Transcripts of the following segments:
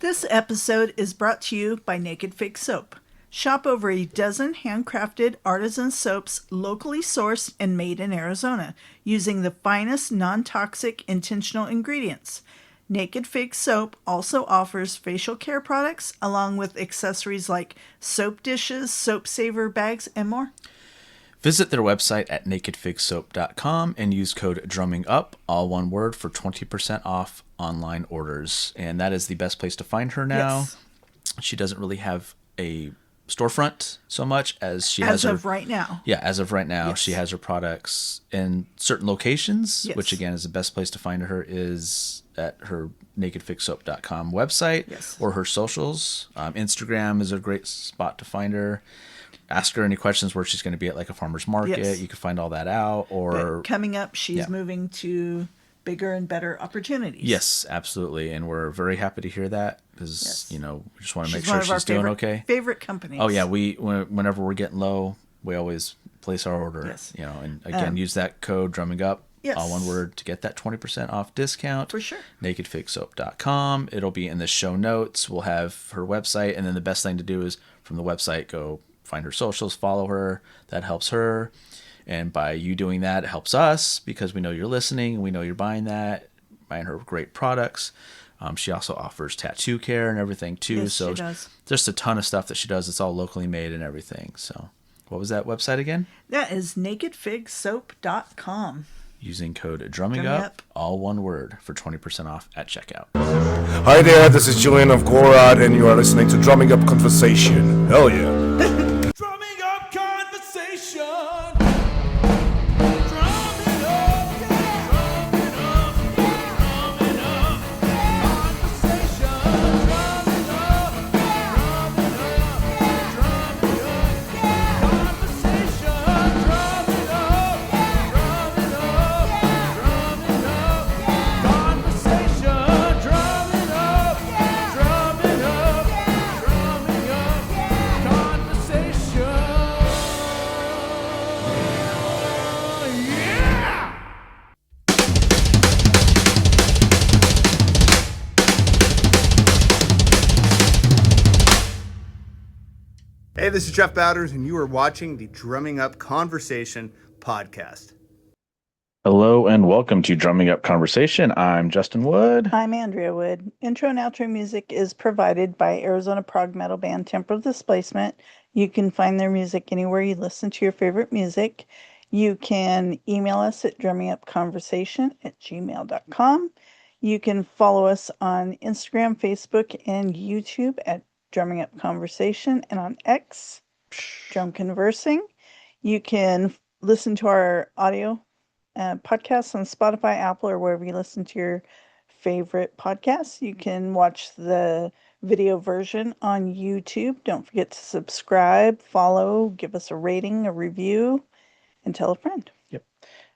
This episode is brought to you by Naked Fig Soap. Shop over a dozen handcrafted artisan soaps locally sourced and made in Arizona using the finest non-toxic intentional ingredients. Naked Fig Soap also offers facial care products along with accessories like soap dishes, soap saver bags, and more. Visit their website at nakedfigsoap.com and use code DRUMMINGUP, all one word, for 20% off online orders. And that is the best place to find her now. Yes. She doesn't really have a storefront so much as she has As of right now. Yeah, as of right now, Yes. she has her products in certain locations, Yes. which again is the best place to find her is at her nakedfigsoap.com website. Yes. Or her socials. Instagram is a great spot to find her. Ask her any questions where she's going to be at like a farmer's market. Yes. You can find all that out. Or But coming up, she's Yeah. moving to bigger and better opportunities. Yes, absolutely. And we're very happy to hear that because, Yes. we just want to She's make one sure of our she's doing favorite, okay. favorite companies. Oh, yeah. Whenever we're getting low, we always place our order. Yes. And again, use that code drumming up, Yes. all one word, to get that 20% off discount. For sure. nakedfigsoap.com. It'll be in the show notes. We'll have her website. And then the best thing to do is from the website, go find her socials, follow her. That helps her. And by you doing that, it helps us because we know you're listening and we know you're buying her great products. She also offers tattoo care and everything too. Yes, so she does. Just a ton of stuff that she does. It's all locally made and everything. So what was that website again? That is nakedfigsoap.com. Using code drumming Drumming up, Up. all one word, for 20% off at checkout. Hi there, this is Julian of Gorad, and you are listening to Drumming Up Conversation. Hell yeah. Drumming up conversation. Drumming up, yeah. Drumming up, yeah. Drumming up, yeah. Conversation. Drumming up, yeah. Drumming up, yeah. Drumming up, yeah. Conversation. Drumming up, yeah. Drumming up, yeah. Drumming up, yeah. Conversation. Drumming up, yeah. Drumming up, yeah. Drumming up, yeah. Conversation. Yeah. Hey, this is Jeff Bowders, and you are watching the Drumming Up Conversation podcast. Hello and welcome to Drumming Up Conversation. I'm Justin Wood. I'm Andrea Wood. Intro and outro music is provided by Arizona prog metal band Temporal Displacement. You can find their music anywhere you listen to your favorite music. You can email us at drummingupconversation@gmail.com. You can follow us on Instagram, Facebook, and YouTube at Drumming Up Conversation, and on X, Drum Conversing. You can listen to our audio podcasts on Spotify, Apple, or wherever you listen to your favorite podcasts. You can watch the video version on YouTube. Don't forget to subscribe, follow, give us a rating, a review, and tell a friend. Yep.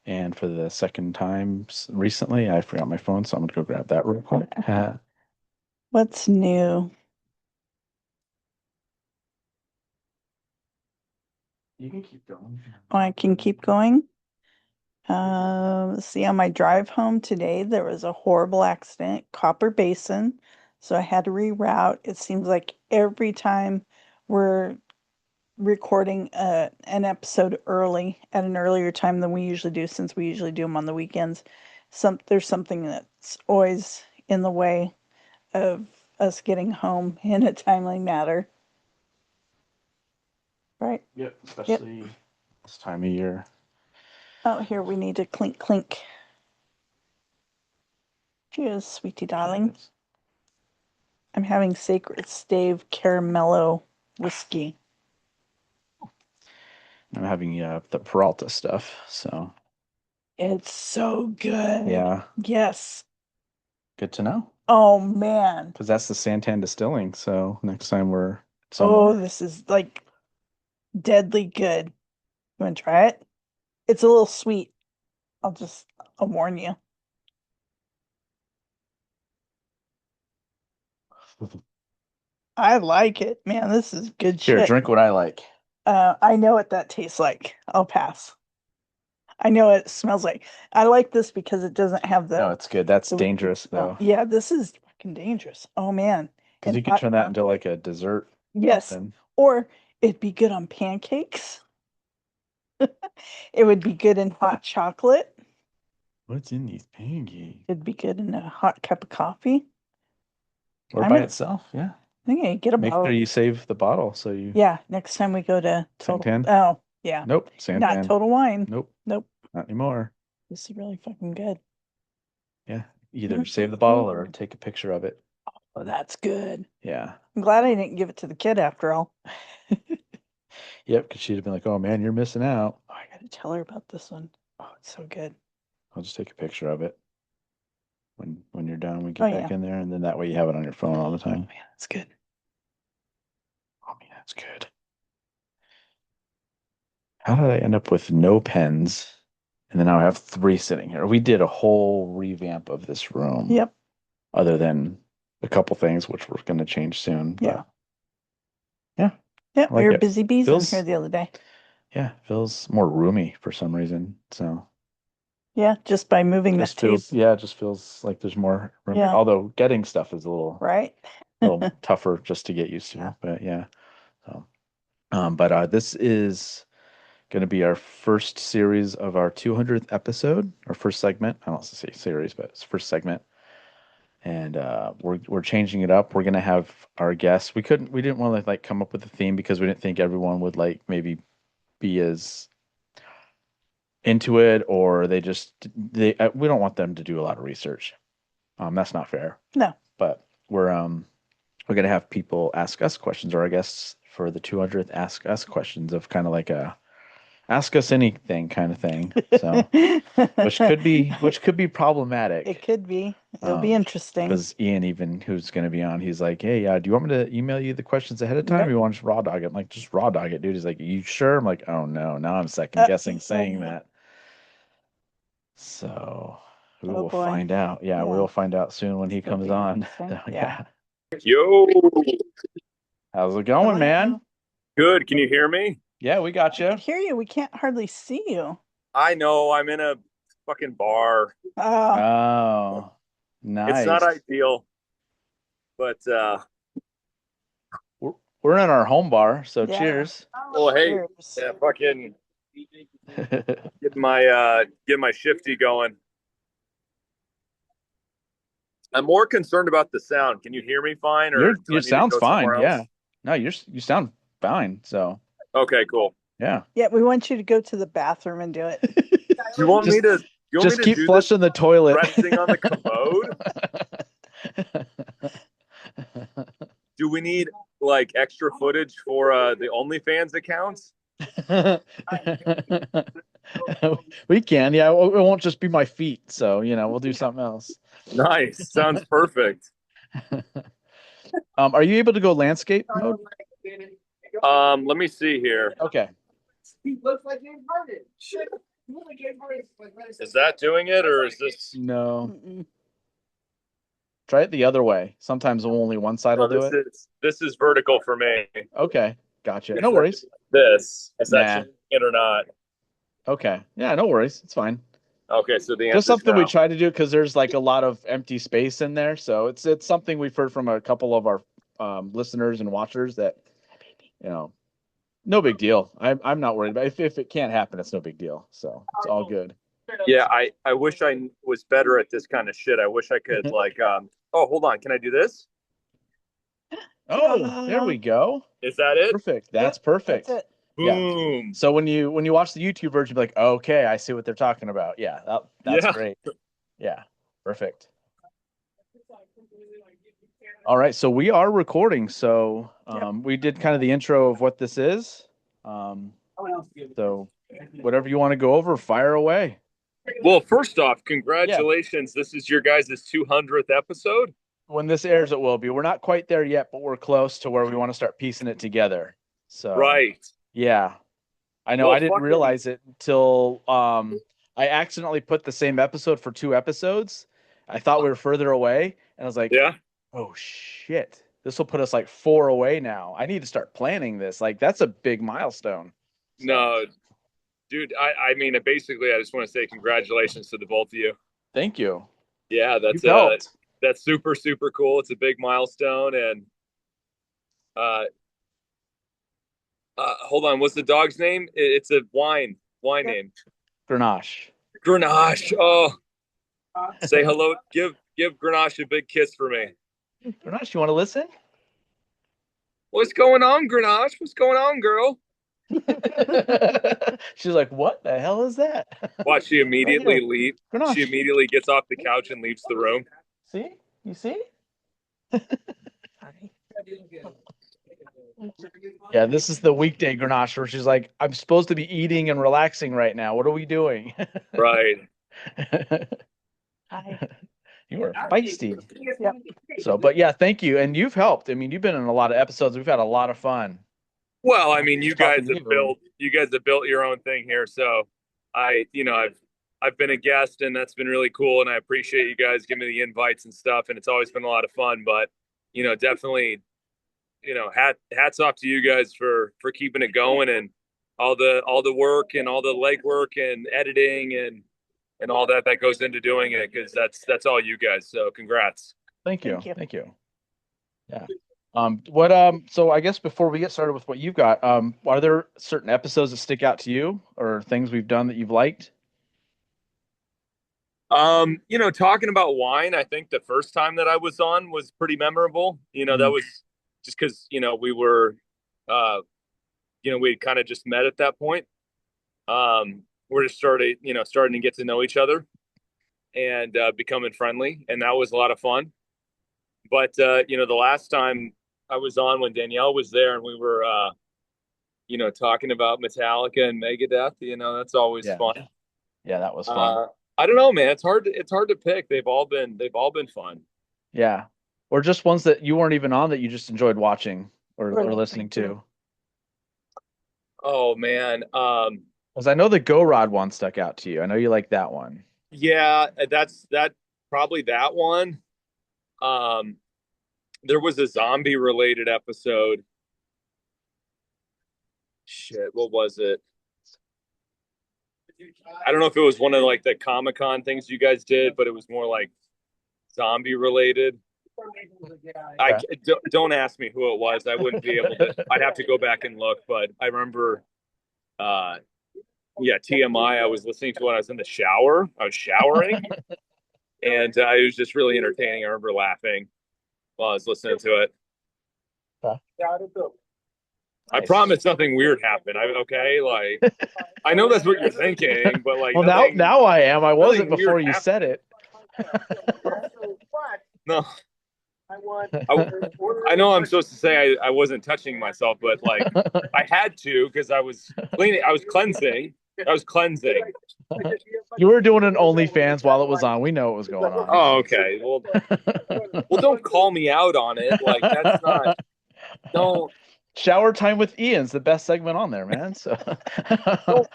And for the second time recently, I forgot my phone, so I'm going to go grab that real quick. What's new? You can keep going. Oh, I can keep going. Let's see, on my drive home today, there was a horrible accident, Copper Basin. So I had to reroute. It seems like every time we're recording an episode early at an earlier time than we usually do, since we usually do them on the weekends, there's something that's always in the way of us getting home in a timely manner. Right? Yep, especially this time of year. Oh, here we need to clink clink. Cheers, sweetie darling. I'm having Sacred Stave Caramello whiskey. I'm having the Peralta stuff, so It's so good. yeah, Yes. good to know. Oh man. Because that's the Santan Distilling, so next time we're Oh, somewhere. this is like deadly good. You want to try it? It's a little sweet. I'll warn you. I like it. Man, this is good Here, shit. drink what I like. I know what that tastes like. I'll pass. I know what it smells like. I like this because it doesn't have the. No, it's good. That's the- dangerous, though. Yeah, this is fucking dangerous. Oh man, Because and you could hot turn that into like a dessert. Yes. Then. Or it'd be good on pancakes. It would be good in hot chocolate. What's in these pancakes? It'd be good in a hot cup of coffee. Or I'm by gonna- itself, yeah. I think I get a Make bottle. sure you save the bottle so you. Yeah, next time we go to Total. Santan? Oh, yeah. Nope. Not Santan. Total Wine. Nope. Nope. Not anymore. This is really fucking good. Yeah. Either save the bottle or take a picture of it. Oh, that's good. Yeah. I'm glad I didn't give it to the kid after all. Yep. Because she'd have been like, "Oh man, you're missing out." Oh, I gotta tell her about this one. Oh, it's so good. I'll just take a picture of it when you're done. We get Oh, back yeah. in there, and then that way you have it on your phone all the Oh time. man, that's good. Oh man, that's good. How did I end up with no pens? And then now I have 3 sitting here. We did a whole revamp of this room. Yep. Other than a couple things which we're going to change soon. But Yeah. yeah. Yeah, I like we were it. busy bees Feels- in here the other day. Yeah, feels more roomy for some reason. So Yeah, just by moving that just tape. feels yeah, it just feels like there's more room. Yeah. Although getting stuff is a little Right? tougher just to get used to. Yeah. But yeah. So this is going to be our first series of our 200th episode, our first segment. I don't say series, but it's first segment. And we're changing it up. We're going to have our guests. We didn't want to like come up with a theme because we didn't think everyone would like maybe be as into it, or we don't want them to do a lot of research. That's not fair. No. But we're going to have people ask us questions, or our guests for the 200th ask us questions of kind of like a ask us anything kind of thing. So which could be problematic. It could be. It'll be interesting. Because Ian, who's going to be on, he's like, "Hey, do you want me to email you the questions ahead of time? Nope. Or you want to just raw dog it?" I'm like, "Just raw dog it, dude." He's like, "You sure?" I'm like, "Oh no, now I'm second guessing saying that." So we Oh, will boy. find out. Yeah, Yeah. we'll find out soon when he It'll comes be on. interesting. So, Yeah. Yo, How's it going, man? good. Can you hear me? Yeah, we got I you. can hear you. We can't hardly see you. I know I'm in a fucking bar. Oh, Oh, nice. It's not ideal, but We're in our home bar, so Yeah. cheers. well, hey, cheers. yeah, fucking get my shifty going. I'm more concerned about the sound. Can you hear me fine, or do I Your need to sound's go fine. somewhere Yeah. else? No, you sound fine. So Okay, cool. yeah. Yeah, we want you to go to the bathroom and do it. Do you want me to? You want Just me to keep do flushing the toilet. this resting on the commode? Do we need like extra footage for the OnlyFans accounts? We can, yeah. It won't just be my feet, so we'll do something else. Nice. Sounds perfect. Are you able to go landscape mode? Let me see here. Okay. Is that doing it, or is this? No. Mm-mm. Try it the other way. Sometimes only one side will do it. This is vertical for me. Okay, gotcha. No worries. Is that Nah. showing it or not? Okay, yeah, no worries. It's fine. Okay, so the answer Just something we no. try to do because there's like a lot of empty space in there. So it's something we've heard from a couple of our listeners and watchers that no big deal. I'm not worried about it. If it can't happen, it's no big deal. So it's all good. Yeah, I wish I was better at this kind of shit. I wish I could like oh, hold on. Can I do this? Oh, there we go. Is that it? Perfect. That's perfect. That's it. Yeah. Boom. So when you watch the YouTube version, you're like, okay, I see what they're talking about. Yeah, that's Yeah. great. Yeah, perfect. All right, so we are recording. So we did kind of the intro of what this is. So whatever you want to go over, fire away. Well, first off, congratulations. This is your guys' 200th episode. When this airs, it will be. We're not quite there yet, but we're close to where we want to start piecing it together. So Right. yeah, I know. Well, I didn't fucking- realize it until I accidentally put the same episode for 2 episodes. I thought we were further away, and I was like, Yeah. "Oh shit, this will put us like 4 away now. I need to start planning this. Like that's a big milestone." So, No, dude, I mean, basically, I just want to say congratulations to the both of you. thank you. Yeah, that's You've helped. That's super, super cool. It's a big milestone. And uh, hold on, what's the dog's name? It's a wine name. Grenache. Grenache. Oh, say hello. Give Grenache a big kiss for me. Grenache, you want to listen? What's going on, Grenache? What's going on, girl? She's like, what the hell is that? Watch, she immediately Right here. leave. Grenache. She immediately gets off the couch and leaves the room. See? You see? Yeah, this is the weekday Grenache where she's like, I'm supposed to be eating and relaxing right now. What are we doing? Right. Hi. You are feisty. Yep. So, but yeah, thank you. And you've helped. I mean, you've been in a lot of episodes. We've had a lot of fun. Well, I mean, you guys Talking to have built your own thing here. So I've been a guest, and that's been really cool. And I appreciate you guys giving me the invites and stuff. And it's always been a lot of fun. But definitely, hats off to you guys for keeping it going, and all the work and all the legwork and editing and all that goes into doing it, because that's all you guys. So congrats. Thank you. Thank you. Thank you. Yeah. So I guess before we get started with what you've got, are there certain episodes that stick out to you or things we've done that you've liked? Talking about wine, I think the first time that I was on was pretty memorable. That was just because, we were, we had kind of just met at that point. We're just starting to get to know each other and becoming friendly. And that was a lot of fun. But, the last time I was on, when Danielle was there and we were, talking about Metallica and Megadeth, that's always fun. Yeah, that was fun. I don't know, man. It's hard to pick. They've all been fun. Yeah. Or just ones that you weren't even on that you just enjoyed watching or listening to. Oh man. Because I know the Go Rod one stuck out to you. I know you like that one. Yeah, that's probably that one. There was a zombie related episode. Shit, what was it? I don't know if it was one of like the Comic-Con things you guys did, but it was more like zombie related. Don't ask me who it was. I wouldn't be able to. I'd have to go back and look, but I remember TMI, I was listening to when I was in the shower. I was showering and it was just really entertaining. I remember laughing while I was listening to it. I promise nothing weird happened. I know that's what you're thinking, but like, well, now I am. I wasn't before you happened. said it. No. I know I'm supposed to say I wasn't touching myself, but like I had to because I was cleaning. I was cleansing. You were doing an OnlyFans while it was on. We know what was going on. Oh, okay. Well, don't call me out on it. Like that's not. Don't. Shower time with Ian's the best segment on there, man. So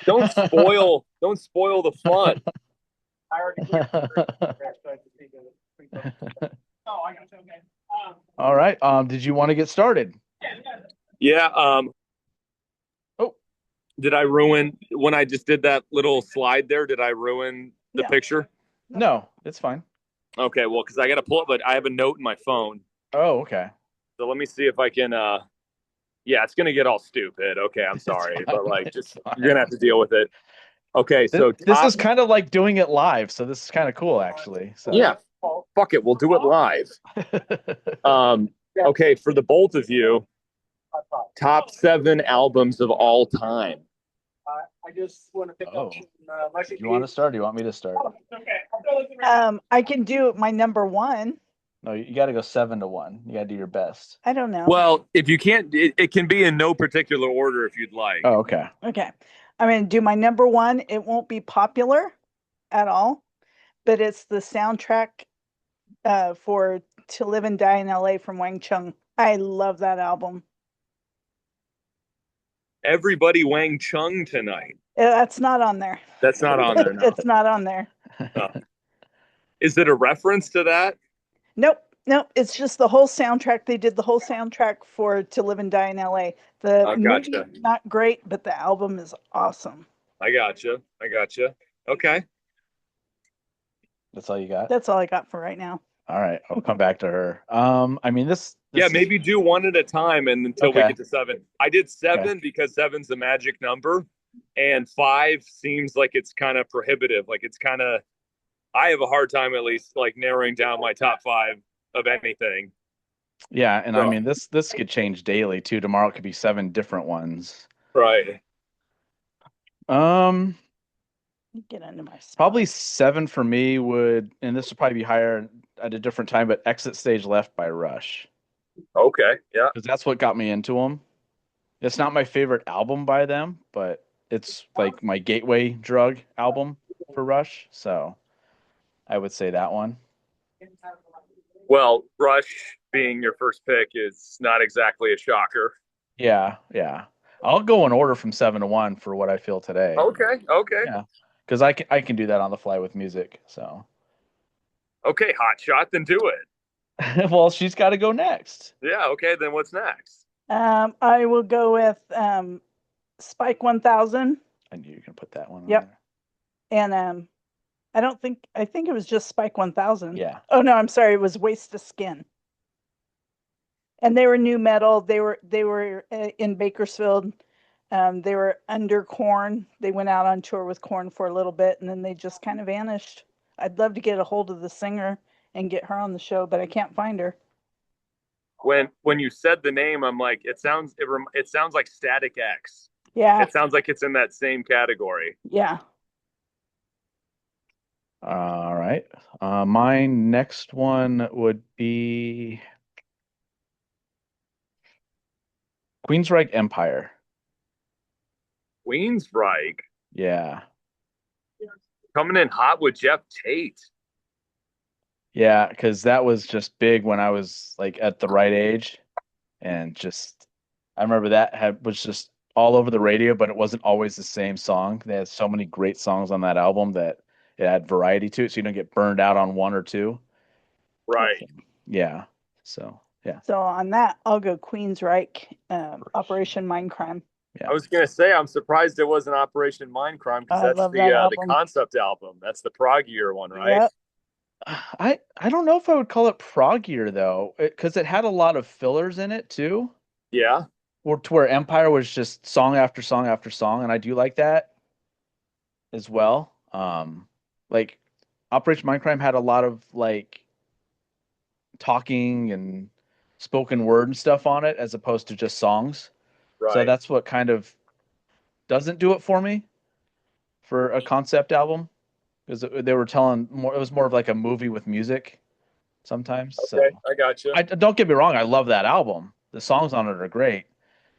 don't spoil the fun. All right. Did you want to get started? Yeah. Did I ruin when I just did that little slide there? Did I ruin the picture? No, it's fine. Okay, well, because I got to pull it, but I have a note in my phone. Oh, okay. So let me see if I can. Yeah, it's gonna get all stupid. Okay, I'm sorry, but like, you're gonna have to deal with it. Okay, so this is kind of like doing it live, so this is kind of cool, actually. So. Yeah, fuck it, we'll do it live. Okay, for the both of you, top 7 albums of all time. I just want to pick up. Do you want to start? Or do you want me to start? Okay. I can do my number 1. No, you got to go 7 to 1. You got to do your best. I don't know. Well, if you can't, it can be in no particular order if you'd like. Oh, okay. Okay. I'm going to do my number 1. It won't be popular at all, but it's the soundtrack for To Live and Die in LA from Wang Chung. I love that album. Everybody Wang Chung tonight. That's not on there. That's not on there. No. It's not on there. No. Is it a reference to that? Nope. It's just the whole soundtrack. They did the whole soundtrack for To Live and Die in LA. The movie is not great, but the album is awesome. I gotcha. Okay. That's all you got? That's all I got for right now. All right, I'll come back to her. I mean this Yeah, is maybe do one at a time and until we Okay. get to 7. I did 7 because 7's the magic number, and 5 seems like it's kind of prohibitive. Like it's kind of, I have a hard time at least like narrowing down my top 5 of anything. Yeah, and I So, mean this could change daily too. Tomorrow it could be 7 different ones. right. Get into my spot. Probably 7 for me would, and this would probably be higher at a different time, but Exit Stage Left by Rush. Okay. Yeah. Because that's what got me into them. It's not my favorite album by them, but it's like my gateway drug album for Rush. So I would say that one. Well, Rush being your first pick is not exactly a shocker. Yeah, yeah. I'll go in order from 7 to 1 for what I feel today. Okay. Okay. Yeah. Because I can do that on the fly with music. So Okay. Hot shot. Then do it. well, she's got to go next. Yeah. Okay. Then what's next? I will go with Spike 1000. I knew you were gonna put that one on Yep. there. And I think it was just Spike 1000. Yeah. Oh no, I'm sorry, it was Waste of Skin. And they were new metal. They were in Bakersfield. They were under Korn. They went out on tour with Korn for a little bit, and then they just kind of vanished. I'd love to get a hold of the singer and get her on the show, but I can't find her. When you said the name, I'm like, it sounds like Static X. Yeah. It sounds like it's in that same category. Yeah. All right. My next one would be Queensryche Empire. Queensryche Yeah. coming in hot with Jeff Tate. Yeah, because that was just big when I was like at the right age. And just I remember was just all over the radio, but it wasn't always the same song. They had so many great songs on that album that it had variety to it, so you don't get burned out on one or two. Right. Yeah. So yeah. So on that, I'll go Queensryche, Operation Mindcrime. Yeah. I was gonna say I'm surprised it wasn't Operation Mindcrime because I that's love the that the album. concept album. That's the proggier one, right? Yep. I don't know if I would call it proggier though, because it had a lot of fillers in it too. Yeah. Or to where Empire was just song after song after song, and I do like that as well. Like Operation Mindcrime had a lot of like talking and spoken word and stuff on it as opposed to just songs. Right. So that's what kind of doesn't do it for me for a concept album, because they were telling more. It was more of like a movie with music sometimes. Okay, So I got you. don't get me wrong, I love that album. The songs on it are great,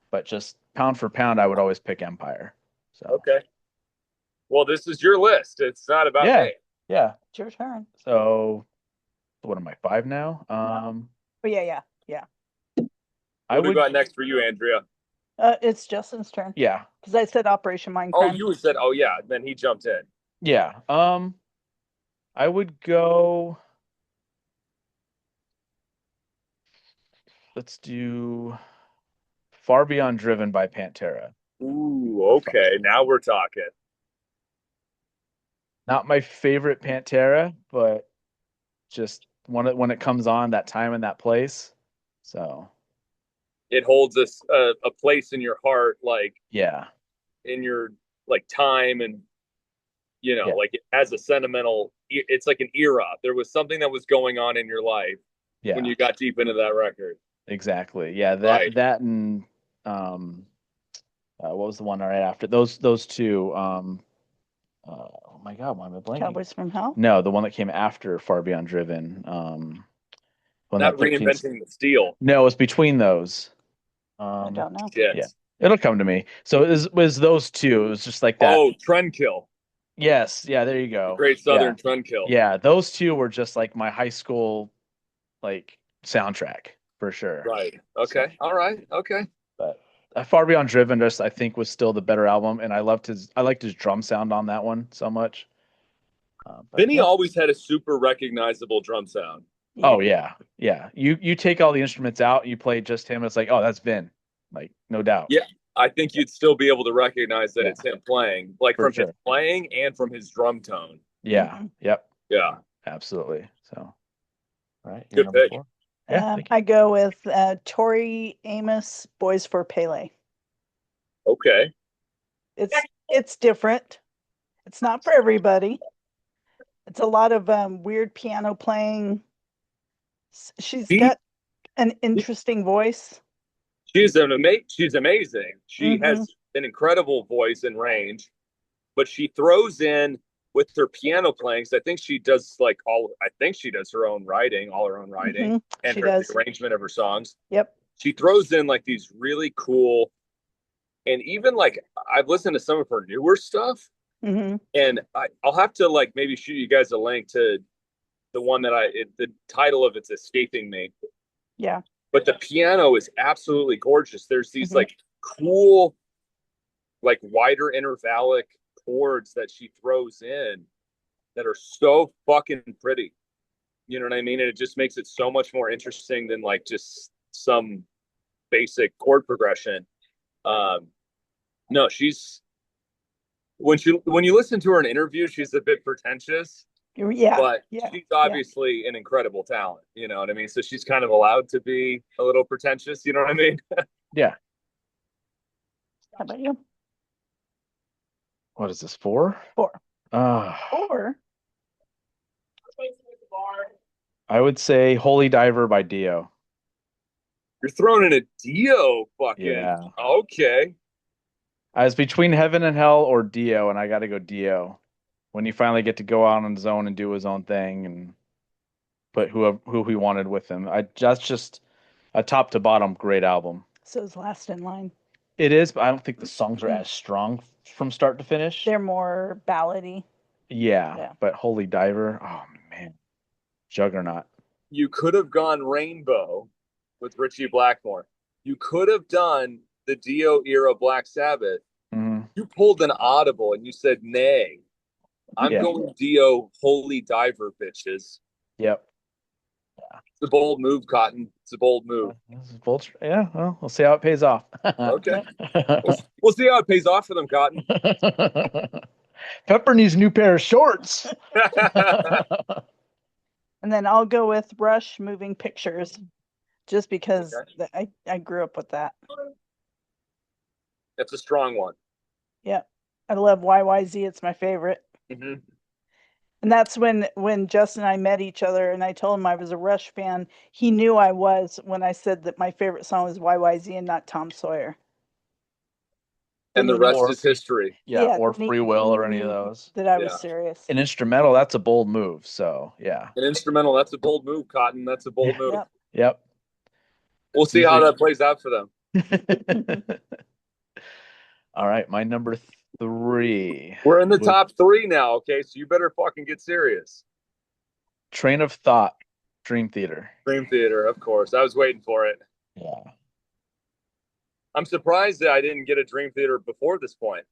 but just pound for pound, I would always pick Empire. So Okay. Well, this is your list. It's not about yeah, me. yeah. It's your turn. So what am I, 5 now? But yeah. I What do we would. got next for you, Andrea? It's Justin's turn. Yeah, Because I said Operation Mindcrime. Oh, you said, oh yeah. Then he jumped in. yeah. I would go. Let's do Far Beyond Driven by Pantera. Ooh, okay. Now we're talking. Not my favorite Pantera, but just when it comes on, that time and that place. So It holds a place in your heart, like yeah, in your like time, and Yeah. like it has a sentimental. It's like an era. There was something that was going on in your life yeah, when you got deep into that record. exactly. Yeah, Right. that and what was the one right after those two? Oh my God, why am I blanking? Cowboys from Hell? No, the one that came after Far Beyond Driven. When Not that 13 reinventing the steel. No, it was between those. I don't know. Shit. Yeah. It'll come to me. So it was those two. It was just like that. Oh, Trendkill. Yes, yeah, there you go. Great Southern Trendkill. Yeah, those two were just like my high school like soundtrack for sure. Right. Okay. All right. Okay. But Far Beyond Driven just I think was still the better album, and I liked his drum sound on that one so much. But Vinny yeah. always had a super recognizable drum sound. Oh yeah. You take all the instruments out, you play just him. It's like, oh, that's Vin, like no doubt. Yeah, I think you'd still be able to recognize that Yeah. it's him playing, like For from sure. his playing and from his drum tone. Yeah. Mhm. Yep. Yeah. Absolutely. So right? Your Good number pick. 4. Yeah, thank you. I go with Tori Amos, Boys for Pele. Okay. It's different. It's not for everybody. It's a lot of weird piano playing. She's She got an interesting voice. she's she's amazing. She Mhm. has an incredible voice and range, but she throws in with her piano playing. So I think she does I think she does her own writing, all her own writing, Mhm. and She the does. arrangement of her songs. Yep. She throws in like these really cool, and even like I've listened to some of her newer stuff, Mhm. and I'll have to like maybe shoot you guys a link to the one that the title of it's escaping me, Yeah. but the piano is absolutely gorgeous. There's these Mhm. like cool, like wider intervallic chords that she throws in that are so fucking pretty. You know what I mean? And it just makes it so much more interesting than like just some basic chord progression. Um, no, she's when you listen to her in interviews, she's a bit pretentious, Yeah. but Yeah. she's Yeah. obviously an incredible talent. You know what I mean? So she's kind of allowed to be a little pretentious. You know what I mean? Yeah. How about you? What is this, 4? 4. Uh, 4. I would say Holy Diver by Dio. You're throwing in a Dio fucking Yeah. okay. I was between Heaven and Hell or Dio, and I got to go Dio. When he finally get to go out on his own and do his own thing and put who he wanted with him. That's just a top to bottom great album. So is Last in Line. It is, but I don't think the songs are as strong from start to finish. They're more ballady. Yeah, Yeah. but Holy Diver, oh man, juggernaut. You could have gone Rainbow with Richie Blackmore. You could have done the Dio era Black Sabbath. Mhm. You pulled an audible and you said, nay, I'm Yeah. going Dio Holy Diver, bitches. Yep. It's a bold move, Cotton. It's a bold move. This is bold. Yeah, well, we'll see how it pays off. Okay. We'll see how it pays off for them, Cotton. Pepper needs a new pair of shorts. And then I'll go with Rush Moving Pictures, just because I grew up with that. That's a strong one. Yeah. I love YYZ. It's my favorite. Mm-hmm. And that's when Justin and I met each other and I told him I was a Rush fan. He knew I was when I said that my favorite song was YYZ and not Tom Sawyer. And the rest is history. Yeah, or then he Free Will or any knew of those. that I was serious. An instrumental, that's a bold move. So yeah. An instrumental, that's a bold move, Cotton. That's a bold move. Yep. Yep. We'll see how that plays out for them. All right, my number 3. We're in the top 3 now, okay? So you better fucking get serious. Train of Thought, Dream Theater. Dream Theater, of course. I was waiting for it. Yeah. I'm surprised that I didn't get a Dream Theater before this point.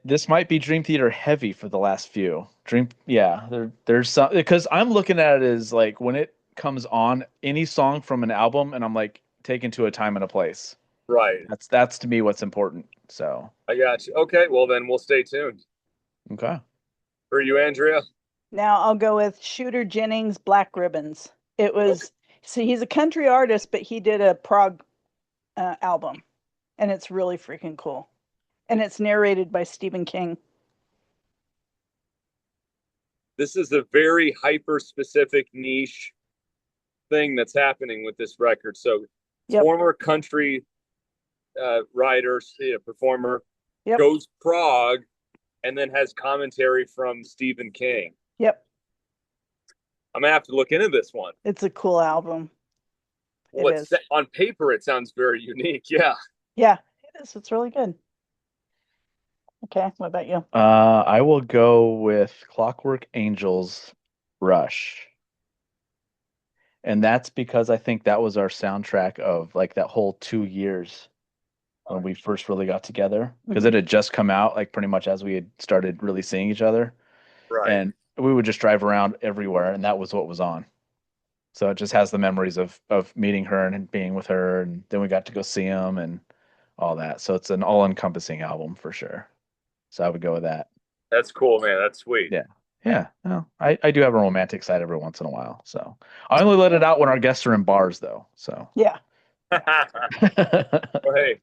This might be Dream Theater heavy for the last few. There's some, because I'm looking at it as like when it comes on any song from an album, and I'm like taken to a time and a place. Right. That's to me what's important. So I got you. Okay, well then we'll stay tuned. okay. For you, Andrea. Now I'll go with Shooter Jennings, Black Ribbons. It was, so he's a country artist, but he did a prog album, and it's really freaking cool. And it's narrated by Stephen King. This is a very hyper specific niche thing that's happening with this record. So former country writer, performer, goes prog and then has commentary from Stephen King. Yep. I'm gonna have to look into this one. It's a cool album. On paper, it sounds very unique. Yeah. Yeah, it is. It's really good. Okay, what about you? I will go with Clockwork Angels, Rush. And that's because I think that was our soundtrack of like that whole 2 years when we first really got together, because it had just come out like pretty much as we had started really seeing each other. Right. And we would just drive around everywhere, and that was what was on. So it just has the memories of meeting her and being with her, and then we got to go see him and all that. So it's an all-encompassing album for sure. So I would go with that. That's cool, man. That's sweet. Yeah. Yeah, no, I do have a romantic side every once in a while. So I only let it out when our guests are in bars, though. So Yeah. Well, hey,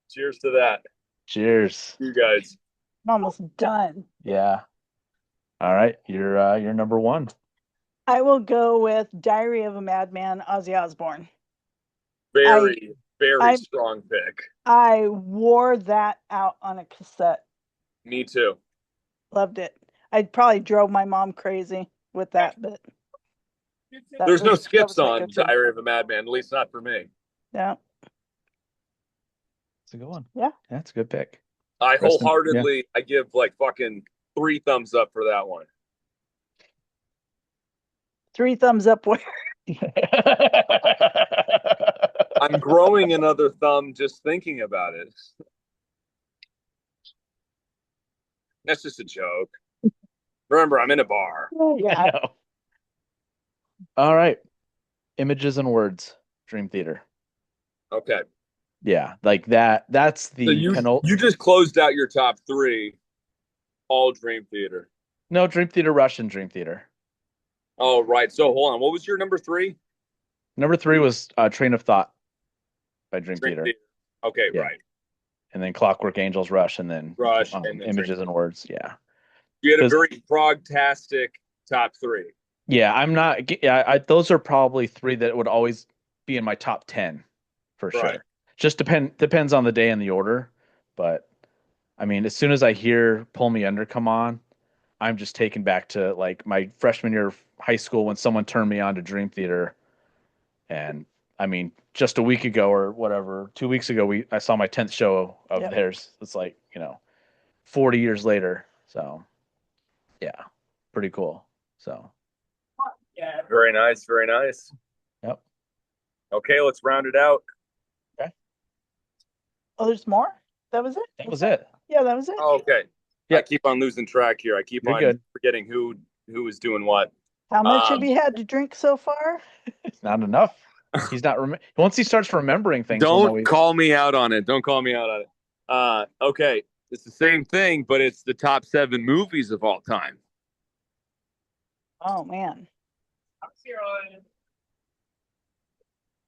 cheers to that, cheers. you guys. I'm almost done. Yeah. All right, you're number one. I will go with Diary of a Madman, Ozzy Osbourne. Very, very I- strong pick. I wore that out on a cassette. Me too. Loved it. I probably drove my mom crazy with that, but that There's no was- that skips was my on go-to. Diary of a Madman, at least not for me. Yeah. It's a good one. Yeah. That's a good pick. I Preston, wholeheartedly, I give like fucking 3 thumbs up for that one. 3 thumbs up where? I'm growing another thumb just thinking about it. That's just a joke. Remember, I'm in a bar. Yeah. I know. All right. Images and words. Dream Theater. Okay. Yeah, like that. That's So the you just closed out your top 3, all Dream Theater. No, Dream Theater, Russian Dream Theater. Oh, right. So hold on. What was your number 3? Number 3 was Train of Thought by Dream Theater. Okay, Yeah. right. And then Clockwork Angels, Rush, and then Rush, and then Images and Words. Yeah. You had a 'Cause- very progtastic top 3. Yeah, I'm not. Yeah, those are probably 3 that would always be in my top 10 for Right. sure. Just depends on the day and the order, but I mean, as soon as I hear "Pull Me Under" come on, I'm just taken back to like my freshman year of high school when someone turned me on to Dream Theater, and I mean, just a week ago or whatever, 2 weeks ago, I saw my 10th show of Yep. theirs. It's like 40 years later. So, yeah, pretty cool. So, Very nice. Very nice. yep. Okay, let's round it out. Oh, there's more? That was it? That was it. Yeah, that was it. Oh, okay. Yeah. I keep on losing track here. I keep You're on good. forgetting who is doing what. How much have you had to drink so far? It's not enough. He's not. Once he starts remembering things, we'll know Don't he's- call me out on it. Don't call me out on it. Okay. It's the same thing, but it's the top 7 movies of all time. Oh man.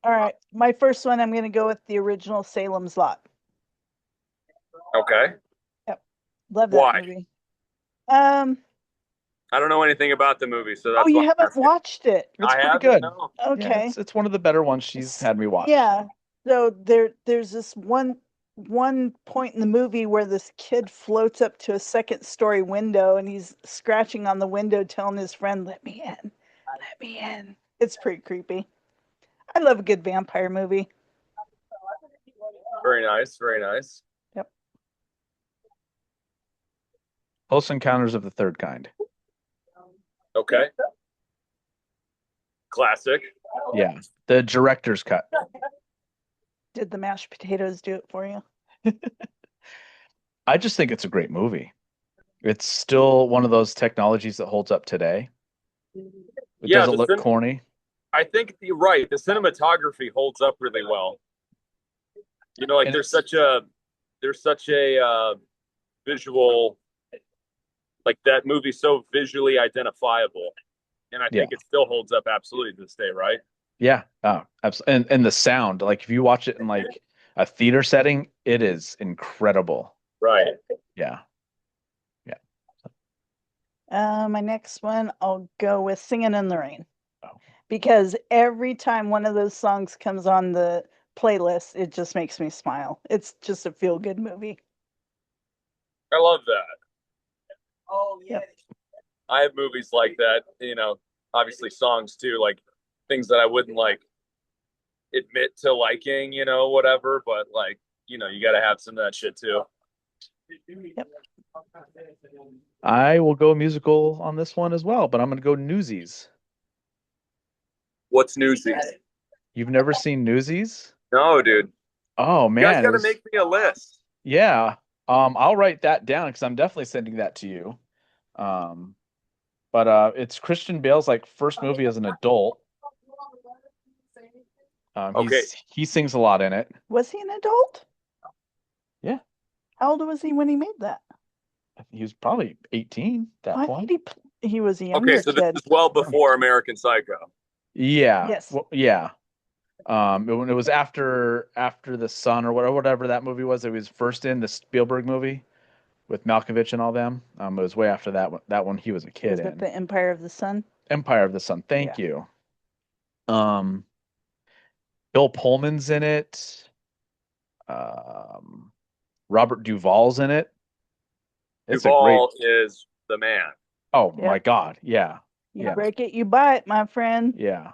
All right. My first one, I'm going to go with the original Salem's Lot. Okay. Love that Why? movie. I don't know anything about the movie, so that's Oh, you why I'm haven't asking. watched it? It's I pretty have good. No. Yeah, Okay. it's one of the better ones she's had me watch. Yeah. So there's this one point in the movie where this kid floats up to a second-story window and he's scratching on the window, telling his friend, "Let me in, let me in." It's pretty creepy. I love a good vampire movie. Very nice. Very nice. Yep. Close Encounters of the Third Kind. Okay. Classic. Yeah, the director's cut. Did the mashed potatoes do it for you? I just think it's a great movie. It's still one of those technologies that holds up today. It Yeah, doesn't the look cin- corny. I think you're right. The cinematography holds up really well. Like And there's such a visual, like that movie's so visually identifiable, and I think it still holds up absolutely to this day, right? Yeah, absolutely. And the sound, like if you watch it in like a theater setting, it is incredible. Right. Yeah. My next one, I'll go with Singing in the Rain. Oh. Because every time one of those songs comes on the playlist, it just makes me smile. It's just a feel-good movie. I love that. Oh, yeah. I have movies like that, obviously songs too, like things that I wouldn't like admit to liking, whatever, but like, you got to have some of that shit too. Yep. I will go musical on this one as well, but I'm going to go Newsies. What's Newsies? You've never seen Newsies? No, dude. Oh You man, guys it got to was- make me a list. Yeah. I'll write that down because I'm definitely sending that to you. But it's Christian Bale's like first movie as an adult. Okay. He sings a lot in it. Was he an adult? Yeah. How old was he when he made that? He was probably 18 at that I point. thought he was a Okay, younger so this kid. is well before American Psycho. Yeah. Yes. Well, yeah. When it was after the Sun or whatever that movie was, it was first in the Spielberg movie with Malkovich and all them. It was way after that one. That one he was a kid Was in. it the Empire of the Sun? Empire of the Sun. Thank you. Bill Pullman's in it. Robert Duvall's in it. It's a great. Duvall is the man. Oh Yep. my God! Yeah, You yeah, break it, you buy it, my friend. yeah.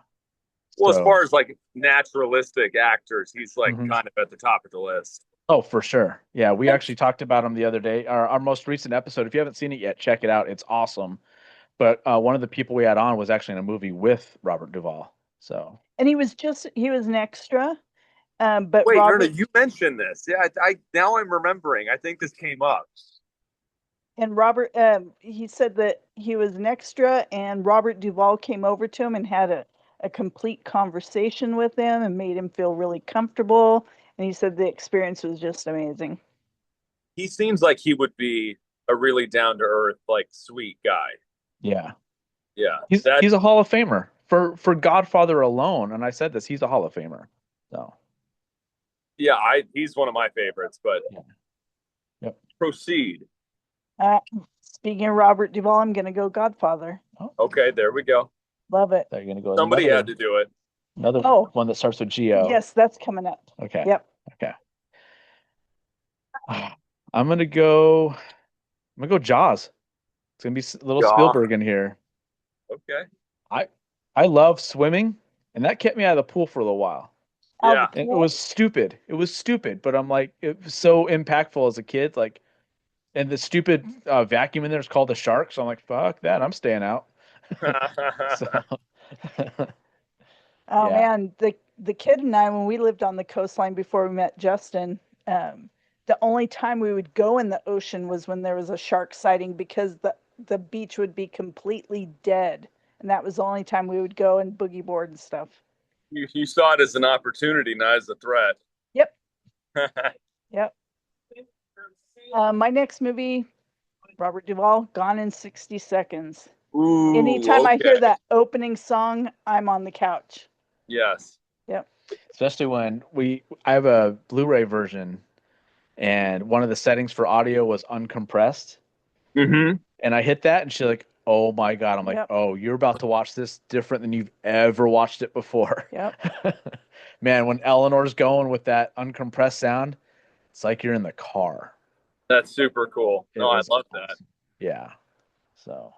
Well, as So- far as like naturalistic actors, he's like Mhm. kind of at the top of the list. Oh, for sure. Yeah, we actually talked about him the other day. Our most recent episode. If you haven't seen it yet, check it out. It's awesome. But one of the people we had on was actually in a movie with Robert Duvall. So And he was an extra. But Wait, Robert no, you mentioned this. Yeah, I now I'm remembering. I think this came up. and Robert, he said that he was an extra, and Robert Duvall came over to him and had a complete conversation with him and made him feel really comfortable. And he said the experience was just amazing. He seems like he would be a really down to earth, like sweet guy. yeah, Yeah, he's a Hall of Famer for Godfather alone. And I said this, he's a Hall of Famer. So yeah. He's one of my favorites. But Yeah. Yep. Proceed. Speaking of Robert Duvall, I'm going to go Godfather. Okay, there we go. Love it. they're gonna go. Somebody had to do it. Another Oh. one that starts with G-O. Yes, that's coming up. Okay. Yep. Okay. I'm gonna go Jaws. It's gonna be a little Jaws. Spielberg in here. Okay. I love swimming, and that kept me out of the pool for a little while. Yeah. And it was stupid. It was stupid, but I'm like, it was so impactful as a kid. Like, and the stupid vacuum in there is called the shark. So I'm like, fuck that. I'm staying out. So, Oh Yeah. man, the kid and I, when we lived on the coastline before we met Justin, the only time we would go in the ocean was when there was a shark sighting, because the beach would be completely dead, and that was the only time we would go and boogie board and stuff. You saw it as an opportunity, not as a threat. Yep. Yep. My next movie, Robert Duvall, Gone in 60 Seconds. Ooh, Anytime I hear okay. that opening song, I'm on the couch. Yes. Yep. especially when I have a Blu-ray version, and one of the settings for audio was uncompressed. Mm-hmm. And I hit that, and she's like, "Oh my God!" I'm like, Yep. "Oh, you're about to watch this different than you've ever watched it before." Yep. Man, when Eleanor's going with that uncompressed sound, it's like you're in the car. That's super cool. It No, I was love that. awesome. Yeah. So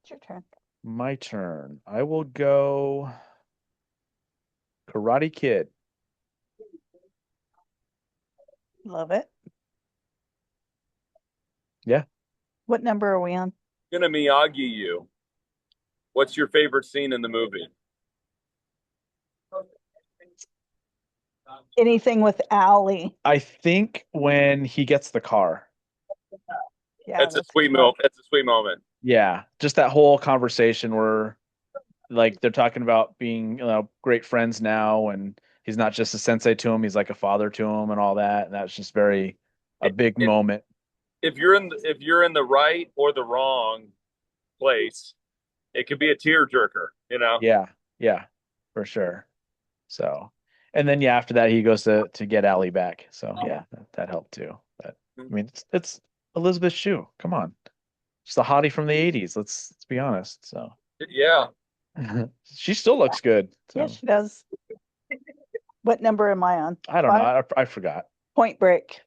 It's your turn. my turn. I will go Karate Kid. Love it. Yeah. What number are we on? I'm gonna Miyagi you. What's your favorite scene in the movie? Anything with Allie. I think when he gets the car. Yeah, That's a that's sweet good. moment. That's a sweet moment. Yeah, just that whole conversation where like they're talking about being, great friends now, and he's not just a sensei to him, he's like a father to him and all that. And that's just a big moment. If you're in the right or the wrong place, it could be a tearjerker. Yeah, for sure. So, and then after that he goes to get Allie back. So yeah, that helped too. But I mean, it's Elizabeth Shue. Come on, she's the hottie from the '80s. Let's be honest. So Yeah. she still looks good. So Yeah, she does. What number am I on? I don't know. I forgot. Point Break.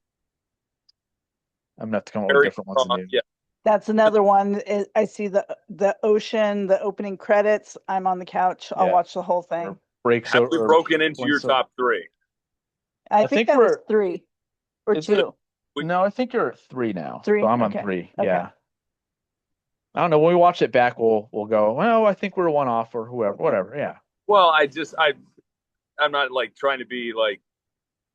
I'm gonna have to come up with Very different ones than strong. you. Yeah. That's another one. I see the ocean, the opening credits. I'm on the couch. I'll Yeah. watch the whole thing. Breaks Have we or broken into your one's so- top three? I think think that was we're- 3 or Is it- 2. No, I think you're at 3 now. 3? So I'm on Okay. 3. Okay. Yeah. I don't know. When we watch it back, we'll go, well, I think we're one off or whoever, whatever. Yeah. Well, I'm not like trying to be like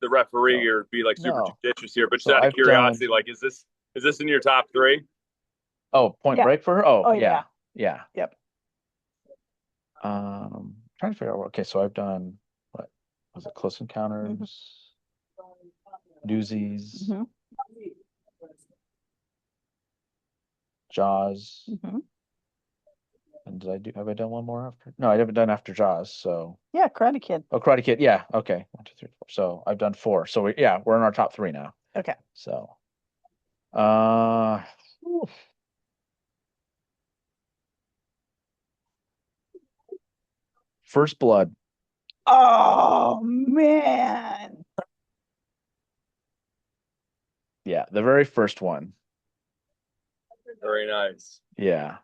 the referee or be like super No. judicious here, but just So out of I've curiosity, done- like, is this in your top three? Oh, Point Yeah. Break for her? Oh, Oh, yeah. yeah. Yeah. Yep. Trying to figure out, okay, so I've done, what was it? Close Encounters, Newsies. Mhm. Jaws. Mhm. And have I done one more after? No, I haven't done after Jaws. So, Yeah, Karate Kid. oh, Karate Kid. Yeah. Okay. 1, 2, 3, 4. So I've done 4. So we're in our top 3 now. Okay. So, uh, oof. First Blood. Oh man. Yeah, the very first one. Very nice. Yeah.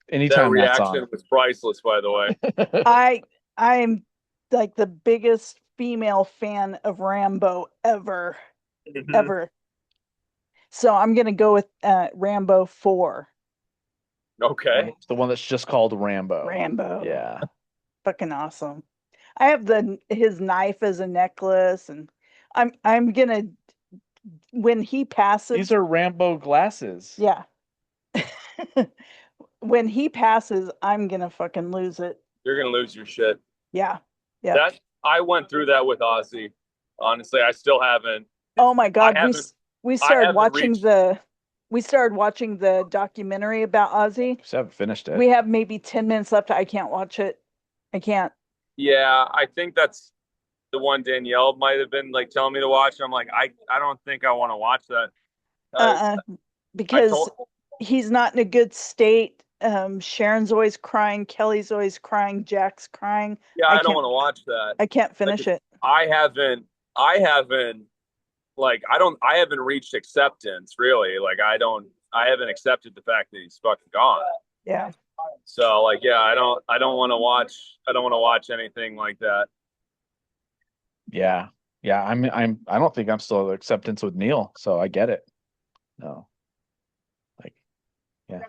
That Anytime that's reaction on. was priceless, by the way. I'm like the biggest female fan of Rambo ever. Mhm. Ever. So I'm gonna go with Rambo 4. Okay. The one that's just called Rambo. Rambo. Yeah. Fucking awesome. I have his knife as a necklace, and I'm gonna, when he passes. These are Rambo glasses. Yeah. When he passes, I'm gonna fucking lose it. You're gonna lose your shit. Yeah. Yeah. That I went through that with Ozzy. Honestly, I still haven't. Oh my God. We started haven't watching reached- the documentary about Ozzy. Just haven't finished it. We have maybe 10 minutes left. I can't watch it. I can't. Yeah, I think that's the one Danielle might have been like telling me to watch. I'm like, I don't think I want to watch that. Because he's not in a good state. Sharon's always crying, Kelly's always crying, Jack's crying. Yeah, I don't want to watch that. I can't finish it. I haven't reached acceptance really. Like I haven't accepted the fact that he's fucking gone. Yeah. So like, yeah, I don't want to watch anything like that. Yeah. Yeah. I don't think I'm still at acceptance with Neil, so I get it. No. Like, yeah.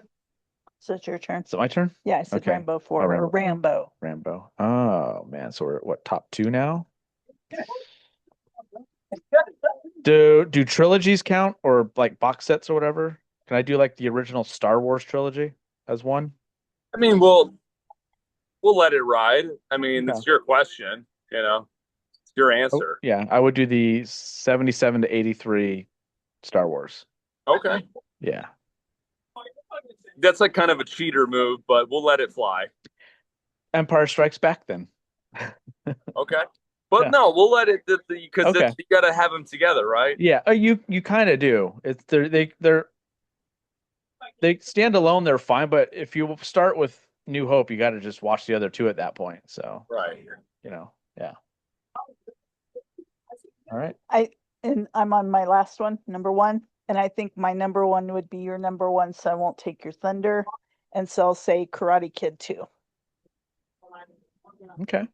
So it's your turn. Is it my turn? Yeah, I said Okay. Rambo 4 Oh, or Rambo. Rambo. Oh man. So we're at what, top 2 now? Do trilogies count, or like box sets or whatever? Can I do like the original Star Wars trilogy as one? I mean, we'll let it ride. I mean, Okay. it's your question, you know. It's your answer. Yeah, I would do the 77 to 83 Star Wars. Okay. Yeah. That's like kind of a cheater move, but we'll let it fly. Empire Strikes Back then. Okay. But Yeah. no, we'll let it because Okay. you got to have them together, right? Yeah, you kind of do. It's they stand alone, they're fine, but if you start with New Hope, you got to just watch the other 2 at that point. So, Right. Yeah. All right. I'm on my last one, number 1, and I think my number 1 would be your number 1, so I won't take your thunder, and so I'll say Karate Kid 2. Okay.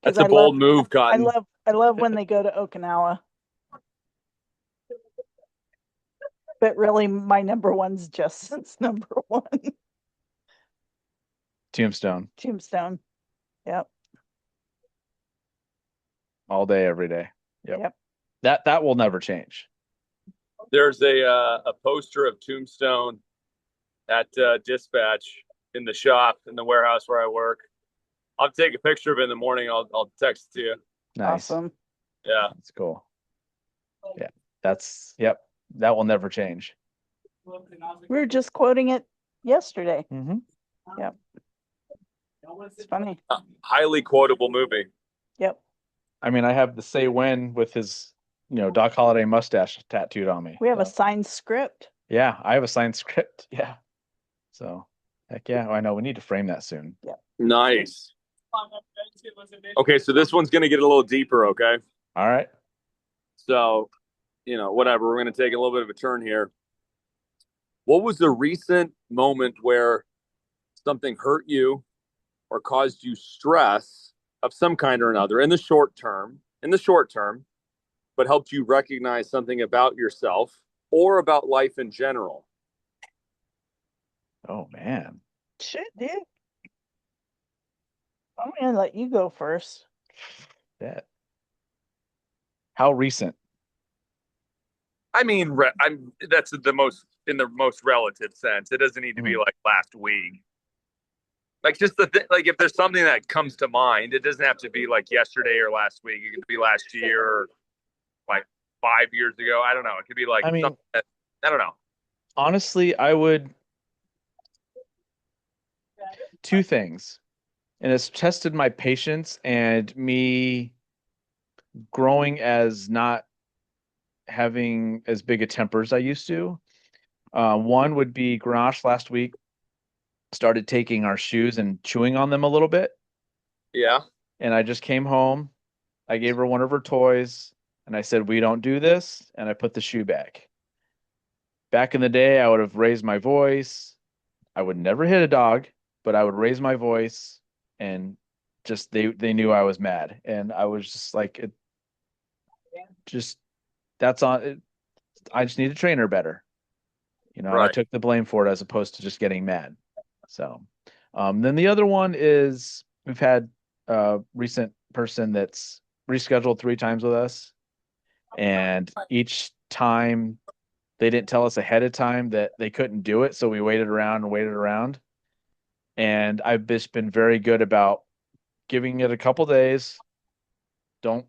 That's a bold move, Cotton. I love when they go to Okinawa. But really, my number 1's Justin's number 1. Tombstone. Tombstone. Yep. All day, every day. Yep. That will never change. There's a poster of Tombstone at Dispatch in the shop in the warehouse where I work. I'll take a picture of it in the morning. I'll text it to you. Nice. Awesome. Yeah. That's cool. Yeah. Yep. That will never change. We were just quoting it yesterday. Mm-hmm. Yep. It's funny. Highly quotable movie. Yep. I mean, I have the Say When with his, Doc Holliday mustache tattooed on me. We have a So, signed script. yeah, I have a signed script. Yeah. So, heck yeah. I know. We need to frame that soon. Nice. Okay, so this one's going to get a little deeper, okay? All right. So, whatever. We're going to take a little bit of a turn here. What was the recent moment where something hurt you or caused you stress of some kind or another in the short term, but helped you recognize something about yourself or about life in general? Oh, man. Shit, dude. I'm gonna let you go first. That. How recent? I mean, that's in the most relative sense. It doesn't need to be like last week. Like just like if there's something that comes to mind, it doesn't have to be like yesterday or last week. It could be last year or like 5 years ago. I don't know. It could be like something that, I don't know. Honestly, I would two things, and it's tested my patience and me growing as not having as big a temper as I used to. One would be Grenache last week started taking our shoes and chewing on them a little bit. Yeah. And I just came home. I gave her one of her toys and I said, "We don't do this." And I put the shoe back. Back in the day, I would have raised my voice. I would never hit a dog, but I would raise my voice and just they knew I was mad. And I was just like, it just that's on it. I just need to train her better. And I Right. took the blame for it as opposed to just getting mad. So, then the other one is we've had a recent person that's rescheduled 3 times with us, and each time they didn't tell us ahead of time that they couldn't do it, so we waited around and waited around. And I've just been very good about giving it a couple days. Don't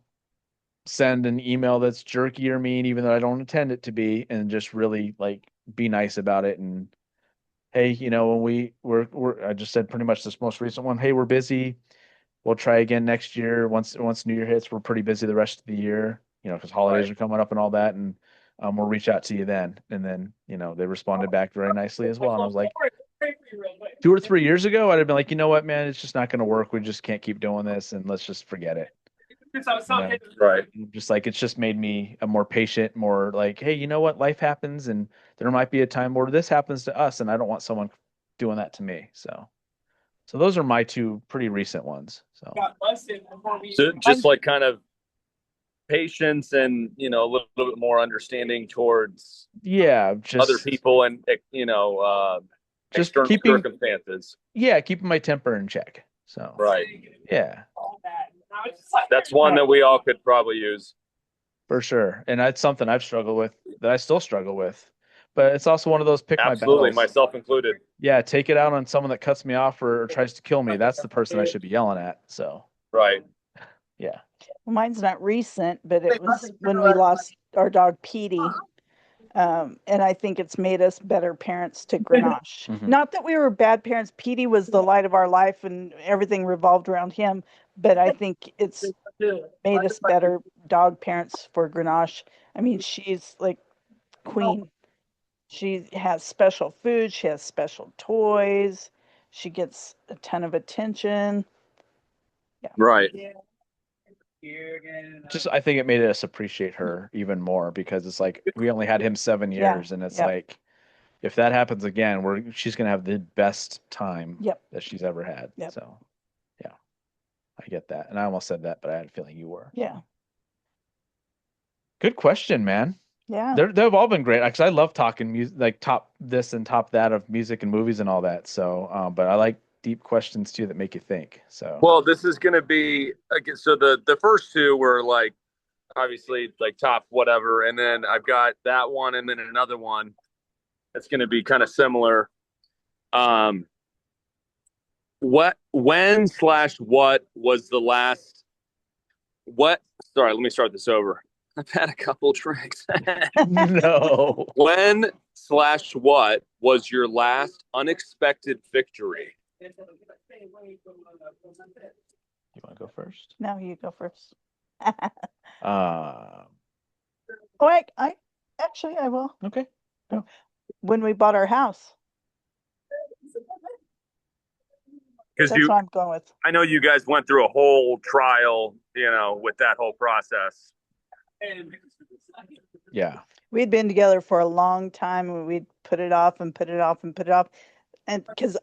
send an email that's jerky or mean, even though I don't intend it to be, and just really like be nice about it. And hey, when we're I just said pretty much this most recent one, hey, we're busy. We'll try again next year. Once New Year hits, we're pretty busy the rest of the year, because holidays are coming up and all that, and we'll reach out to you then. And then, they responded back very nicely as well. And I was like, 2 or 3 years ago, I'd have been like, you know what, man, it's just not going to work. We just can't keep doing this, and let's just forget it. Right. Just like it's just made me a more patient, more like, hey, you know what, life happens, and there might be a time where this happens to us, and I don't want someone doing that to me. So those are my two pretty recent ones. So just like kind of patience and a little bit more understanding towards yeah, just other people and just external keeping circumstances. keeping my temper in check. So Right. yeah, That's one that we all could probably use. for sure. And that's something I've struggled with that I still struggle with. But it's also one of those pick Absolutely, my battles. myself included. Yeah, take it out on someone that cuts me off or tries to kill me. That's the person I should be yelling at. So Right. yeah. Well, mine's not recent, but it was when we lost our dog Petey. And I think it's made us better parents to Grenache. Mhm. Not that we were bad parents. Petey was the light of our life and everything revolved around him. But I think it's made us better dog parents for Grenache. I mean, she's like queen. She has special food. She has special toys. She gets a ton of attention. Right. Just I think it made us appreciate her even more because it's like we only had him 7 Yeah, years, and it's yep. like if that happens again, she's gonna have the best time Yep. that she's ever had. Yep. So yeah, I get that. And I almost said that, but I had a feeling you were. Yeah. Good question, man. Yeah. They've all been great because I love talking music, like top this and top that of music and movies and all that. So, but I like deep questions too that make you think. So, Well, this is going to be so the first two were like obviously like top whatever, and then I've got that one, and then another one that's going to be kind of similar. What when / what was the last? What? Sorry, let me start this over. I've had a couple drinks. no. When / what was your last unexpected victory? You want to go first? No, you go first. Uh, Oh, I actually I will. okay. When we bought our house. Because That's what I'm going with. I know you guys went through a whole trial, with that whole process. Yeah. We'd been together for a long time and we'd put it off and put it off and put it off. And because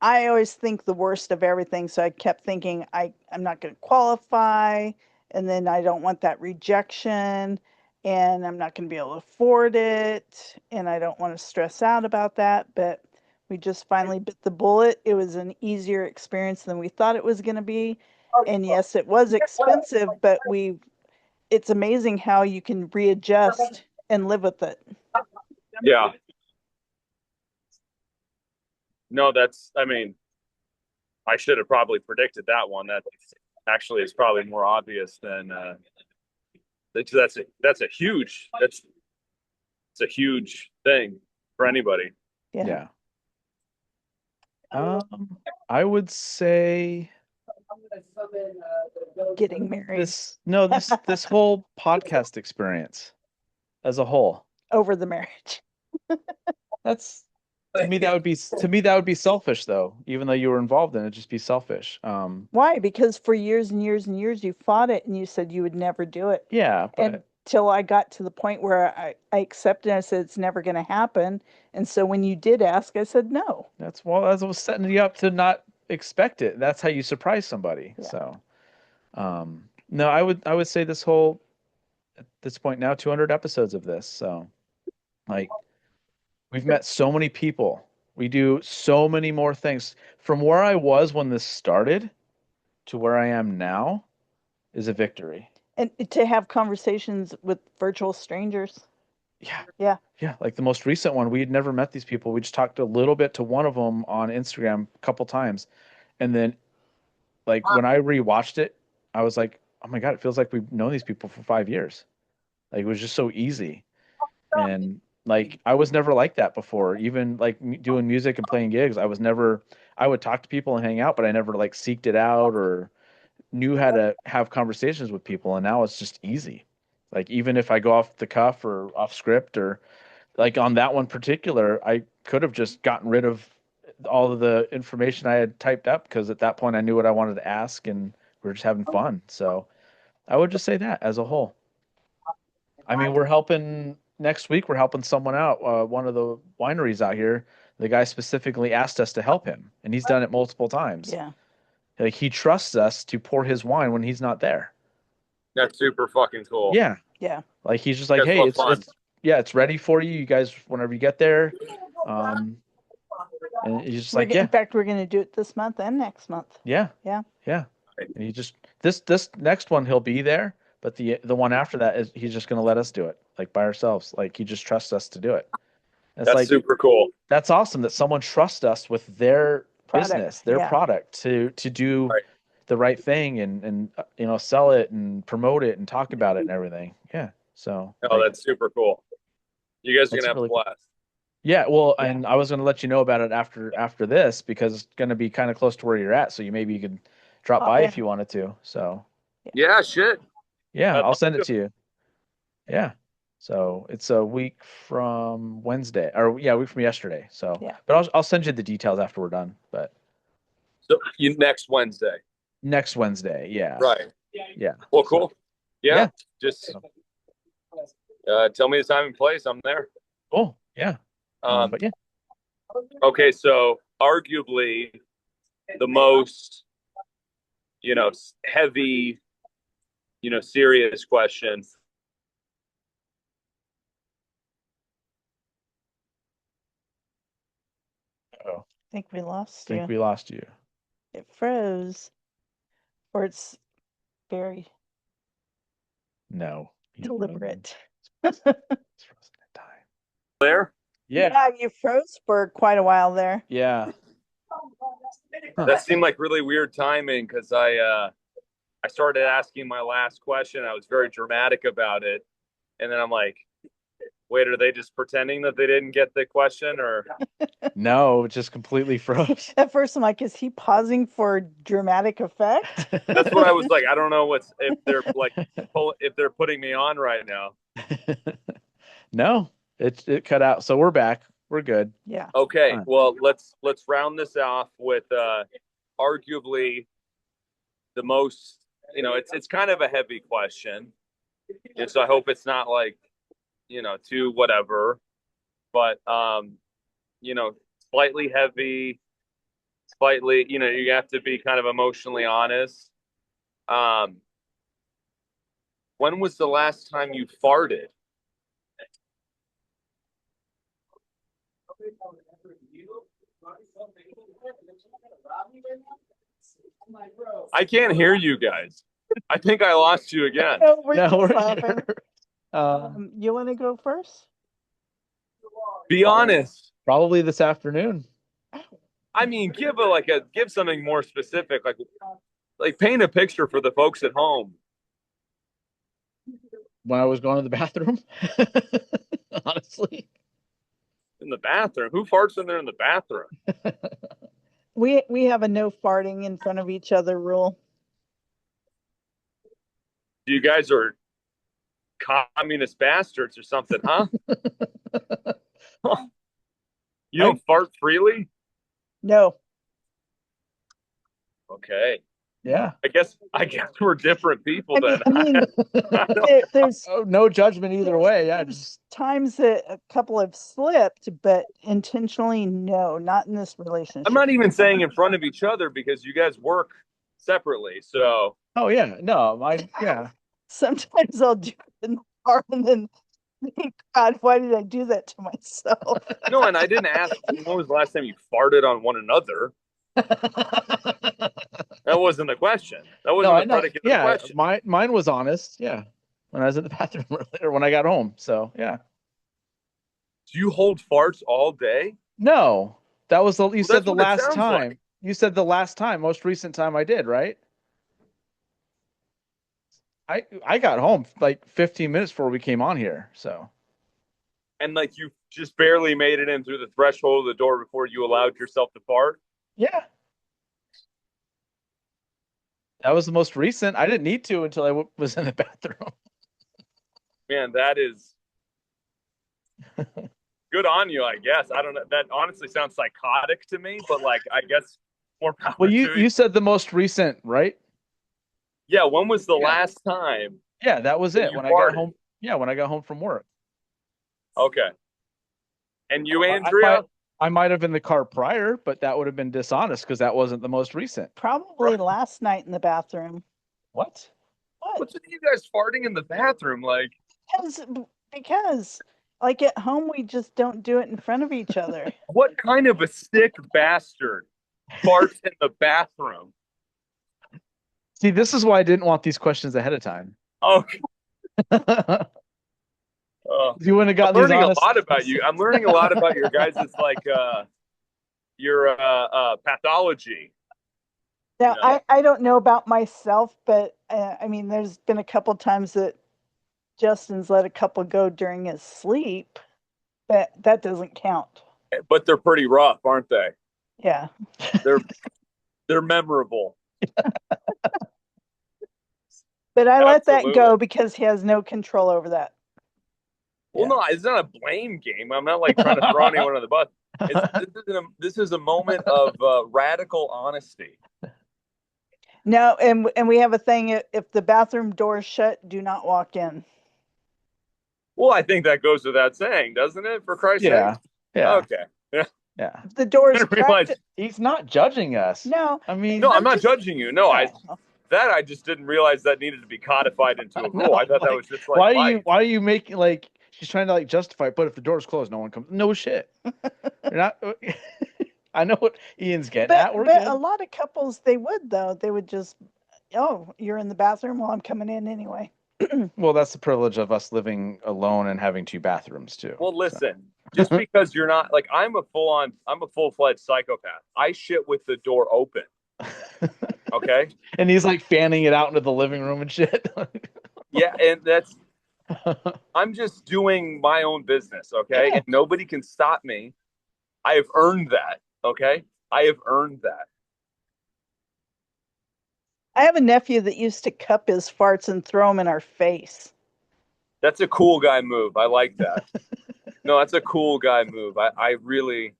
I always think the worst of everything. So I kept thinking I'm not going to qualify. And then I don't want that rejection. And I'm not going to be able to afford it. And I don't want to stress out about that. But we just finally bit the bullet. It was an easier experience than we thought it was going to be. And yes, it was expensive, but it's amazing how you can readjust and live with it. Yeah. No, I should have probably predicted that one. That actually is probably more obvious than that's a huge thing for anybody. Yeah. Yeah. I would say Getting married this whole podcast experience as a whole. over the marriage. That's to me that would be selfish though. Even though you were involved in it, it'd just be selfish. Why? Because for years and years and years you fought it and you said you would never do it. Yeah, but Until I got to the point where I accepted and I said it's never going to happen. And so when you did ask, I said no. that's I was setting you up to not expect it. That's how you surprise somebody. Yeah. So, no, I would say this whole at this point now 200 episodes of this. So, like we've met so many people. We do so many more things. From where I was when this started to where I am now is a victory. And to have conversations with virtual strangers. Yeah. Yeah. Yeah, like the most recent one, we had never met these people. We just talked a little bit to one of them on Instagram a couple times. And then like when I rewatched it, I was like, "Oh my God, it feels like we've known these people for 5 years." Like it was just so easy. And like I was never like that before. Even like doing music and playing gigs, I would talk to people and hang out, but I never like seeked it out or knew how to have conversations with people. And now it's just easy. Like even if I go off the cuff or off script or like on that one particular, I could have just gotten rid of all of the information I had typed up because at that point I knew what I wanted to ask and we were just having fun. So I would just say that as a whole. I mean, next week, we're helping someone out, one of the wineries out here. The guy specifically asked us to help him, and he's done it multiple times. Yeah. Like he trusts us to pour his wine when he's not there. That's super fucking cool. Yeah. Yeah. Like he's just like, That's hey, fun. it's ready for you. You guys, whenever you get there. And he's just like, In fact, we're going to do it this month and next month. yeah. Yeah. Yeah. And he just this next one he'll be there, but the one after that is he's just gonna let us do it, like by ourselves. Like he just trusts us to do it. It's That's like super cool. that's awesome that someone trusts us with their Product, business, their yeah. product to do Right. the right thing and sell it and promote it and talk about it and everything. Yeah. So Oh, like, that's super cool. You guys are That's gonna have really a blast. yeah, well, and I was gonna let you know about it after this because it's gonna be kind of close to where you're at, so maybe you could drop Pop by in. if you wanted to. So Yeah, shit. yeah, I'd I'll love send it to. to you. Yeah. So it's a week from Wednesday, or yeah, a week from yesterday. So, Yeah. but I'll send you the details after we're done. But So you next Wednesday. next Wednesday, yeah, Right. yeah. Well, cool. Yeah. Yeah. Just tell me the time and place. I'm there. Cool. Yeah. But yeah, Okay, so arguably the most, heavy, serious question. oh, I think we lost think you. we lost you. It froze. Or it's very No. he's deliberate. frozen. He's frozen in time. There? Yeah. You froze for quite a while there. Yeah. That seemed like really weird timing because I started asking my last question. I was very dramatic about it. And then I'm like, wait, are they just pretending that they didn't get the question or No, it just completely froze. At first, I'm like, is he pausing for dramatic effect? that's what I was like. I don't know if they're like if they're putting me on right now. No, it cut out. So we're back. We're good. Yeah. Okay, Fine. well let's round this off with arguably the most, it's kind of a heavy question. And so I hope it's not like, too whatever, but slightly heavy, slightly, you have to be kind of emotionally honest. When was the last time you farted? I can't hear you guys. I think I lost you again. No, we're No, just we're laughing. here. You want to go first? Be honest. Probably this afternoon. I mean, give something more specific, like paint a picture for the folks at home. When I was going to the bathroom. Honestly. In the bathroom. Who farts in there in the bathroom? We have a no farting in front of each other rule. You guys are communist bastards or something, huh? You don't fart freely? No. Okay. Yeah. I guess we're different people then. I mean, there's no judgment either way. Yeah. there's times that a couple have slipped, but intentionally, no, not in this relationship. I'm not even saying in front of each other because you guys work separately. So. Oh yeah. No, yeah. Sometimes I'll do it in the car and then think, God, why did I do that to myself? No, and I didn't ask when was the last time you farted on one another. That wasn't the question. That wasn't the predicate of the question. Mine was honest. Yeah. When I was in the bathroom earlier, when I got home. So yeah. Do you hold farts all day? No, that was you said the that's what it last sounds time. like. You said the last time, most recent time I did, right? I got home like 15 minutes before we came on here. So. And like you just barely made it in through the threshold of the door before you allowed yourself to fart? Yeah. That was the most recent. I didn't need to until I was in the bathroom. Man, that is good on you, I guess. I don't know. That honestly sounds psychotic to me, but like, I guess more power Well, to you said the most recent, right? Yeah. When was the last time? Yeah, that was it. When I got home. Yeah, when I got home from work. Okay. And you, Andrea? I might have in the car prior, but that would have been dishonest because that wasn't the most recent. Probably last night in the bathroom. What? What's with you guys farting in the bathroom? Like, because like at home, we just don't do it in front of each other. What kind of a sick bastard farts in the bathroom? See, this is why I didn't want these questions ahead of time. Okay. You wouldn't have got I'm learning these honest... a lot about you. I'm learning a lot about your guys' like your pathology. Now, I don't know about myself, but I mean, there's been a couple times that Justin's let a couple go during his sleep, but that doesn't count. But they're pretty rough, aren't they? Yeah. They're memorable. But I let that go because he has no control over that. Well, no, it's not a blame game. I'm not like trying to throw anyone on the bus. This is a moment of radical honesty. No, and we have a thing: if the bathroom door is shut, do not walk in. Well, I think that goes without saying, doesn't it? For Christ's sake. Yeah. Okay. Yeah. Yeah. If the door is cracked, he's not judging us. No. I mean, no, I'm not judging you. No, I just didn't realize that needed to be codified into a rule. I thought that was just like why are you making like she's trying to like justify it, but if the door's closed, no one comes. No shit. You're not I know what Ian's getting at. We're but good. A lot of couples, they would though. They would just, oh, you're in the bathroom. Well, I'm coming in anyway. Well, that's the privilege of us living alone and having two bathrooms too. Well, listen, just because you're not like I'm a full-fledged psychopath. I shit with the door open. Okay. And he's like fanning it out into the living room and shit. Yeah, and I'm just doing my own business, okay? Yeah. And nobody can stop me. I have earned that, okay? I have earned that. I have a nephew that used to cup his farts and throw them in our face. That's a cool guy move. I like that. No, that's a cool guy move. I really...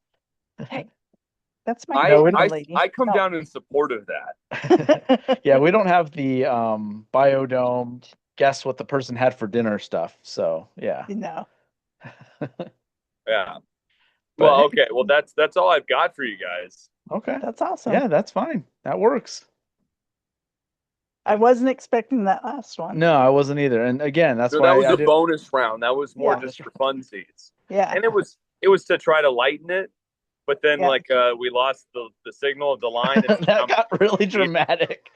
Hey, that's my lady. I come down in support of that. Yeah, we don't have the biodome guess what the person had for dinner stuff. So yeah. No. Yeah. Well, okay. Well, that's all I've got for you guys. Okay. That's awesome. Yeah, that's fine. That works. I wasn't expecting that last one. No, I wasn't either. And again, that's why that was a bonus round. That was more just for funsies. Yeah. And it was to try to lighten it, but then we lost the signal of the line. And that got really dramatic.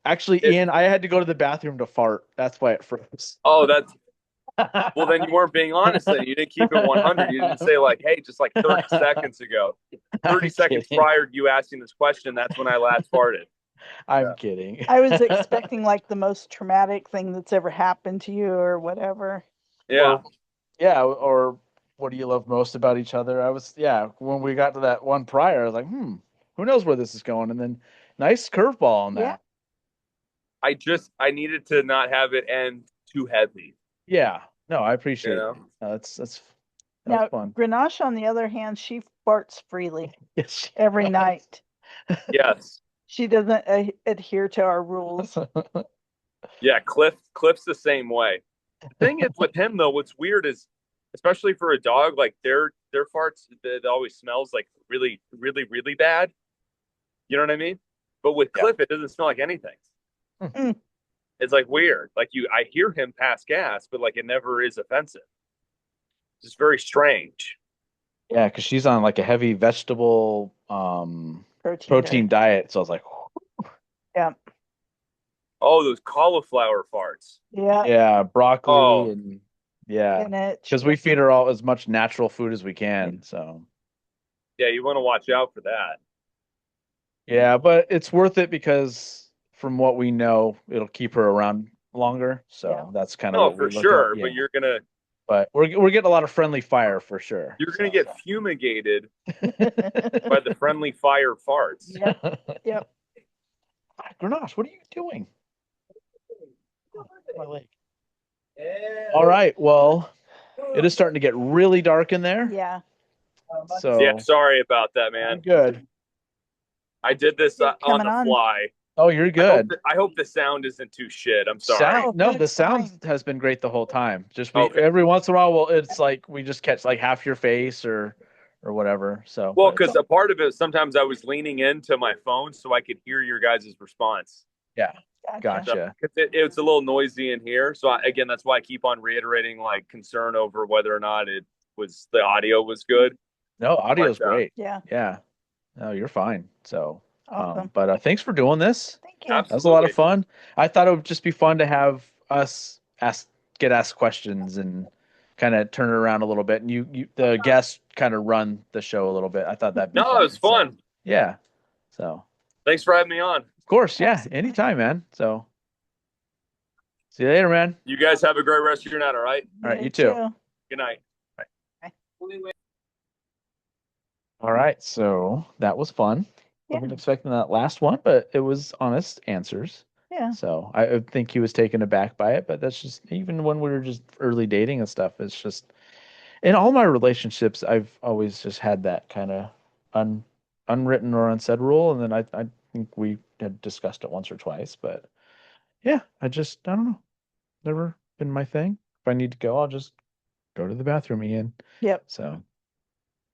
Actually, Ian, I had to go to the bathroom to fart. That's why it froze. Oh, that's well. Then you weren't being honest. Then you didn't keep it 100. You didn't say like, "Hey, just like 30 seconds ago, 30 seconds prior to you asking this question, that's when I last farted." I'm kidding. I was expecting like the most traumatic thing that's ever happened to you or whatever. Yeah. Or what do you love most about each other? When we got to that one prior, I was like, who knows where this is going? And then nice curveball on Yeah. that. I needed to not have it end too heavy. Yeah. No, I appreciate You it. know? That Now, was fun. Grenache, on the other hand, she farts freely Yes. every night. Yes. She doesn't adhere to our rules. Yeah, Cliff's the same way. The thing is with him though, what's weird is, especially for a dog, like their farts, it always smells like really, really, really bad. You know what I mean? But with Yeah. Cliff, it doesn't smell like anything. Mm. It's like weird. Like I hear him pass gas, but like it never is offensive. It's very strange. Yeah, because she's on like a heavy vegetable protein diet. So I was like, Yeah. Oh, those cauliflower farts. Yeah. yeah, broccoli Oh. and yeah, Spinach. because we feed her all as much natural food as we can. So Yeah, you want to watch out for that. yeah, but it's worth it because from what we know, it'll keep her around longer. So Yeah. that's kind of No, what we for look sure. at. Yeah. But But we're getting a lot of friendly fire for sure. you're gonna get fumigated by By the friendly fire farts. Yep. Grenache, what are you doing? My leg. All right. Well, it is starting to get really dark in there. Yeah. So Yeah, sorry about that, I'm man. good. I did this on Coming the on. fly. Oh, you're good. I hope the sound isn't too shit. I'm sorry. Oh, No, the that's sound fine. has been great the whole time. Just Okay. every once in a while, it's like we just catch like half your face or whatever. So Well, but because a part of it, sometimes I was leaning into my phone so I could hear your guys' response. yeah, Gotcha. gotcha. It's a little noisy in here. So again, that's why I keep on reiterating like concern over whether or not the audio was good. No, audio's But, great. Yeah. Yeah. No, you're fine. So, Awesome. but thanks for doing this. Thank you. That was a lot of Absolutely. fun. I thought it would just be fun to have us get asked questions and kind of turn it around a little bit, and you the guests kind of run the show a little bit. I thought that'd be No, fun. it was fun. So, yeah. So, Thanks for having me on. of course, yeah, Absolutely. anytime, man. So, see you later, man. You guys have a great rest of your night, all right? All right, you too. Good night. All right, so that was fun. Yeah. Wasn't expecting that last one, but it was honest answers. Yeah. So I think he was taken aback by it, but that's just even when we were just early dating and stuff. It's just in all my relationships, I've always just had that kind of unwritten or unsaid rule, and then I think we had discussed it once or twice, but yeah, I don't know, never been my thing. If I need to go, I'll just go to the bathroom, Ian. Yep. So,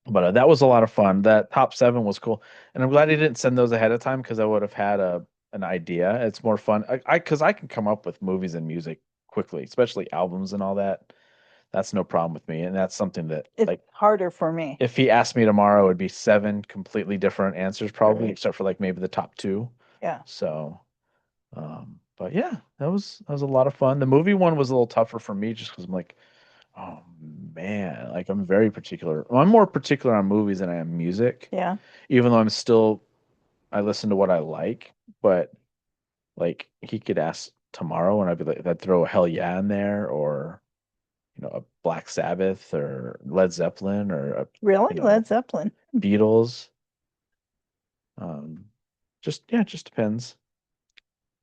but that was a lot of fun. That top 7 was cool, and I'm glad he didn't send those ahead of time because I would have had an idea. It's more fun. Because I can come up with movies and music quickly, especially albums and all that. That's no problem with me, and that's something that It's like harder for me. if he asked me tomorrow, it would be 7 completely different answers probably, Right. except for like maybe the top 2. Yeah. So, but yeah, that was a lot of fun. The movie one was a little tougher for me just because I'm like, oh man, like I'm very particular. Well, I'm more particular on movies than I am music. Yeah. Even though I listen to what I like, but like he could ask tomorrow and I'd be like, I'd throw a Hell Yeah in there or, a Black Sabbath or Led Zeppelin or a Really? Led Zeppelin. Beatles. It just depends.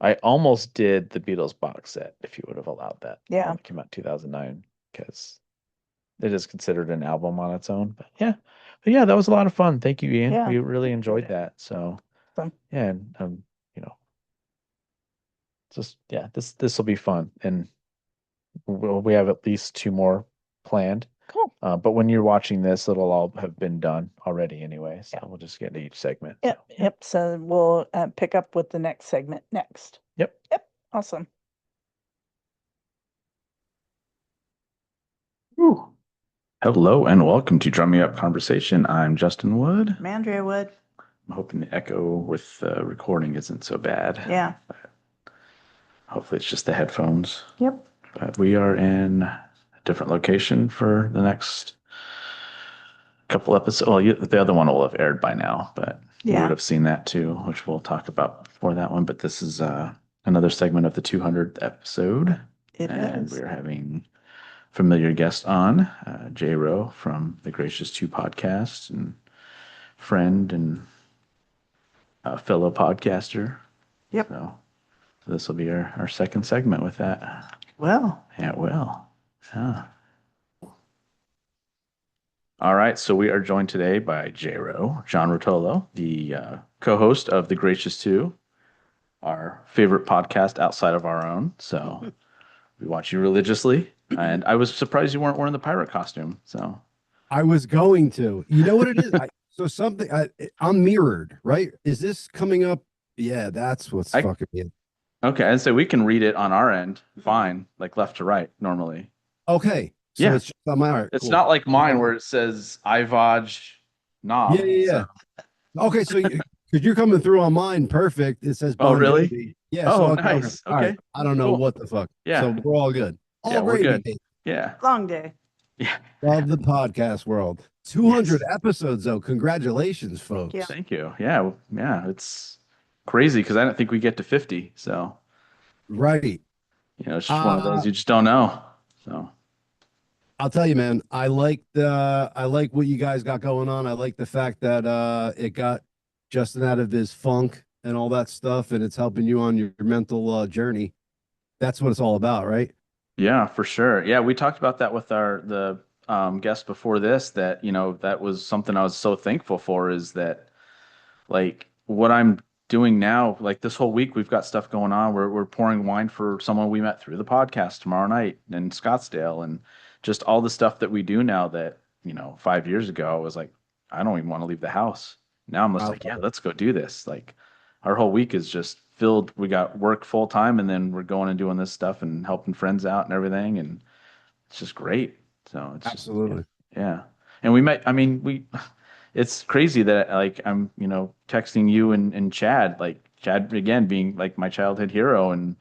I almost did the Beatles box set if you would have allowed that. Yeah. When it came out in 2009 because it is considered an album on its own. But yeah, that was a lot of fun. Thank you, Ian. Yeah. We really enjoyed that. So Fun. yeah, and this will be fun, and we have at least 2 more planned. Cool. But when you're watching this, it'll all have been done already anyway. So we'll just get to each segment. Yep. So, Yep. So we'll pick up with the next segment next. Yep. Yep. Awesome. Whew. Hello and welcome to Drumming Up Conversation. I'm Justin Wood. Mandria Wood. I'm hoping the echo with the recording isn't so bad. Yeah. Hopefully it's just the headphones. Yep. But we are in a different location for the next couple episodes. Well, the other one will have aired by now, but you Yeah. would have seen that too, which we'll talk about before that one. But this is another segment of the 200th episode. It And is. we're having familiar guest on, JRO from the Gracious 2 podcast and friend and fellow podcaster. Yep. So this will be our second segment with that. Well, Yeah, it will. Yeah. All right, so we are joined today by JRO, John Rotolo, the co-host of The Gracious Two, our favorite podcast outside of our own. So we watch you religiously, and I was surprised you weren't wearing the pirate costume. So I was going to. You know what it is? I'm mirrored, right? Is this coming up? Yeah, that's what's fucking me. Okay, and so we can read it on our end, fine, like left to right normally. Okay, so Yeah. it's just on my art. It's Cool. not like mine where it says iVodge knob. Yeah. Okay, so because you're coming through on mine, perfect. It says. Oh, Bon really? Jovi. Yeah. Oh, so nice. All right. Okay. I don't know Cool. what the fuck. Yeah. So we're all good. All Yeah, we're gravy, good. baby. Yeah. long day. Yeah. Love the podcast world. 200 episodes, though. Congratulations, folks. Yeah. Thank you. Yeah. Yeah. It's crazy because I don't think we get to 50. So, Right. it's just one of those you just don't know. So, I'll tell you, man, I like what you guys got going on. I like the fact that it got Justin out of his funk and all that stuff, and it's helping you on your mental journey. That's what it's all about, right? yeah, for sure. Yeah. We talked about that with the guest before this, that, that was something I was so thankful for, is that like what I'm doing now, like this whole week, we've got stuff going on. We're pouring wine for someone we met through the podcast tomorrow night in Scottsdale, and just all the stuff that we do now that, 5 years ago, I was like, I don't even want to leave the house. Now I'm just like, yeah, let's go do this. Like our whole week is just filled. We got work full time, and then we're going and doing this stuff and helping friends out and everything. And it's just great. So it's Absolutely. yeah. And it's crazy that like I'm, texting you and Chad, like Chad again being like my childhood hero, and,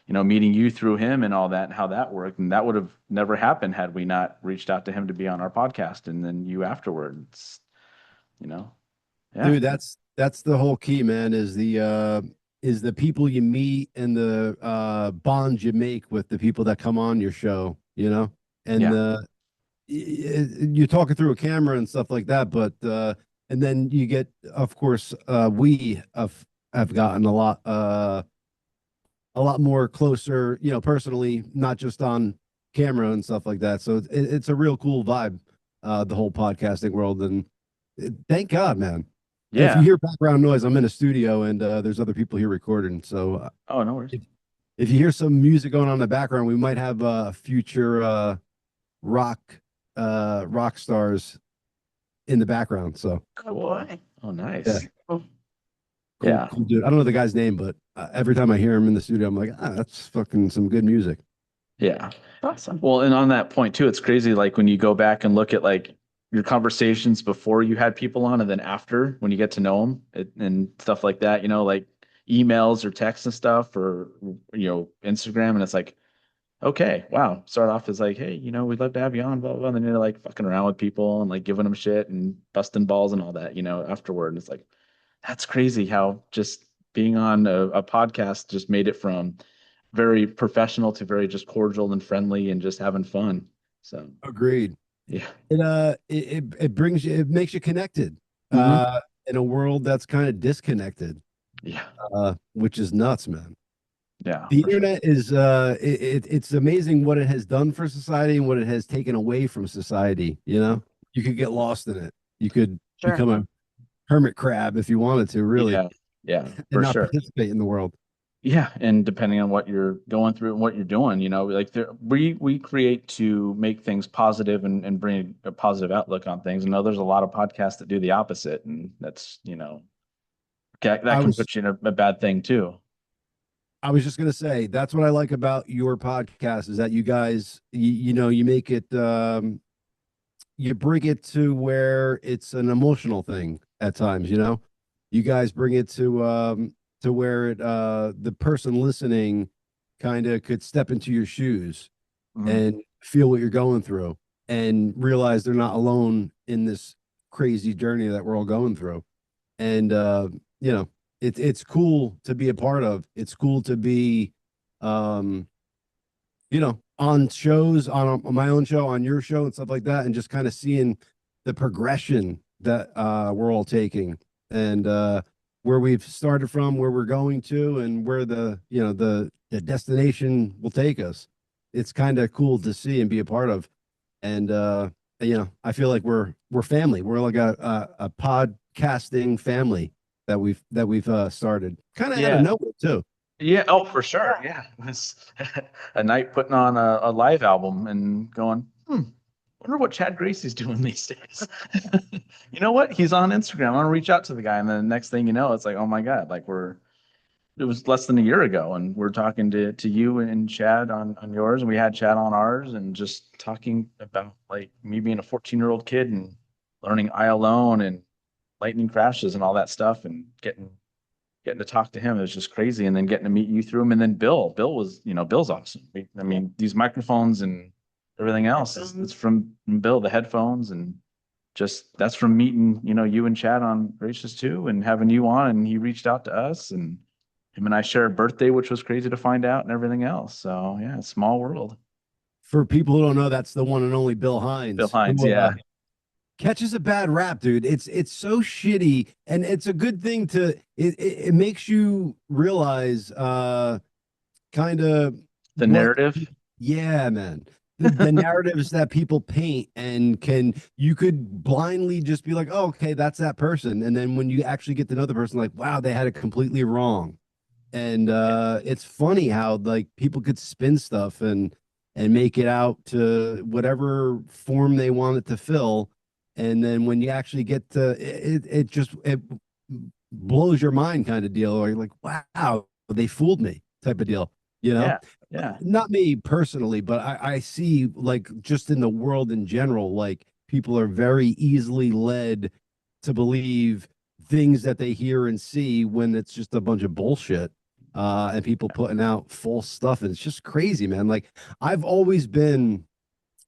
meeting you through him and all that and how that worked. And that would have never happened had we not reached out to him to be on our podcast, and then you afterwards, yeah. Dude, that's the whole key, man, is the people you meet and the bonds you make with the people that come on your show, and Yeah. you're talking through a camera and stuff like that, but and then you get, of course, we have gotten a lot more closer, personally, not just on camera and stuff like that. So it's a real cool vibe, the whole podcasting world, and thank God, man. Yeah. If you hear background noise, I'm in a studio, and there's other people here recording. So Oh, no worries. if you hear some music going on in the background, we might have future rock stars in the background. So Oh boy. Oh, nice. Yeah. Cool. Yeah. cool dude. I don't know the guy's name, but every time I hear him in the studio, I'm like, that's fucking some good music. Yeah. Awesome. Well, and on that point too, it's crazy. Like when you go back and look at like your conversations before you had people on, and then after, when you get to know them and stuff like that, like emails or texts and stuff, or, Instagram. And it's like, okay, wow. Start off as like, hey, we'd love to have you on, blah, blah, blah. And then you're like fucking around with people and like giving them shit and busting balls and all that, afterward. And it's like, that's crazy how just being on a podcast just made it from very professional to very just cordial and friendly and just having fun. So Agreed. yeah. It brings you, it makes you connected Mhm. in a world that's kind of disconnected, Yeah. which is nuts, man. Yeah. The for sure. internet is it's amazing what it has done for society and what it has taken away from society. You could get lost in it. You could Sure. become a hermit crab if you wanted to, really, Yeah. Yeah. and For not sure. participate in the world. Yeah, and depending on what you're going through and what you're doing, like we create to make things positive and bring a positive outlook on things. And know there's a lot of podcasts that do the opposite, and that's that can put you in a bad thing too. I was just gonna say that's what I like about your podcast is that you guys, you make it, you bring it to where it's an emotional thing at times. You guys bring it to where it the person listening kind of could step into your shoes Mhm. and feel what you're going through and realize they're not alone in this crazy journey that we're all going through. And it's cool to be a part of. It's cool to be on shows, on my own show, on your show and stuff like that, and just kind of seeing the progression that we're all taking. And where we've started from, where we're going to, and where the the destination will take us. It's kind of cool to see and be a part of. And I feel like we're family. We're like a podcasting family that we've started kind of out of nowhere too. Yeah. Oh, for sure. Yeah. It was a night putting on a live album and going, wonder what Chad Gracey's doing these days. You know what? He's on Instagram. I want to reach out to the guy. And then the next thing you know, it's like, oh my God, like it was less than a year ago. And we're talking to you and Chad on yours. And we had Chad on ours and just talking about like me being a 14-year-old kid and learning I Alone and lightning crashes and all that stuff and getting to talk to him. It was just crazy. And then getting to meet you through him. And then Bill was, Bill's awesome. I mean, these microphones and everything else it's from Bill, the headphones, and just that's from meeting, you and Chad on Gracious too, and having you on, and he reached out to us, and him and I share a birthday, which was crazy to find out, and everything else. So yeah, small world. For people who don't know, that's the one and only Bill Hynes. Bill Hynes, who, yeah. Catches a bad rap, dude. It's so shitty, and it's a good thing to it makes you realize kind of the narrative. Yeah, man. The narratives that people paint, and you could blindly just be like, oh, okay, that's that person. And then when you actually get to know the person, like, wow, they had it completely wrong. And it's funny how like people could spin stuff and make it out to whatever form they want it to fill. And then when you actually get to it blows your mind kind of deal. Or you're like, wow, they fooled me type of deal, Yeah. Not me personally, but I see like just in the world in general, like people are very easily led to believe things that they hear and see when it's just a bunch of bullshit. And people putting out false stuff. And it's just crazy, man. Like I've always been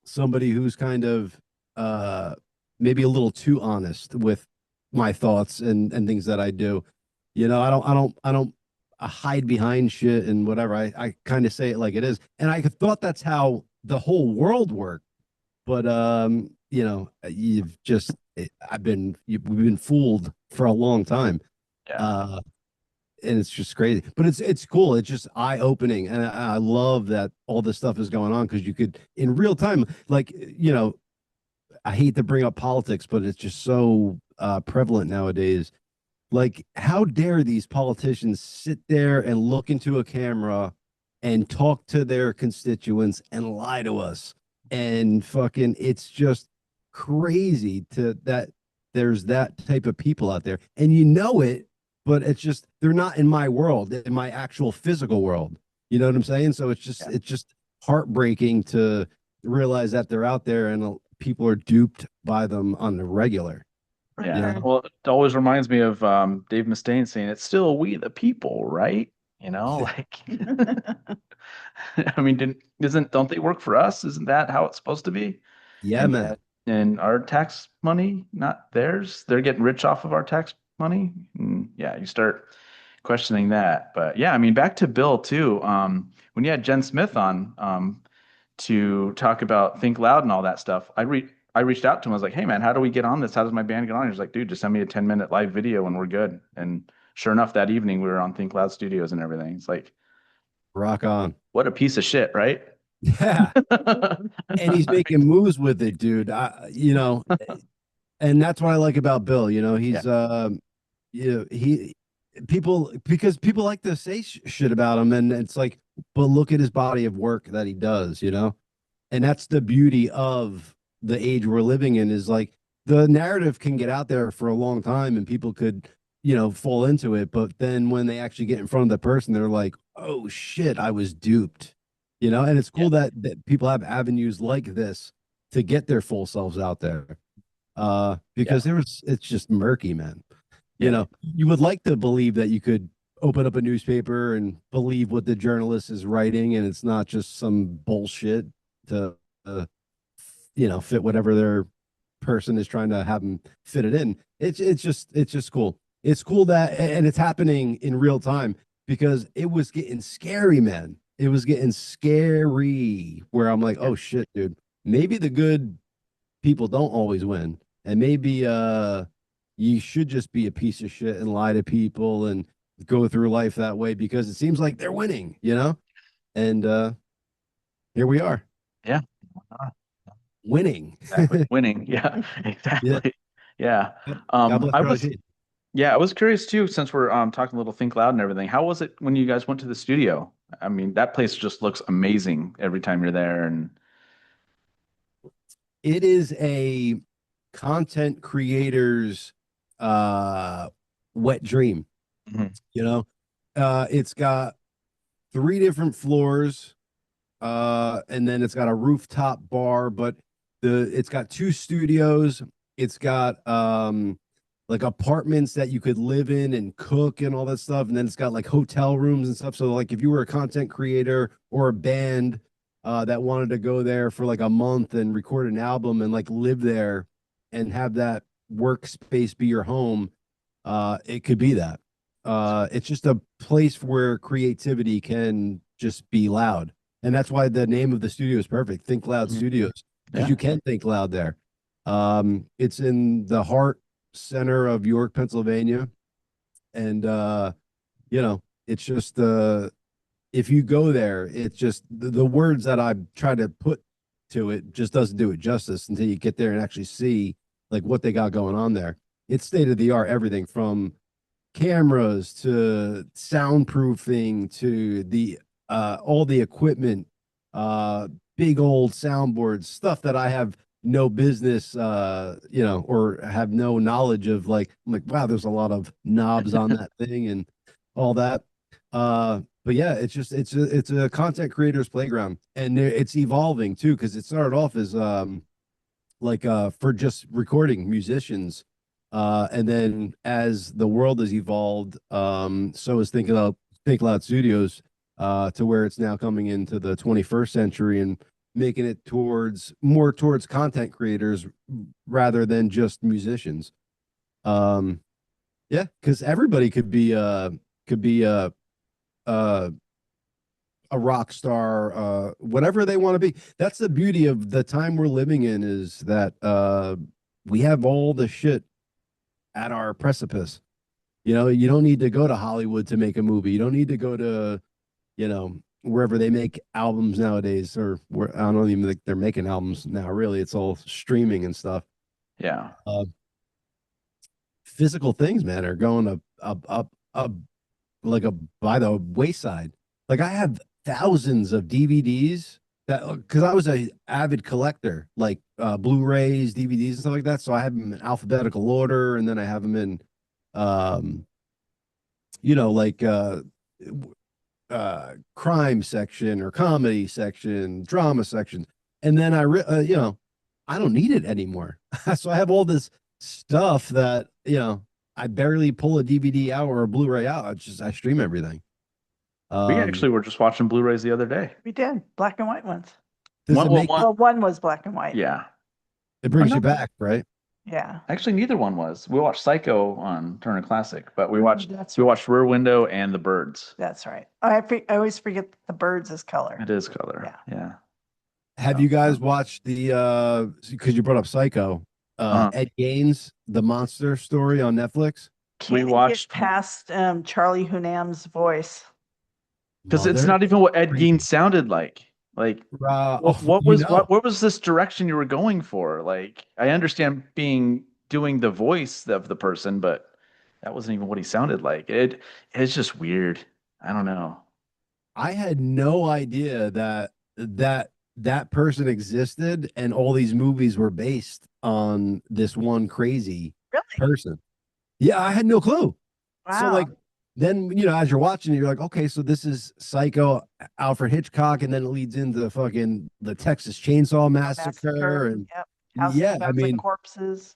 somebody who's kind of maybe a little too honest with my thoughts and things that I do. I don't hide behind shit and whatever. I kind of say it like it is. And I thought that's how the whole world worked. But we've been fooled for a long time. Yeah. And it's just crazy. But it's cool. It's just eye-opening. And I love that all this stuff is going on, because you could in real time, like, I hate to bring up politics, but it's just so prevalent nowadays. Like, how dare these politicians sit there and look into a camera and talk to their constituents and lie to us? And fucking, it's just crazy that there's that type of people out there. And it, but it's just, they're not in my world, in my actual physical world. You know what I'm saying? So it's just heartbreaking to realize that they're out there and people are duped by them on the regular. Yeah. Well, it always reminds me of Dave Mustaine saying, "It's still we the people, right?" Like, I mean, don't they work for us? Isn't that how it's supposed to be? Yeah, man. And our tax money, not theirs. They're getting rich off of our tax money. And yeah, you start questioning that. But yeah, I mean, back to Bill too. When you had Jen Smith on to talk about Think Loud and all that stuff, I reached out to him. I was like, "Hey man, how do we get on this? How does my band get on?" He was like, "Dude, just send me a 10-minute live video and we're good." And sure enough, that evening we were on Think Loud Studios and everything. It's like, rock on. What a piece of shit, right? Yeah. And he's making moves with it, dude. And that's what I like about Bill. He's because people like to say shit about him, and it's like, but look at his body of work that he does, and that's the beauty of the age we're living in, is like the narrative can get out there for a long time and people could, fall into it. But then when they actually get in front of the person, they're like, oh shit, I was duped, and it's cool that people have avenues like this to get their full selves out there. Because it's just murky, man. You would like to believe that you could open up a newspaper and believe what the journalist is writing, and it's not just some bullshit to fit whatever their person is trying to have them fit it in. It's just cool. It's cool that, and it's happening in real time, because it was getting scary, man. It was getting scary where I'm like, oh shit, dude, maybe the good people don't always win, and maybe you should just be a piece of shit and lie to people and go through life that way because it seems like they're winning, you know? And here we are. Yeah. Winning. Exactly. Winning. Yeah, exactly. Yeah. God bless I Charlie was, Sheen. yeah, I was curious too, since we're talking a little Think Loud and everything. How was it when you guys went to the studio? I mean, that place just looks amazing every time you're there. And It is a content creator's wet dream. Mhm. You know, it's got 3 different floors, and then it's got a rooftop bar, but it's got 2 studios. It's got like apartments that you could live in and cook and all that stuff, and then it's got like hotel rooms and stuff. So like if you were a content creator or a band that wanted to go there for like a month and record an album and like live there and have that workspace be your home, it could be that. It's just a place where creativity can just be loud. And that's why the name of the studio is perfect. Think Loud Mhm. Studios, because Yeah. you can think loud there. It's in the heart center of York, Pennsylvania. And you know, it's just if you go there, it's just the words that I try to put to it just doesn't do it justice until you get there and actually see like what they got going on there. It's state of the art, everything from cameras to soundproofing to the all the equipment, big old soundboards, stuff that I have no business or have no knowledge of. Like I'm like, wow, there's a lot of knobs on that thing and all that. But yeah, it's a content creators playground, and it's evolving too, because it started off as for just recording musicians. And then as the world has evolved, so is Think Loud Studios, to where it's now coming into the 21st century and making it more towards content creators rather than just musicians. Yeah, because everybody could be a rock star, whatever they want to be. That's the beauty of the time we're living in, is that we have all the shit at our precipice. You know, you don't need to go to Hollywood to make a movie. You don't need to go to, wherever they make albums nowadays, or where I don't even think they're making albums now. Really, it's all streaming and stuff. Yeah. Physical things, man, are going up like a by the wayside. Like I have thousands of DVDs that, because I was a avid collector, like Blu-rays, DVDs, and stuff like that. So I have them in alphabetical order, and then I have them in, like crime section or comedy section, drama section, and then I don't need it anymore. So I have all this stuff that I barely pull a DVD out or a Blu-ray out. I stream everything. We actually were just watching Blu-rays the other day. We did black and white ones. Does One- it well, make one- Well, one was black and white. Yeah. it brings Oh, you no. back, right? Yeah. Actually, neither one was. We watched Psycho on Turner Classic, but we watched That's Rear Window and The Birds. That's right. I always forget the birds is color. It is color. Yeah. Yeah. Have you guys watched the because you brought up Psycho, Ed Gaines, The Monster Story on Netflix? Can't even watched- get past Charlie Hunnam's voice. Because it's not even what Ed Gein sounded like. Like, what was this direction you were going for? Like, I understand doing the voice of the person, but that wasn't even what he sounded like. It's just weird. I don't know. I had no idea that person existed, and all these movies were based on this one crazy person. Yeah, I had no clue. Wow. So like then as you're watching it, you're like, okay, so this is Psycho, Alfred Hitchcock, and then it leads into fucking the Texas Chainsaw Massacre, and Yep. House yeah, of I Thousand mean, Corpses.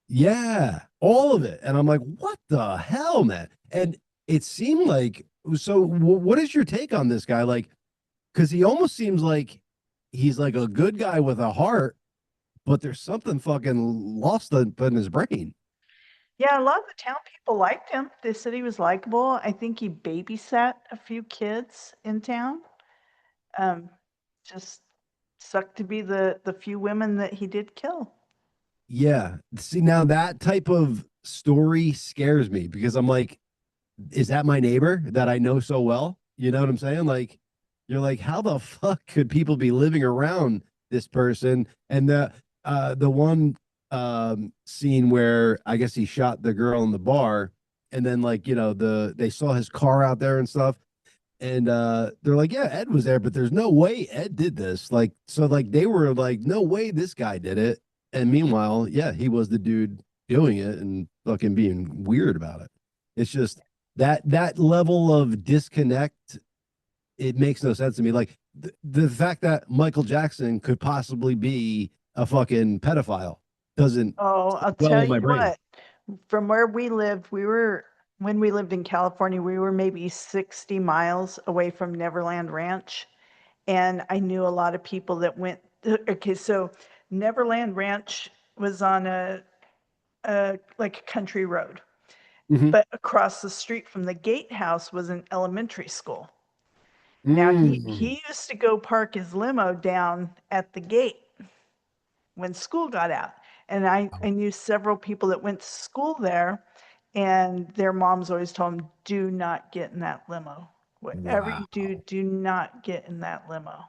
yeah, all of it. And I'm like, what the hell, man? And it seemed like, so what is your take on this guy? Like, because he almost seems like he's like a good guy with a heart, but there's something fucking lost up in his brain. Yeah, a lot of the town people liked him. They said he was likable. I think he babysat a few kids in town. Just sucked to be the few women that he did kill. Yeah. See, now that type of story scares me because I'm like, is that my neighbor that I know so well? You know what I'm saying? Like, you're like, how the fuck could people be living around this person? And the one scene where I guess he shot the girl in the bar, and then like, they saw his car out there and stuff. And they're like, yeah, Ed was there, but there's no way Ed did this. Like, so like they were like, no way this guy did it. And meanwhile, yeah, he was the dude doing it and fucking being weird about it. It's just that level of disconnect, it makes no sense to me. Like the fact that Michael Jackson could possibly be a fucking pedophile doesn't Oh, I'll well tell in my you brain. what, from where we lived, when we lived in California, we were maybe 60 miles away from Neverland Ranch. And I knew a lot of people that went, okay, so Neverland Ranch was on like a country road, Mhm. but across the street from the gatehouse was an elementary school. Now Mm. he used to go park his limo down at the gate when school got out. And I knew several people that went to school there, and their moms always told them, do not get in that limo. Whatever Wow. you do, do not get in that limo.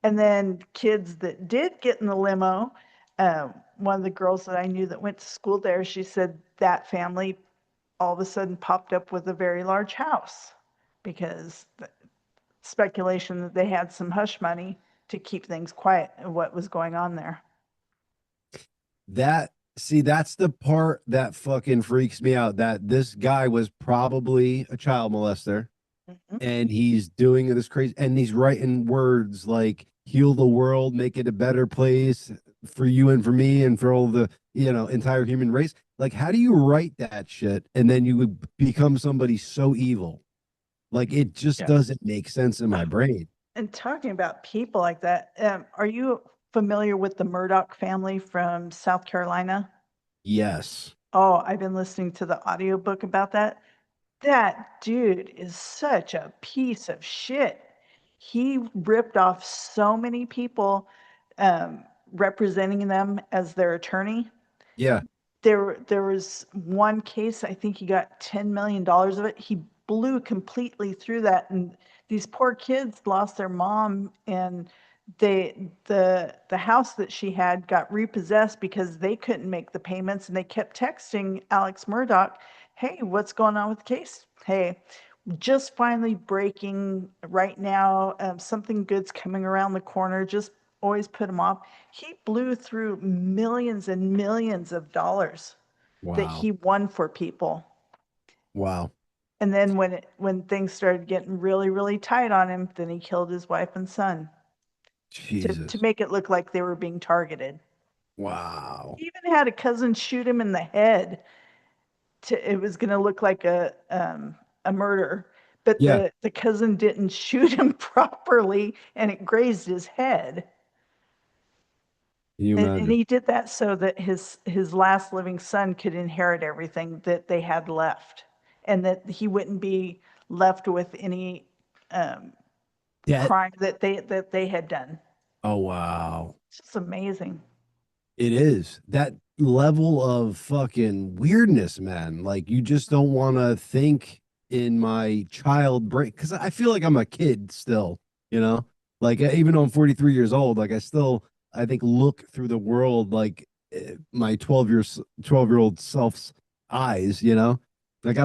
And then kids that did get in the limo, one of the girls that I knew that went to school there, she said that family all of a sudden popped up with a very large house because speculation that they had some hush money to keep things quiet of what was going on there. That's the part that fucking freaks me out, that this guy was probably a child molester Mhm. and he's doing this crazy, and he's writing words like heal the world, make it a better place for you and for me and for all the entire human race. Like, how do you write that shit and then you would become somebody so evil? Like, it just Yeah. doesn't make sense in my brain. And talking about people like that, are you familiar with the Murdoch family from South Carolina? Yes. Oh, I've been listening to the audiobook about that. That dude is such a piece of shit. He ripped off so many people, representing them as their attorney. Yeah. There was one case, I think he got $10 million of it. He blew completely through that, and these poor kids lost their mom, and the house that she had got repossessed because they couldn't make the payments, and they kept texting Alex Murdoch, hey, what's going on with the case? Hey, just finally breaking right now. Something good's coming around the corner. Just always put him off. He blew through millions and millions of dollars that Wow. he won for people. Wow. And then when things started getting really, really tight on him, then he killed his wife and son Jesus. to make it look like they were being targeted. Wow. He even had a cousin shoot him in the head. It was going to look like a murder, but Yeah. the cousin didn't shoot him properly, and it grazed his head. Can you And imagine? he did that so that his last living son could inherit everything that they had left, and that he wouldn't be left with any Debt. crime that they had done. Oh, wow. It's just amazing. It is that level of fucking weirdness, man. Like, you just don't want to think in my child brain, because I feel like I'm a kid still, like even though I'm 43 years old, like I think look through the world like my 12-year-old self's eyes, like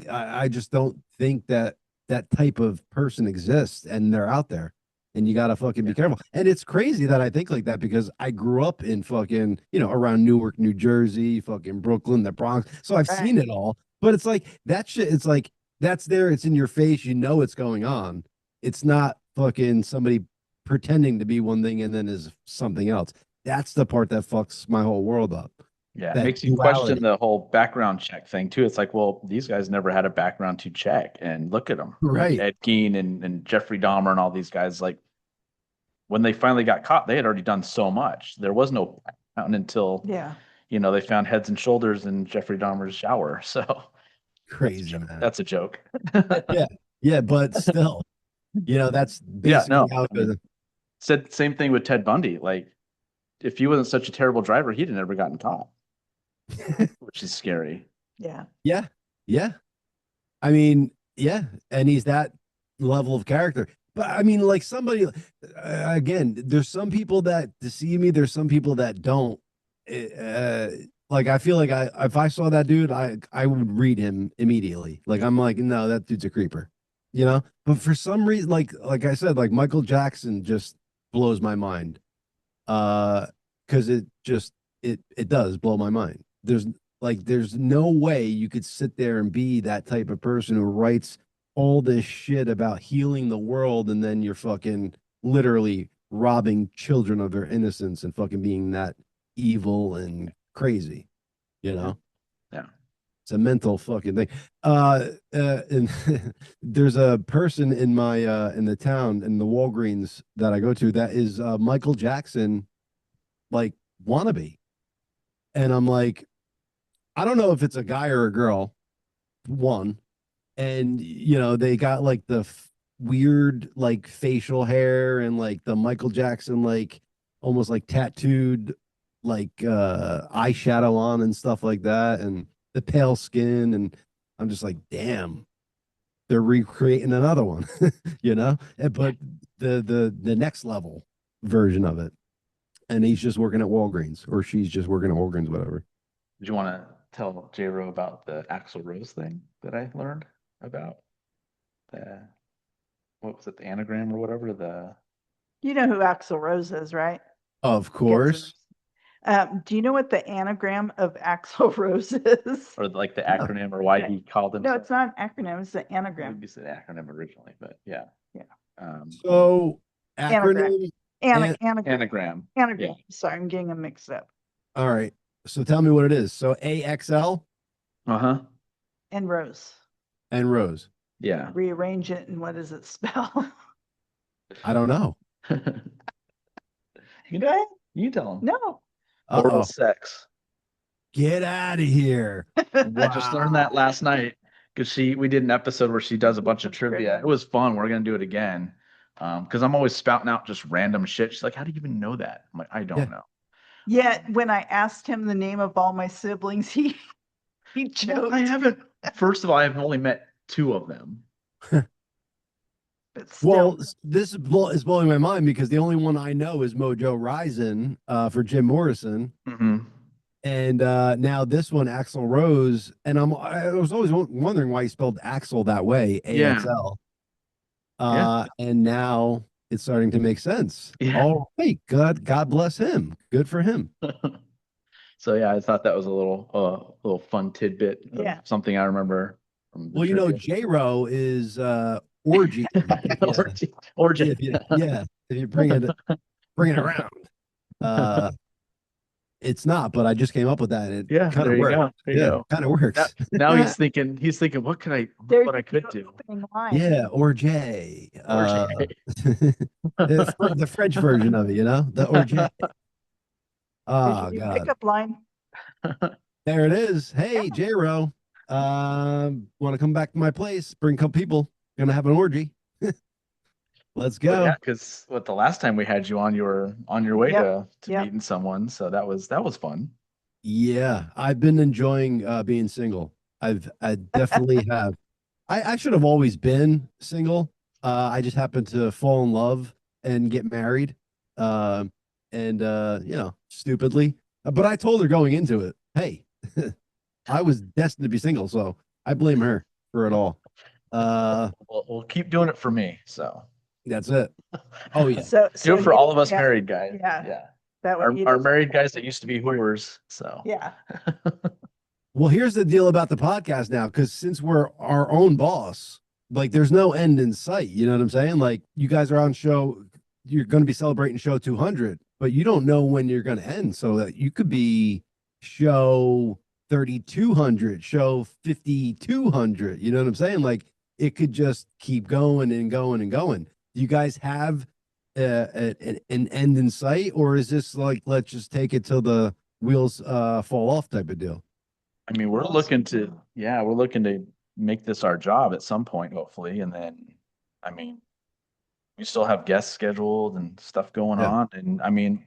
I just don't think that that type of person exists, and they're out there. And you gotta fucking be careful. And it's crazy that I think like that because I grew up in fucking, around Newark, New Jersey, fucking Brooklyn, the Bronx. So I've seen it all. But it's like that shit, it's like that's there, it's in your face, it's going on. It's not fucking somebody pretending to be one thing and then is something else. That's the part that fucks my whole world up. Yeah, it That makes you duality. question the whole background check thing too. It's like, well, these guys never had a background to check, and look at them, Right. Ed Gein and Jeffrey Dahmer and all these guys. Like, when they finally got caught, they had already done so much. There was no background until they found heads and shoulders in Jeffrey Dahmer's shower. So Crazy, man. that's a joke. Yeah, but still, that's basically how it goes. Said same thing with Ted Bundy. Like, if he wasn't such a terrible driver, he'd have never gotten caught. which is scary. Yeah. Yeah. Yeah. I mean, yeah. And he's that level of character. But I mean, like somebody, again, there's some people that deceive me. There's some people that don't. Uh, like I feel like if I saw that dude, I would read him immediately. Like I'm like, no, that dude's a creeper, you know. But for some reason, like I said, like Michael Jackson just blows my mind. Because it does blow my mind. There's no way you could sit there and be that type of person who writes all this shit about healing the world and then you're fucking literally robbing children of their innocence and fucking being that evil and crazy, you know? Yeah. It's a mental fucking thing. And there's a person in my in the town in the Walgreens that I go to that is Michael Jackson like wannabe. And I'm like, I don't know if it's a guy or a girl, one. And you know, they got like the weird like facial hair and like the Michael Jackson like almost like tattooed like eyeshadow on and stuff like that and the pale skin and I'm just like, damn, they're recreating another one, you know? But the next level version of it. And he's just working at Walgreens or she's just working at Walgreens, whatever. Did you want to tell JRO about the Axl Rose thing that I learned about? What was it, the anagram or whatever? You know who Axl Rose is, right? Of course. Do you know what the anagram of Axl Rose is? Or like the acronym or why he called himself? No, it's not an acronym. It's the anagram. Maybe it's the acronym originally, but yeah. Yeah. So Anagram. acronym. Anagram. Anagram. Yeah. Sorry, I'm getting them mixed up. All right. So tell me what it is. So AXL Uh-huh. And Rose. and Rose. Yeah. Rearrange it and what does it spell? I don't know. You Go ahead. You tell him. No. Oral Uh-oh. sex. Get out of here. I just learned that last night because we did an episode where she does a bunch of trivia. It was fun. We're gonna do it again. Because I'm always spouting out just random shit. She's like, how do you even know that? I'm like, I don't know. Yet when I asked him the name of all my siblings, he joked. I haven't. First of all, I've only met 2 of them. But still. Well, this is blowing my mind because the only one I know is Mojo Rising for Jim Morrison. Mm-hmm. And now this one, Axl Rose. And I was always wondering why he spelled Axel that way, AXL. And now it's starting to make sense. Yeah. Oh, hey, God bless him. Good for him. So yeah, I thought that was a little fun tidbit. Yeah. Something I remember. From the Well, you know, trivia. JRO is orgy. Orgy. If you bring it around. It's not, but I just came up with that. It kind there of you works. go. There you go. Kind of works. Now he's thinking, what I could do. Yeah, or J. The French version of it, you know, the or J. Oh God. Pickup line. There it is. Hey, JRO. Want to come back to my place? Bring a couple people. Gonna have an orgy. Let's go. Yeah, because the last time we had you on, you were on your way to meeting someone, so that was fun. Yeah, I've been enjoying being single. I definitely have. I should have always been single. I just happened to fall in love and get married. And you know, stupidly. But I told her going into it, hey, I was destined to be single, so I blame her for it all. We'll keep doing it for me. So that's it. Oh yeah. So do it for all of us married guys. Yeah. Our married guys that used to be hooers. So yeah. Well, here's the deal about the podcast now, because since we're our own boss, like there's no end in sight. You know what I'm saying? Like you guys are on show, you're going to be celebrating show 200, but you don't know when you're going to end. So that you could be show 3,200, show 5,200. You know what I'm saying? Like it could just keep going and going and going. Do you guys have an end in sight, or is this like let's just take it till the wheels fall off type of deal? I mean, we're looking to make this our job at some point, hopefully, and then I mean, we still have guests scheduled and stuff going on, and I mean,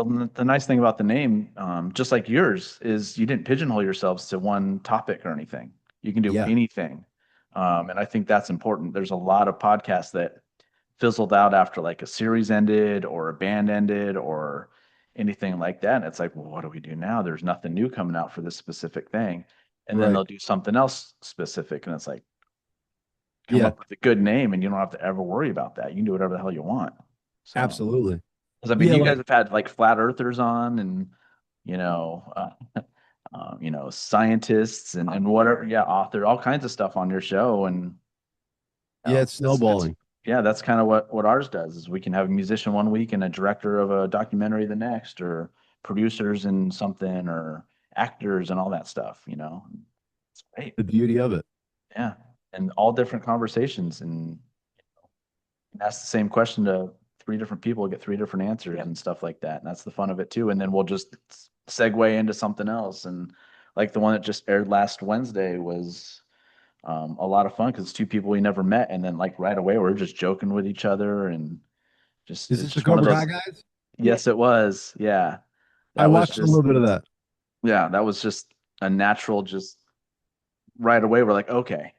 the nice thing about the name, just like yours, is you didn't pigeonhole yourselves to one topic or anything. You can do Yeah. anything. And I think that's important. There's a lot of podcasts that fizzled out after like a series ended or a band ended or anything like that. And it's like, well, what do we do now? There's nothing new coming out for this specific thing. And then Right. they'll do something else specific. And it's like, come Yeah, up with a good name and you don't have to ever worry about that. You can do whatever the hell you want. So, absolutely. 'cause I mean, Yeah, you like guys have had like flat earthers on and, scientists and whatever, yeah, author, all kinds of stuff on your show. And yeah, it's snowballing. yeah, that's kind of what ours does is we can have a musician one week and a director of a documentary the next, or producers in something, or actors and all that stuff, It's great. The beauty of it. Yeah. And all different conversations and ask the same question to three different people, get three different answers and stuff like that. And that's the fun of it too. And then we'll just segue into something else. And like the one that just aired last Wednesday was a lot of fun because it's two people we never met. And then like right away, we're just joking with each other and Is it's this the just one of Cobra those. Kai guys? Yes, it was. Yeah. I That was watched a little just, bit of that. yeah, that was just a natural, just right away. We're like, okay,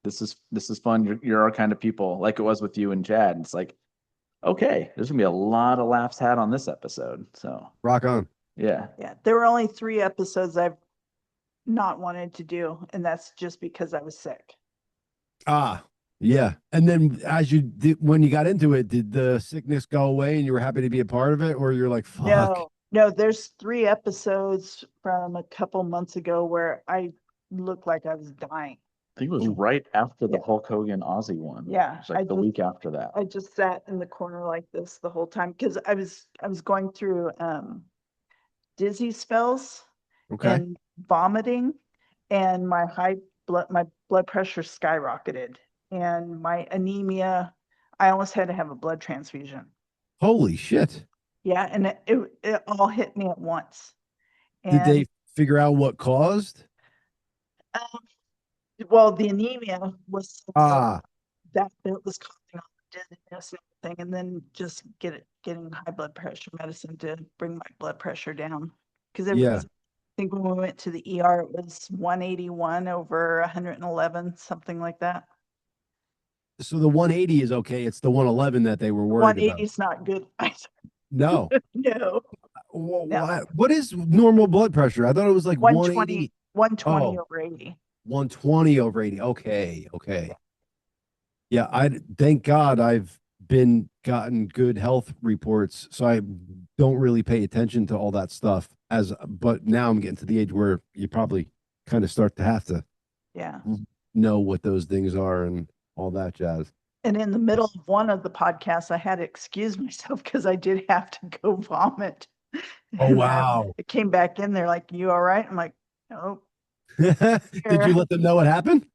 this is fun. You're our kind of people, like it was with you and Chad. It's like, okay, there's gonna be a lot of laughs had on this episode. So Rock on. yeah. Yeah, there were only 3 episodes I've not wanted to do, and that's just because I was sick. Ah, yeah. And then as you did, when you got into it, did the sickness go away and you were happy to be a part of it, or you're like, fuck? No, there's 3 episodes from a couple months ago where I looked like I was dying. I think it was Ooh. right after the Yeah. Hulk Hogan Aussie one. Yeah, It was like the week after that. I just sat in the corner like this the whole time because I was going through dizzy spells Okay. and vomiting, and my blood pressure skyrocketed, and my anemia. I almost had to have a blood transfusion. Holy shit. Yeah, and it all hit me at once. Did And they figure out what caused? well, the anemia was so Ah, that it was causing all the dizziness and everything, and then just getting high blood pressure medicine to bring my blood pressure down. Because it yeah. was, I think when we went to the ER, it was 181 over 111, something like that. So the 180 is okay. It's the 111 that they were worried 180 about. is not good either. No. No, What is normal blood pressure? I thought it was like 120, 180. 120 Oh. over 80. 120 over 80. Okay. Okay. Yeah. I thank God I've gotten good health reports. So I don't really pay attention to all that stuff but now I'm getting to the age where you probably kind of start to have to Yeah. know what those things are and all that jazz. And in the middle of one of the podcasts, I had to excuse myself because I did have to go vomit. Oh, And, wow. it came back in there like, you all right? I'm like, no. Did you let them know what happened?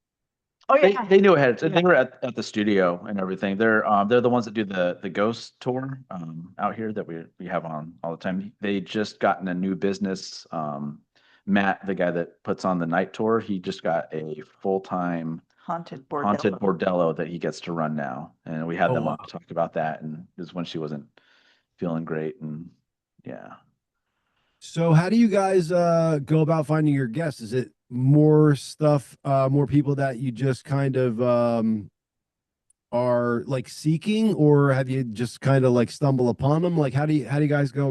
Oh yeah. They knew ahead. Yeah. They were at the studio and everything. They're the ones that do the ghost tour out here that we have on all the time. They just gotten a new business. Matt, the guy that puts on the night tour, he just got a full-time Haunted bordello. haunted bordello that he gets to run now. And we had Oh, them on wow. to talk about that. And this is when she wasn't feeling great. And yeah. So how do you guys go about finding your guests? Is it more stuff, more people that you just kind of are like seeking, or have you just kind of like stumble upon them? Like how do you guys go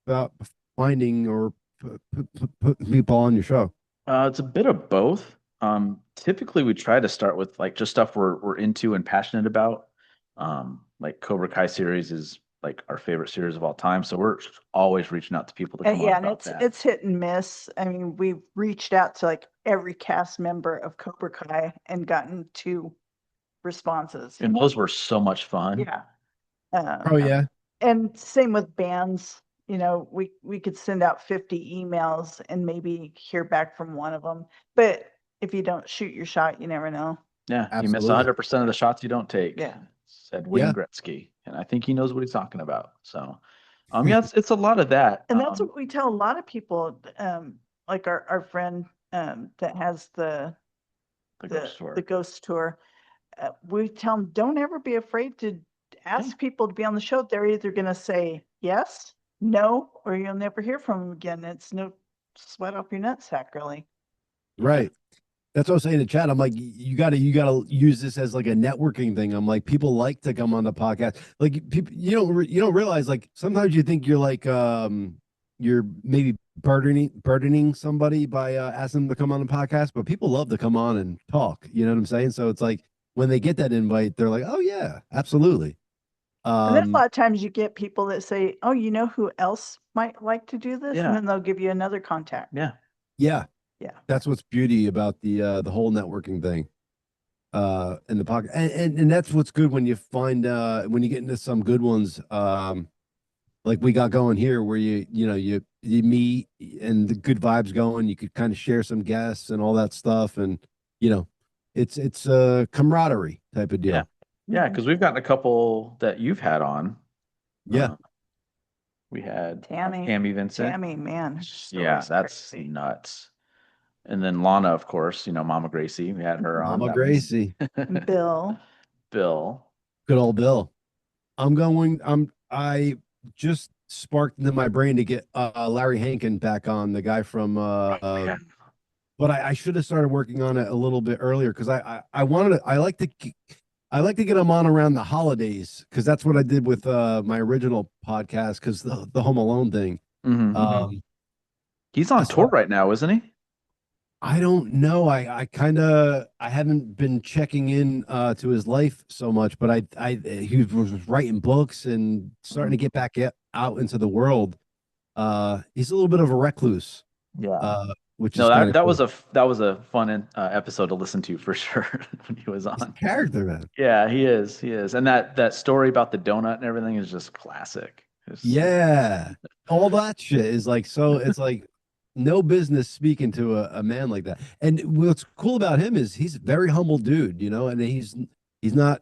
about finding or put people on your show? It's a bit of both. Typically we try to start with like just stuff we're into and passionate about. Like Cobra Kai series is like our favorite series of all time, so we're always reaching out to people to come on Yeah, and about that. it's hit and miss. I mean, we've reached out to like every cast member of Cobra Kai and gotten 2 responses. And those were so much fun. Yeah. Oh yeah. And same with bands. You know, we could send out 50 emails and maybe hear back from one of them. But if you don't shoot your shot, you never know. Yeah, you miss Absolutely. 100% of the shots you don't take. Yeah. Said Wayne Yeah. Gretzky, and I think he knows what he's talking about. So, yeah, it's a lot of that. And that's what we tell a lot of people, like our friend that has the ghost tour. We tell them, don't ever be afraid to ask people to be on the show. They're either going to say yes No, or you'll never hear from him again. It's no sweat off your nutsack, really. Right. That's what I was saying in the chat. I'm like, you gotta use this as like a networking thing. I'm like, people like to come on the podcast. Like people, you don't realize, like, sometimes you think you're like, you're maybe burdening somebody by asking them to come on the podcast, but people love to come on and talk. You know what I'm saying? So it's like when they get that invite, they're like, oh yeah, absolutely. And then a lot of times you get people that say, oh, you know who else might like to do this? Yeah. And then they'll give you another contact. Yeah. Yeah. Yeah. That's what's beauty about the whole networking thing. In the pocket. And that's what's good when you find when you get into some good ones, like we got going here, where you meet and the good vibes going, you could kind of share some guests and all that stuff, and it's a camaraderie type of deal. Yeah. Yeah, because we've gotten a couple that you've had on. Yeah. We had Tammy Vincent. Tammy, man. Yeah, that's crazy. nuts. And then Lana, of course, Mama Gracey. We had her on. Mama That Gracey. Bill. Bill. Good old Bill. I just sparked into my brain to get Larry Hankin back on, the guy from Yeah. but I should have started working on it a little bit earlier, because I like to get him on around the holidays, because that's what I did with my original podcast, because the Home Alone thing. He's on tour right now, isn't he? I don't know. I haven't been checking in to his life so much, but he was writing books and starting to get back out into the world. He's a little bit of a recluse. Yeah. Which No, is that was a fun episode to listen to for sure when he was on. Character, man. Yeah, he is. And that story about the donut and everything is just classic. Yeah. All that shit is like, so it's like no business speaking to a man like that. And what's cool about him is he's a very humble dude, and he's not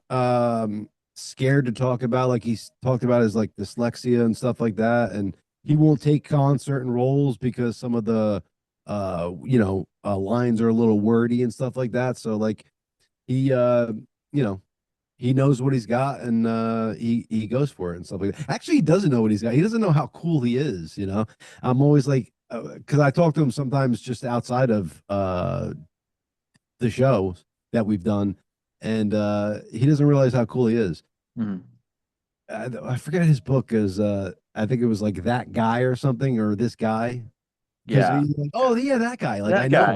scared to talk about, like, he's talked about his like dyslexia and stuff like that, and he won't take on certain roles because some of the lines are a little wordy and stuff like that. So like he he knows what he's got, and he goes for it and stuff like that. Actually, he doesn't know what he's got. He doesn't know how cool he is. I'm always like, because I talk to him sometimes just outside of the show that we've done, and he doesn't realize how cool he is. I forget his book is. I think it was like That Guy or something, or This Guy. Yeah. Like, oh yeah, that guy. Like, that I know guy.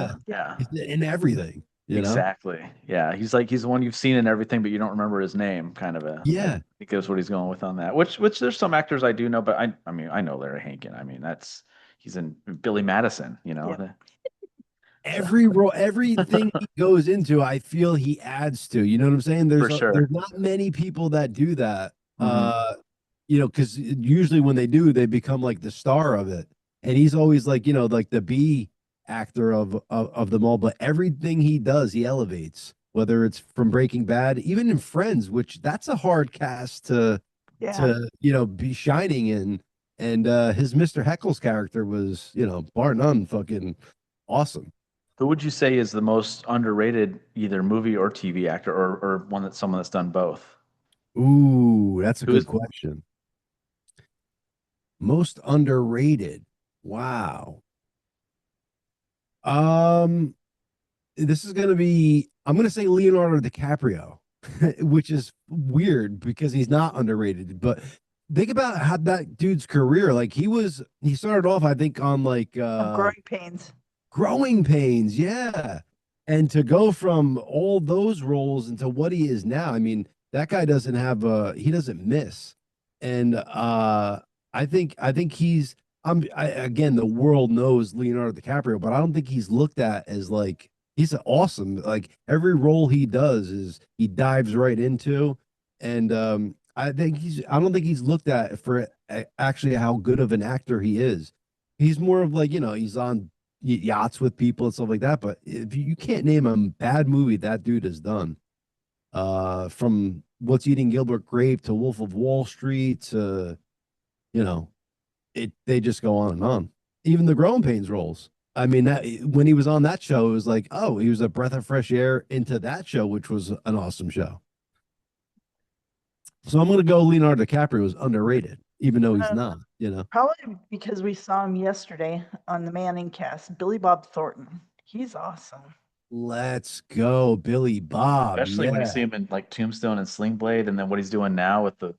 him. Yeah. He's in everything. Exactly. Yeah. He's the one you've seen in everything, but you don't remember his name. Kind of yeah. I think that's what he's going with on that. Which there's some actors I do know, but I mean I know Larry Hankin. I mean he's in Billy Madison. Yeah. Every role, everything he goes into, I feel he adds to. You know what I'm saying? There's not many people that do that. Because usually when they do, they become like the star of it. And he's always like, like the B actor of them all. But everything he does, he elevates. Whether it's from Breaking Bad, even in Friends, which that's a hard cast to be shining in. And his Mr. Heckles character was, bar none, fucking awesome. Who would you say is the most underrated, either movie or TV actor, or someone that's done both? Ooh, that's a good question. Most underrated. Wow. This is gonna be, I'm gonna say Leonardo DiCaprio, which is weird because he's not underrated. But think about how that dude's career. Like he started off, I think, on like Growing Pains. Growing Pains, yeah. And to go from all those roles into what he is now, I mean, that guy doesn't doesn't miss. And I think he's again, the world knows Leonardo DiCaprio, but I don't think he's looked at as like, he's awesome. Like every role he does he dives right into. And I don't think he's looked at for actually how good of an actor he is. He's more of like, he's on yachts with people and stuff like that. But if you can't name a bad movie that dude has done, from What's Eating Gilbert Grape to Wolf of Wall Street to, they just go on and on. Even the Growing Pains roles. I mean, when he was on that show, it was like, oh, he was a breath of fresh air into that show, which was an awesome show. So I'm going to go Leonardo DiCaprio was underrated. even though he's Uh, not, you know. Probably because we saw him yesterday on the Manning cast, Billy Bob Thornton. He's awesome. Let's go, Billy Bob. Especially when you Yeah. see him in like Tombstone and Sling Blade, and then what he's doing now with the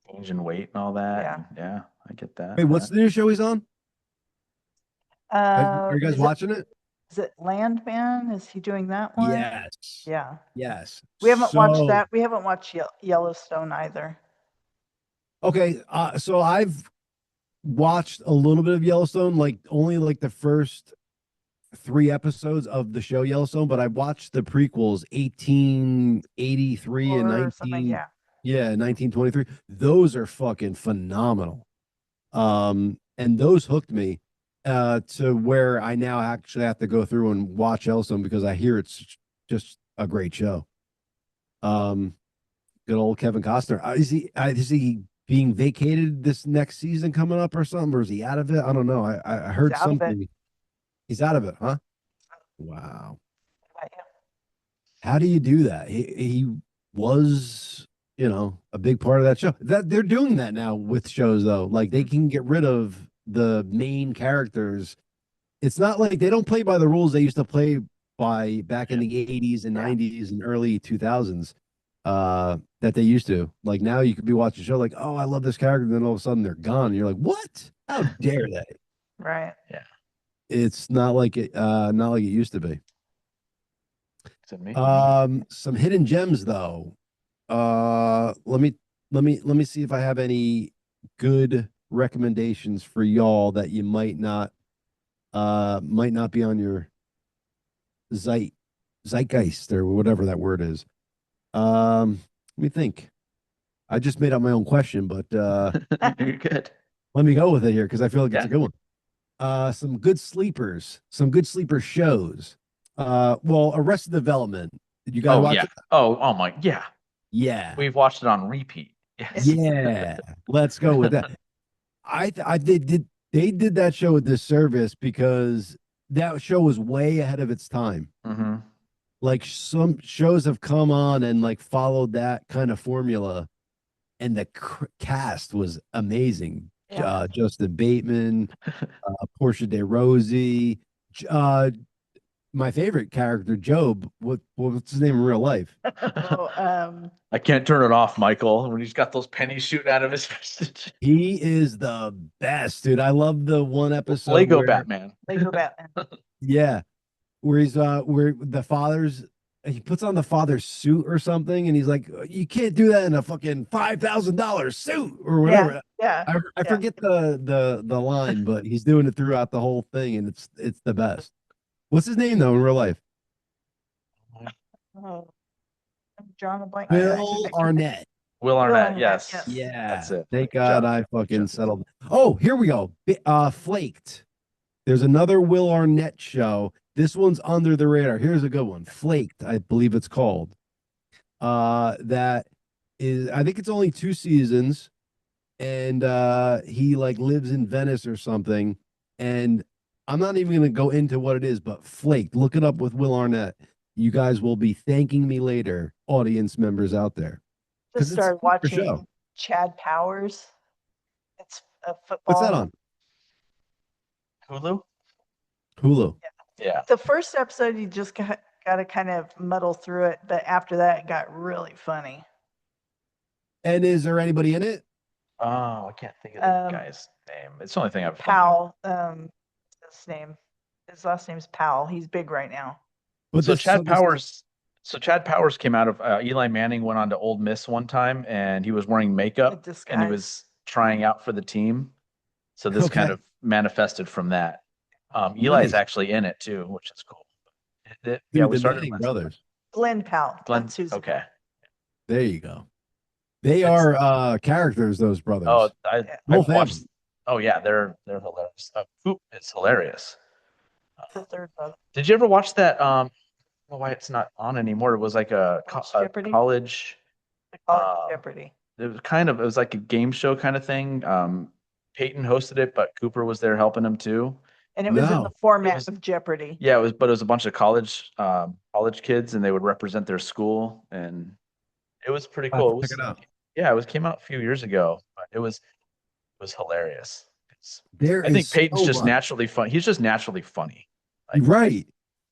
change in weight and all that. Yeah. And yeah, I get that. Wait, what's the new show he's on? Are you guys Is watching it? it Landman? Is he doing that one? Yes. Yeah. Yes. We haven't watched So- that. We haven't watched Yellowstone either. Okay, so I've watched a little bit of Yellowstone, like only like the first 3 episodes of the show Yellowstone, but I watched the prequels 1883 and Or something, 19 1923. Those are fucking phenomenal. And those hooked me to where I now actually have to go through and watch Yellowstone because I hear it's just a great show. Good old Kevin Costner. Is he being vacated this next season coming up or something, or is he out of it? I don't know. I heard He's out of it. something. He's out of it, huh? Wow. What about you? How do you do that? He was, you know, a big part of that show. That they're doing that now with shows though. Like they can get rid of the main characters. It's not like they don't play by the rules they used to play by back in the 80s and 90s and early 2000s that they used to. Like now you could be watching a show like, oh, I love this character, and then all of a sudden they're gone. And you're like, what? How dare they? Right. Yeah. It's not like it used to be. To me. Some hidden gems though. Let me see if I have any good recommendations for y'all that you might not be on your zeitgeist or whatever that word is. Let me think. I just made up my own question, but You're good. let me go with it here because I feel like it's a Yeah. good one. Some good sleepers, some good sleeper shows. Well, Arrested Development. Did you guys Oh watch yeah. it? Oh my yeah. Yeah. We've watched it on repeat. Yes. Yeah. Let's go with that. They did that show a disservice because that show was way ahead of its time. Mm-hmm. Like some shows have come on and like followed that kind of formula, and the cast was amazing. Yeah. Justin Bateman, Portia de Rossi, my favorite character, Job. What's his name in real life? Oh, I can't turn it off, Michael, when he's got those pennies shooting out of his fist. He is the best, dude. I love the one episode Lego where- Batman. Lego Batman. Yeah, where he's where the he puts on the father's suit or something, and he's like, "You can't do that in a fucking $5,000 suit or whatever." Yeah. I forget the line, but he's doing it throughout the whole thing, and it's the best. What's his name though in real life? Oh, I'm drawing a blank. Bill Arnett. Will Arnett, Arnett, yes. yes. Yeah, That's it. Thank Good God job. I fucking job. settled. Oh, here we go. Flaked. There's another Will Arnett show. This one's under the radar. Here's a good one. Flaked, I believe it's called. That is, I think it's only 2 seasons, and he like lives in Venice or something. And I'm not even gonna go into what it is, but Flaked. Look it up with Will Arnett. You guys will be thanking me later, audience members out there. Just 'Cause it's a started super show. watching Chad Powers. It's a football. What's that on? Hulu? Hulu. Yeah. The first episode, you just got to kind of muddle through it, but after that, it got really funny. And is there anybody in it? Oh, I can't think of the Um, guy's name. It's the only thing I've Powell, his last name's Powell. He's big right now. But So this- Chad this- Powers. So Chad Powers came out of Eli Manning went on to Ole Miss one time, and he was wearing makeup, With disguise. and he was trying out for the team. So this kind Okay. of manifested from that. Eli's Nice. actually in it too, which is cool. Dude, yeah, we the started Manning last- brothers. Glenn Powell. Glenn. That's who's Okay. There you go. They are characters, those brothers. Oh, Yeah. Whole I've watched. family. Oh yeah, they're hilarious. Coop is hilarious. the third brother. Did you ever watch that? I don't know why it's not on anymore. It was like a Jeopardy? college. They call it Jeopardy. It was like a game show kind of thing. Peyton hosted it, but Cooper was there helping him too. And it was in No. the format was- of Jeopardy. Yeah, it was a bunch of college kids, and they would represent their school, and it was pretty I'll have cool. to check it out. Yeah, came out a few years ago, but it was was hilarious. There I think is Peyton's so just much. naturally fun. He's just naturally funny. Like, Right.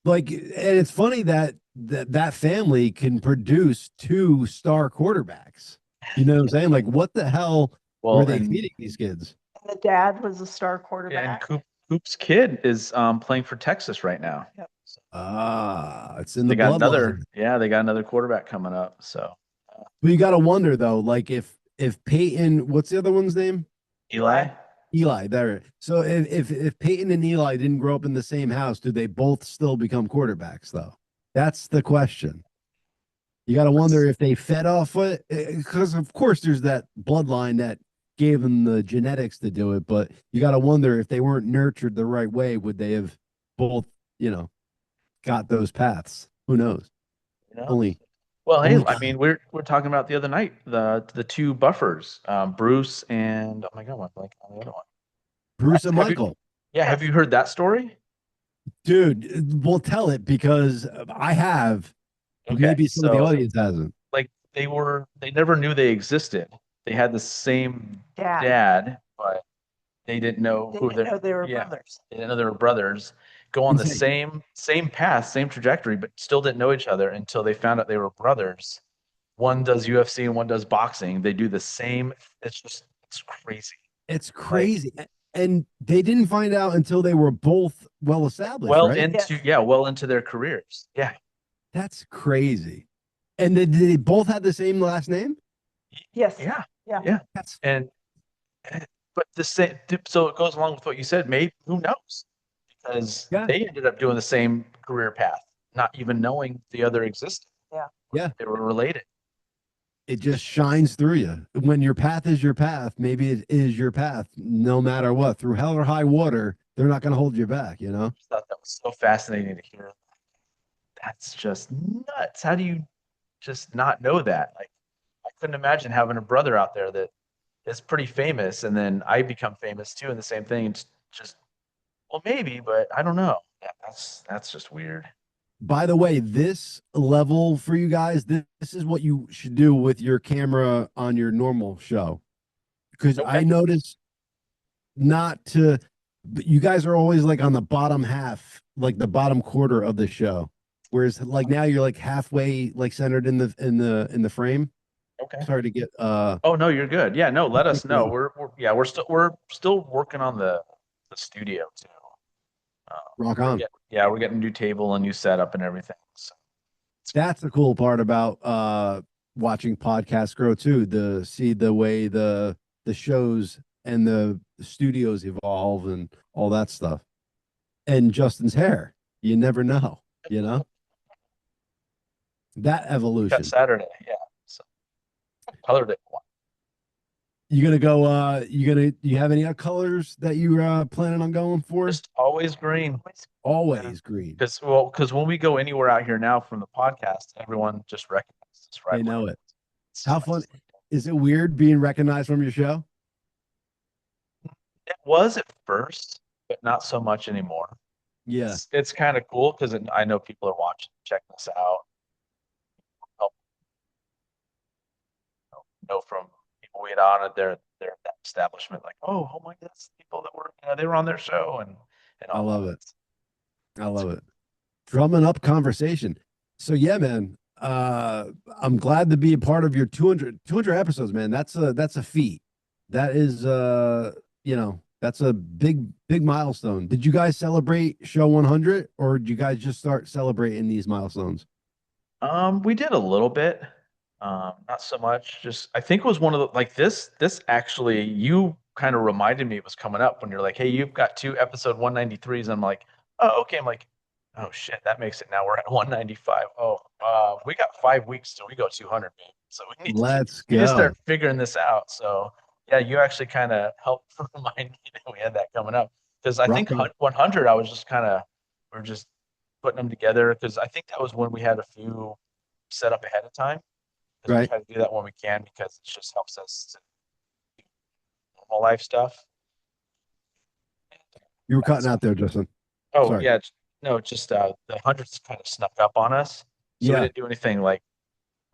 Like, and it's funny that that family can produce 2-star quarterbacks. You know what I'm saying? Like, what the hell were well, they and feeding these kids? And the dad was a star and quarterback. Coop's kid is playing for Texas right now. Yep. So Ah, it's in the they got bloodline. they got another quarterback coming up. So But you got to wonder though, like if Peyton, what's the other one's name? Eli, Eli. There. So if Peyton and Eli didn't grow up in the same house, do they both still become quarterbacks though? That's the question. You got to wonder if they fed off it, because of course there's that bloodline that gave them the genetics to do it. But you got to wonder if they weren't nurtured the right way, would they have both, got those paths? Who knows? you know. Only, Well, hey, only I mean, we're talking about the other night the two buffers, Bruce and oh my God, what like on the other one? Bruce and Have you, Michael. yeah, have you heard that story? Dude, we'll tell it because I have, but Okay, maybe some of the so audience hasn't. like they never knew they existed. They had the same Dad. dad, but they didn't know They who didn't their know they were yeah, brothers. they didn't know they were brothers. Go on the Insane. same path, same trajectory, but still didn't know each other until they found out they were brothers. One does UFC and one does boxing. They do the same. It's crazy. It's Like crazy. And they didn't find out until they were both well established, well right? into Yes. well into their careers. Yeah. That's crazy. And did they both have the same last name? Yes. Yeah. Yeah. Yeah. That's And but the same so it goes along with what you said, maybe who knows? Because Yeah. they ended up doing the same career path, not even knowing the other existed. Yeah. They were related. It just shines through you. When your path is your path, maybe it is your path, no matter what. Through hell or high water, they're not going to hold you back, you know? I thought that was so fascinating to hear. That's just nuts. How do you just not know that? Like, I couldn't imagine having a brother out there that is pretty famous, and then I become famous too, and the same thing. It's just, well, maybe, but I don't know. Yeah, that's just weird. By the way, this level for you guys, this is what you should do with your camera on your normal show. Because I Okay. notice not to, but you guys are always like on the bottom half, like the bottom quarter of the show. Whereas like now you're like halfway like centered in the frame. Okay. Sorry to get Oh no, you're good. Yeah, no, let us know. We're still working on the studio too. rock on. We're getting a new table, a new setup, and everything. So That's the cool part about watching podcasts grow too, to see the way the shows and the studios evolve and all that stuff. And Justin's hair, you never know, that evolution. cut Saturday, yeah. So colored it. You gonna go you have any other colors that you're planning on going for? Just always green. Always green. Because when we go anywhere out here now from the podcast, everyone just recognizes us right They know away. it. How fun is it? Weird being recognized from your show? It was at first, but not so much anymore. Yeah. It's kind of cool because I know people are watching, checking us out. Help, know from people we had on at their that establishment, like, oh my, that's the people that were they were on their show and I all love that. it. I love it. Drumming up conversation. So yeah, man. I'm glad to be a part of your 200 episodes, man. That's a feat. That is that's a big milestone. Did you guys celebrate show 100 or did you guys just start celebrating these milestones? We did a little bit, not so much. Just I think it was one of the like this actually you kind of reminded me it was coming up when you're like, hey, you've got 2 episode 193s. I'm like, oh, okay. I'm like, oh shit, that makes it now we're at 195. Oh, we got 5 weeks till we go 200, man. So we need We to start figuring this out. So yeah, you actually kind of helped remind me that we had that coming up because I think 100, I was just we're just putting them together because I think that was when we had a few set up ahead of time. Because we try to do that when we can because it just helps us to do normal life stuff. You were cutting out there, Justin. Oh, sorry. yeah. No, just the hundreds kind of snuck up on us. So we didn't do anything like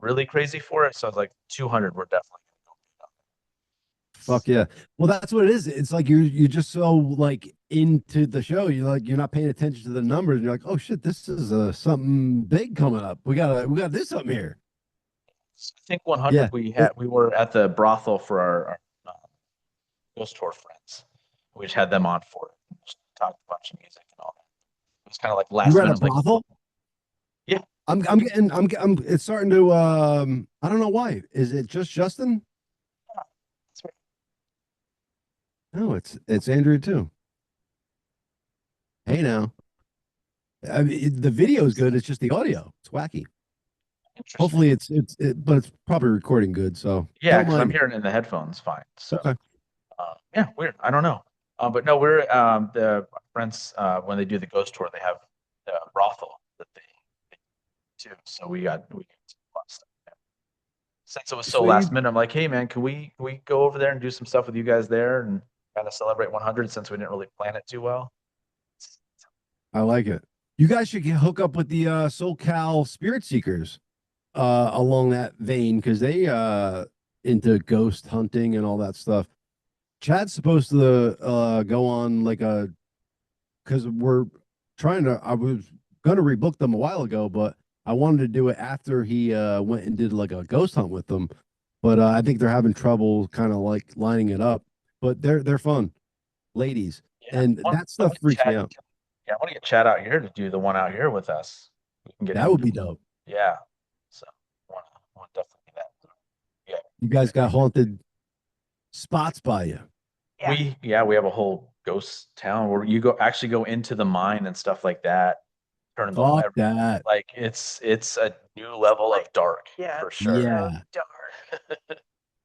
really crazy for it. So I was like 200, we're definitely going to go. Fuck yeah. Well, that's what it is. It's like you're just so like into the show. You're not paying attention to the numbers. You're like, oh shit, this is something big coming up. We gotta do something here. I think 100 Yeah. we were at the brothel for our ghost tour friends. We just had them on for it. Just talked a bunch of music and all that. It was kind of like You last were at a minute. Like, brothel? yeah, I'm it's starting to I don't know why. Is it just Justin? that's right. No, it's Andrew too. Hey now. I mean, the video is good. It's just the audio. It's wacky. Interesting. Hopefully but it's probably recording good. So Yeah, don't because I'm mind. hearing it in the headphones fine. So Okay. yeah, weird. I don't know. But no, we're the friends when they do the ghost tour, they have the brothel that they do. So we got a lot of stuff there. Since it was so So last minute, I'm like, hey man, can we go over there and do some stuff with you guys there and kind of celebrate 100 since we didn't really plan it too well. I like it. You guys should hook up with the SoCal Spirit Seekers along that vein because they into ghost hunting and all that stuff. Chad's supposed to go on like because we're I was gonna rebook them a while ago, but I wanted to do it after he went and did like a ghost hunt with them. But I think they're having trouble kind of like lining it up. But they're fun, ladies, Yeah, and that stuff freaks me out. Yeah, I want to get Chad out here to do the one out here with us. We can get That him would be to- dope. Yeah. So want to definitely do that. Yeah. You guys got haunted spots by you. Yeah. We have a whole ghost town where you go into the mine and stuff like that. Turning the Fuck that. like it's a new level of dark Yeah. for sure. Yeah. Dark.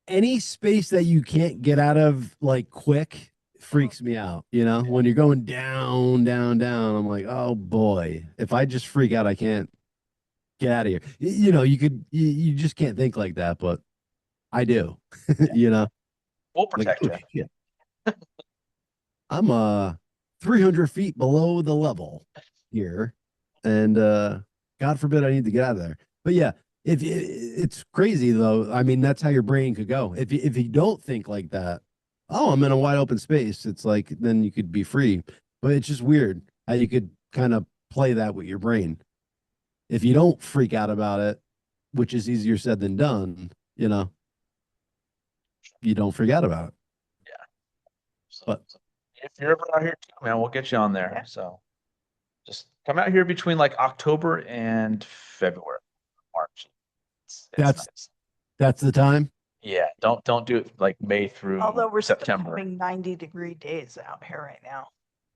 Any space that you can't get out of like quick freaks me out. When you're going down, down, down, I'm like, oh boy, if I just freak out, I can't get out of here. You just can't think like that, but I do. We'll Like, protect oh, you. shit. I'm 300 feet below the level here, and God forbid I need to get out of there. But yeah, if it's crazy though. I mean, that's how your brain could go. If you don't think like that, oh, I'm in a wide open space. It's like then you could be free. But it's just weird how you could kind of play that with your brain. If you don't freak out about it, which is easier said than done, you don't freak out about it. So, But if you're ever out here too, man, we'll get you on there. So just come out here between like October and February, March. It's nice. That's the time. Yeah, don't do it like May through Although we're still September. having 90-degree days out here right now.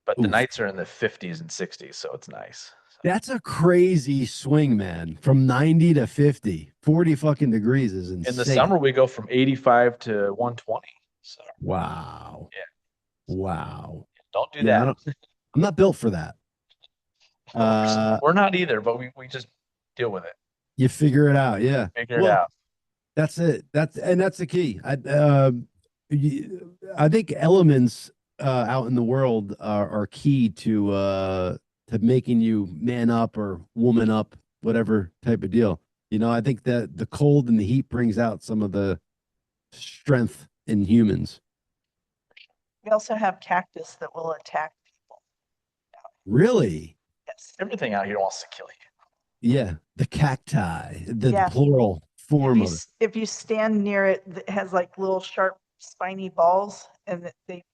But the Oof. nights are in the 50s and 60s, so it's nice. So, That's a crazy swing, man. From 90 to 50, 40 fucking degrees is insane. in the summer, we go from 85 to 120. So Wow. Yeah. Wow. don't do Yeah, that. I'm not built for that. We're not either, but we just deal with it. You figure it out. Yeah. Figure it out. That's it. That's the key. I think elements out in the world are key to making you man up or woman up, whatever type of deal. I think that the cold and the heat brings out some of the strength in humans. We also have cactus that will attack people. Really? Yes. Everything out here wants to kill you. Yeah. The cacti, the Yeah. plural form of it. If you stand near it, it has like little sharp spiny balls and they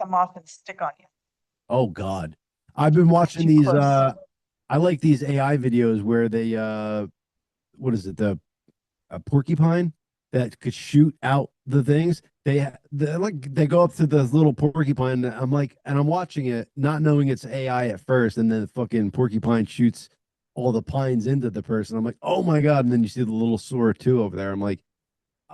come off and stick on you. Oh God. I've been watching Too these close. I like these AI videos where they what is it, a porcupine that could shoot out the things. They go up to the little porcupine. I'm like, and I'm watching it, not knowing it's AI at first, and then the fucking porcupine shoots all the pines into the person. I'm like, oh my God. And then you see the little Sora 2 over there. I'm like,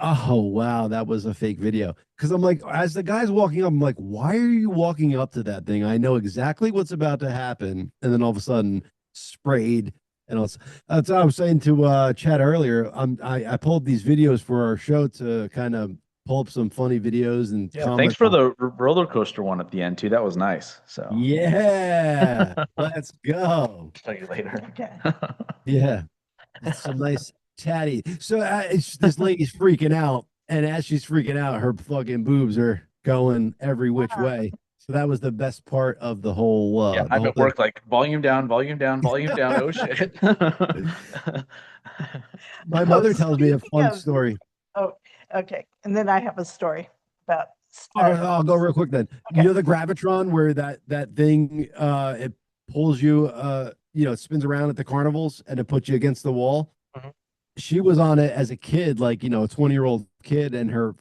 oh wow, that was a fake video. Because I'm like, as the guy's walking up, I'm like, why are you walking up to that thing? I know exactly what's about to happen. And then all of a sudden, sprayed. And that's what I was saying to Chad earlier. I pulled these videos for our show to kind of pull up some funny videos and Yeah, thanks for the roller coaster one at the end too. That was nice. So yeah, let's go. tell you later. Okay. Yeah, that's some nice chatty. So this lady's freaking out, And as she's freaking out, her fucking boobs are going every which way. So that was the best part of the whole Yeah, the I'm whole at work like volume down, volume down, volume down. Oh shit. My Oh, mother tells me a speaking fun of- story. Oh, okay. And then I have a story about. I'll go real quick then. You know the gravitron where that thing it pulls you it spins around at the carnivals and it puts you against the wall. Mhm. She was on it as a kid, like a 20-year-old kid, and her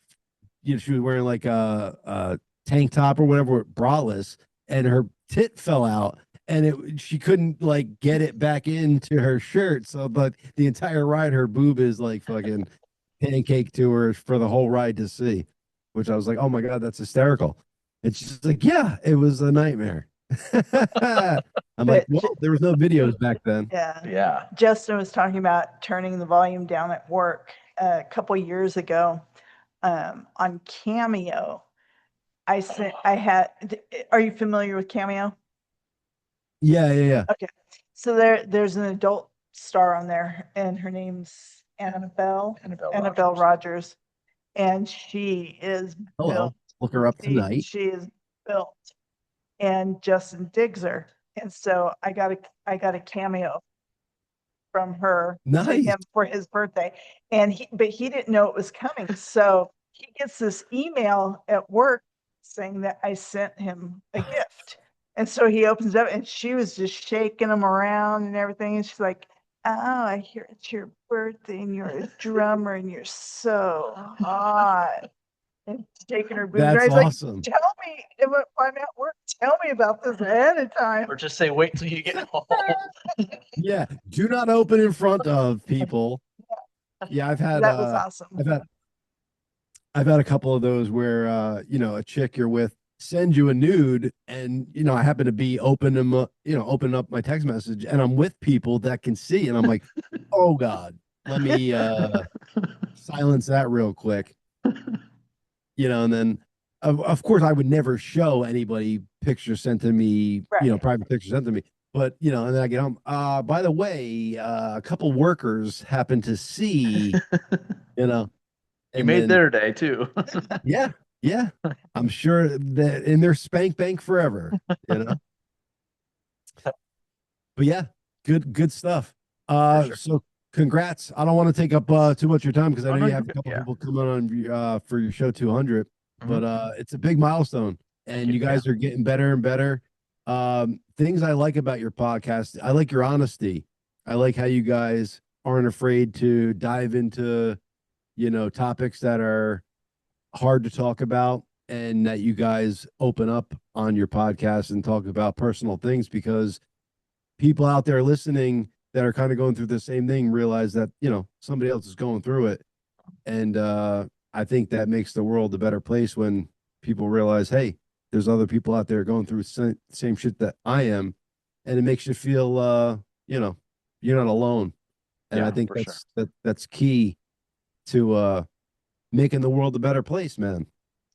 she was wearing like a tank top or whatever, braless, and her tit fell out. And she couldn't like get it back into her shirt. So, but the entire ride, her boob is like fucking pancake to her for the whole ride to see, which I was like, oh my God, that's hysterical. And she's like, yeah, it was a nightmare. I'm like, well, there was no videos back then. Yeah. Yeah. Justin was talking about turning the volume down at work a couple years ago on Cameo. Are you familiar with Cameo? Yeah. Okay. So there's an adult star on there, and her name's Annabelle Rogers. And she is Hello. built. Look her up tonight. She is built. And Justin digs her. And so I got a cameo from her to Nice. him for his birthday. But he didn't know it was coming. So he gets this email at work saying that I sent him a gift. And so he opens it up and she was just shaking him around and everything. And she's like, oh, I hear it's your birthday and you're a drummer and you're so hot. And shaking her boobs. That's And I was awesome. like, tell me if I'm at work, tell me about this ahead of time. Or just say, wait till you get home. Yeah. Do not open in front of people. Yeah, I've had That was awesome. I've had a couple of those where a chick you're with sends you a nude, and I happen to be opening up my text message, and I'm with people that can see, and I'm like, oh God, let me silence that real quick. And then of course I would never show anybody pictures sent to me, Right. private pictures sent to me. But and then I get home. By the way, a couple workers happened to see, You and made then- their day too. Yeah. I'm sure that in their spank bank forever, But yeah, good stuff. sure. So congrats. I don't want to take up too much of your time because I Oh, know no, you have a you're couple good. Yeah. people coming on for your show 200, but it's a big milestone, and you. you guys are getting better and better. Things I like about your podcast, I like your honesty. I like how you guys aren't afraid to dive into topics that are hard to talk about, and that you guys open up on your podcast and talk about personal things, because people out there listening that are kind of going through the same thing realize that somebody else is going through it. And I think that makes the world a better place when people realize, hey, there's other people out there going through the same shit that I am, and it makes you feel you're not alone. And Yeah, I think for sure. that's key to making the world a better place, man.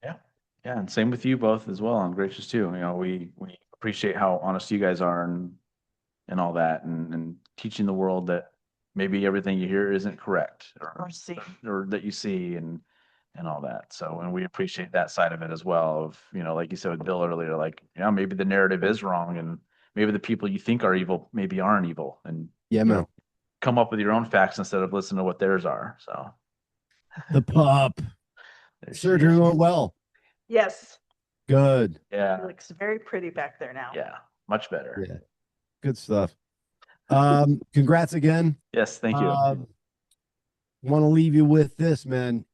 Yeah, and same with you both as well. I'm gracious too. We appreciate how honest you guys are and all that, and teaching the world that maybe everything you hear isn't correct Or see. or that you see and all that. So, and we appreciate that side of it as well. Of like you said with Bill earlier, like maybe the narrative is wrong, and maybe the people you think are evil maybe aren't evil, and Yeah, man. come up with your own facts instead of listening to what theirs are. So The pup surgery went well. Yes. Good. Yeah. It looks very pretty back there now. Yeah, much better. Yeah. Good stuff. Congrats again. Yes, thank you. Want to leave you with this, man.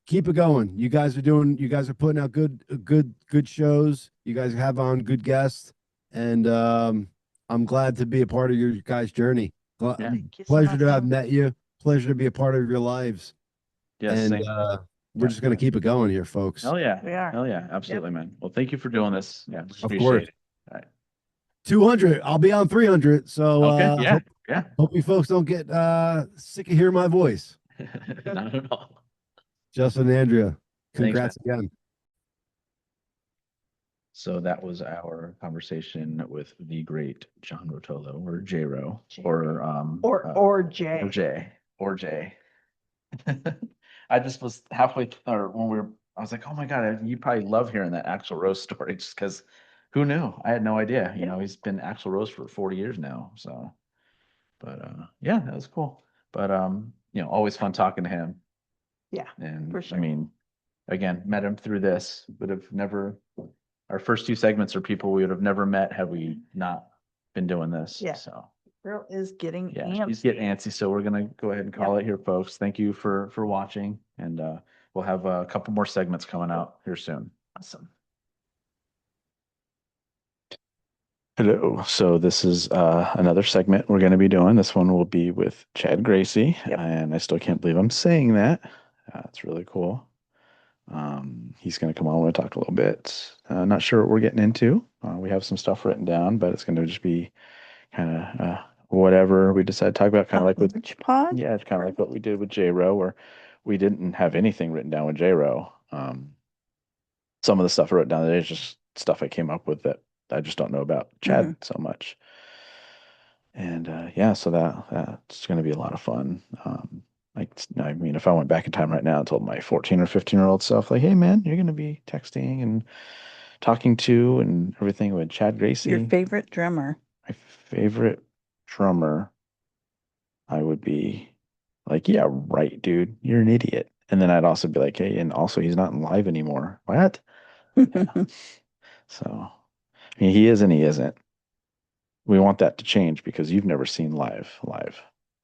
Keep it going. You guys are putting out good shows. You guys have on good guests, and I'm glad to be a part of your guys' journey. Thank you so Pleasure much. to have met you. Pleasure to be a part of your lives. Yes, And same. we're just gonna keep it going here, folks. Hell yeah. We are. Hell yeah. Absolutely, man. Well, thank you for doing this. Yeah, appreciate course. it. All right. 200. I'll be on 300. So Okay. Yeah. hope you folks don't get sick of hearing my voice. Not at all. Justin and Andrea, Thanks, congrats again. So that was our conversation with the great John Rotolo, or JRO, or Or Jay. Jay. I just was halfway, or when I was like, oh my God, you probably love hearing that Axl Rose story just because who knew? I had no idea. You know, he's been Axl Rose for 40 years now. So, but yeah, that was cool. But you know, always fun talking to him. Yeah, And for sure. I mean, again, met him through this, would have never, our first two segments are people we would have never met had we not been doing this. Yeah. So Girl is getting yeah, antsy. she's getting antsy. So we're gonna go ahead and call it here, folks. Thank you for watching, and we'll have a couple more segments coming out here soon. Awesome. Hello. So this is another segment we're going to be doing. This one will be with Chad Gracey, Yep. and I still can't believe I'm saying that. It's really cool. He's going to come on and talk a little bit. Not sure what we're getting into. We have some stuff written down, but it's going to just be kind of whatever we decide to talk about. Kind of like with pod. Yeah, it's kind of like what we did with JRO, where we didn't have anything written down with JRO. Some of the stuff I wrote down today is just stuff I came up with that I just don't know about Chad so much. And yeah, so that's going to be a lot of fun. I mean, if I went back in time right now and told my 14 or 15-year-old self, like, hey, man, you're going to be texting and talking to and everything with Chad Gracey. Your favorite drummer? My favorite drummer, I would be like, yeah, right, dude, you're an idiot. And then I'd also be like, hey, and also he's not in live anymore. What? Yeah. So, I mean, he is and he isn't. We want that to change because you've never seen live.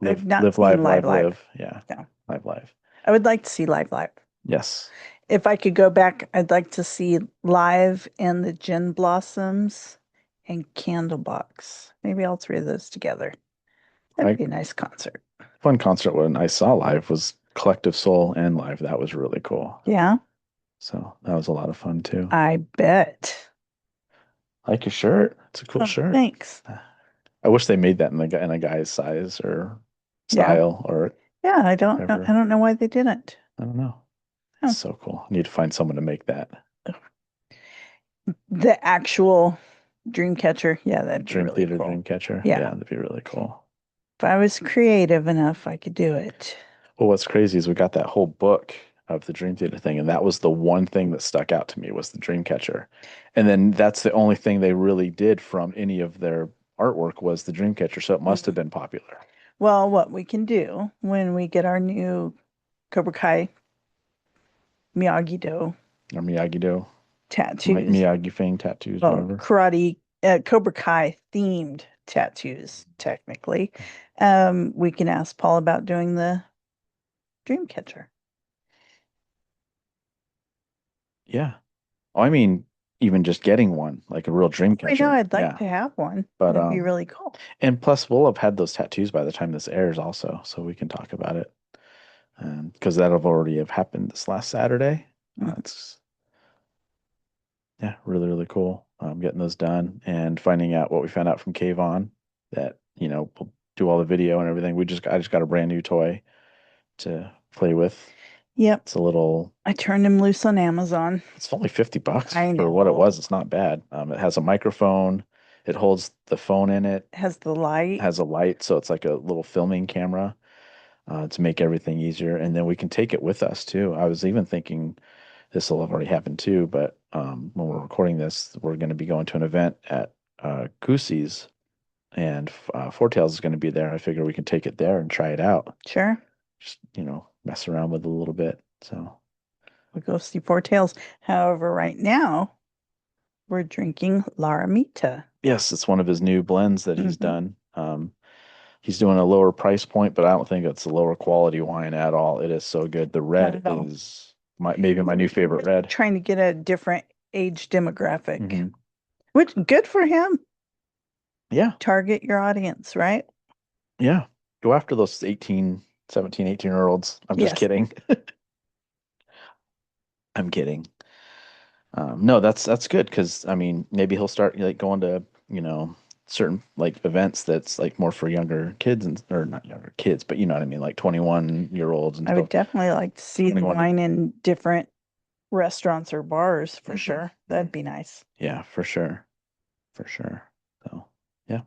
I've not live seen live, live. live. Yeah. No. Live. I would like to see live. Yes. If I could go back, I'd like to see live and the Gin Blossoms and Candlebox. Maybe all three of those together. That'd be a nice concert. Fun concert when I saw live was Collective Soul and live. That was really cool. Yeah. So that was a lot of fun too. I bet. I like your shirt. It's a cool shirt. Thanks. I wish they made that in a guy's size or style or Yeah, I don't know. whatever. I don't know why they didn't. I don't know. Oh. It's so cool. I need to find someone to make that. The actual Dreamcatcher. Yeah, that'd be Dream really Theater cool. Dreamcatcher. Yeah. That'd be really cool. If I was creative enough, I could do it. Well, what's crazy is we got that whole book of the Dream Theater thing, and that was the one thing that stuck out to me was the Dreamcatcher. And then that's the only thing they really did from any of their artwork was the Dreamcatcher, so it must have been popular. Well, what we can do when we get our new Cobra Kai Miyagi-Do Or Miyagi-Do. tattoos, Miyagi Fang tattoos, well, whatever. karate, Cobra Kai themed tattoos, technically. We can ask Paul about doing the Dreamcatcher. Yeah. Oh, I mean, even just getting one, like a real Dreamcatcher. I know I'd like Yeah. to have one. But That'd be really cool. And plus, we'll have had those tattoos by the time this airs, also, so we can talk about it. Because that'll already have happened this last Saturday. It's really, really cool. Getting those done and finding out what we found out from Cave On that we'll do all the video and everything. I just got a brand new toy to play with. Yep. It's a little. I turned him loose on Amazon. It's only $50 I for what it know. was. It's not bad. It has a microphone. It holds the phone in it. Has the light. Has a light, so it's like a little filming camera to make everything easier. And then we can take it with us too. I was even thinking this will have already happened too, but when we're recording this, we're going to be going to an event at Goosey's, and Four Tails is going to be there. I figure we can take it there and try it out. Sure. Just mess around with it a little bit. So we'll go see Four Tails. However, right now we're drinking Laramita. Yes, it's one of his new blends that he's done. He's doing a lower price point, but I don't think it's a lower quality wine at all. It is so good. The red is maybe my new favorite red. Trying to get a different age demographic, which good for him. Yeah. Target your audience, right? Yeah. Go after those 17, 18-year-olds. I'm just kidding. I'm kidding. No, that's good because I mean maybe he'll start like going to certain like events that's like more for younger kids or not younger kids, but you know what I mean, like 21-year-olds and I would definitely like to see the 21. wine in different restaurants or bars for sure. That'd be nice. Yeah, for sure. So yeah.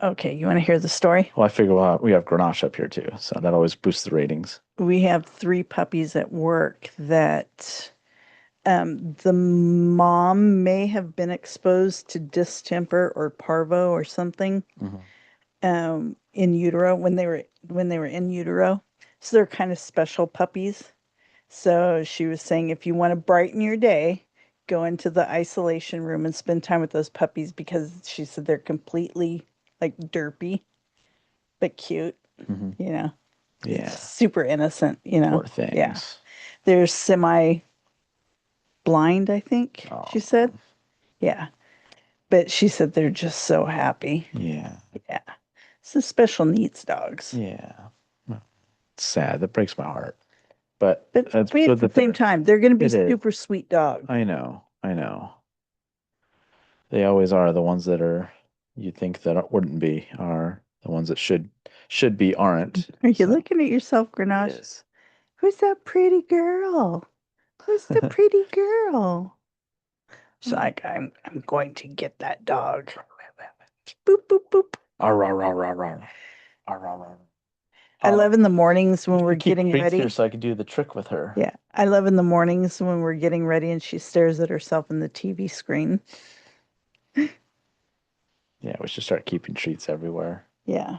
Okay, you want to hear the story? Well, I figure we have Grenache up here too, so that always boosts the ratings. We have 3 puppies at work that the mom may have been exposed to distemper or parvo or something in utero when they were in utero. So they're kind of special puppies. So she was saying if you want to brighten your day, go into the isolation room and spend time with those puppies because she said they're completely like derpy but cute, you know. Yeah. Super innocent, you know. Poor things. Yeah. They're semi blind, I think she said. Yeah. But she said they're just so happy. Yeah. Yeah. So special needs dogs. Yeah. It's sad. That breaks my heart. But But it's at good the that same time, they're going to be it is. super sweet dogs. I know. They always are. The ones that are you think that wouldn't be are the ones that should be aren't. Are you looking at yourself, Grenache? Yes. Who's that pretty girl? Who's the pretty girl? She's like, I'm going to get that dog. Boop, boop, boop. Arr, arr, arr, arr, arr. Arr, arr, arr. I love in the mornings when we're Keep getting treats ready. here so I can do the trick with her. Yeah. I love in the mornings when we're getting ready and she stares at herself in the TV screen. Yeah, we should start keeping treats everywhere. Yeah.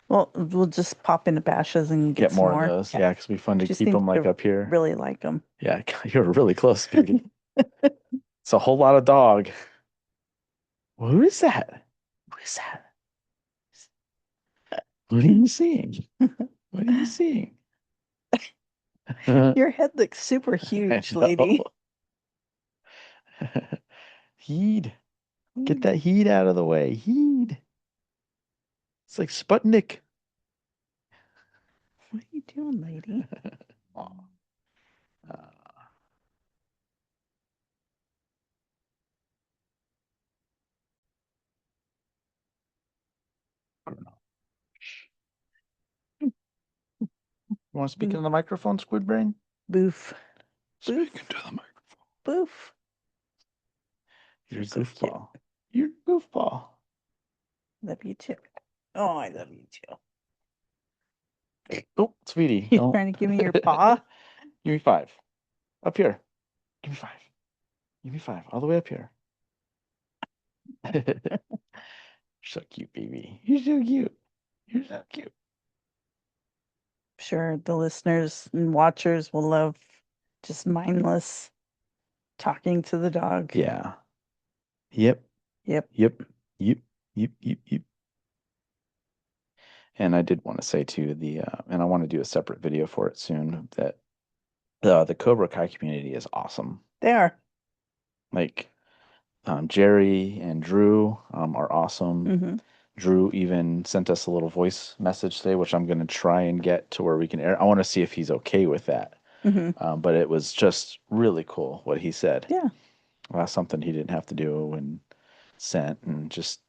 Well, we'll just pop into Bashas and get some more of those. Yeah, because it'd be fun to She keep seems them like to up here. Really like them. Yeah, you're really close, Beauty. It's a whole lot of dog. Well, who is that? Who is that? What are you seeing? What are you seeing? Your head looks super huge, lady. Heed. Get that heat out of the way. Heed. It's like Sputnik. What are you doing, lady? You want to speak into the microphone, Squid Brain? Boof. Speak into the microphone. Boof. You're a goofball. You're a goofball. Love you too. Oh, I love you too. Oh, sweetie. You trying to give me your paw? Give me 5. Up here. Give me 5. Give me 5. All the way up here. You're so cute, baby. You're so cute. You're so cute. Sure, the listeners and watchers will love just mindless talking to the dog. Yeah. Yep. Yep. Yep. Yep. Yep. Yep. Yep. And I did want to say too, and I want to do a separate video for it soon, that the Cobra Kai community is awesome. They are. Like Jerry and Drew are awesome. Mm-hmm. Drew even sent us a little voice message today, which I'm going to try and get to where we can air. I want to see if he's okay with that. Mm-hmm. But it was just really cool what he said. Yeah. Something he didn't have to do and sent, and just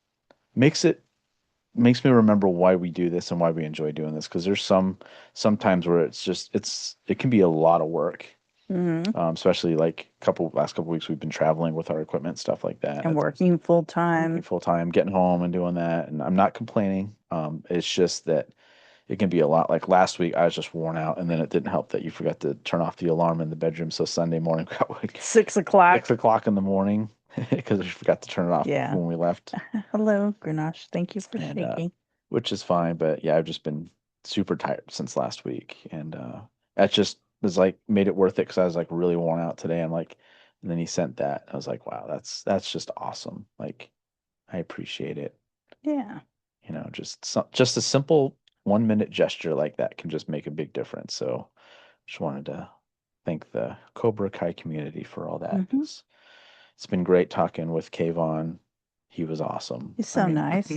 makes me remember why we do this and why we enjoy doing this. Because there's sometimes where it can be a lot of work. Mm-hmm. Especially like last couple weeks we've been traveling with our equipment, stuff like that, And working full time, getting home and doing that. And I'm not complaining. It's just that it can be a lot. Like last week I was just worn out, and then it didn't help that you forgot to turn off the alarm in the bedroom. So Sunday morning we got like 6 o'clock. 6 o'clock in the morning because we forgot to turn it off when we left. Hello, Grenache. Thank you for shaking. Which is fine, but yeah, I've just been super tired since last week, and that just was like made it worth it because I was like really worn out today. I'm like, and then he sent that. I was like, wow, that's just awesome. Like, I appreciate it. Yeah. You know, just a simple 1-minute gesture like that can just make a big difference. So, just wanted to thank the Cobra Kai community for all that. Mm-hmm. It's been great talking with Kayvon. He was awesome. He's so nice.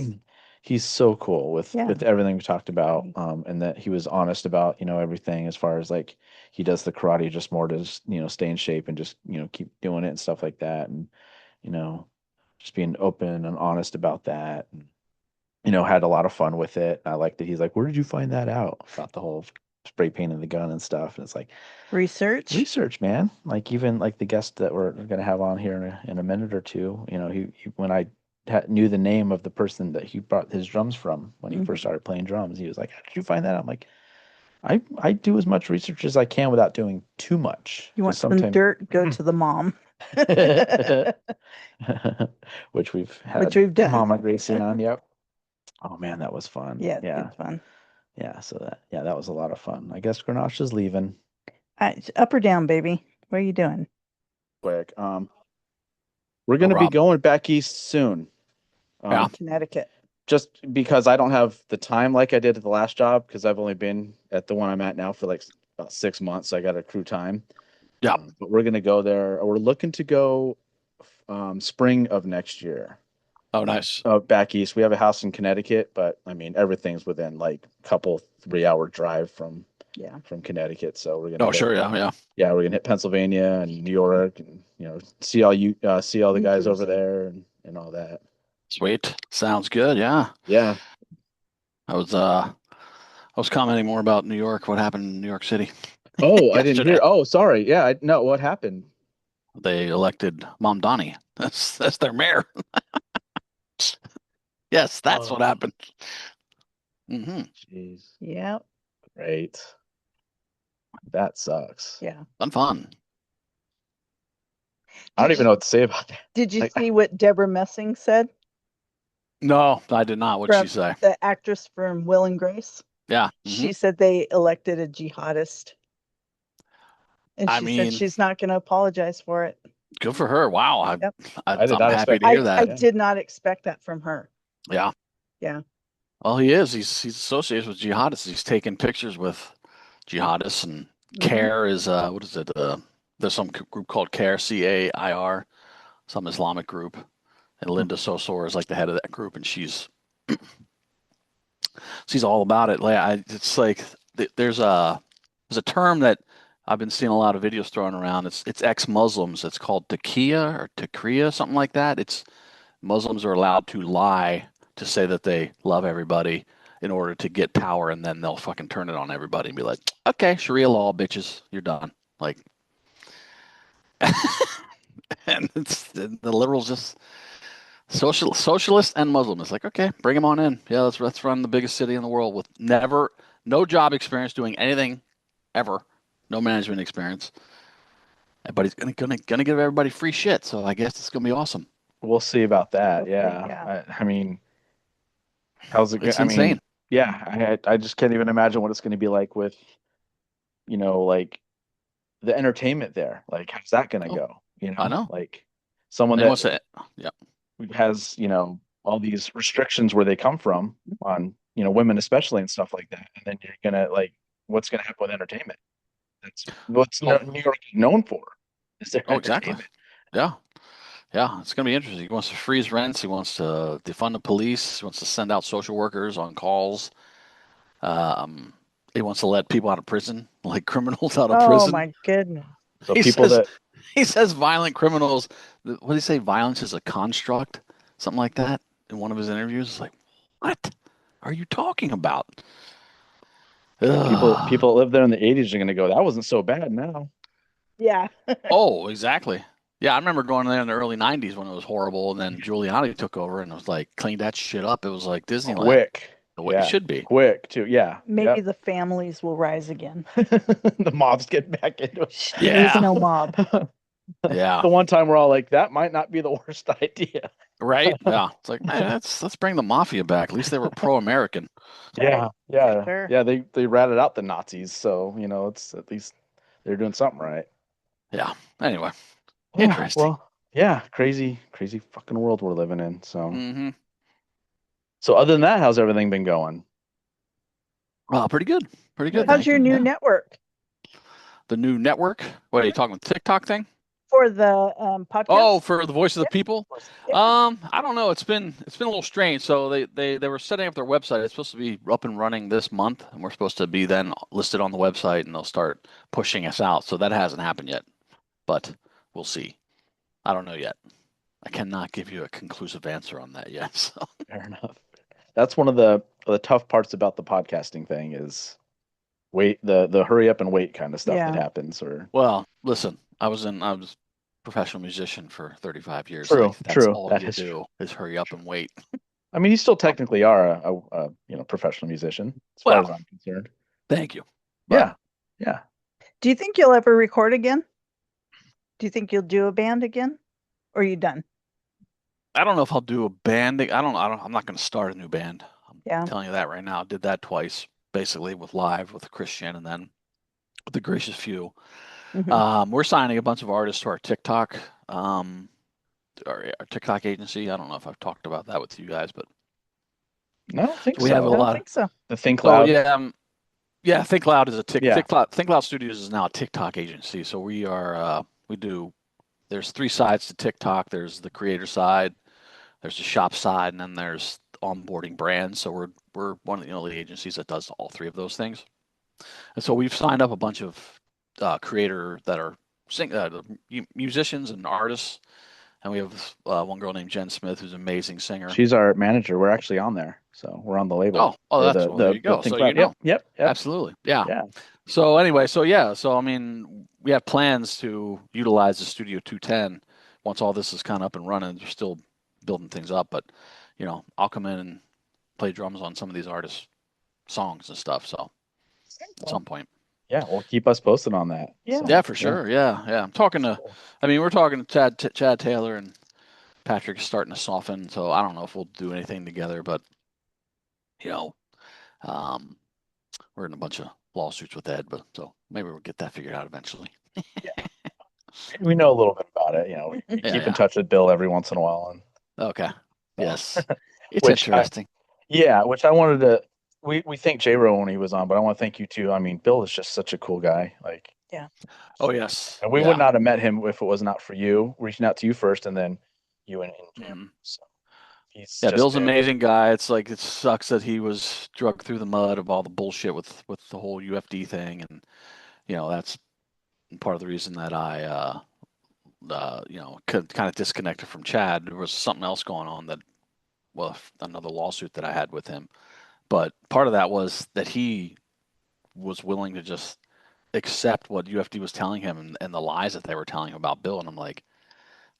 He's so cool with everything we talked about, and that he was honest about everything as far as like he does the karate just more to stay in shape and just keep doing it and stuff like that, and just being open and honest about that, and had a lot of fun with it. I like that he's like, where did you find that out about the whole spray painting the gun and stuff? And it's like research, man. Like even like the guest that we're gonna have on here in a minute or two, he when I knew the name of the person that he brought his drums from when he first started playing drums. He was like, "How did you find that?" I'm like, I do as much research as I can without doing too much. You want 'Cause some sometimes, dirt? Go to the mom. which we've had Which we've done. Mama Gracey on. Yep. Oh man, that was fun. Yeah, Yeah. it's fun. Yeah. So that was a lot of fun. I guess Grenache is leaving. Up or down, baby? What are you doing? Quick. We're gonna be going back east soon. Connecticut. Just because I don't have the time like I did at the last job, because I've only been at the one I'm at now for like about 6 months. So I got to accrue time. Yeah. But we're gonna go there. We're looking to go spring of next year. Oh, nice. Back east. We have a house in Connecticut, but I mean everything's within like a couple 3-hour drive from Connecticut. So we're gonna Oh, sure, yeah. Yeah, we're gonna hit Pennsylvania and New York, and see all the guys over there and all that. Sweet. Sounds good. Yeah. Yeah. I was commenting more about New York. What happened in New York City? Oh, I didn't hear. Oh, sorry. Yeah, no. What happened? They elected Mom Donnie. That's their mayor. Yes, that's what happened. Jeez. Yep. Great. That sucks. Yeah. Fun. I don't even know what to say about that. Did you see what Deborah Messing said? No, I did not. What'd she say? The actress from Will and Grace. Yeah. She said they elected a jihadist. And she said she's not going to apologize for it. Good for her. Wow. I'm happy to I hear that. I did not expect that from her. Yeah. Yeah. Well, he is. He's associated with jihadists. He's taking pictures with jihadists, and CAIR is what is it? There's some group called CAIR, CAIR, some Islamic group, and Linda Sosor is like the head of that group, and she's all about it. Like it's like there's a term that I've been seeing a lot of videos thrown around. It's ex-Muslims. It's called taqiyya or taqriya, something like that. It's Muslims are allowed to lie to say that they love everybody in order to get power, and then they'll fucking turn it on everybody and be like, okay, Sharia law, bitches, you're done. Like, and the liberals just socialist and Muslim. It's like, okay, bring them on in. Yeah, let's run the biggest city in the world with no job experience doing anything ever, no management experience. But he's gonna give everybody free shit. So I guess it's gonna be awesome. We'll see about that. Yeah. I mean, how's it? It's insane. Mean, yeah, I just can't even imagine what it's going to be like with, like the entertainment there. Like, how's that going to go? I know. Like someone that has, all these restrictions where they come from on, women especially and stuff like that. And then you're going to what's going to happen with entertainment? That's what's New York is known for. Is there exactly. Yeah. Yeah, it's going to be interesting. He wants to freeze rents. He wants to defund the police. He wants to send out social workers on calls. He wants to let people out of prison, like criminals out of prison. Oh, my goodness. So he says violent criminals. What did he say? Violence is a construct, something like that in one of his interviews. It's like, what are you talking about? People that lived there in the 80s are going to go, that wasn't so bad now. Yeah. Oh, exactly. Yeah, I remember going there in the early 90s when it was horrible, and then Giuliani took over and it was like, cleaned that shit up. It was like Disneyland. Quick. The way it should be. Quick, too. Yeah. Maybe the families will rise again. The mobs get back into it. There's no mob. Yeah. The one time we're all like, that might not be the worst idea. Right? Yeah. It's like, man, let's bring the mafia back. At least they were pro-American. Yeah. Yeah. Sure. Yeah, they ratted out the Nazis, so, it's at least they're doing something right. Yeah. Anyway. Yeah, interesting. Well, yeah, crazy fucking world we're living in. So, So other than that, how's everything been going? Pretty good. Pretty good. How's your new network? The new network? What are you talking about? The TikTok thing? For the podcast? Oh, for the Voice of the People? I don't know. It's been a little strange. So they were setting up their website. It's supposed to be up and running this month, and we're supposed to be then listed on the website, and they'll start pushing us out. So that hasn't happened yet, but we'll see. I don't know yet. I cannot give you a conclusive answer on that yet. So. Fair enough. That's one of the tough parts about the podcasting thing is the hurry up and wait kind of stuff that happens. Or well, listen, I was professional musician for 35 years. True, Like that's true. all That you is do is hurry up and wait. I mean, you still technically are a professional musician, as far as Well, I'm concerned. thank you. Yeah, yeah. Do you think you'll ever record again? Do you think you'll do a band again? Or are you done? I don't know if I'll do a band. I'm not going to start a new band. I'm Yeah. telling you that right now. I did that twice, basically with live with Christian and then with the Gracious Few. Mhm. We're signing a bunch of artists to our TikTok, our TikTok agency. I don't know if I've talked about that with you guys, but I don't think so we have a I don't lot. think so. The Think So Loud. yeah, Think Loud is a Yeah. Think Loud Studios is now a TikTok agency. So we are there's 3 sides to TikTok. There's the creator side, there's the shop side, and then there's onboarding brands. So we're one of the only agencies that does all 3 of those things. And so we've signed up a bunch of creator that are musicians and artists. And we have one girl named Jen Smith, who's an amazing singer. She's our manager. We're actually on there, so we're on the label. Oh, Or there you go. Think So Loud. you know. Yep. Absolutely. Yeah. Yeah. So anyway, so I mean, we have plans to utilize the Studio 210 once all this is kind of up and running. They're still building things up, but I'll come in and play drums on some of these artists' songs and stuff. So at some point. Yeah, well, keep us posted on that. Yeah. Yeah, for sure. Yeah. I'm talking to. I mean, we're talking to Chad Taylor and Patrick is starting to soften. So I don't know if we'll do anything together, but we're in a bunch of lawsuits with Ed, but so maybe we'll get that figured out eventually. We know a little bit about it. We keep in touch with Bill every once in a while, and Okay. Yes. It's Which interesting. which I wanted to. We thanked JRO when he was on, but I want to thank you too. I mean, Bill is just such a cool guy. Like, Yeah. Oh yes. and we Yeah. would not have met him if it was not for you reaching out to you first, and then you and Jim. So he's Yeah, just Bill's an been- amazing guy. It's like it sucks that he was dragged through the mud of all the bullshit with the whole UFD thing, and that's part of the reason that I kind of disconnected from Chad. There was something else going on another lawsuit that I had with him, but part of that was that he was willing to just accept what UFD was telling him and the lies that they were telling him about Bill, and I'm like,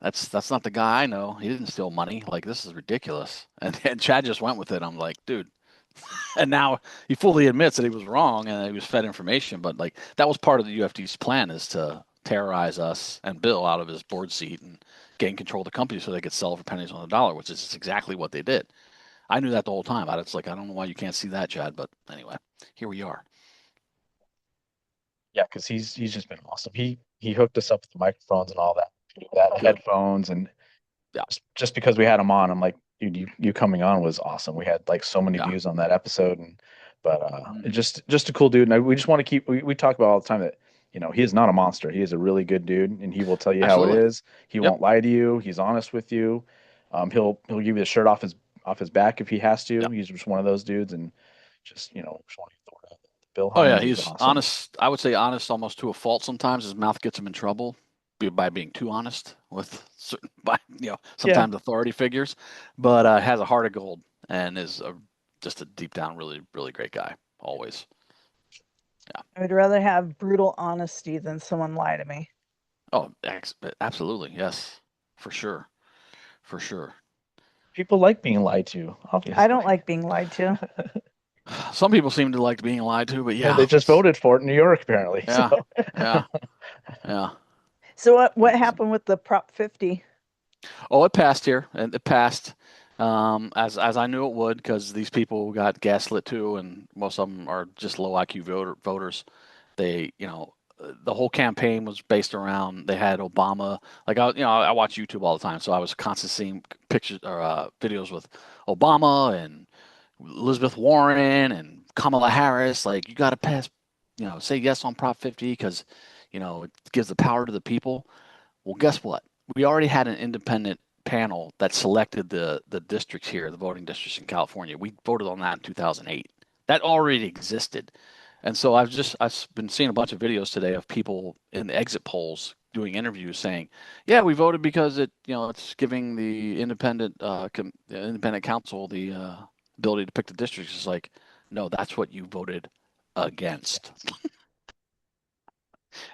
that's not the guy I know. He didn't steal money. Like, this is ridiculous. And Chad just went with it. I'm like, dude. And now he fully admits that he was wrong and he was fed information. But like, that was part of the UFD's plan, is to terrorize us and Bill out of his board seat and gain control of the company so they could sell for pennies on the dollar, which is exactly what they did. I knew that the whole time. It's like, I don't know why you can't see that, Chad. But anyway, here we are. Yeah, because he's just been awesome. He hooked us up with the microphones and all that, Good. headphones, and Yeah. just because we had him on, I'm like, dude, you coming on was awesome. We had like so many Yeah. views on that episode, but just a cool dude. And we just want to keep. We talk about all the time that he is not a monster. He is a really good dude, and he will tell you how it Absolutely. is. He won't lie to you. He's honest with you. He'll give you the shirt off his back if he has to. Yep. He's just one of those dudes, and just just want to throw it out there. Bill Oh yeah, Hynes is he's awesome. honest. I would say honest almost to a fault sometimes. His mouth gets him in trouble by being too honest with certain, sometimes authority figures, but has a heart of gold and is just a deep down really, really great guy always. Yeah. I would rather have brutal honesty than someone lie to me. Oh, absolutely. Yes, for sure. For sure. People like being lied to, obviously. I don't like being lied to. Some people seem to like being lied to, but yeah. They just voted for it in New York, apparently. Yeah. So. Yeah. So what happened with the Prop 50? Oh, it passed here, and it passed as I knew it would, because these people got gaslit too, and most of them are just low IQ voters. They, the whole campaign was based around, they had Obama. Like I watch YouTube all the time, so I was constantly seeing pictures or videos with Obama and Elizabeth Warren and Kamala Harris. Like, you got to pass, say yes on Prop 50 because it gives the power to the people. Well, guess what? We already had an independent panel that selected the districts here, the voting districts in California. We voted on that in 2008. That already existed. And so I've been seeing a bunch of videos today of people in the exit polls doing interviews saying, yeah, we voted because it's giving the independent council the ability to pick the districts. It's like, no, that's what you voted against.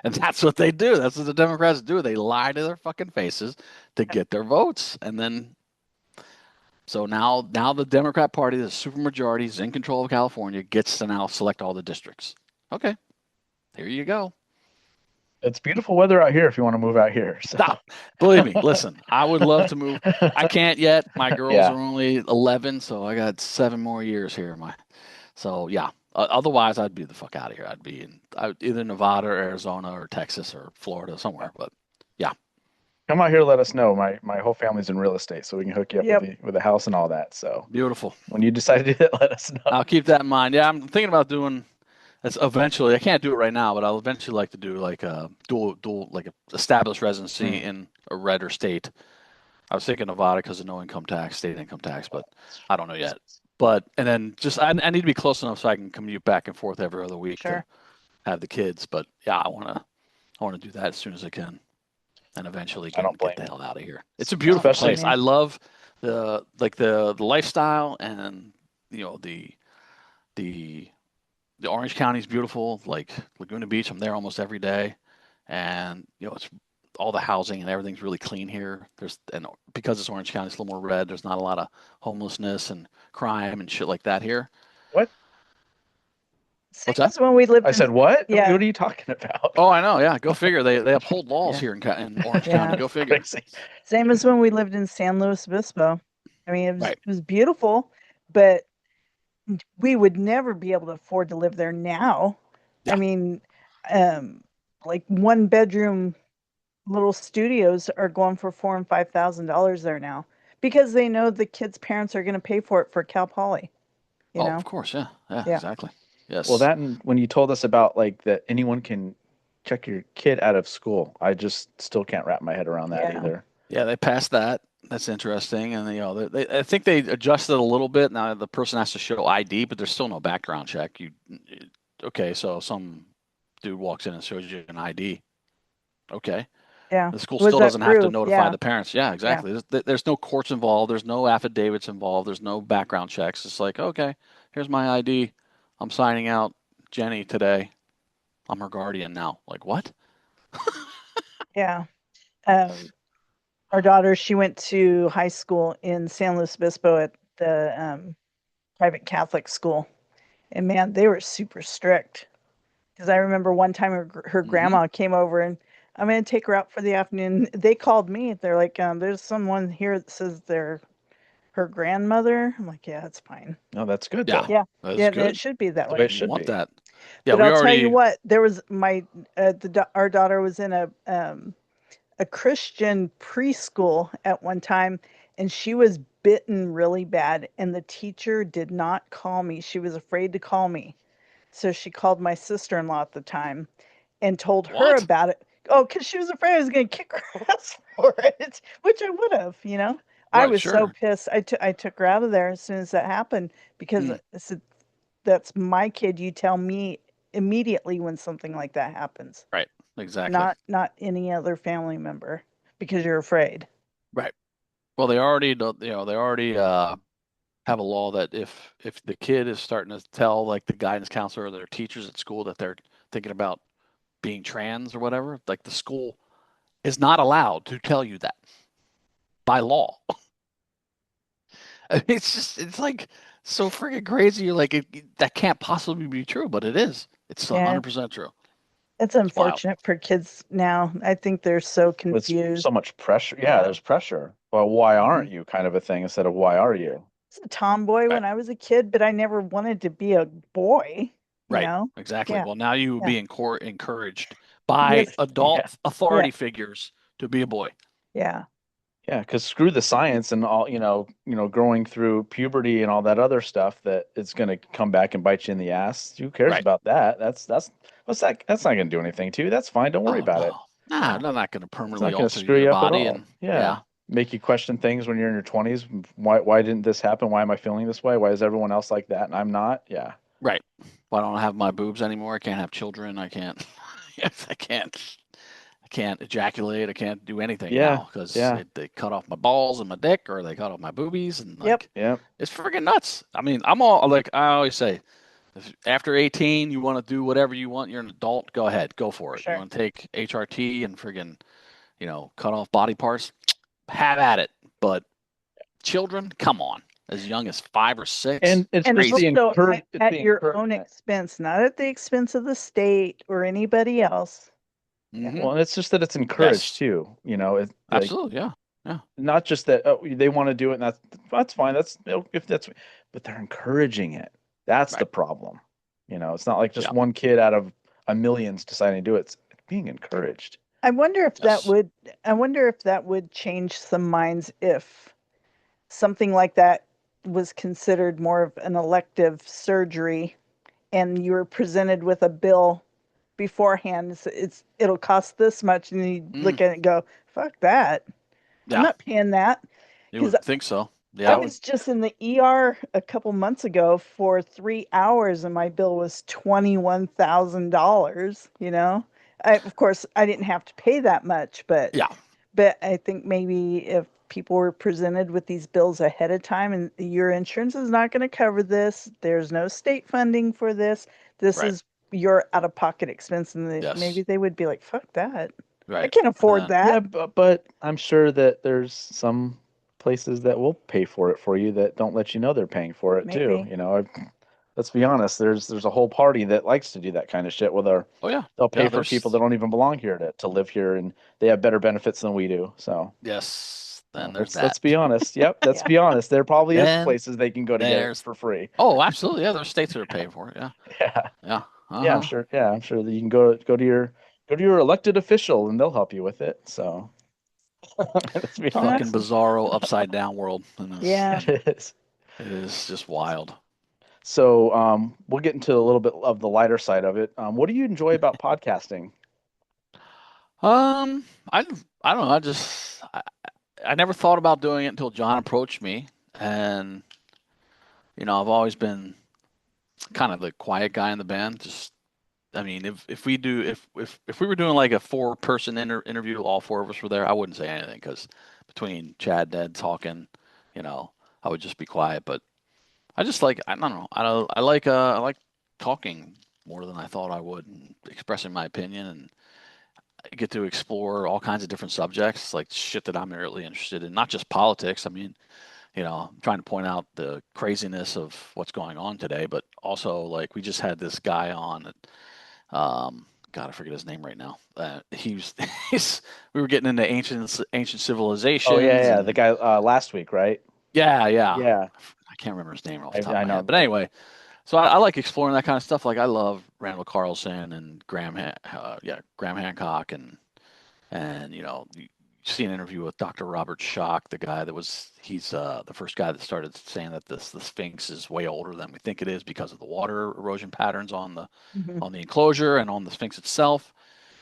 And that's what they do. That's what the Democrats do. They lie to their fucking faces to get their votes. And then, so now the Democrat Party, the supermajority, is in control of California, gets to now select all the districts. Okay, here you go. It's beautiful weather out here if you want to move out here. So. Stop. Believe me, listen, I would love to move. I can't yet. My girls Yeah. are only 11, so I got 7 more years here. So yeah. Otherwise, I'd be the fuck out of here. I'd be in either Nevada or Arizona or Texas or Florida somewhere. But yeah, Come out here, let us know. My whole family's in real estate, so we can hook you up with a house and all that. So beautiful. when you decide to do that, let us know. I'll keep that in mind. Yeah, I'm thinking about doing. That's eventually. I can't do it right now, but I'll eventually like to do like a dual like a established residency in a redder state. I was thinking Nevada because of no income tax, state income tax, but I don't know yet. But and then just I need to be close enough so I can commute back and forth every other week to have the kids. But yeah, I want to do that as soon as I can, and eventually get the hell out of here. It's a beautiful place. I love the lifestyle, and the Orange County is beautiful. Like Laguna Beach, I'm there almost every day, and it's all the housing and everything's really clean here. And because it's Orange County, it's a little more red. There's not a lot of homelessness and crime and shit like that here. What? What's that? When we lived I said what? Yeah. What are you talking about? Oh, I know. Yeah, go figure. They uphold laws here in Orange County. Go figure. Same as when we lived in San Luis Obispo. I mean, it was beautiful, but we would never be able to afford to live there now. Yeah. I mean, like 1 bedroom little studios are going for $4,000 and $5,000 there now because they know the kids' parents are going to pay for it for Cal Poly. You know? Of course, yeah, exactly. Yes. Well, that and when you told us about like that anyone can check your kid out of school, I just still can't wrap my head around that either. Yeah, they passed that. That's interesting, and I think they adjusted a little bit. Now the person has to show ID, but there's still no background check. So some dude walks in and shows you an ID. Okay. Yeah. The school still doesn't have to notify the parents. Yeah, exactly. Yeah. There's no courts involved. There's no affidavits involved. There's no background checks. It's like, okay, here's my ID. I'm signing out Jenny today. I'm her guardian now. Like, what? Yeah. Our daughter, she went to high school in San Luis Obispo at the private Catholic school. And man, they were super strict. Because I remember one time her grandma came over and I'm going to take her out for the afternoon. They called me. They're like, there's someone here that says they're her grandmother. I'm like, yeah, that's fine. No, that's good. Yeah, yeah, good. It should be that way. It should want be. That. Yeah, but I'll tell you what. There was our daughter was in a Christian preschool at one time, and she was bitten really bad, and the teacher did not call me. She was afraid to call me, so she called my sister-in-law at the time and told her about it. Oh, because she was afraid I was going to kick her ass for it, which I would have, I was so pissed. I took her out of there as soon as that happened because I said, that's my kid. You tell me immediately when something like that happens. Right. Exactly. Not any other family member because you're afraid. Right. Well, they already have a law that if the kid is starting to tell like the guidance counselor or their teachers at school that they're thinking about being trans or whatever, like the school is not allowed to tell you that by law. It's like so freaking crazy. You're like, that can't possibly be true, but it is. It's 100% true. It's unfortunate for kids now. I think they're so confused. With so much pressure. Yeah, there's pressure. Well, why aren't you kind of a thing instead of why are you? I was a tomboy when I was a kid, but I never wanted to be a boy. Right. You know? Exactly. Yeah. Well, now you would be encouraged by adult authority figures to be a boy. Yeah. Yeah, because screw the science and all, growing through puberty and all that other stuff that it's going to come back and bite you in the ass. Who cares about that? That's not going to do anything to you. That's fine. Don't worry about it. Nah, they're not going to permanently alter screw your you up body. at all. Make you question things when you're in your 20s. Why didn't this happen? Why am I feeling this way? Why is everyone else like that and I'm not? Yeah. Right. Why don't I have my boobs anymore? I can't have children. I can't. I can't ejaculate. I can't do anything now because they cut off my balls and my dick, or they cut off my boobies, and it's freaking nuts. I mean, I'm all like I always say, After 18, you want to do whatever you want. You're an adult. Go ahead, go for it. Sure. You want to take HRT and friggin', cut off body parts? Have at it. But children, come on, as young as 5 or 6. And it's And just the also at the your own expense, not at the expense of the state or anybody else. Mhm. Well, and it's just that it's encouraged Yes. too. It's like, Absolutely, yeah. not just that they want to do it, and that's fine. That's if that's, but they're encouraging it. That's the Right. problem. It's not like just Yeah. one kid out of a millions deciding to do it. It's being encouraged. I wonder if Yes. that would change some minds if something like that was considered more of an elective surgery and you were presented with a bill beforehand. It'll cost this much, and you look at it and go, fuck that. Yeah. I'm not paying that. You 'Cause would think so. I Yeah. was just in the ER a couple months ago for 3 hours, and my bill was $21,000. Of course, I didn't have to pay that much, but Yeah. I think maybe if people were presented with these bills ahead of time, and your insurance is not going to cover this, there's no state funding for this. This Right. is your out-of-pocket expense, and Yes. maybe they would be like, "Fuck that! I Right. can't afford Uh, that." Yeah, but I'm sure that there's some places that will pay for it for you that don't let you know they're paying for it too. Maybe. Let's be honest. There's a whole party that likes to do that kind of shit with Oh yeah. they'll pay Yeah, for people that don't even belong here to live here, and they have better benefits than we do. So Yes. Then there's let's that. be honest. Yep, let's be honest. There probably is Then places they can go to get it there's- for free. Oh, absolutely. Yeah, there's states that are paying for it. Yeah. Yeah, Yeah. yeah, I'm Uh-huh. sure. Yeah, I'm sure that you can go to your elected official and they'll help you with it. So let's be Fucking honest. bizarro upside down world. Yeah. It is. It is just wild. So we'll get into a little bit of the lighter side of it. What do you enjoy about podcasting? I don't know. I never thought about doing it until John approached me, and I've always been kind of the quiet guy in the band. If we were doing like a 4-person interview, all 4 of us were there, I wouldn't say anything because between Chad, Dad talking, I would just be quiet. But I just like, I don't know, I like talking more than I thought I would, and expressing my opinion, and I get to explore all kinds of different subjects, like shit that I'm really interested in, not just politics. I'm trying to point out the craziness of what's going on today, but also like we just had this guy on that, God, I forget his name right now. We were getting into ancient civilizations. Oh yeah, and- the guy last week, right? yeah. Yeah. I can't remember his name off the top I of my know. head. But anyway, so I like exploring that kind of stuff. Like I love Randall Carlson and Graham Hancock, and you see an interview with Dr. Robert Schoch, the guy he's the first guy that started saying that the Sphinx is way older than we think it is because of the water erosion patterns on the enclosure and on the Sphinx itself.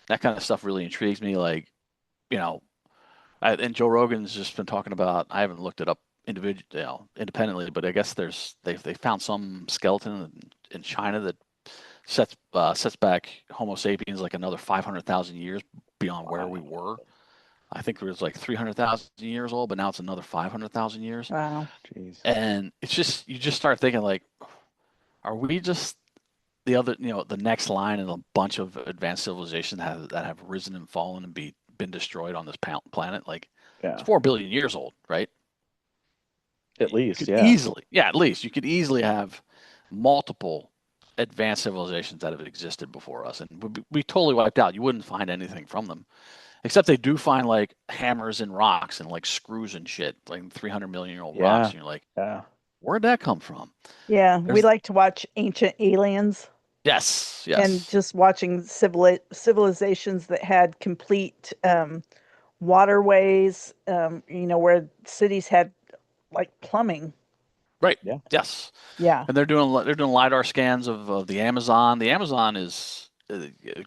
That kind of stuff really intrigues me. Like, and Joe Rogan's just been talking about. I haven't looked it up independently, but I guess they found some skeleton in China that sets back Homo sapiens like another 500,000 years beyond where we were. I think it was like 300,000 years old, but now it's another 500,000 years. Wow. Jeez. And it's just, you just start thinking like, are we just the other, the next line in a bunch of advanced civilizations that have risen and fallen and been destroyed on this planet? Like, Yeah. it's 4 billion years old, right? At least, You could yeah. Easily. Yeah, at least. You could easily have multiple advanced civilizations that have existed before us, and would be totally wiped out. You wouldn't find anything from them. Except they do find like hammers and rocks and like screws and shit, like 300 million year old rocks. And you're like, where'd that come from? Yeah, we like to watch Ancient Aliens. Yes. And just watching civilizations that had complete waterways, where cities had like plumbing. Right. Yeah. Yes. Yeah. And they're doing LiDAR scans of the Amazon. The Amazon is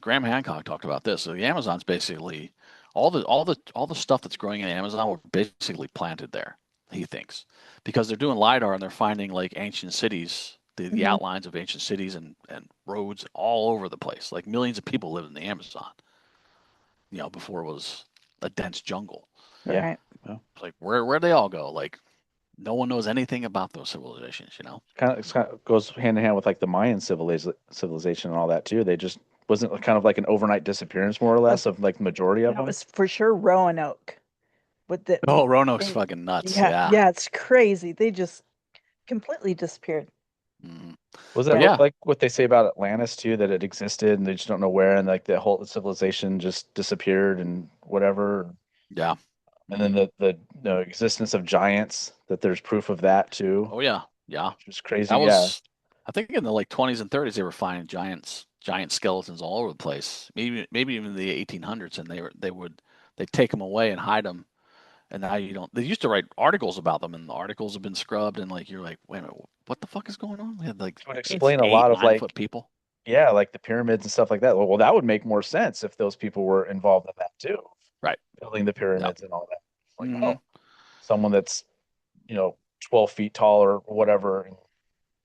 Graham Hancock talked about this. So the Amazon's basically all the stuff that's growing in the Amazon were basically planted there, he thinks, because they're doing LiDAR and they're finding like ancient cities, the outlines of ancient cities and roads all over the place. Like millions of people lived in the Amazon, before it was a dense jungle. Yeah. Right. Well, Like where'd they all go? Like no one knows anything about those civilizations, you know? It kind of goes hand in hand with like the Mayan civilization and all that too. They just wasn't kind of like an overnight disappearance, more or less, of like the majority of That them. was for sure Roanoke. With the Oh, Roanoke's they- fucking nuts. yeah, Yeah. it's crazy. They just completely disappeared. Mhm. Was that Yeah. like what they say about Atlantis too, that it existed and they just don't know where, and like the whole civilization just disappeared and whatever. Yeah. And then the existence of giants, that there's proof of that too, Oh, yeah. Yeah. which was crazy. That Yeah. was, I think in the like 20s and 30s, they were finding giant skeletons all over the place. Maybe even in the 1800s, and they'd take them away and hide them. And now you don't. They used to write articles about them, and the articles have been scrubbed, and like you're like, wait a minute, what the fuck is going on? We had like It would explain a lot of 8-9 foot people. yeah, like the pyramids and stuff like that. Well, that would make more sense if those people were involved in that too, Right. building the pyramids and all that. Like, Mhm. oh, someone that's 12 feet tall or whatever, and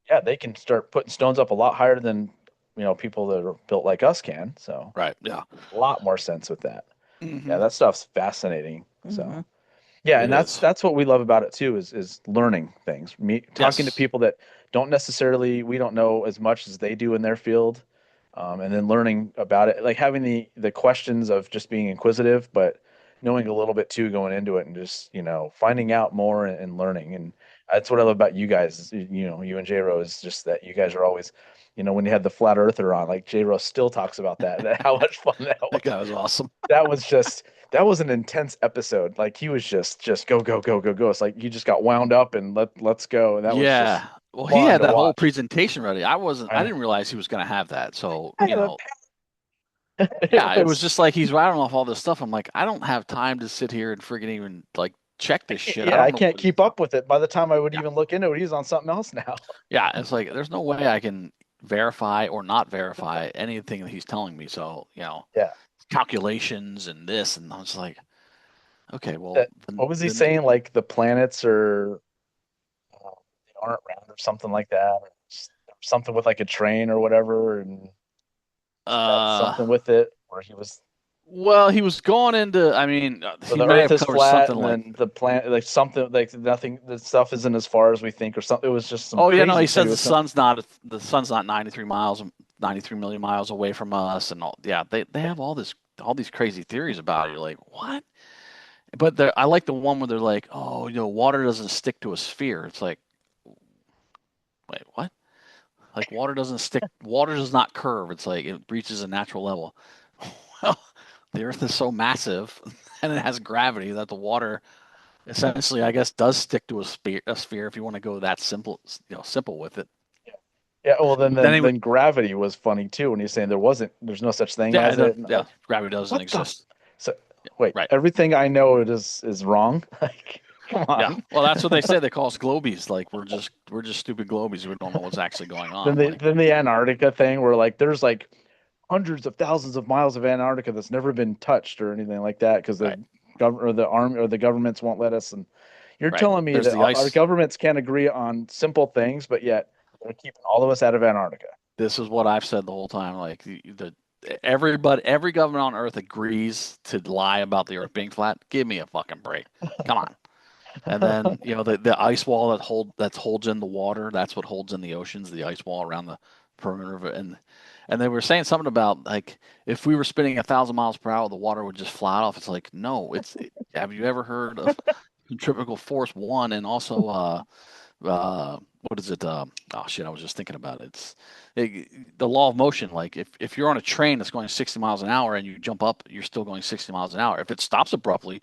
yeah, they can start putting stones up a lot higher than people that are built like us can. So Right. Yeah. a lot more sense with that. Yeah, Mhm. that stuff's fascinating. So Mhm. yeah, It and is. that's what we love about it too, is learning things. Talking to Yes. people that we don't know as much as they do in their field, and then learning about it, like having the questions of just being inquisitive, but knowing a little bit too going into it, and just finding out more and learning. And that's what I love about you guys. You and JRO, is just that you guys are always, when you had the flat earther on, like JRO still talks about that how much fun that was. That guy was awesome. That was an intense episode. Like he was just go go go go go. It's like you just got wound up and let's go. And that was Yeah. just Well, he fun had to that whole watch. presentation ready. I I- didn't realize he was going to have that. So, I have a yeah, it was just like he's rattling off all this stuff. I'm like, I don't have time to sit here and friggin' even like check this shit. Yeah, don't I know can't what- keep up with it. By the time I would even look into it, he's on something else now. Yeah, it's like there's no way I can verify or not verify anything that he's telling me. So, Yeah. calculations and this, and I was like, okay, well, What was he saying? Like the planets they aren't round or something like that, or something with like a train or whatever, and something with it, where he was. Well, he was going into. I mean, So he the may Earth have is covered flat, something and like. then the planet, like something like nothing. The stuff isn't as far as we think, or something. It was just some. Oh yeah, no, crazy he said shit. the sun's not 93 million miles away from us, and all. Yeah, they have all these crazy theories about it. You're like, what? But I like the one where they're like, oh, water doesn't stick to a sphere. It's like, wait, what? Like water does not curve. It's like it reaches a natural level. Well, the Earth is so massive and it has gravity that the water essentially, I guess, does stick to a sphere if you want to go that simple with it. Yeah, well then would- gravity was funny too when he's saying there's no such thing as it. Yeah, gravity doesn't What the- exist. So wait, Right. everything I know is wrong. Like, come on. Yeah, well, that's what they say. They call us globies. Like we're just stupid globies. We don't know what's actually going on. Then the Antarctica thing, where like there's like hundreds of thousands of miles of Antarctica that's never been touched or anything like that, because the the governments won't let us. And you're Right. telling me There's that the our ice. governments can't agree on simple things, but yet they're keeping all of us out of Antarctica. This is what I've said the whole time. Like every government on Earth agrees to lie about the Earth being flat. Give me a fucking break. Come on. And then the ice wall that holds in the water. That's what holds in the oceans. The ice wall around the perimeter of it. And they were saying something about like if we were spinning 1,000 miles per hour, the water would just fly off. It's like no. Have you ever heard of centrifugal force 1 and also what is it? Oh shit! I was just thinking about it. The law of motion. Like if you're on a train that's going 60 miles an hour and you jump up, you're still going 60 miles an hour. If it stops abruptly,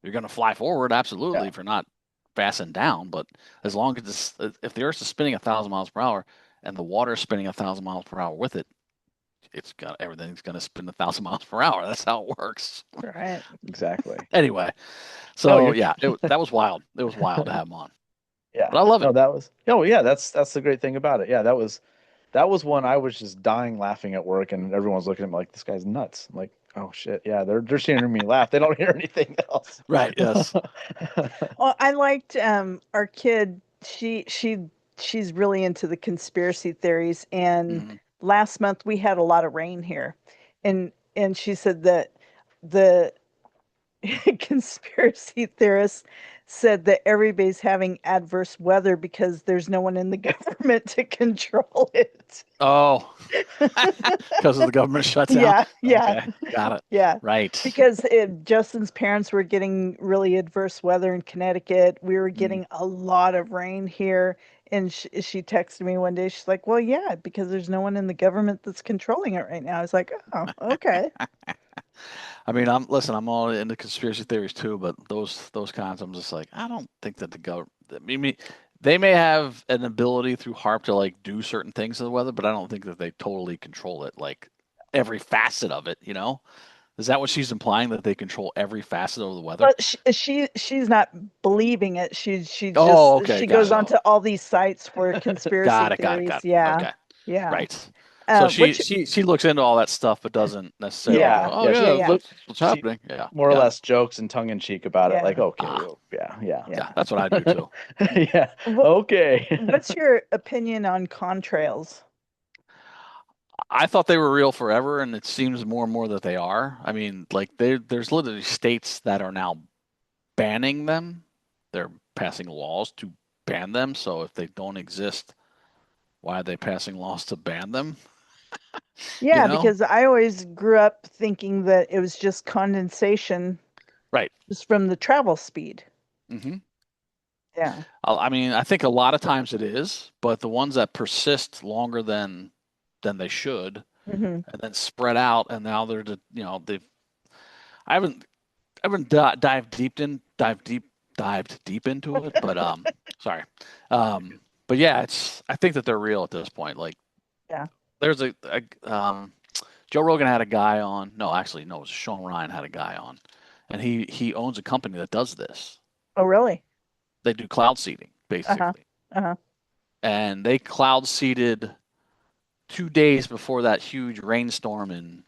you're going to fly forward. Absolutely, if you're not fastened down. But as long as if the Earth is spinning 1,000 miles per hour and the water is spinning 1,000 miles per hour with it, everything's going to spin 1,000 miles per hour. That's how it works. Right. Exactly. Anyway, so that was wild. It was wild to have him on. Yeah, but I love it. No, that was that's the great thing about it. Yeah, that was one I was just dying laughing at work, and everyone's looking at me like this guy's nuts. I'm like, oh shit, yeah, they're just hearing me laugh. They don't hear anything else. Right. Yes. Well, I liked our kid. She's really into the conspiracy theories, and last month we had a lot of rain here, and she said that the conspiracy theorists said that everybody's having adverse weather because there's no one in the government to control it. Oh, because of the government shutdown. Yeah, yeah, Okay, got it. yeah. Right. Because Justin's parents were getting really adverse weather in Connecticut. We were getting a lot of rain here. And she texted me one day. She's like, well, yeah, because there's no one in the government that's controlling it right now. I was like, oh, okay. I mean, I'm all into conspiracy theories too, but those kinds, I'm just like, I don't think that the government. I mean, they may have an ability through HARP to like do certain things to the weather, but I don't think that they totally control it, like every facet of it. You know, is that what she's implying, that they control every facet of the weather? But she's not believing it. She Oh, just okay, she got goes it. onto all these sites for conspiracy Got it. theories. Okay, Yeah. right. So Which she looks into all that stuff, but doesn't necessarily Yeah. go, oh Yeah, yeah, yeah. look what's She happening. Yeah, more or got it. less jokes and tongue in cheek about it. Yeah. Like, okay, Ah. well, yeah. Yeah, that's what I do too. Yeah. Okay. What's your opinion on contrails? I thought they were real forever, and it seems more and more that they are. I mean, like there's literally states that are now banning them. They're passing laws to ban them. So if they don't exist, why are they passing laws to ban them? Yeah, You know? because I always grew up thinking that it was just condensation, Right. just from the travel speed. Mm-hmm. Yeah. I mean, I think a lot of times it is, but the ones that persist longer than they should, Mm-hmm. and then spread out, and now they're they've. I haven't dived deep into it, but sorry, but yeah, I think that they're real at this point. Like, Yeah. there's Joe Rogan had a guy on. No, actually, no, it was Sean Ryan had a guy on, and he owns a company that does this. Oh, really? They do cloud seeding basically, Uh-huh. and they cloud seeded 2 days before that huge rainstorm in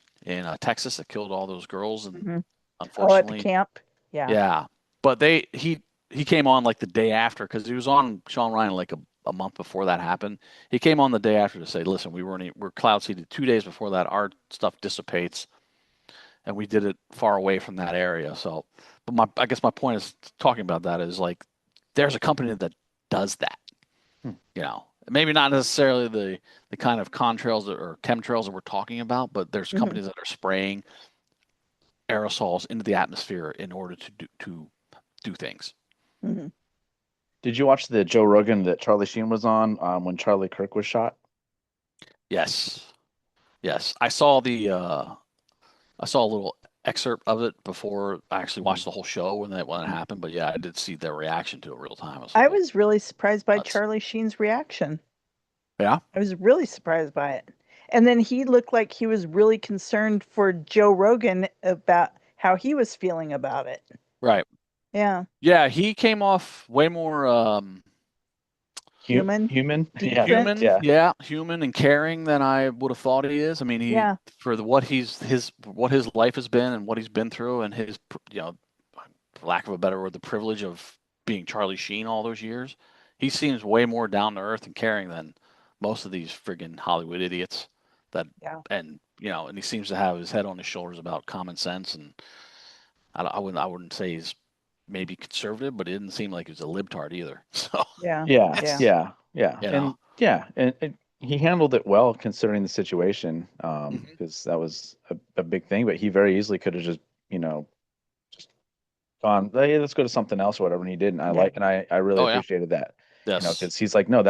Texas that killed all those girls, and Mm-hmm. Oh, at the unfortunately, camp? Yeah. yeah. But he came on like the day after, because he was on Sean Ryan like a month before that happened. He came on the day after to say, listen, we're cloud seeded 2 days before that. Our stuff dissipates, and we did it far away from that area. So, but I guess my point is talking about that is like, there's a company that does that. You know, maybe not necessarily the kind of contrails or chemtrails that we're talking about, but there's Mhm. companies that are spraying aerosols into the atmosphere in order to do things. Mhm. Did you watch the Joe Rogan that Charlie Sheen was on when Charlie Kirk was shot? Yes, I saw I saw a little excerpt of it before I actually watched the whole show when it happened. But yeah, I did see their reaction to it real time. I was really surprised by nuts. Charlie Sheen's reaction. Yeah. I was really surprised by it. And then he looked like he was really concerned for Joe Rogan about how he was feeling about it. Right. Yeah. Yeah, he came off way more Human. Human. Decent. human, Yeah. human and caring than I would have thought he is. I mean, Yeah. for what his life has been and what he's been through, and his, for lack of a better word, the privilege of being Charlie Sheen all those years, he seems way more down to earth and caring than most of these friggin' Hollywood idiots. And he seems to have his head on his shoulders about common sense, and I wouldn't say he's maybe conservative, but it didn't seem like he was a libtard either. So Yeah. Yeah. You know. And he handled it well considering the situation, because that was a big thing. But he very easily could have just just gone, hey, let's go to something else or whatever, and he didn't. I really Oh, yeah. appreciated that. Yes. Because he's like, no,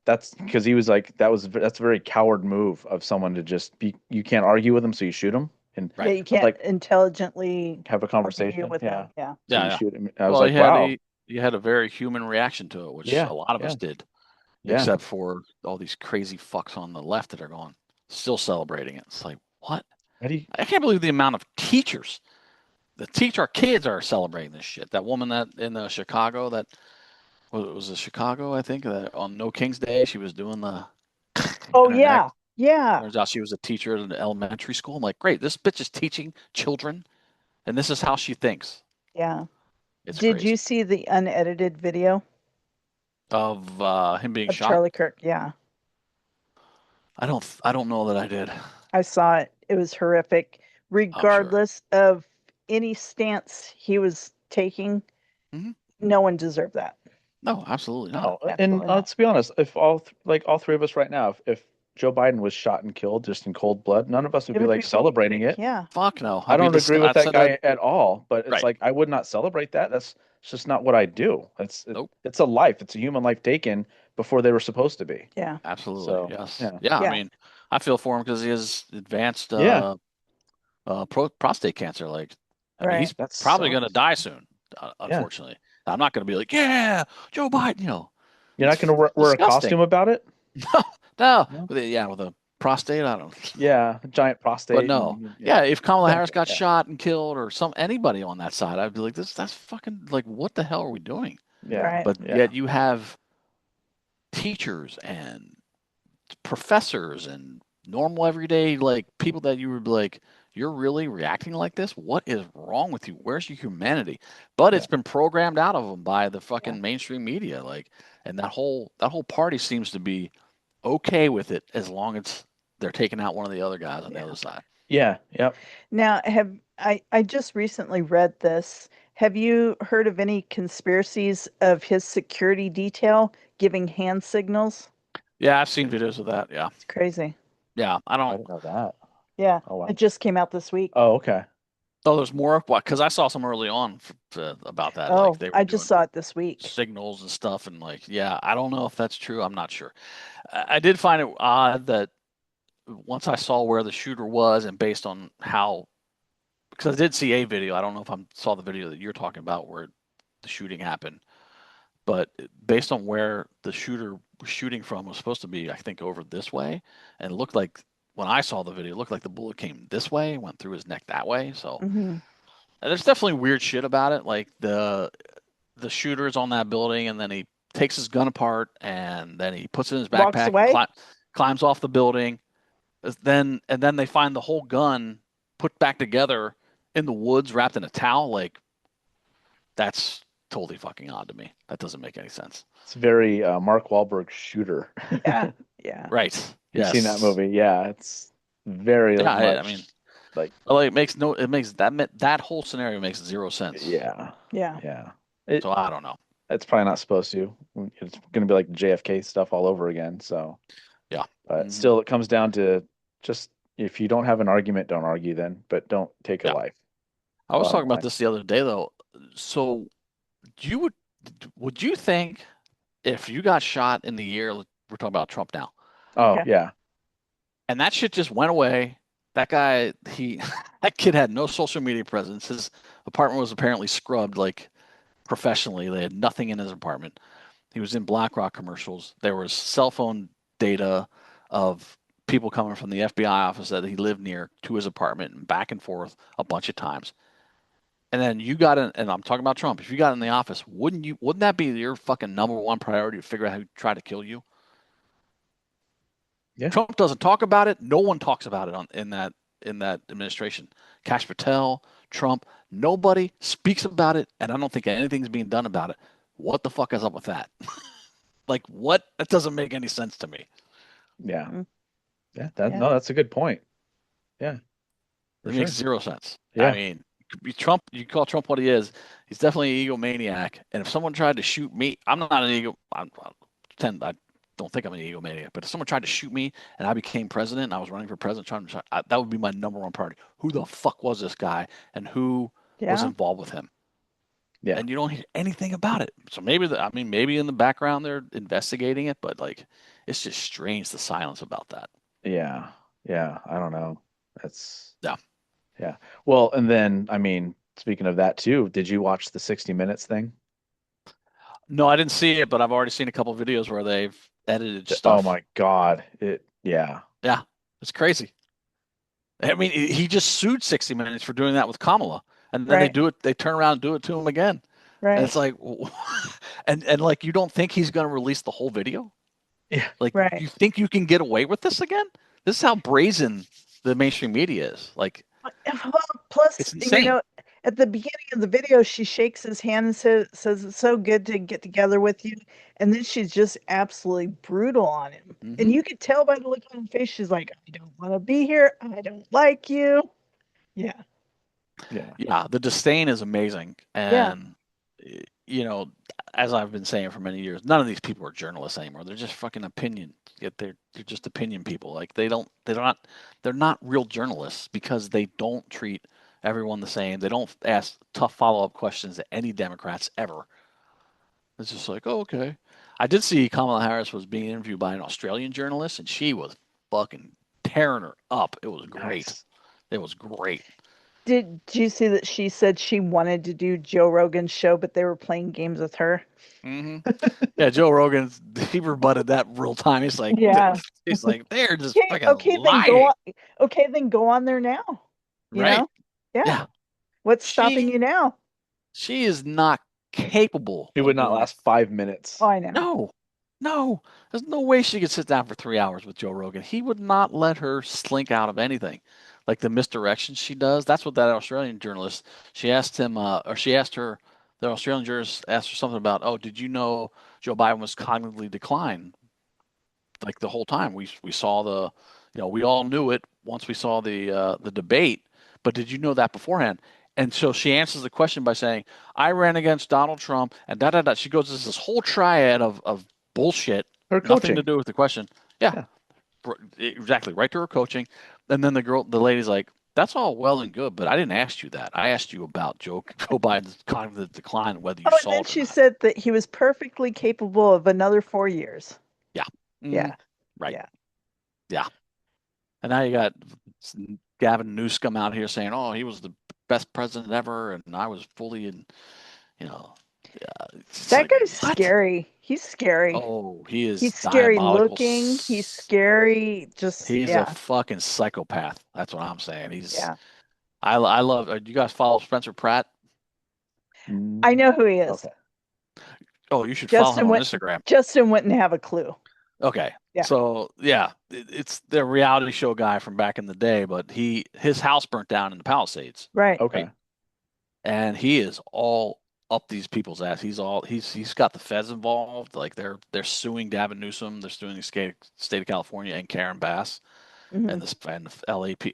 that's because he was like, that's a very coward move of someone to just be. You can't argue with him, so you shoot him. And Yeah, you can't intelligently have a conversation with them. Yeah. So you shoot him. I was well, like, wow. he had a very human reaction to it, which a lot of us did, except for all these crazy fucks on the left that are still celebrating it. It's like, what? I can't believe the amount of teachers that teach our kids are celebrating this shit. That woman that in Chicago, that was it Chicago, I think, that on No King's Day, she was doing the. Oh yeah. Yeah. Turns out she was a teacher at an elementary school. I'm like, great, this bitch is teaching children, and this is how she thinks. Yeah. It's Did crazy. you see the unedited video Of him being of shot? Charlie Kirk? Yeah. I don't know that I did. I saw it. It was horrific. Regardless of any stance he was taking, no one deserved that. No, absolutely not. No, and Absolutely not. let's be honest, if all three of us right now, if Joe Biden was shot and killed just in cold blood, none of us would It be would like be celebrating it. Yeah. Fuck no. I don't agree with that guy at all, but it's Right. like I would not celebrate that. That's just not what I do. Nope. It's a life. It's a human life taken before they were supposed to be. Yeah. Absolutely. So, Yes. yeah. Yeah. Yeah. I mean, I feel for him because he has advanced Yeah. prostate cancer. Like, I mean, Right. he's That probably going to sucks. die soon. Unfortunately, I'm not going to be like, yeah, Joe Biden. You know, You're not it's going to wear a disgusting. costume about it? No. No? With a prostate. I don't. Yeah, a giant prostate. But no, and- yeah, if Kamala Don't Harris get got that. shot and killed or anybody on that side, I'd be like, that's fucking like, what the hell are we doing? Yeah. Right. But Yeah. yet you have teachers and professors and normal everyday like people that you would be like, you're really reacting like this? What is wrong with you? Where's your humanity? But it's been programmed out of them by the fucking mainstream media, like, and that whole party seems to be okay with it as long as they're taking out one of the other guys on the other side. Yeah. Yep. Now, I just recently read this. Have you heard of any conspiracies of his security detail giving hand signals? Yeah, I've seen videos of that. Yeah. It's crazy. Yeah. I I don't. didn't know that. Yeah. Oh, wow. It just came out this week. Oh, okay. Oh, there's more. What? Because I saw some early on about that. Oh, Like they were I just doing saw it this week. signals and stuff, and like, yeah, I don't know if that's true. I'm not sure. I did find it odd that once I saw where the shooter was, and based on how, because I did see a video. I don't know if I saw the video that you're talking about where the shooting happened, but based on where the shooter was shooting from was supposed to be, I think, over this way, and it looked like when I saw the video, it looked like the bullet came this way, went through his neck that way. So Mhm. and there's definitely weird shit about it. Like the shooter is on that building, and then he takes his gun apart, and then he puts it in his Walks backpack, away? and climbs off the building. Then they find the whole gun put back together in the woods, wrapped in a towel. Like, that's totally fucking odd to me. That doesn't make any sense. It's very Mark Wahlberg Shooter. Yeah. Yeah. Right. You've Yes. seen that movie? Yeah, it's very Yeah, I much mean, like well, it makes that whole scenario makes zero sense. yeah, Yeah. yeah. So I don't know. It's probably not supposed to. It's going to be like JFK stuff all over again. So Yeah. but Mhm. still, it comes down to just if you don't have an argument, don't argue then, but don't take a Yeah. life. I was Bottom talking about line. this the other day though. So would you think if you got shot in the year, we're talking about Trump now, Oh Okay. yeah, and that shit just went away? That guy, that kid had no social media presence. His apartment was apparently scrubbed like professionally. They had nothing in his apartment. He was in BlackRock commercials. There was cell phone data of people coming from the FBI office that he lived near to his apartment and back and forth a bunch of times. And then you got in, and I'm talking about Trump. If you got in the office, wouldn't that be your fucking number one priority to figure out who tried to kill you? Yeah. Trump doesn't talk about it. No one talks about it in that administration. Kash Patel, Trump, nobody speaks about it, and I don't think anything's being done about it. What the fuck is up with that? Like, what? That doesn't make any sense to me. yeah, Mhm. yeah. Yeah. No, that's a good point. Yeah, for It sure. makes zero sense. Yeah. I mean, Trump, you call Trump what he is. He's definitely an egomaniac. And if someone tried to shoot me, I'm not an ego. I don't think I'm an egomaniac. But if someone tried to shoot me and I became president, and I was running for president, that would be my number one priority. Who the fuck was this guy, and who was Yeah. involved with him? Yeah. And you don't hear anything about it. So maybe maybe in the background they're investigating it, but like, it's just strange the silence about that. Yeah, yeah. I don't know. That's Yeah. yeah. Well, and then I mean, speaking of that too, did you watch the 60 Minutes thing? No, I didn't see it, but I've already seen a couple of videos where they've edited Oh stuff. my God! Yeah. Yeah, it's crazy. I mean, he just sued 60 Minutes for doing that with Kamala, and then Right. they turn around and do it to him again. Right. And it's like, and like, you don't think he's going to release the whole video? Yeah. Like, Right. you think you can get away with this again? This is how brazen the mainstream media is. Like, Well, plus, it's insane. at the beginning of the video, she shakes his hand and says it's so good to get together with you. And then she's just absolutely brutal on him. Mhm. And you could tell by the look on her face, she's like, I don't want to be here. I don't like you. Yeah. Yeah. Yeah, the disdain is amazing, and you know, as I've been saying for many years, none of these people are journalists anymore. They're just fucking opinion. Yet they're just opinion people. Like they're not real journalists because they don't treat everyone the same. They don't ask tough follow up questions to any Democrats ever. It's just like, oh, okay. I did see Kamala Harris was being interviewed by an Australian journalist, and she was fucking tearing her up. It was great. Nice. It was great. Did you see that she said she wanted to do Joe Rogan's show, but they were playing games with her? Hmm. Yeah, Joe Rogan, he rebutted that real time. He's like, Yeah. they're just Okay, fucking okay, then lying. go on. Okay, then go on there now. You Right. know? Yeah. Yeah. What's stopping you now? She is not capable. It of would not doing last 5 minutes. Oh, I know. No. There's no way she could sit down for 3 hours with Joe Rogan. He would not let her slink out of anything. Like the misdirections she does. That's what that Australian journalist, she asked him, or she asked her, the Australian journalist asked her something about, oh, did you know Joe Biden was cognitively declined? Like the whole time we saw we all knew it once we saw the debate, but did you know that beforehand? And so she answers the question by saying, I ran against Donald Trump and da da da. She goes, this whole triad of bullshit, Her nothing coaching. to do with the question. Yeah, exactly. Right to her coaching. And then the lady's like, that's all well and good, but I didn't ask you that. I asked you about Joe Biden's cognitive decline, whether you Oh, and saw then it or she not. said that he was perfectly capable of another 4 years. Yeah. Yeah. Right. Yeah. Yeah. And now you got Gavin Newsom out here saying, "Oh, he was the best president ever," and I was fully in, That guy's scary. He's scary. Oh, he is He's scary diabolical. looking. He's scary. Just He's a fucking psychopath. That's what I'm saying. Yeah. I love. Do you guys follow Spencer Pratt? I know who he is. Okay. Oh, you should follow him on Instagram. Justin wouldn't have a clue. Okay. Yeah. So yeah, it's the reality show guy from back in the day, but his house burnt down in the Palisades. Right. Okay. And he is all up these people's ass. He's got the feds involved. Like they're suing Gavin Newsom. They're suing the state of California and Karen Bass Mhm. and the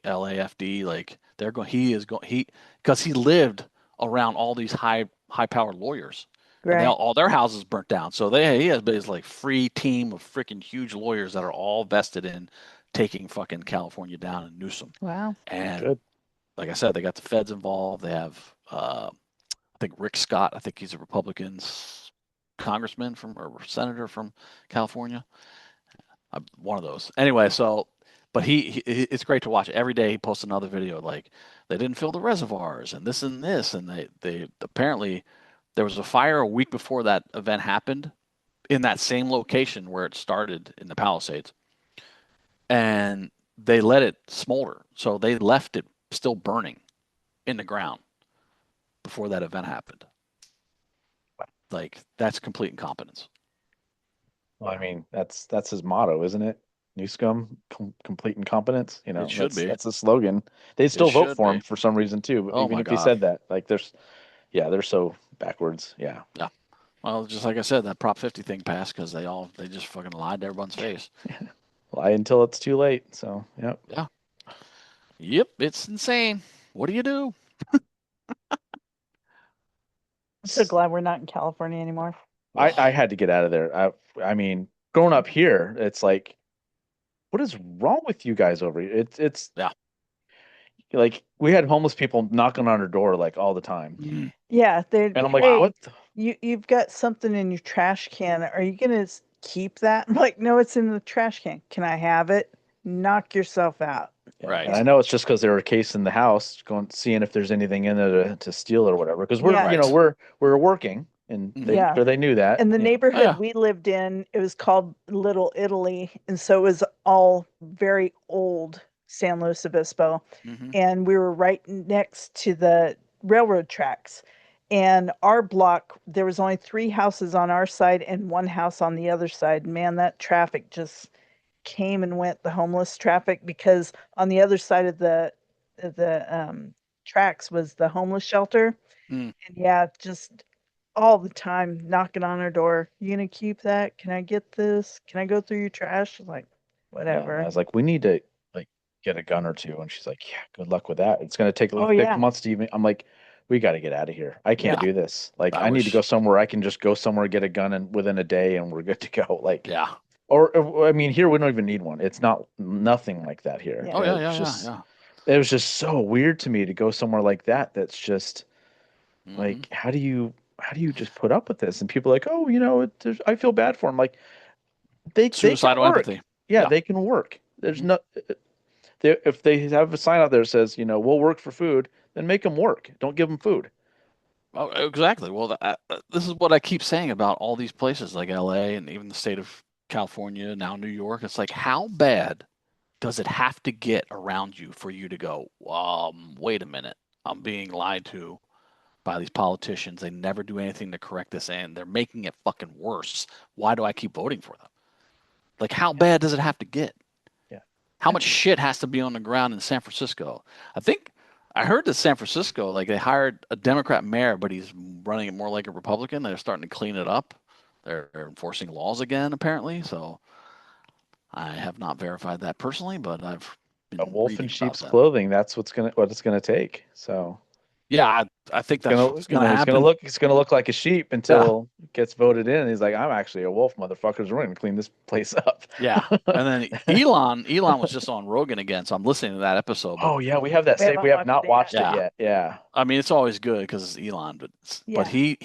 LAFD. Like they're going. Because he lived around all these high powered lawyers. And Right. all their houses burnt down. So he has his like free team of freaking huge lawyers that are all vested in taking fucking California down and Newsom. Wow. And like I said, they got the feds involved. They have I think Rick Scott. I think he's a Republican congressman or senator from California. One of those. Anyway, but it's great to watch. Every day he posts another video like they didn't fill the reservoirs and this, and they apparently there was a fire a week before that event happened in that same location where it started in the Palisades, and they let it smolder. So they left it still burning in the ground before that event happened. Like that's complete incompetence. Well, I mean, that's his motto, isn't it? Newscum, complete incompetence. You know, It should be. That's a slogan. They'd still vote should for be. him for some reason too. Oh even my if he God. said that, like, they're so backwards. Yeah. Yeah. Well, just like I said, that Prop 50 thing passed because they just fucking lied to everyone's face. Lie until it's too late. So, yep. Yeah. Yep. It's insane. What do you do? I'm so glad we're not in California anymore. I had to get out of there. I mean, growing up here, it's like, what is wrong with you guys over here? It's yeah. Like we had homeless people knocking on our door like all the time. Yeah, and I'm like, hey, what? You've got something in your trash can. Are you gonna keep that? I'm like, no, it's in the trash can. Can I have it? Knock yourself out. Yeah. Right. And I know it's just because they were casing the house, seeing if there's anything in there to steal or whatever. Because we're working, and they knew that. And the neighborhood we lived in, it was called Little Italy, and so it was all very old San Luis Obispo, and we were right next to the railroad tracks. And our block, there was only 3 houses on our side and 1 house on the other side. Man, that traffic just came and went, the homeless traffic, because on the other side of the tracks was the homeless shelter. And yeah, just all the time knocking on our door. You gonna keep that? Can I get this? Can I go through your trash? Like, whatever. Yeah, I was like, we need to like get a gun or two, and she's like, yeah, good luck with that. It's gonna take 6 months to even. I'm like, we got to get out of here. I can't Yeah. do this. Like, I I need to wish- go somewhere. I can just go somewhere, get a gun, and within a day, and we're good to go. Like, Yeah. or I mean, here we don't even need one. It's not nothing like that here. Yeah. Oh yeah, It's yeah, just, yeah, It was just so weird to me to go somewhere like that. That's just yeah. like, how do you just put up with this? And people are like, oh, you know, I feel bad for them. Like, they can Suicidal work. empathy. Yeah, Yeah. they can work. There's Mhm. no if they have a sign out there that says, you know, we'll work for food, then make them work. Don't give them food. Oh, exactly. Well, this is what I keep saying about all these places like LA and even the state of California, now New York. It's like, how bad does it have to get around you for you to go, wait a minute, I'm being lied to by these politicians. They never do anything to correct this, and they're making it fucking worse. Why do I keep voting for them? Like, how bad does it have to get? Yeah. How much shit has to be on the ground in San Francisco? I heard that San Francisco, like, they hired a Democrat mayor, but he's running it more like a Republican. They're starting to clean it up. They're enforcing laws again, apparently. So I have not verified that personally, but I've been A wolf in reading about sheep's that. clothing. That's what it's gonna take. So Yeah, I think that's what's going to happen. He's gonna look like a sheep until it gets voted in. And he's like, I'm actually a wolf, motherfuckers. We're gonna clean this place up. Yeah, and then Elon was just on Rogan again, so I'm listening to that episode. But, Oh yeah, we have that We saved. haven't We have watched not it watched yet. it yet. Yeah. I mean, it's always good because it's Elon, but he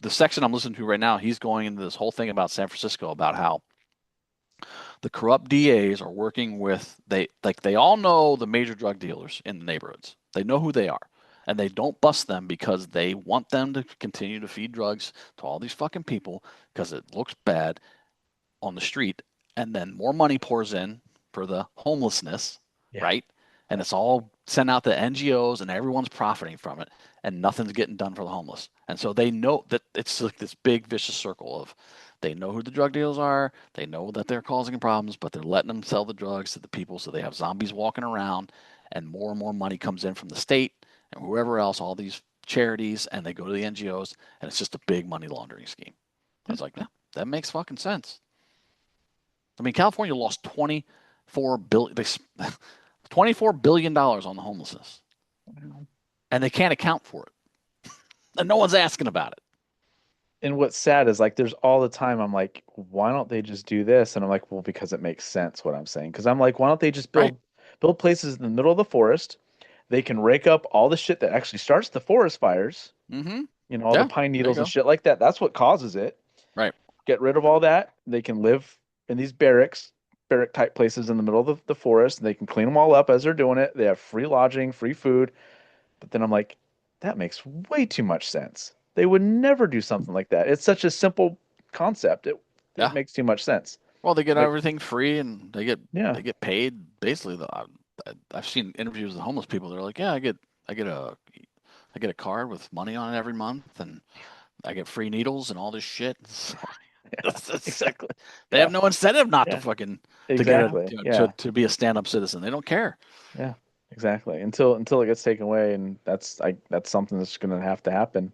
the section I'm listening to right now, he's going into this whole thing about San Francisco, about how the corrupt DAs are working with they all know the major drug dealers in the neighborhoods. They know who they are. And they don't bust them because they want them to continue to feed drugs to all these fucking people because it looks bad on the street. And then more money pours in for the homelessness, right? And it's all sent out to NGOs and everyone's profiting from it. And nothing's getting done for the homeless. And so they know that it's like this big vicious circle of they know who the drug dealers are. They know that they're causing problems, but they're letting them sell the drugs to the people. So they have zombies walking around and more money comes in from the state and whoever else, all these charities, and they go to the NGOs, and it's just a big money laundering scheme. I was like, yeah, that makes fucking sense. I mean, California lost $24 billion on the homelessness, and they can't account for it, and no one's asking about it. And what's sad is like there's all the time I'm like, why don't they just do this? And I'm like, well, because it makes sense what I'm saying. Because I'm like, why don't they just build places in the middle of the forest? They can rake up all the shit that actually starts the forest fires. Mm-hmm. You know, all the pine needles and shit like that. That's what causes it. Right. Get rid of all that. They can live in these barrack type places in the middle of the forest. They can clean them all up as they're doing it. They have free lodging, free food. But then I'm like, that makes way too much sense. They would never do something like that. It's such a simple concept. It makes too much sense. Well, they get everything free, and they get paid basically. I've seen interviews with homeless people. They're like, yeah, I get a card with money on it every month, and I get free needles and all this shit. Exactly. They have no incentive not to fucking to be a stand-up citizen. They don't care. Yeah, exactly. Until it gets taken away, and that's something that's going to have to happen.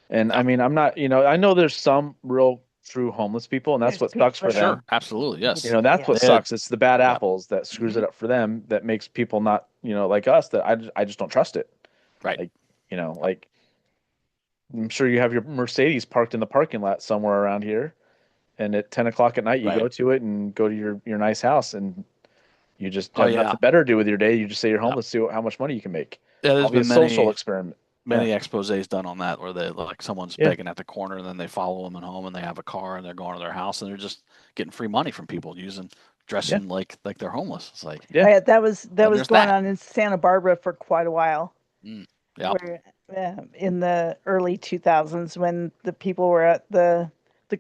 And I mean, I'm not, I know there's some real true homeless people, and that's what sucks for them. Sure, absolutely, yes. That's what sucks. It's the bad apples that screws it up for them. That makes people not, like us. That I just don't trust it. Right. Like I'm sure you have your Mercedes parked in the parking lot somewhere around here, and at 10 o'clock at night you go to it and go to your nice house, and you just have nothing better to do with your day. You just say you're homeless, see how much money you can make. Yeah, there's been a social experiment. Many exposés done on that where they someone's begging at the corner, and then they follow them home, and they have a car, and they're going to their house, and they're just getting free money from people dressing like they're homeless. It's like that was going on in Santa Barbara for quite a while. Yeah, where, in the early 2000s when the people were at the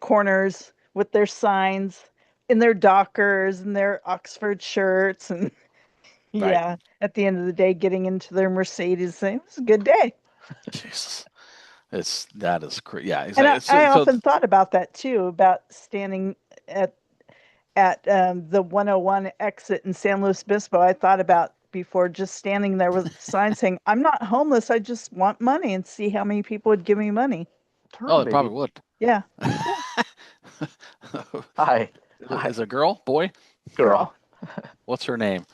corners with their signs in their Dockers and their Oxford shirts, and at the end of the day getting into their Mercedes saying it was a good day. Jesus, that is crazy. Yeah, and I often thought about that too, about standing at the 101 exit in San Luis Obispo. I thought about before just standing there with a sign saying, "I'm not homeless. I just want money," and see how many people would give me money. They probably would. Yeah. Hi. Is it a girl, boy? Girl. What's her name?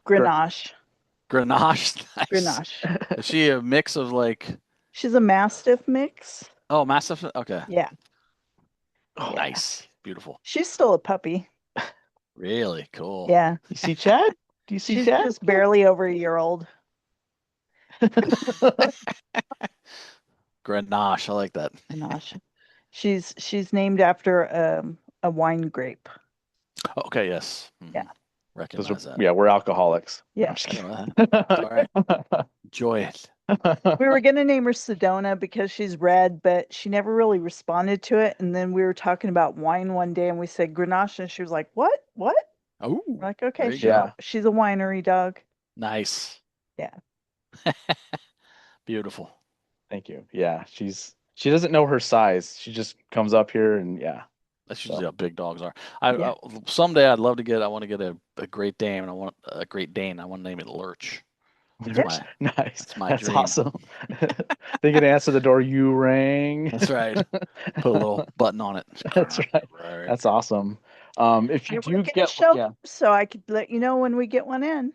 Grenache. Grenache. Nice. Grenache. Is she a mix of like? She's a Mastiff mix. Oh, Mastiff. Okay. Yeah. Oh, Yeah. nice. Beautiful. She's still a puppy. Really cool. Yeah. You see Chad? Do you see She's Chad? just barely over a year old. Grenache. I like that. Grenache. She's named after a wine grape. Okay. Yes. Yeah. Recognize that. Yeah, we're alcoholics. Yeah. I'm just kidding. It's all right. Enjoy it. We were gonna name her Sedona because she's red, but she never really responded to it. And then we were talking about wine one day, and we said Grenache, and she was like, "What? What?" Oh. We're like, okay, There you go. she's a winery dog. Nice. Yeah. Beautiful. Thank you. Yeah, she doesn't know her size. She just comes up here and yeah. That's usually So. how big dogs are. Yeah. Someday I'd love to get. I want to get a Great Dane, and I want a Great Dane. I want to name it Lurch. Nice. That's my dream. Awesome. They can answer the door. You rang. That's right. Put a little button on it. That's right. That's awesome. If you do get shelter, so I could let you know when we get one in.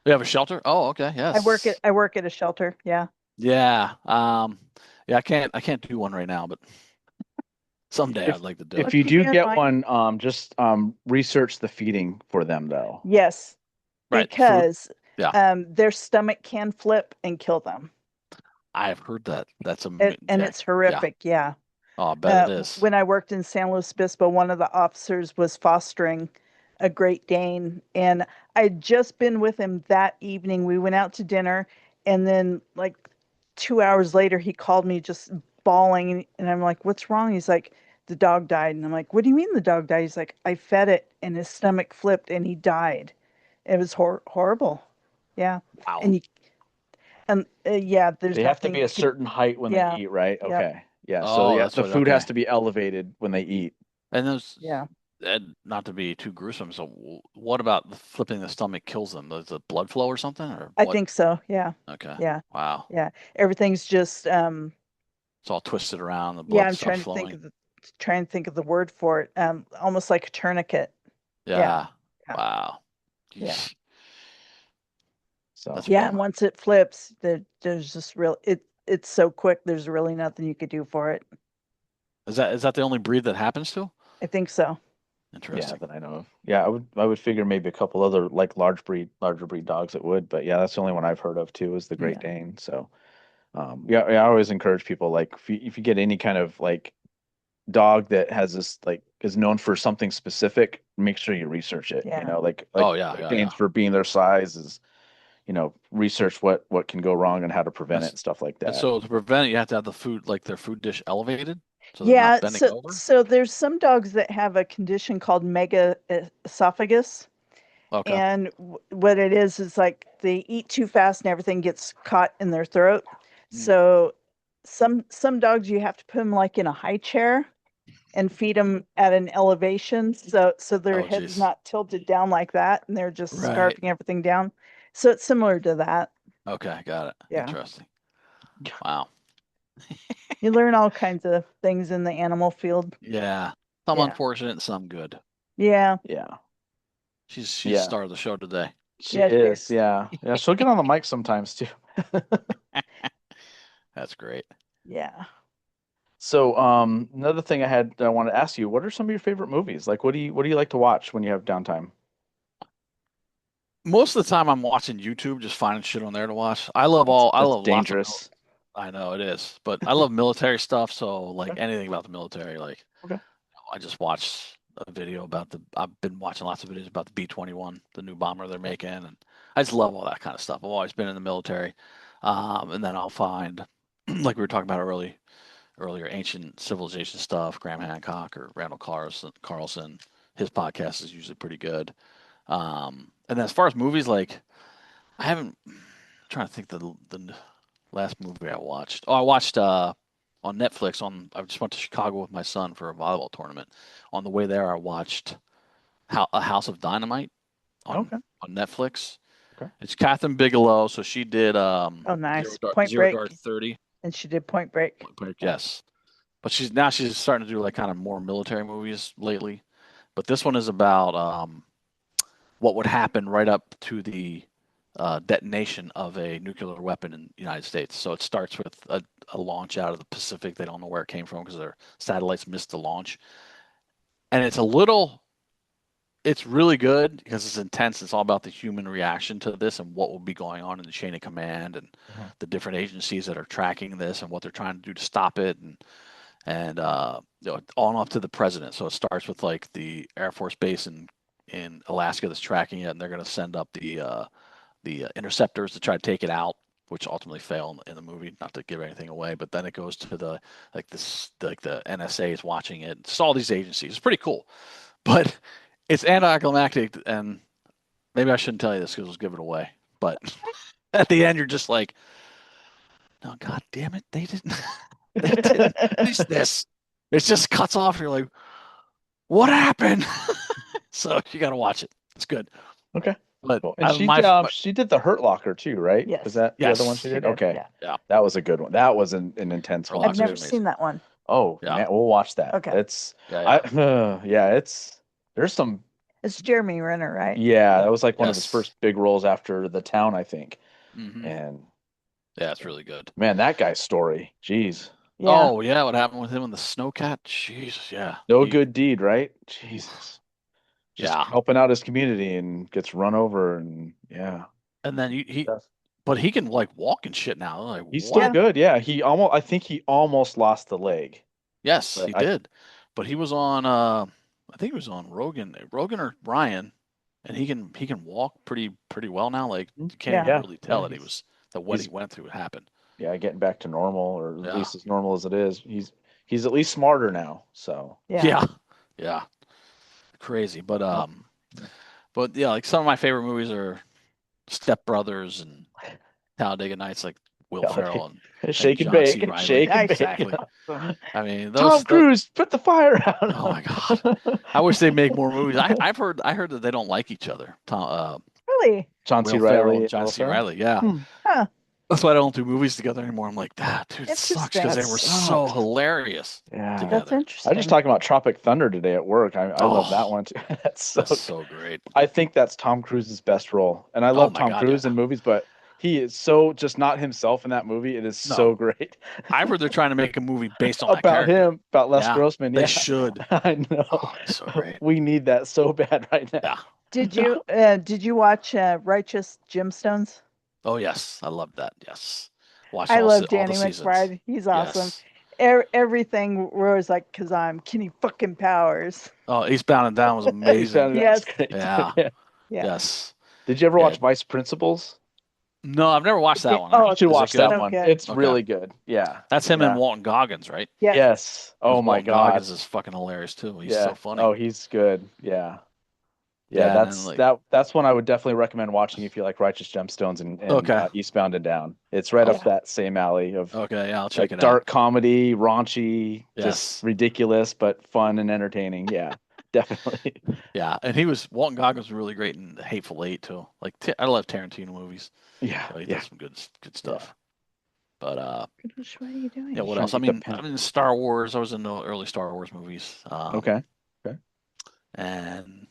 We have a shelter. Oh, okay. Yes. I work at a shelter. Yeah. Yeah. Yeah. I can't do one right now, but someday I'd like to do it. If you do get one, just research the feeding for them though. Yes. Right. Because Yeah. their stomach can flip and kill them. I've heard that. That's and it's horrific. Yeah. Oh, I bet it is. When I worked in San Luis Obispo, one of the officers was fostering a Great Dane, and I'd just been with him that evening. We went out to dinner, and then like 2 hours later, he called me just bawling, and I'm like, "What's wrong?" He's like, "The dog died," and I'm like, "What do you mean the dog died?" He's like, "I fed it, and his stomach flipped, and he died." It was horrible. Yeah. Wow. And yeah, there's they have to be a certain height when they eat, right? Yep. Okay. Yeah. Oh, So yeah, that's the what- food okay. has to be elevated when they eat. And those. Yeah. And not to be too gruesome. So, what about flipping the stomach kills them? Does the blood flow or something? Or I what? think so. Yeah. Okay. Yeah. Wow. Yeah. Everything's just It's all twisted around. The blood yeah, I'm starts trying flowing. to think of the word for it. Almost like a tourniquet. Yeah. Yeah. Wow. Yeah. Jeez. So That's Yeah, bummer. and once it flips, there's just it's so quick. There's really nothing you could do for it. Is that the only breed that happens to? I think so. yeah, Interesting. that I know of. Yeah, I would figure maybe a couple other like larger breed dogs that would, but yeah, that's the only one I've heard of too is the Great Dane. So yeah, I always encourage people like if you get any kind of like dog that has this like is known for something specific, make sure you research it. Yeah. You know, like Oh, yeah, Great yeah, Danes yeah. for being their size is, you know, research what can go wrong and how to prevent it and stuff like that. And so to prevent it, you have to have the food, like their food dish, elevated. So they're Yeah, not bending over. so there's some dogs that have a condition called mega esophagus. Okay. And what it is like they eat too fast and everything gets caught in their throat. So some dogs you have to put them like in a high chair and feed them at an elevation, so their Oh, head's geez. not tilted down like that, and they're just Right. scarfing everything down. So it's similar to that. Okay, got it. Yeah. Interesting. Wow. You learn all kinds of things in the animal field. Yeah. Some Yeah. unfortunate and some good. Yeah. Yeah. She's Yeah. the star of the show today. She Yeah, she is. is. Yeah. Yeah. She'll get on the mic sometimes too. That's great. Yeah. So, another thing I wanted to ask you, what are some of your favorite movies? Like, what do you like to watch when you have downtime? Most of the time, I'm watching YouTube, just finding shit on there to watch. I love lots of dangerous. I know it is, but I love military stuff. So like anything about the military, like Okay. I just watched a video about I've been watching lots of videos about the B-21, the new bomber they're making, and I just love all that kind of stuff. I've always been in the military, and then I'll find, like we were talking about earlier, ancient civilization stuff, Graham Hancock or Randall Carlson. His podcast is usually pretty good. And then as far as movies, like I'm trying to think the last movie I watched. Oh, I watched on Netflix. I just went to Chicago with my son for a volleyball tournament. On the way there, I watched A House of Dynamite on Netflix. Okay. It's Catherine Bigelow, so she did Oh, nice. Point Zero Break. Dark 30. And she did Point Break. Yes, but she's starting to do like kind of more military movies lately. But this one is about what would happen right up to the detonation of a nuclear weapon in the United States. So it starts with a launch out of the Pacific. They don't know where it came from because their satellites missed the launch. And it's really good because it's intense. It's all about the human reaction to this and what will be going on in the chain of command and the different agencies that are tracking this and what they're trying to do to stop it and on up to the president. So it starts with like the Air Force base in Alaska that's tracking it, and they're going to send up the interceptors to try to take it out, which ultimately fail in the movie. Not to give anything away, but then it goes to the NSA is watching it. It's all these agencies. It's pretty cool, but it's anticlimactic, and maybe I shouldn't tell you this because it'll give it away. But at the end, you're just like, "No, God damn it, they didn't finish this." It just cuts off. You're like, "What happened?" So you got to watch it. It's good. Okay. But cool. And she did the Hurt Locker too, right? Yes. Was that the other one she did? Okay. Yeah. That was a good one. That was an intense one. I've never seen that one. Oh, Yeah. man, we'll watch that. Okay. It's Yeah. there's some. It's Jeremy Renner, right? Yeah, that was like one of his Yes. first big roles after The Town, I think. Mhm. And Yeah, it's really good. man, that guy's story, jeez, Yeah. Oh yeah, what happened with him and the snowcat? Jesus, yeah. no good deed, right? Jesus, just Yeah. helping out his community and gets run over, and yeah, And then but he can like walk and shit now. Like, he's what? still good. Yeah, I think he almost lost the leg. Yes, But he did. But he was on I think he was on Rogan or Brian, and he can walk pretty well now. Like you can't Yeah. even really tell Yeah, that what he's- he went through happened. Yeah, getting back to normal, or at Yeah. least as normal as it is. He's at least smarter now. So Yeah. Yeah. Crazy. But yeah, like some of my favorite movies are Step Brothers and Talladega Nights, like Will Ferrell and shake and John C. bake, Reilly. shake and bake. Exactly. I mean, Tom Cruise, put the fire out. Oh my God! I wish they make more movies. I heard that they don't like each other. Really? John Will C. Ferrell Reilly, and John Will C. Ferrell? Riley. Yeah. Huh. That's why I don't do movies together anymore. I'm like, dude, it sucks because they Interesting. were That so sucks. hilarious Yeah, That's together. interesting. I was just talking about Tropic Thunder today at work. I love that one too. That's so great. I think that's Tom Cruise's best role, and I love my Tom God, Cruise yeah. in movies, but he is so just not himself in that movie. It is so great. I've heard they're trying to make a movie based on that About character. him, about Les Yeah, Grossman. they Yeah, should. I know. Oh, he's so great. We need that so bad right now. Yeah. Did you watch Righteous Gemstones? Oh yes, I love that. Yes. Watched I all love the Danny seasons. McBride. He's awesome. Yes. Everything where it's like, "'Cause I'm Kenny fucking Powers." Oh, Eastbound and Down was amazing. Yes. Yeah. Yeah. Yes. Did you ever Yeah. watch Vice Principals? No, I've never watched that one. Oh, You should Is it watch good? that one. Okay. It's really good. Yeah. That's him Yeah. and Walton Goggins, right? Yeah. Yes. Oh Because my Walton God. Goggins is fucking hilarious too. He's Yeah. so funny. Oh, he's good. Yeah. Yeah, Yeah, and then, that's one I would definitely recommend watching if you like Righteous Gemstones and Okay. Eastbound and Down. It's right Oh. up that same alley of Okay, yeah, I'll check like it dark comedy, raunchy, Yes. just ridiculous but fun and entertaining. Yeah, definitely. out. Yeah, and Walton Goggins was really great in The Hateful Eight too. Like I love Tarantino movies. Yeah, So he yeah. does some good stuff. But Goodness, what are you doing? yeah, what Trying else? to I get the mean, pen. I'm in Star Wars. I was in the early Star Wars movies. Okay. And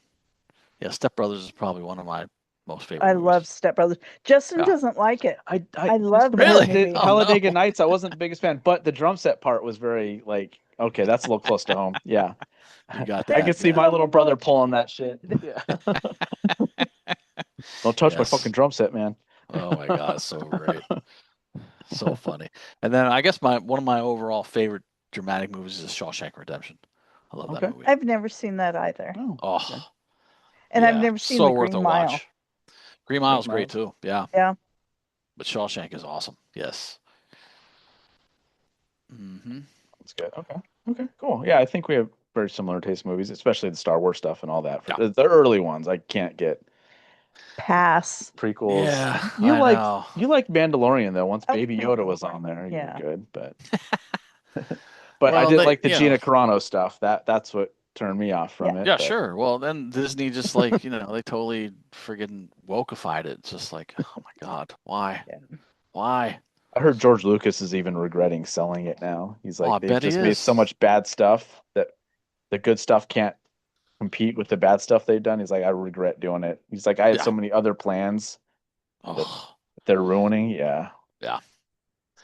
yeah, Step Brothers is probably one of my most favorite. I movies. love Step Brothers. Justin Yeah. doesn't like it. I love that Really? movie. Oh, Talladega no. Nights. I wasn't the biggest fan, but the drum set part was very like okay. That's a little close to home. Yeah, You got I that. can see yeah. my little brother pulling that shit. Yeah. Don't touch my Yes. fucking drum set, man. Oh my God, it's so great. So funny. And then I guess one of my overall favorite dramatic movies is Shawshank Redemption. I love Okay. that movie. I've never seen that either. Oh, And I've yeah, never seen so The worth Green a Mile. watch. Green Mile's Green great too. Yeah. Yeah. But Shawshank is awesome. Yes. Mm-hmm. That's good. Okay, cool. Yeah, I think we have very similar taste in movies, especially the Star Wars stuff and all that. Yeah. The early ones, I can't get Pass. prequels. Yeah, you I like know. you like Mandalorian though. Once Oh, Baby Yoda was on there, yeah. you were good. But but I Well, did they- like the you know. Gina Carano stuff. That's what turned me off from it. Yeah, but- sure. Well, then Disney just like, they totally friggin' wokeified it. It's just like, oh my God, why? Yeah. Why? I heard George Lucas is even regretting selling it now. He's Oh, I like, they've bet he just made is. so much bad stuff that the good stuff can't compete with the bad stuff they've done. He's like, I regret doing it. He's like, I had Yeah. so many other plans Oh, they're ruining. Yeah. yeah.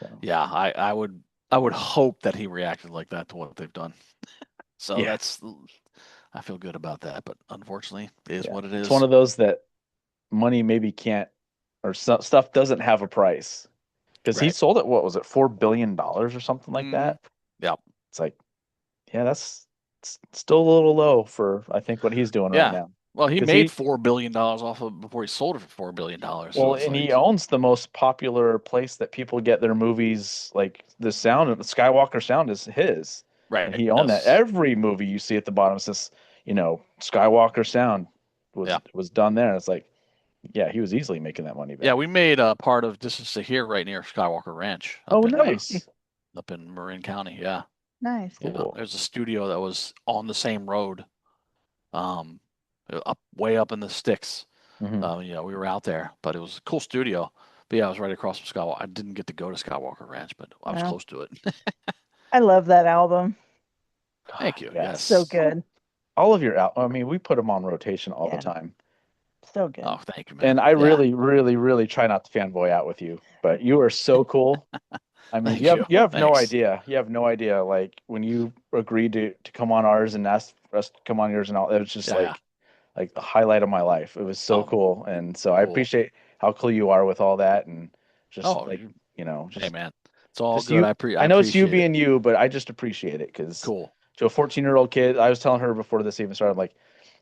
So Yeah, I would hope that he reacted like that to what they've done. So Yeah. I feel good about that, but unfortunately, it is yeah, what it it's is. one of those that money maybe can't, or stuff doesn't have a price, because he Right. sold it. What was it, $4 billion or something like that? Yep. It's like, yeah, that's still a little low for I think what he's doing right Yeah. now. Well, he 'Cause made $4 billion off of before he sold it for $4 billion. So Well, it's and like, he owns the most popular place that people get their movies. Like the sound, the Skywalker sound is his, and right. he owned that. Yes. Every movie you see at the bottom says, Skywalker sound Yeah. was done there. It's like, yeah, he was easily making that money back. Yeah, we made part of Distance to Here right near Skywalker Ranch Oh, nice. up in Marin County. Yeah. Nice. Yeah. Cool. There's a studio that was on the same road, way up in the sticks. Mhm. We were out there, but it was a cool studio. But yeah, I was right across from Skywalker. I didn't get to go to Skywalker Ranch, but I was Wow. close to it. I love that album. Thank you. Yes. Yes. So good. All of your I mean, we put them on rotation all the Yeah. time. So good. Oh, thank you, man. And I Yeah. really, really, really try not to fanboy out with you, but you are so cool. I mean, Thank you you. have no Thanks. idea. You have no idea. Like when you agreed to come on ours and asked us to come on yours and all, it was just Yeah. like the highlight of my life. It was so Oh, cool. And so I cool. appreciate how cool you are with all that, and just Oh, like, hey, just man. It's all just good. you. I I know it's you appreciate it. being you, but I just appreciate it because Cool. to a 14-year-old kid, I was telling her before this even started, I'm like,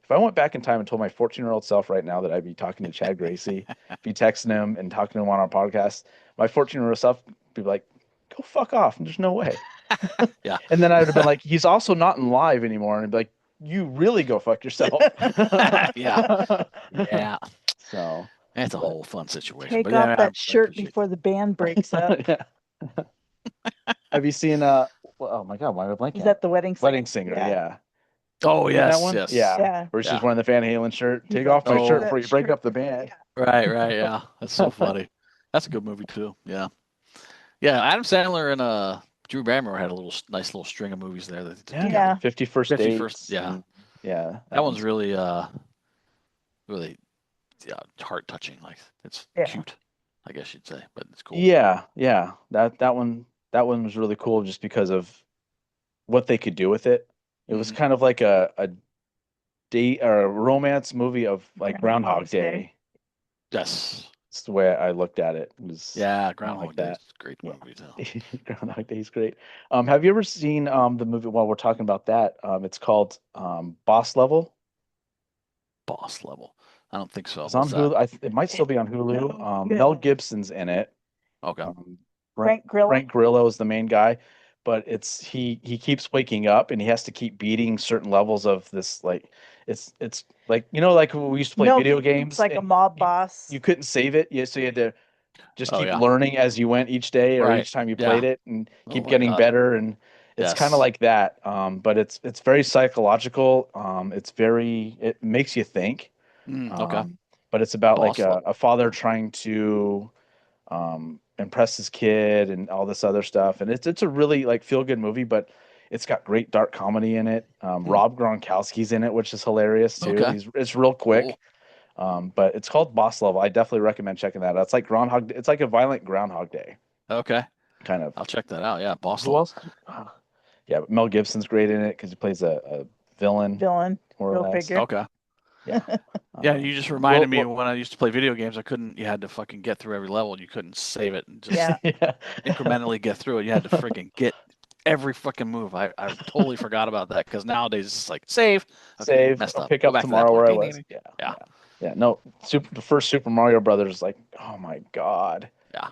if I went back in time and told my 14-year-old self right now that I'd be talking to Chad Gracey, be texting him and talking to him on our podcast, my 14-year-old self would be like, go fuck off. And there's no way. Yeah. And then I'd have been like, he's also not in live anymore. And I'd be like, you really go fuck yourself. Yeah. Yeah. So It's a whole fun situation. Take But yeah, off I that shirt appreciate before the band breaks up. yeah. Have you seen oh my god, why am I blanking? Is that the Wedding Singer? Wedding Singer? Yeah. Oh, You seen that yes, one? yes. Yeah. Yeah. Where she's Yeah. wearing the Van Halen shirt. He's Take like, off my "Oh, shirt that before you break shirt up the before- band. yeah. Right, yeah. That's so funny. That's a good movie too. Yeah. Yeah, Adam Sandler and Drew Barrymore had a nice little string of movies there that they did together. Yeah. 51st 51st, Dates. yeah. and- yeah. That one's really really heart touching. Like it's Yeah. cute, I guess you'd say, but it's cool. Yeah, yeah. That one was really cool just because of what they could do with it. It was kind of like a date or a romance movie of like Groundhog Day. Yes. That's the way I looked at it. It was Yeah, Groundhog like Day that. is a great movie too. Groundhog Day is great. Have you ever seen the movie while we're talking about that? It's called Boss Level. Boss Level. I don't think so. It's on What's Hulu. that? It might still be on Hulu. No, Mel good. Gibson's in it. Okay. Frank Grillo. Frank Grillo is the main guy, but he keeps waking up and he has to keep beating certain levels of this. Like it's like like when we used to play Mel video Gibson's games. like a and mob boss. You couldn't save it, so you had to just Oh, keep yeah. learning as you went each day or Right. each time you Yeah. played it, and keep my getting God. better. And it's kind of Yes. like that, but it's very psychological. It makes you think. Okay. But it's about Boss like Level. a father trying to impress his kid and all this other stuff. And it's a really like feel good movie, but it's got great dark comedy in it. Rob Gronkowski's in it, which is hilarious too. Okay. It's real quick. Cool. But it's called Boss Level. I definitely recommend checking that out. It's like It's like a violent Groundhog Day Okay. kind of. I'll check that out. Yeah, Boss Who Level. else? Yeah, but Mel Gibson's great in it because he plays a villain. Villain. More or Go less. figure. Okay. Yeah. Yeah, you just reminded me well- when I used to play video games, you had to fucking get through every level. You couldn't save it and just Yeah. Yeah. incrementally get through it. You had to freaking get every fucking move. I totally forgot about that because nowadays it's just like save, Save, messed I'll up. pick Go up back to that tomorrow where I point. was. Ding, ding, ding. Yeah. Yeah. Yeah. No, the first Super Mario Brothers, like, oh my God. Yeah.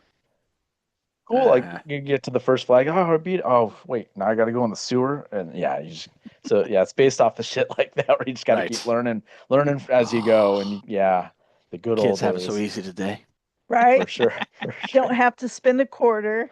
Cool. Like you get to the first flag. Oh, I beat. Oh, wait. Now I got to go in the sewer. And yeah, so yeah, it's based off of shit like that where you just got to Right. keep learning as you go. And yeah, the good old Kids have it days. so easy today. Right? For sure. Don't have to spend a quarter.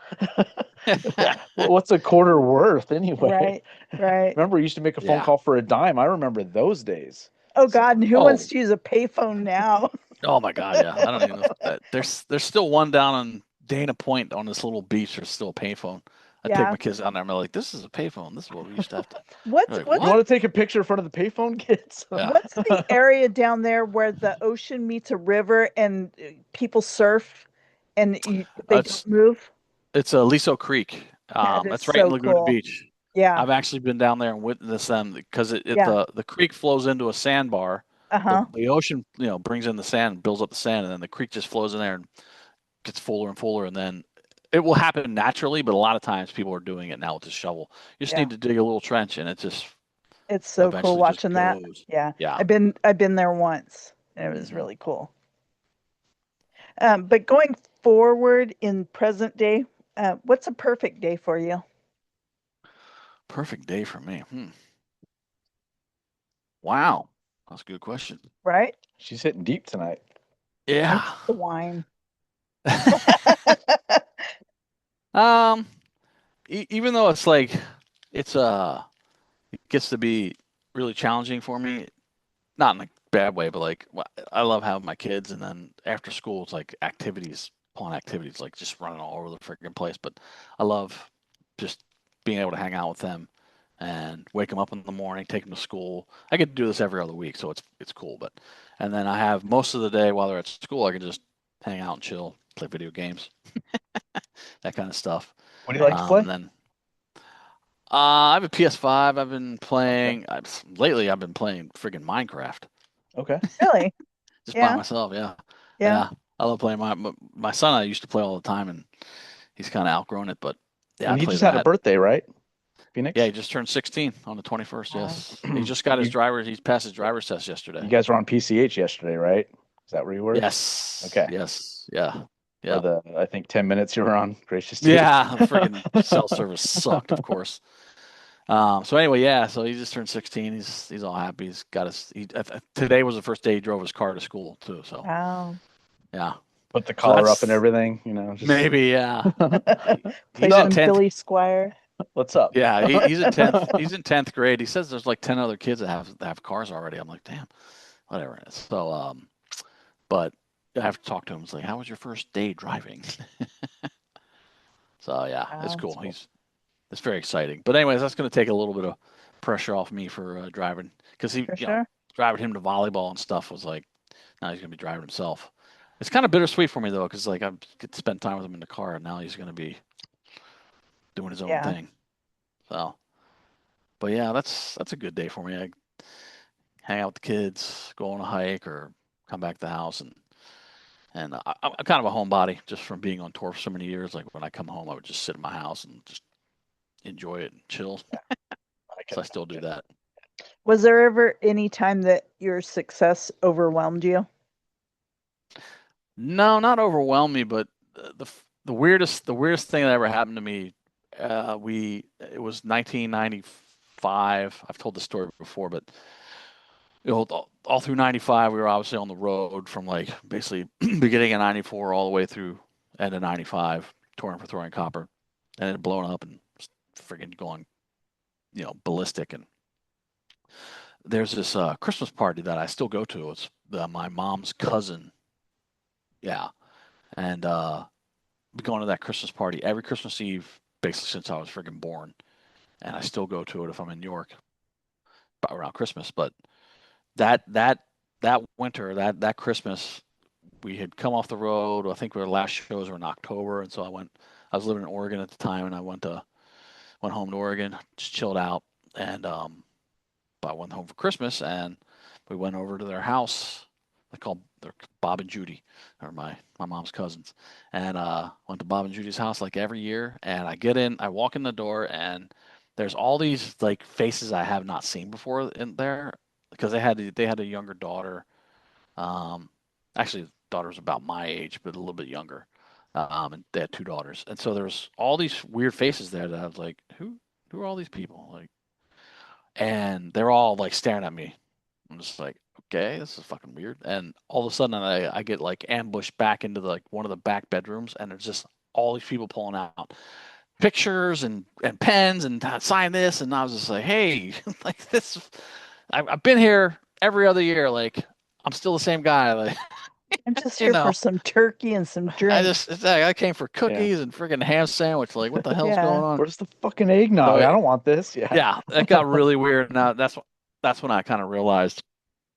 Yeah. Well, what's a quarter worth anyway? Right. Remember, you used to make a phone Yeah. call for a dime. I remember those days. Oh God, and who Oh. wants to use a payphone now? Oh my God, yeah. I don't even know if that. There's still one down on Dana Point on this little beach. There's still a payphone. I take my kids down there and I'm like, this is a payphone. This is what we used to have to. What's They're like, what's You want to take a picture in front of the payphone, kids? Yeah. what's the area down there where the ocean meets a river and people surf and they It's don't move? it's a Liso Creek. That is That's right in so Laguna cool. Beach. Yeah. I've actually been down there and witnessed them because Yeah. the creek flows into a sandbar. Uh-huh. The ocean, brings in the sand, builds up the sand, and then the creek just flows in there and gets fuller and fuller, and then it will happen naturally. But a lot of times people are doing it now with a shovel. You just Yeah. need to dig a little trench, and it just It's so eventually cool just watching that. goes. Yeah. Yeah. I've been there once and it was Mhm. really cool. But going forward in present day, what's a perfect day for you? Perfect day for me. Wow, that's a good question. Right? She's hitting deep tonight. Yeah. The wine. Even though it's like it gets to be really challenging for me, not in a bad way, but like I love having my kids, and then after school it's like pulling activities, like just running all over the freaking place. But I love just being able to hang out with them and wake them up in the morning, take them to school. I get to do this every other week, so it's cool. But and then I have most of the day while they're at school, I can just hang out and chill, play video games, that kind of stuff. What do you like to play? And then I have a PS5. I've been playing lately. I've been playing friggin' Minecraft. Okay. Really? Just Yeah. by myself. Yeah. Yeah. I love playing my son. I used to play all the time, and he's kind of outgrown it. But yeah, And I he play just had a that. birthday, right? Phoenix? Yeah, he just turned 16 on the 21st. Wow. Yes, he just got his he passed his driver's test yesterday. You guys were on PCH yesterday, right? Is that where you were? Yes. Okay. Yes. Yeah. For Yeah. the, I think, 10 minutes you were on. Gracious to you. Yeah. The friggin' cell service sucked, of course. So anyway, yeah. So he just turned 16. He's all happy. He's got his. Today was the first day he drove his car to school too. So Wow. yeah. Put the collar that's- up and everything, just... Maybe, yeah. Play He's some in 10th. Billy Squire. What's up? Yeah, he's in 10th. He's in 10th grade. He says there's like 10 other kids that have cars already. I'm like, damn, whatever. So, but I have to talk to him. It's like, how was your first day driving? So yeah, it's Wow. cool. It's very exciting. But anyways, that's going to take a little bit of pressure off me for driving because For sure. driving him to volleyball and stuff was like, now he's going to be driving himself. It's kind of bittersweet for me though, because like I get to spend time with him in the car, and now he's going to be doing his own Yeah. thing. So, but yeah, that's a good day for me. I hang out with the kids, go on a hike, or come back to the house, and I'm kind of a homebody just from being on tour for so many years. Like when I come home, I would just sit in my house and just enjoy it and chill. So I still do that. Was there ever any time that your success overwhelmed you? No, not overwhelm me, but the weirdest thing that ever happened to me, it was 1995. I've told this story before, but all through 95, we were obviously on the road from like basically beginning of 94 all the way through end of 95, touring for Throwing Copper, and it blowing up and friggin' going, ballistic. And there's this Christmas party that I still go to. It's my mom's cousin. Yeah. And been going to that Christmas party every Christmas Eve, basically since I was friggin' born. And I still go to it if I'm in New York around Christmas. But that winter, that Christmas, we had come off the road. I think our last shows were in October, and so I was living in Oregon at the time, and I went home to Oregon, just chilled out, and I went home for Christmas, and we went over to their house. They're Bob and Judy, are my mom's cousins, and went to Bob and Judy's house like every year. And I walk in the door, and there's all these like faces I have not seen before in there because they had a younger daughter. Actually, the daughter was about my age, but a little bit younger. And they had two daughters, and so there's all these weird faces there that I was like, who are all these people? Like, and they're all like staring at me. I'm just like, okay, this is fucking weird. And all of a sudden, I get like ambushed back into one of the back bedrooms, and there's just all these people pulling out pictures and pens and sign this, and I was just like, hey, like this, I've been here every other year, like I'm still the same guy, like I'm just You here for know. some turkey and some drinks. I came for cookies and friggin' ham sandwich. Like, what the hell's Yeah. going on? Where's the fucking eggnog? So, I don't want this. Yeah. Yeah, that got really weird. Now that's when I kind of realized.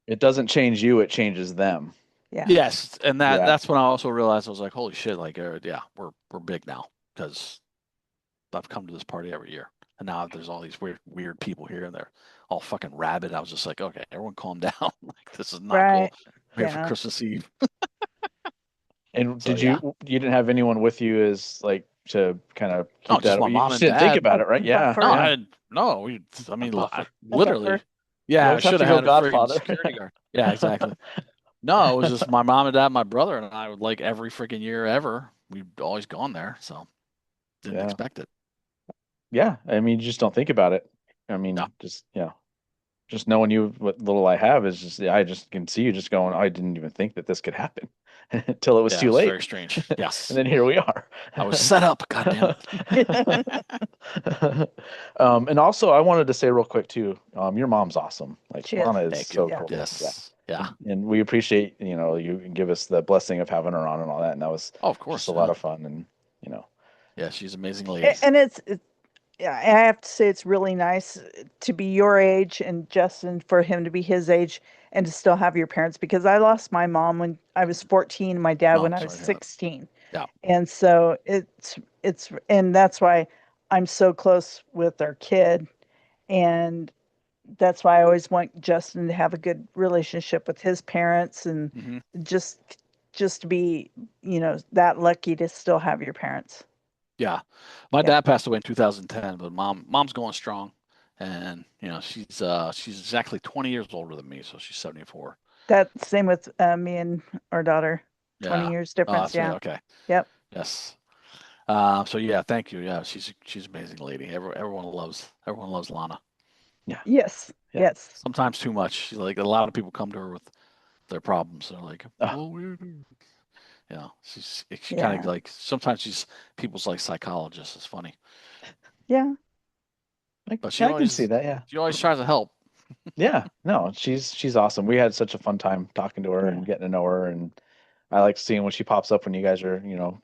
It doesn't change you, it changes them. Yeah. Yes, and Yeah. that's when I also realized I was like, holy shit, like, yeah, we're big now because I've come to this party every year, and now there's all these weird people here, and they're all fucking rabid. I was just like, okay, everyone calm down. Like, this is not Right. cool. We're here Yeah. for Christmas Eve. And So, did you didn't have anyone with you as like to kind of No, keep just that? my You mom just and didn't think dad. about it, right? Yeah. Buffer. No, yeah. I mean, buffer. literally. buffer. Yeah, You I always have should to have go had a friggin' Godfather. security guard. Yeah, exactly. No, it was just my mom and dad, my brother, and I would like every freaking year ever. We've always gone there, so didn't Yeah. expect it. Yeah. I mean, you just don't think about it. I mean, No. just knowing you, what little I have is just, I just can see you just going, I didn't even think that this could happen until it was Yeah, too it was late. very strange. Yes. And then here we are. I was set up, goddamn it. And also I wanted to say real quick too, your mom's awesome. Like She is. Lana is Thank so you. cool. Yes. Yeah. And we appreciate, you give us the blessing of having her on and all that. And that was Oh, of course. just a lot of fun. And, Yeah, she's an amazing lady. And it's yeah, I have to say it's really nice to be your age and Justin for him to be his age and to still have your parents, because I lost my mom when I was 14, my dad Oh, when I'm I was sorry to hear that. 16. Yeah. And so it's and that's why I'm so close with our kid, and that's why I always want Justin to have a good relationship with his parents, and hmm just to be, that lucky to still have your parents. Yeah. My Yeah. dad passed away in 2010, but mom's going strong. And she's exactly 20 years older than me, so she's 74. That same with me and our daughter. 20 Yeah. years Oh, difference. that's right. Yeah. Okay. Yep. Yes. So yeah, thank you. Yeah, she's an amazing lady. Everyone loves Lana. Yes. Yeah. Yes. Sometimes too much. She's like, a lot of people come to her with their problems. They're like, Oh. she kind of like, sometimes she's people's like psychologist. It's funny. Yeah. But she I can always see that. Yeah. She always tries to help. Yeah. No, she's awesome. We had such a fun time talking to her and getting to know her, and I like seeing when she pops up when you guys are,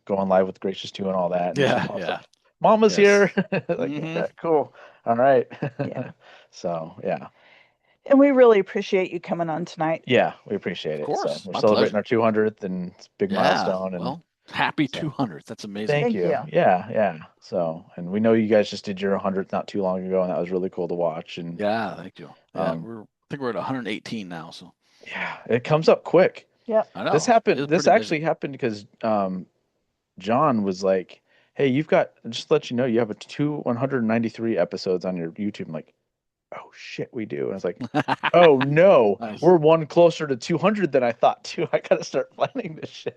going live with Gracious 2 and all that. And Yeah, she pops yeah. up, Mama's Yes. here. Like, Mhm. yeah, cool. All right. Yeah. So yeah. And we really appreciate you coming on tonight. Yeah, we appreciate Of it. So course, we're my celebrating pleasure. our 200th, and it's a big Yeah. milestone. And Well, happy so 200th. That's amazing. thank Thank you. you. Yeah, yeah. So, and we know you guys just did your 100th not too long ago, and that was really cool to watch. And Yeah, thank you. Yeah, Um, I think we're at 118 now. So yeah, it comes up quick. Yep. I know This happened. it's This pretty actually happened because John was like, "Hey, you've got just to let you know you have 193 episodes on your YouTube." I'm like, "Oh shit, we do." And I was like, busy. "Oh no, Nice. we're one closer to 200 than I thought too. I gotta start planning this shit."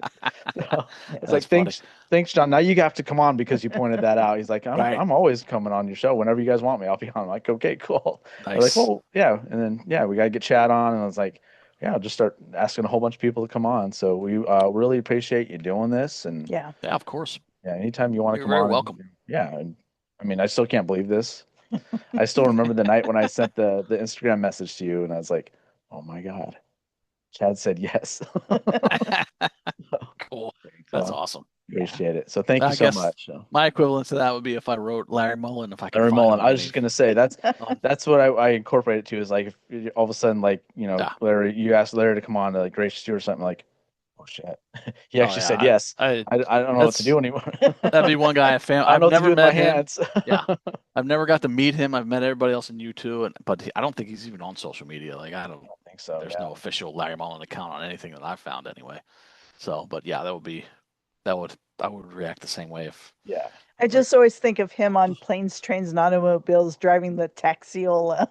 So it's like, That's funny. thanks, John. Now you have to come on because you pointed that out. He's like, Right. I'm always coming on your show whenever you guys want me. I'll be on. I'm like, okay, cool. I was Nice. like, well, yeah, and then we gotta get Chad on, and I was like, yeah, I'll just start asking a whole bunch of people to come on. So we really appreciate you doing this, and Yeah. Yeah, of course. yeah, anytime you want to You're come very on, welcome. yeah, and I mean, I still can't believe this. I still remember the night when I sent the Instagram message to you, and I was like, oh my God, Chad said yes. Cool. That's So, awesome. appreciate it. So thank I you so guess much. So, My equivalent to that would be if I wrote Larry Mullen, if I could Larry find Mullen, him I was just gonna say that's what I incorporated to, is like, if all of a sudden, like, Yeah. Larry, you asked Larry to come on to like Gracious 2 or something, like, oh shit, he actually yeah, said yes. I I don't know what to do anymore. That'd be one guy I found. I I've don't know what to never do with my met him. hands. Yeah, I've never got to meet him. I've met everybody else in U2, but I don't think he's even on social media. Like, I don't think so. There's yeah. no official Larry Mullen account on anything that I've found anyway. So, but yeah, I would react the same way if. Yeah. I just always think of him on Planes, Trains, and Automobiles driving the Taxiola.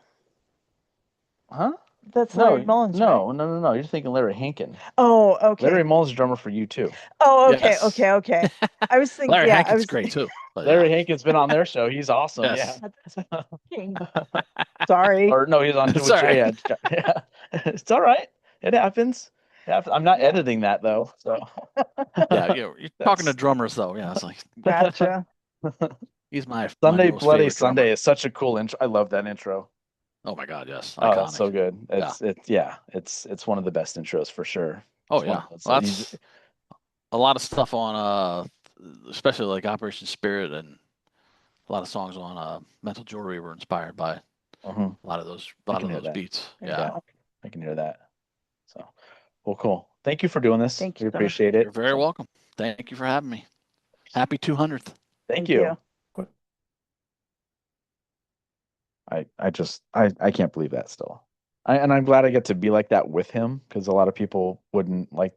Huh? That's Larry Mullins, right? No. You're thinking Larry Hankin. Oh, okay. Larry Mullen's drummer for U2. Oh, okay, Yes. okay. I was thinking, Larry yeah, Hankin's I was great too. But Larry Hankin's been on their show. He's awesome. Yes. Yeah. Sorry. Or no, he's on It's with all right. Jay. Yeah. It's all right. It happens. I'm not editing that though. So Yeah, you're talking to drummers though. Yeah, it's like Gotcha. he's my Sunday most Bloody favorite drummer. Sunday is such a cool intro. I love that intro. Oh my God, yes, Oh, iconic. that's so good. It's one of the best intros for sure. Oh It's one yeah. of those Well, that he's that's a lot of stuff on especially like Operation Spirit, and a lot of songs on Mental Jewelry were inspired by mhm, a lot of those I can hear that. beats. Yeah. Yeah. Yeah, I can hear that. So, well, cool. Thank you for doing this. Thank We you, John. appreciate You're it. very welcome. Thank you for having me. Happy 200th. Thank Thank you. you. I can't believe that still. And I'm glad I get to be like that with him, because a lot of people wouldn't like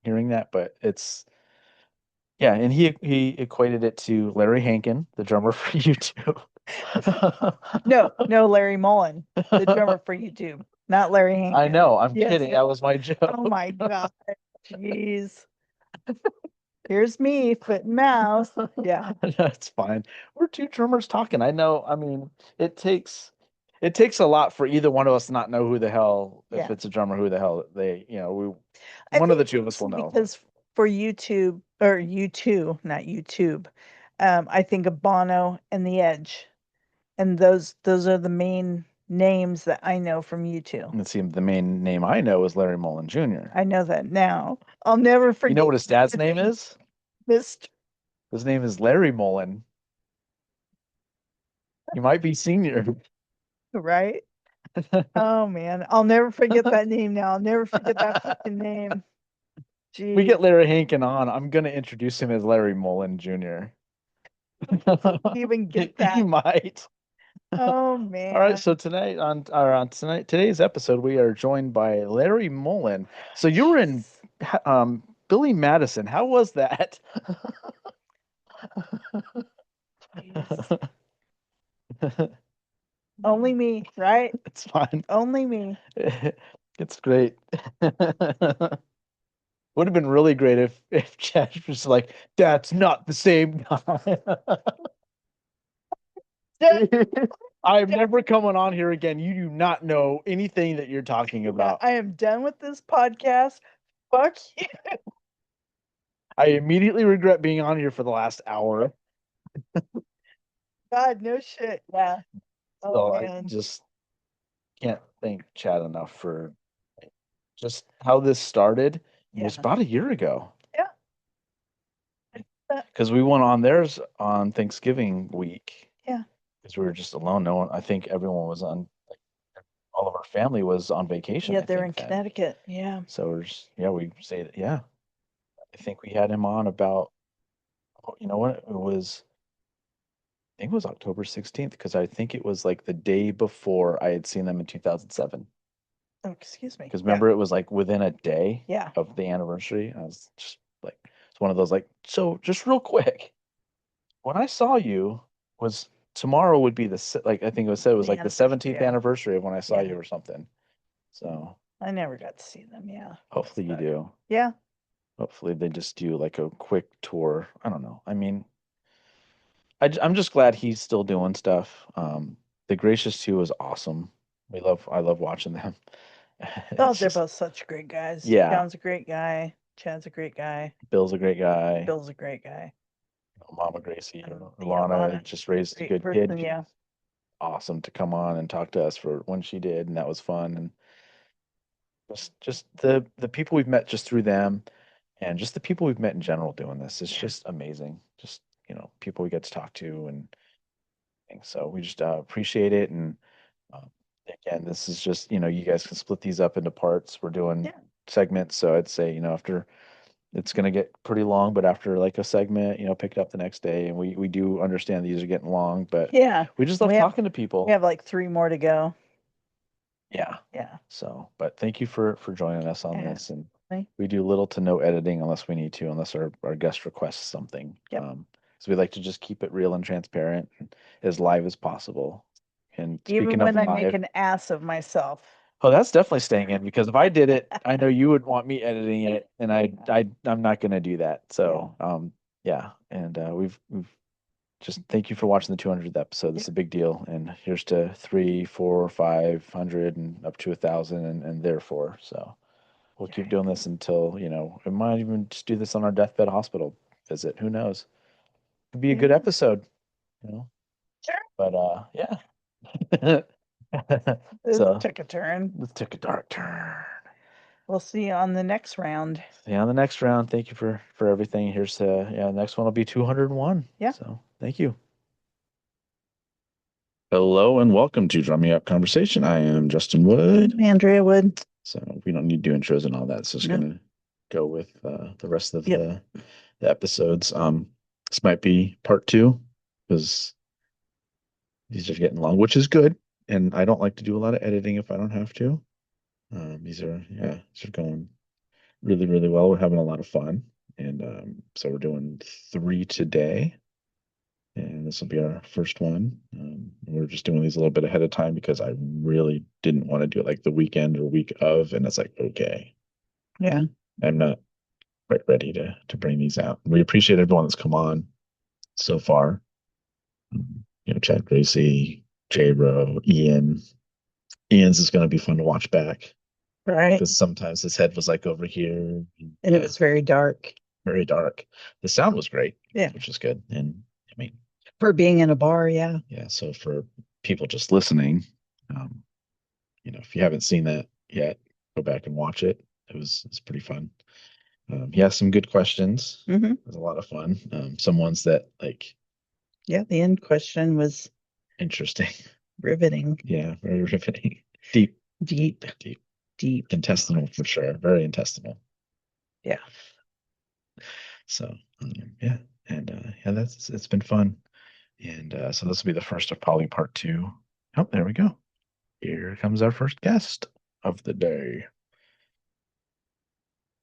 hearing that, but it's yeah, and he equated it to Larry Hankin, the drummer for YouTube. No, Larry Mullen, the drummer for YouTube, not Larry Hankin. I know, I'm Yes. kidding. That was my joke. Oh my God. Jeez. Here's me, foot and mouth. Yeah. That's fine. We're two drummers talking. I know, I mean, it takes a lot for either one of us to not know who the hell, if Yeah. it's a drummer, who the hell they, I one of the think two of us will mostly know. because for YouTube or YouTube, not YouTube, I think of Bono and The Edge, and those are the main names that I know from YouTube. Let's see, the main name I know is Larry Mullen Jr. I know that now. I'll never forget. You know what his dad's name is? Mr. His name is Larry Mullen. You might be senior. Right? Oh man, I'll never forget that name now. I'll never forget that fucking name. Jeez. We get Larry Hankin on. I'm gonna introduce him as Larry Mullen Jr. Even get He that. might. Oh man. All right, so today's episode, we are joined by Larry Mullen. So you were in Billy Madison. How was that? Only me, right? It's fine. Only me. It's great. Would have been really great if Chad was like, "That's not the same guy." I'm never coming on here again. You do not know anything that you're talking about. I am done with this podcast. Fuck you. I immediately regret being on here for the last hour. God, no shit. Yeah. So Oh I man. just can't thank Chad enough for just how this started. It was Yeah. about a year ago. Yeah. Because we went on theirs on Thanksgiving week. Yeah. Because we were just alone. No one, I think everyone was on, like, all of our family was on vacation. Yeah, I they're in think then. Connecticut. Yeah. So we're just, we say that, yeah. I think we had him on about, you know what? It was, I think it was October 16th, because I think it was like the day before I had seen them in 2007. Oh, excuse me. Because remember, it was like within a day Yeah. of the anniversary. I was just like, it's one of those like, so just real quick, when I saw you was tomorrow would be like, I think it was said it was The like the 17th yeah. anniversary of when I saw Yeah. you or something. So I never got to see them. Yeah. hopefully you do. Yeah. Hopefully they just do like a quick tour. I don't know. I mean, I'm just glad he's still doing stuff. The Gracious 2 is awesome. I love watching them. Oh, It's they're just- both such great guys. Yeah. John's a great guy. Chad's a great guy. Bill's a great guy. Bill's a great guy. Mama Gracey, And Lana Lana, just raised a great good person, kid. yeah. Awesome to come on and talk to us for when she did, and that was fun. And just the people we've met just through them, and just the people we've met in general doing this. It's just amazing. Just people we get to talk to, and so we just appreciate it. And again, this is just you guys can split these up into parts. We're doing segments, so I'd say after. It's going to get pretty long, but after like a segment, pick it up the next day. And we do understand these are getting long, but Yeah. we just love talking to people. We have like 3 more to go. Yeah. Yeah. So, but thank you for joining us on this. And Absolutely. we do little to no editing unless we need to, unless our guest requests something. Yep. So we like to just keep it real and transparent and as live as possible. And Even speaking when of I make live, an ass of myself. oh, that's definitely staying in, because if I did it, I know you would want me editing it, and I'm not going to do that. So, yeah. And we've just thank you for watching the 200th episode. This is a big deal, and here's to 300, 400, 500, and up to 1,000, and therefore. So we'll keep doing this until we might even just do this on our deathbed hospital visit. Who knows? It'd be a good episode, Sure. But yeah. This So took a turn. this took a dark turn. We'll see you on the next round. Yeah, on the next round. Thank you for everything. Here's the next one will be 201. Yeah. So thank you. Hello and welcome to Drumming Up Conversation. I am Justin Wood. Andrea Wood. So we don't need to do intros and all that. So it's No. gonna go with the rest of Yep. the episodes. This might be part 2 because these are getting long, which is good. And I don't like to do a lot of editing if I don't have to. These are going really, really well. We're having a lot of fun. And so we're doing 3 today. And this will be our first one. We're just doing these a little bit ahead of time because I really didn't want to do it like the weekend or week of. And it's like, okay, Yeah. I'm not quite ready to bring these out. We appreciate everyone that's come on so far. Chad, Gracey, JRO, Ian. Ian's is going to be fun to watch back. Right. Because sometimes his head was like over here. And it was very dark. Very dark. The sound was great. Yeah. Which is good. And I mean, for being in a bar, yeah. Yeah. So for people just listening, if you haven't seen that yet, go back and watch it. It's pretty fun. He has some good questions. Mm-hmm. It was a lot of fun. Some ones that Yeah, the end question was interesting. Riveting. Yeah, very riveting. Deep. Intestinal for sure. Very intestinal. Yeah. So yeah. And it's been fun. And so this will be the first of probably part 2. Oh, there we go. Here comes our first guest of the day.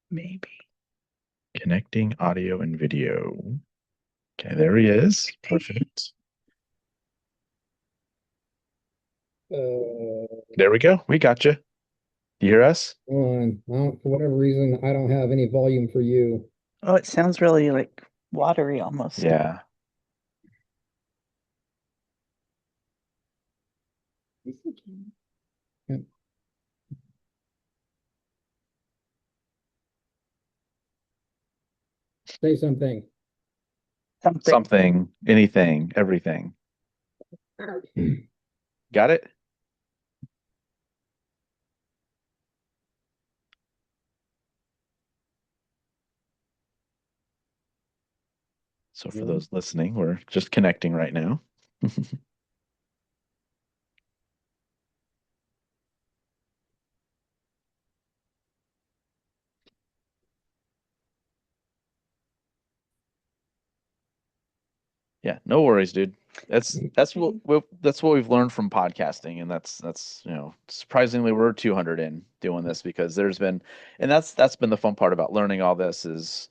Maybe. Connecting audio and video. Okay, there he is. Perfect. There we go. We got you. You hear us? For whatever reason, I don't have any volume for you. Oh, it sounds really like watery almost. Yeah. Say something. Something, anything, everything. Got it? So for those listening, we're just connecting right now. Yeah, no worries, dude. That's what we've learned from podcasting, and that's surprisingly we're 200 in doing this because there's been, and that's been the fun part about learning all this is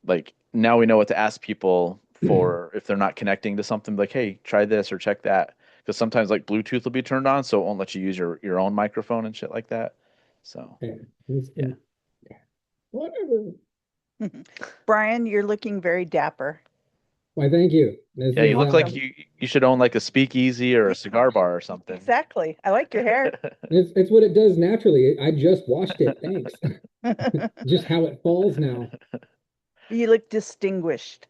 like now we know what to ask people for if they're not connecting to something, like, hey, try this or check that, because sometimes like Bluetooth will be turned on, so it won't let you use your own microphone and shit like that. So yeah. Whatever. Brian, you're looking very dapper. Why, thank you. Yeah, you look like you should own like a speakeasy or a cigar bar or something. Exactly. I like your hair. It's what it does naturally. I just washed it. Thanks. Just how it falls now. You look distinguished.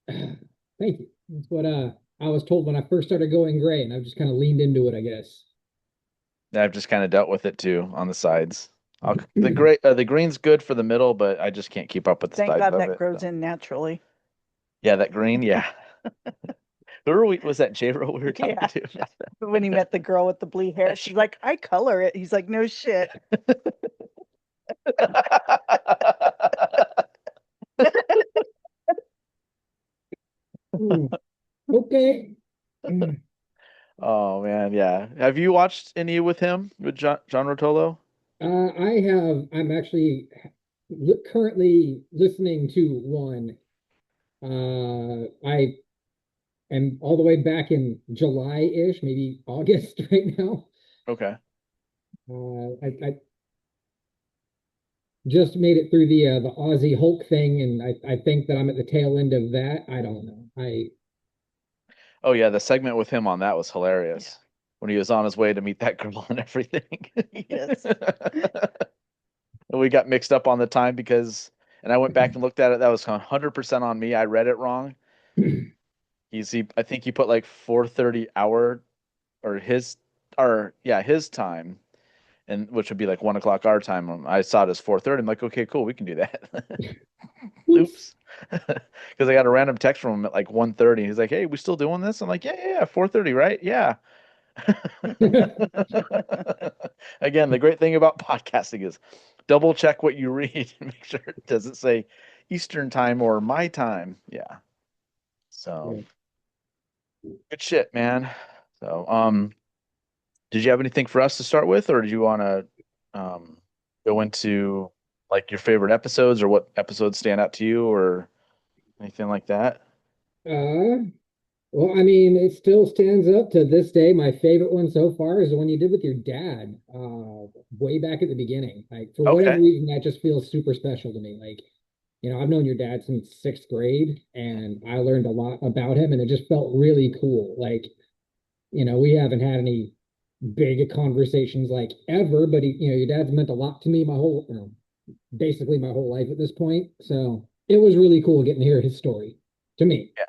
Thank you. That's what I was told when I first started going gray, and I've just kind of leaned into it, I guess. I've just kind of dealt with it too on the sides. The green's good for the middle, but I just can't keep up with the Thank sides God of that it. grows in naturally. Yeah, that green, yeah. Was that JRO we were talking to? When he met the girl with the blue hair, she's like, I color it. He's like, no shit. Okay. Oh man, yeah. Have you watched any with him, with John Rotolo? I have. I'm actually currently listening to one. I am all the way back in July-ish, maybe August right now. Okay. I just made it through the Aussie Hulk thing, and I think that I'm at the tail end of that. I don't know. Oh yeah, the segment with him on that was hilarious. When he was on his way to meet that girl and everything. Yes. And we got mixed up on the time and I went back and looked at it. That was 100% on me. I read it wrong. I think he put like 4:30 hour his time. and which would be like 1 o'clock our time. I saw it as 4:30. I'm like, okay, cool, we can do that. Oops. Because I got a random text from him at like 1:30. He's like, hey, we still doing this? I'm like, yeah, 4:30, right? Yeah. Again, the great thing about podcasting is double check what you read and make sure it doesn't say Eastern time or my time. Yeah. So good shit, man. So, did you have anything for us to start with, or did you want to go into like your favorite episodes or what episodes stand out to you or anything like that? Uh, well, I mean, it still stands up to this day. My favorite one so far is the one you did with your dad, way back at the beginning. Like for whatever Okay. reason, that just feels super special to me. Like, I've known your dad since sixth grade, and I learned a lot about him, and it just felt really cool. Like, we haven't had any big conversations like ever, but your dad's meant a lot to me my whole, basically my whole life at this point. So it was really cool getting to hear his story to me. Yeah.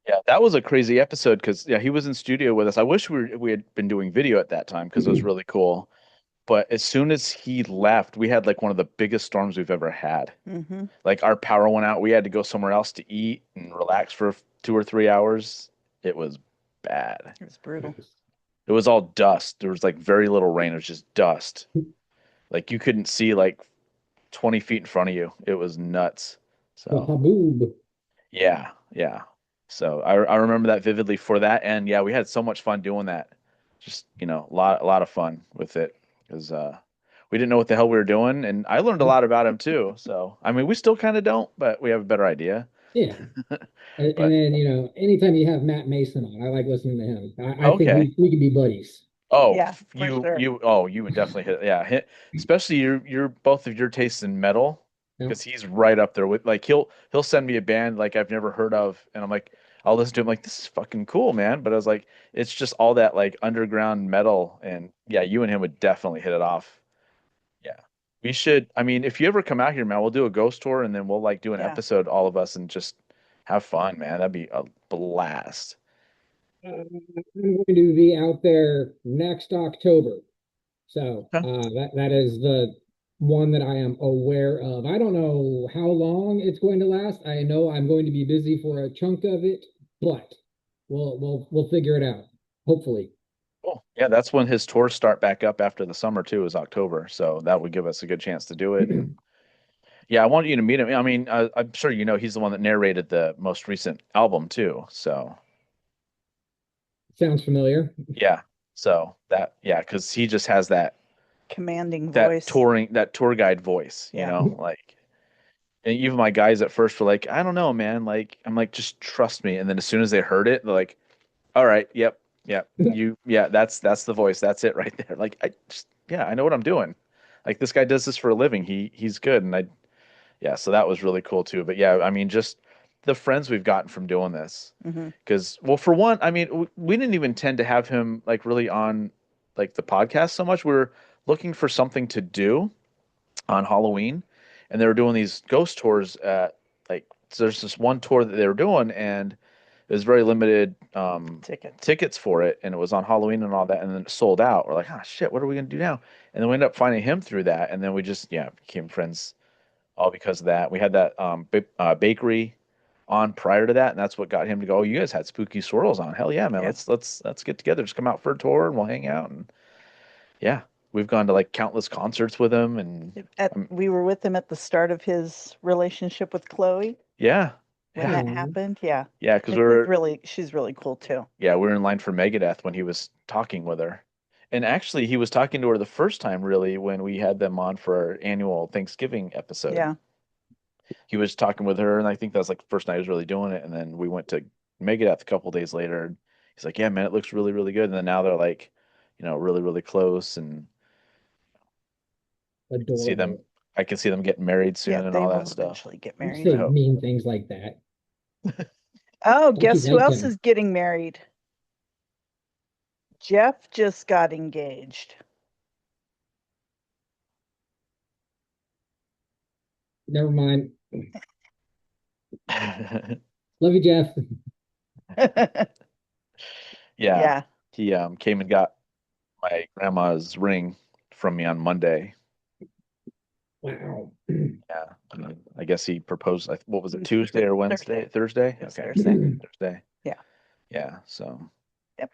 Yeah, that was a crazy episode because yeah, he was in studio with us. I wish we had been doing video at that time because it was really cool. But as soon as he left, we had like one of the biggest storms we've ever had. Mm-hmm. Like our power went out. We had to go somewhere else to eat and relax for 2 or 3 hours. It was bad. It was brutal. It was all dust. There was like very little rain. It was just dust. Like you couldn't see like 20 feet in front of you. It was nuts. So Haboob. yeah, yeah. So I remember that vividly for that, and yeah, we had so much fun doing that. Just a lot of fun with it because we didn't know what the hell we were doing, and I learned a lot about him too. So I mean, we still kind of don't, but we have a better idea. Yeah. And But then, anytime you have Matt Mason on, I like listening to him. I think okay. we could be buddies. Oh, Yeah, for sure. you would definitely especially your both of your tastes in metal Yeah. because he's right up there with like he'll send me a band like I've never heard of and I'm like I'll listen to him like this is fucking cool, man. But I was like it's just all that like underground metal and yeah, you and him would definitely hit it off. Yeah. We should I mean if you ever come out here, man, we'll do a ghost tour and then we'll like do an Yeah. episode all of us and just have fun, man. That'd be a blast. I'm going to be out there next October. So Okay. that is the one that I am aware of. I don't know how long it's going to last. I know I'm going to be busy for a chunk of it, but we'll figure it out. Hopefully. Cool. Yeah, that's when his tours start back up after the summer too, is October. So that would give us a good chance to do it. And yeah, I want you to meet him. I mean, I'm sure he's the one that narrated the most recent album too. So Sounds familiar. yeah, so because he just has that Commanding voice. tour guide voice, Yeah. like. And even my guys at first were like, I don't know, man. Like, I'm like, just trust me. And then as soon as they heard it, they're like, all right, yep, that's the voice. That's it right there. Like, I know what I'm doing. Like this guy does this for a living. He's good. And so that was really cool too. But yeah, I mean, just the friends we've gotten from doing this. Mm-hmm. Because, well, for one, I mean, we didn't even tend to have him like really on like the podcast so much. We were looking for something to do on Halloween, and they were doing these ghost tours at like so there's this one tour that they were doing, and it was very limited tickets for it, and it was on Halloween and all that, and then it sold out. We're like, oh shit, what are we gonna do now? And then we ended up finding him through that, and then we just became friends all because of that. We had that bakery on prior to that, and that's what got him to go. Oh, you guys had Spooky Swirls on. Hell yeah, man. Yeah. Let's get together. Just come out for a tour and we'll hang out. And yeah, we've gone to like countless concerts with him. And we were with him at the start of his relationship with Chloe. Yeah. When that happened, yeah. Yeah, because she's really cool too. Yeah, we were in line for Megadeth when he was talking with her. And actually, he was talking to her the first time, really, when we had them on for our annual Thanksgiving episode. Yeah. He was talking with her, and I think that was like the first night he was really doing it. And then we went to Megadeth a couple days later, and he's like, "Yeah, man, it looks really, really good." And then now they're like, really, really close, and Adorable. I can see them getting married soon and all that stuff. Eventually get married. Say mean things like that. Oh, guess who like else him. is getting married? Jeff just got engaged. Never mind. Love you, Jeff. Yeah. He came and got my grandma's ring from me on Monday. Wow. Yeah, I guess he proposed. What was it, Tuesday or Wednesday? Thursday? It's Okay, Thursday. Thursday. Yeah. Yeah. So. Yep.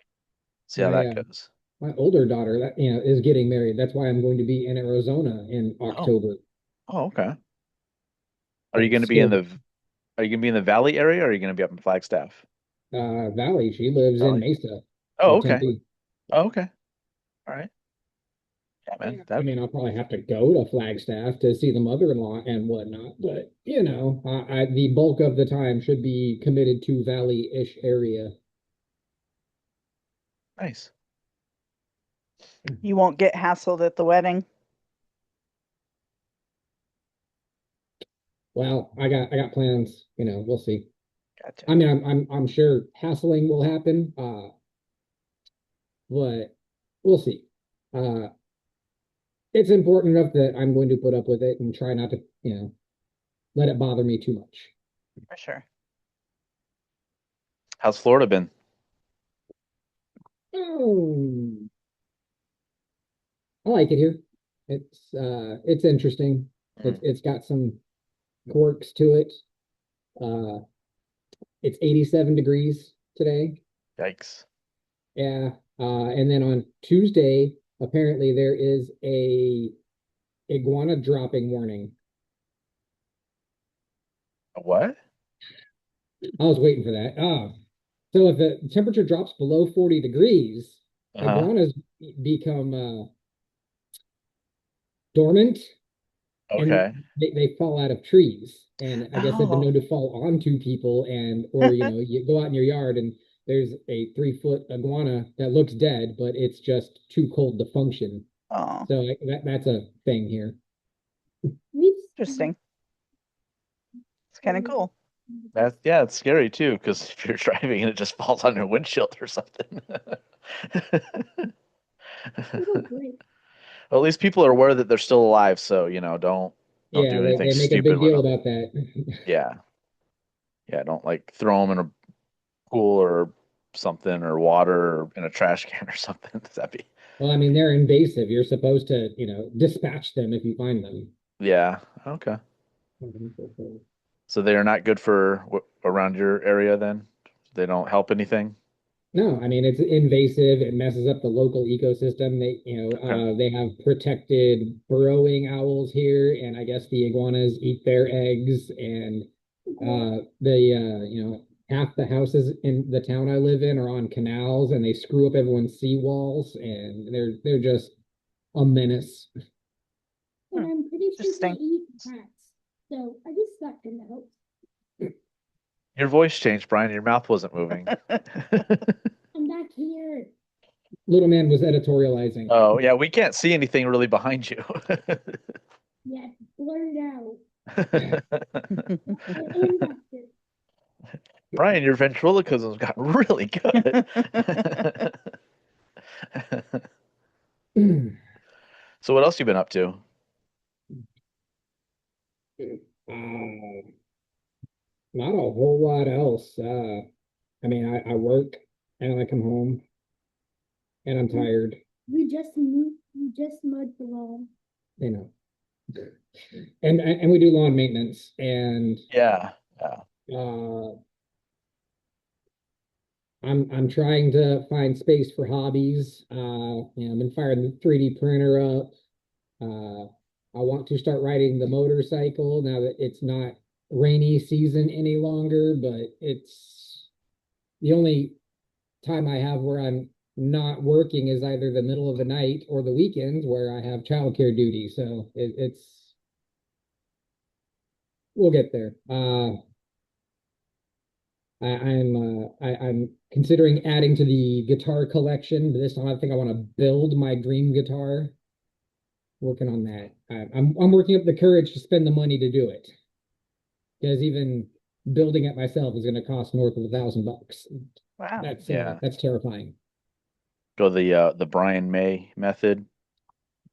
See how that goes. My older daughter, that is getting married. That's why I'm going to be in Arizona in October. Oh, okay. Are you going to be in the Valley area, or are you going to be up in Flagstaff? Valley. She lives in Mesa. Oh, in okay. Tempe. Oh, okay. All right. Yeah, man. I mean, I'll probably have to go to Flagstaff to see the mother-in-law and whatnot, but the bulk of the time should be committed to Valley-ish area. Nice. You won't get hassled at the wedding. Well, I got plans. We'll see. Gotcha. I mean, I'm sure hassling will happen, but we'll see. It's important enough that I'm going to put up with it and try not to, let it bother me too much. For sure. How's Florida been? Oh, I like it here. It's interesting. It's got some quirks to it. It's 87 degrees today. Yikes. Yeah. And then on Tuesday, apparently there is a iguana dropping warning. What? I was waiting for that. So if the temperature drops below 40 degrees, iguanas become dormant. Okay. And they fall out of trees. And I guess they've been known to fall onto people, or you go out in your yard and there's a 3-foot iguana that looks dead, but it's just too cold to function. Oh. So that's a thing here. Interesting. It's kind of cool. It's scary too, because if you're driving and it just falls on your windshield or something. Well, at least people are aware that they're still alive, so don't do anything they make stupid a big with deal them. about that. Yeah, don't like throw them in a pool or something, or water, or in a trash can or something. That'd be. Well, I mean, they're invasive. You're supposed to, dispatch them if you find them. Yeah. Okay. So they are not good for around your area then? They don't help anything? No, I mean, it's invasive. It messes up the local ecosystem. They have protected burrowing owls here, and I guess the iguanas eat their eggs. And half the houses in the town I live in are on canals, and they screw up everyone's seawalls, and they're just a menace. And I'm pretty sure they eat cats. So I just got to know. Your voice changed, Brian. Your mouth wasn't moving. I'm back here. Little man was editorializing. Oh, yeah, we can't see anything really behind you. Yeah, blurred out. Brian, your ventriloquism got really good. So what else you been up to? Not a whole lot else. I mean, I work and I come home and I'm tired. We just mowed the lawn. And we do lawn maintenance, and I'm trying to find space for hobbies. I've been firing the 3D printer up. I want to start riding the motorcycle now that it's not rainy season any longer, but it's the only time I have where I'm not working is either the middle of the night or the weekends where I have childcare duty. So we'll get there. I'm considering adding to the guitar collection, but this time I think I want to build my dream guitar. Working on that. I'm working up the courage to spend the money to do it, because even building it myself is going to cost north of $1,000. Wow. That's terrifying. Go the Brian May method.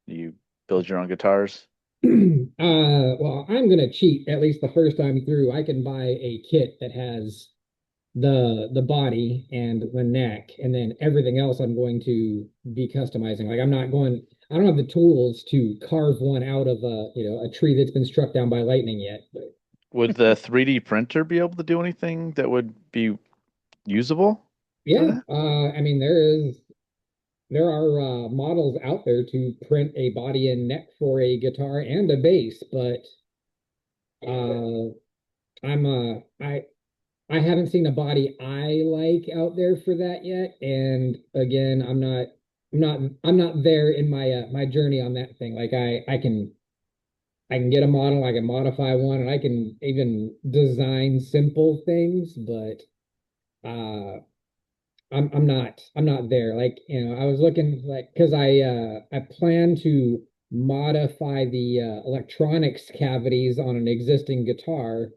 You build your own guitars. Well, I'm gonna cheat at least the first time through. I can buy a kit that has the body and the neck, and then everything else I'm going to be customizing. Like I don't have the tools to carve one out of a tree that's been struck down by lightning yet. But Would the 3D printer be able to do anything that would be usable for yeah, that? I mean there are models out there to print a body and neck for a guitar and a bass, but uh, I haven't seen a body I like out there for that yet. And again, I'm not there in my my journey on that thing. Like I can get a model, I can modify one, and I can even design simple things, but uh I'm not there. Like, I was looking like because I plan to modify the electronics cavities on an existing guitar,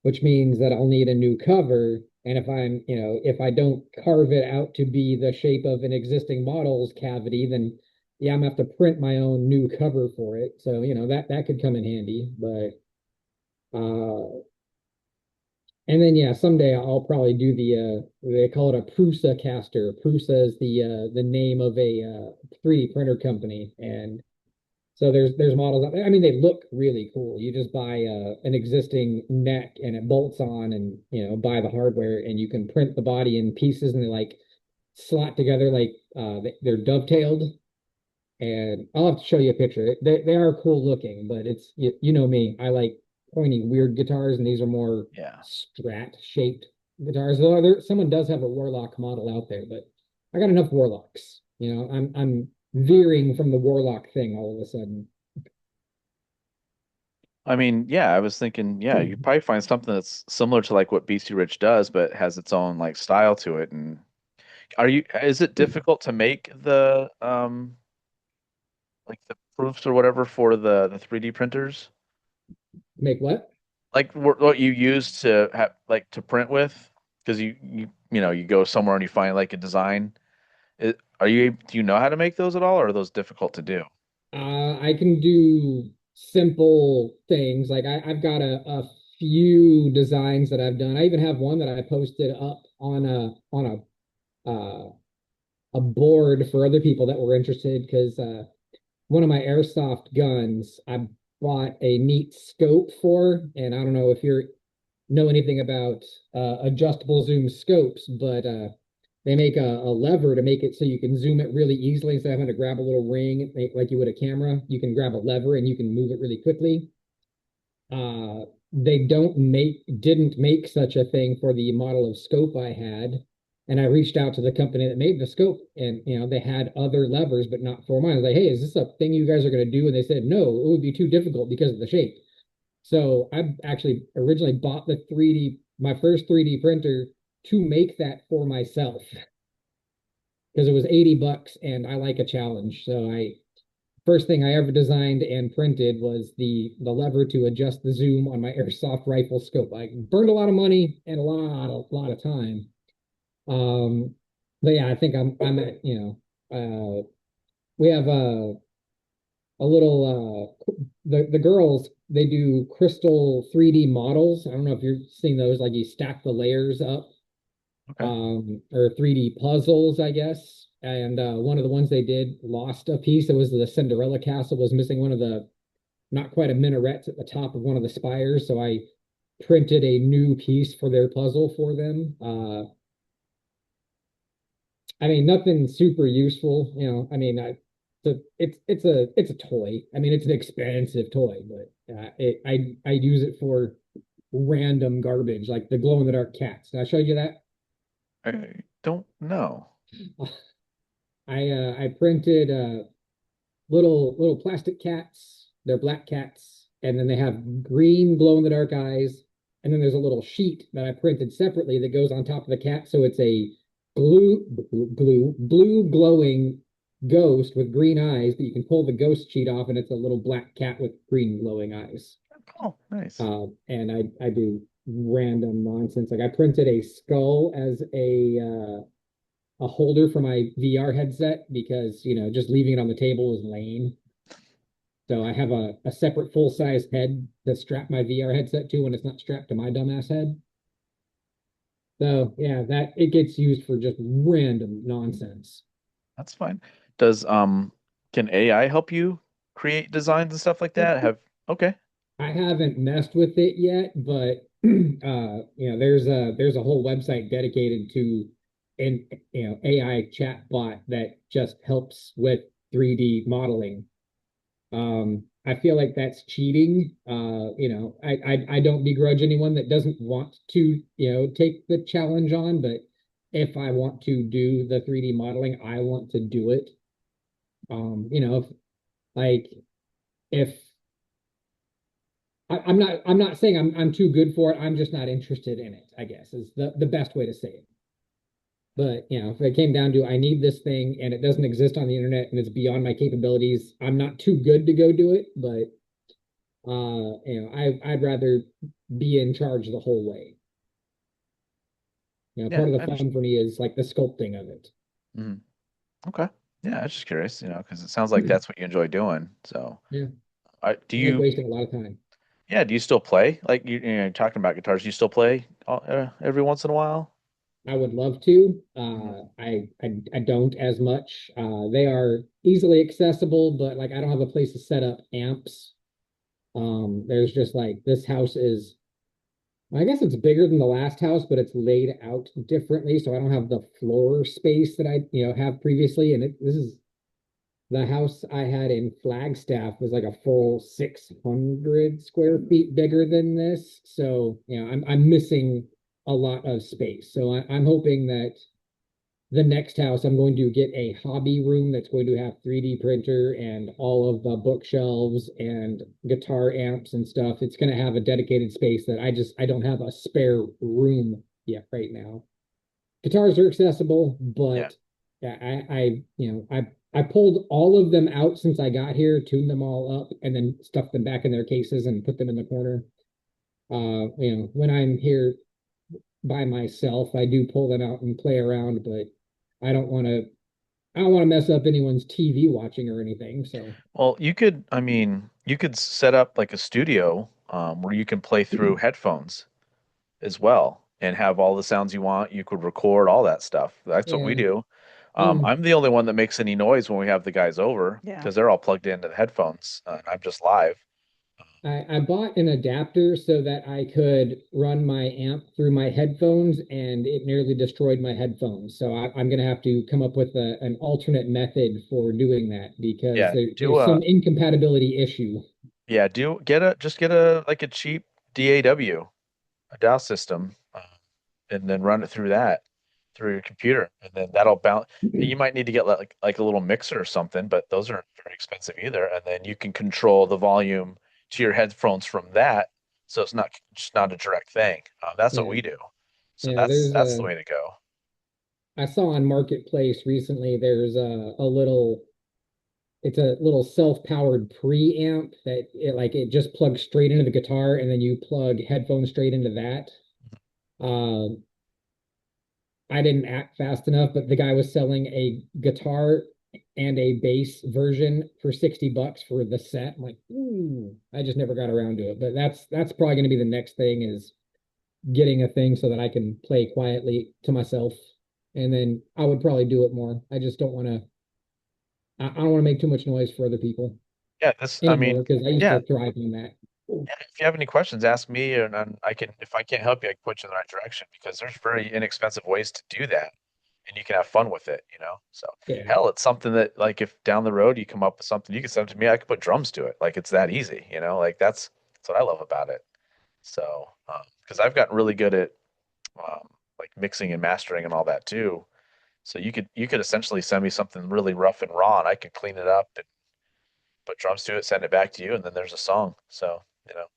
which means that I'll need a new cover. And if I don't carve it out to be the shape of an existing model's cavity, then yeah, I'm gonna have to print my own new cover for it. So, that could come in handy. But and then yeah, someday I'll probably do they call it a Prusa caster. Prusa is the name of a 3D printer company, and so there's models out there. I mean, they look really cool. You just buy an existing neck and it bolts on, and buy the hardware, and you can print the body in pieces, and they like slot together like they're dovetailed. And I'll have to show you a picture. They are cool looking, but it's you know me. I like pointy, weird guitars, and these are more Yeah. strat shaped guitars. Though someone does have a Warlock model out there, but I got enough Warlocks. I'm veering from the Warlock thing all of a sudden. I mean, yeah, I was thinking, yeah, you probably find something that's similar to like what BC Rich does, but has its own like style to it. And is it difficult to make the like the proofs or whatever for the 3D printers? Make what? Like what you use to have like to print with? Because you go somewhere and you find like a design. Do you know how to make those at all, or are those difficult to do? I can do simple things. Like I've got a few designs that I've done. I even have one that I posted up on a board for other people that were interested because one of my airsoft guns I bought a neat scope for, and I don't know if you know anything about adjustable zoom scopes, but they make a lever to make it so you can zoom it really easily instead of having to grab a little ring like you would a camera. You can grab a lever and you can move it really quickly. They didn't make such a thing for the model of scope I had. And I reached out to the company that made the scope, and they had other levers, but not for mine. I was like, hey, is this a thing you guys are going to do? And they said, no, it would be too difficult because of the shape. So I actually originally bought my first 3D printer to make that for myself because it was $80 and I like a challenge. So first thing I ever designed and printed was the lever to adjust the zoom on my airsoft rifle scope. I burned a lot of money and a lot of time. But yeah, I think I'm at, we have a little the girls, they do crystal 3D models. I don't know if you're seeing those, like you stack the layers up. Or 3D puzzles, I guess. And one of the ones they did lost a piece. It was the Cinderella castle was missing one of the, not quite a minaret at the top of one of the spires. So I printed a new piece for their puzzle for them. I mean, nothing super useful, I mean, it's a toy. I mean, it's an expensive toy, but I use it for random garbage, like the glow in the dark cats. Did I show you that? I don't know. I printed little plastic cats. They're black cats, and then they have green glow in the dark eyes. And then there's a little sheet that I printed separately that goes on top of the cat, so it's a blue glowing ghost with green eyes, but you can pull the ghost sheet off, and it's a little black cat with green glowing eyes. Oh, nice. And I do random nonsense. Like I printed a skull as a holder for my VR headset because just leaving it on the table is lame. So I have a separate full-size head to strap my VR headset to when it's not strapped to my dumbass head. So yeah, that it gets used for just random nonsense. That's fine. Does Can AI help you create designs and stuff like that? Okay. I haven't messed with it yet, but there's a whole website dedicated to an AI chatbot that just helps with 3D modeling. I feel like that's cheating. I don't begrudge anyone that doesn't want to, take the challenge on, but if I want to do the 3D modeling, I want to do it. If like if I'm not saying I'm too good for it. I'm just not interested in it, I guess, is the best way to say it. But if it came down to I need this thing and it doesn't exist on the internet and it's beyond my capabilities, I'm not too good to go do it. But I'd rather be in charge the whole way. Yeah, Part of the fun for me is like the sculpting of it. Mhm. Okay. Yeah, I was just curious, because it sounds like that's what you enjoy doing. So, Yeah, do I like you? wasting a lot of time. Yeah, do you still play? Like you're talking about guitars, do you still play every once in a while? I would love to. Mhm. I don't as much. They are easily accessible, but like I don't have a place to set up amps. There's just like this house is, I guess it's bigger than the last house, but it's laid out differently, so I don't have the floor space that I have previously. And this is the house I had in Flagstaff was like a full 600 square feet bigger than this. So, I'm missing a lot of space. So I'm hoping that the next house, I'm going to get a hobby room that's going to have 3D printer and all of the bookshelves and guitar amps and stuff. It's going to have a dedicated space that I don't have a spare room yet right now. Guitars are accessible, Yeah. but yeah, I pulled all of them out since I got here, tuned them all up, and then stuffed them back in their cases and put them in the corner. When I'm here by myself, I do pull them out and play around, but I don't want to I don't want to mess up anyone's TV watching or anything. So Well, I mean, you could set up like a studio where you can play through headphones as well and have all the sounds you want. You could record all that stuff. That's what we yeah. do. Hmm. I'm the only one that makes any noise when we have the guys over Yeah. because they're all plugged into the headphones. And I'm just live. I bought an adapter so that I could run my amp through my headphones, and it nearly destroyed my headphones. So I'm going to have to come up with an alternate method for doing that because Yeah, do there's some incompatibility issue. do get a like a cheap DAW, a DAW system, and then run it through that through your computer, and then that'll bounce. You might need to get like a little mixer or something, but those aren't very expensive either. And then you can control the volume to your headphones from that, so it's not just not a direct thing. That's what Yeah, we do. So yeah. that's the way to go. I saw on Marketplace recently. There's it's a little self-powered preamp that it just plugs straight into the guitar, and then you plug headphones straight into that. Um, I didn't act fast enough, but the guy was selling a guitar and a bass version for $60 for the set. I'm like, ooh, I just never got around to it. But that's probably going to be the next thing is getting a thing so that I can play quietly to myself. And then I would probably do it more. I just don't want to. I don't want to make too much noise for other people Yeah, I anymore mean, because I used yeah, to thrive on that. yeah. If you have any questions, ask me, and I can. If I can't help you, I can put you in the right direction because there's very inexpensive ways to do that, and you can have fun with it. So Yeah. hell, it's something that like if down the road you come up with something, you can send it to me. I can put drums to it. Like it's that easy. Like that's what I love about it. So because I've gotten really good at like mixing and mastering and all that too. So you could essentially send me something really rough and raw, and I could clean it up and put drums to it, send it back to you, and then there's a song. So.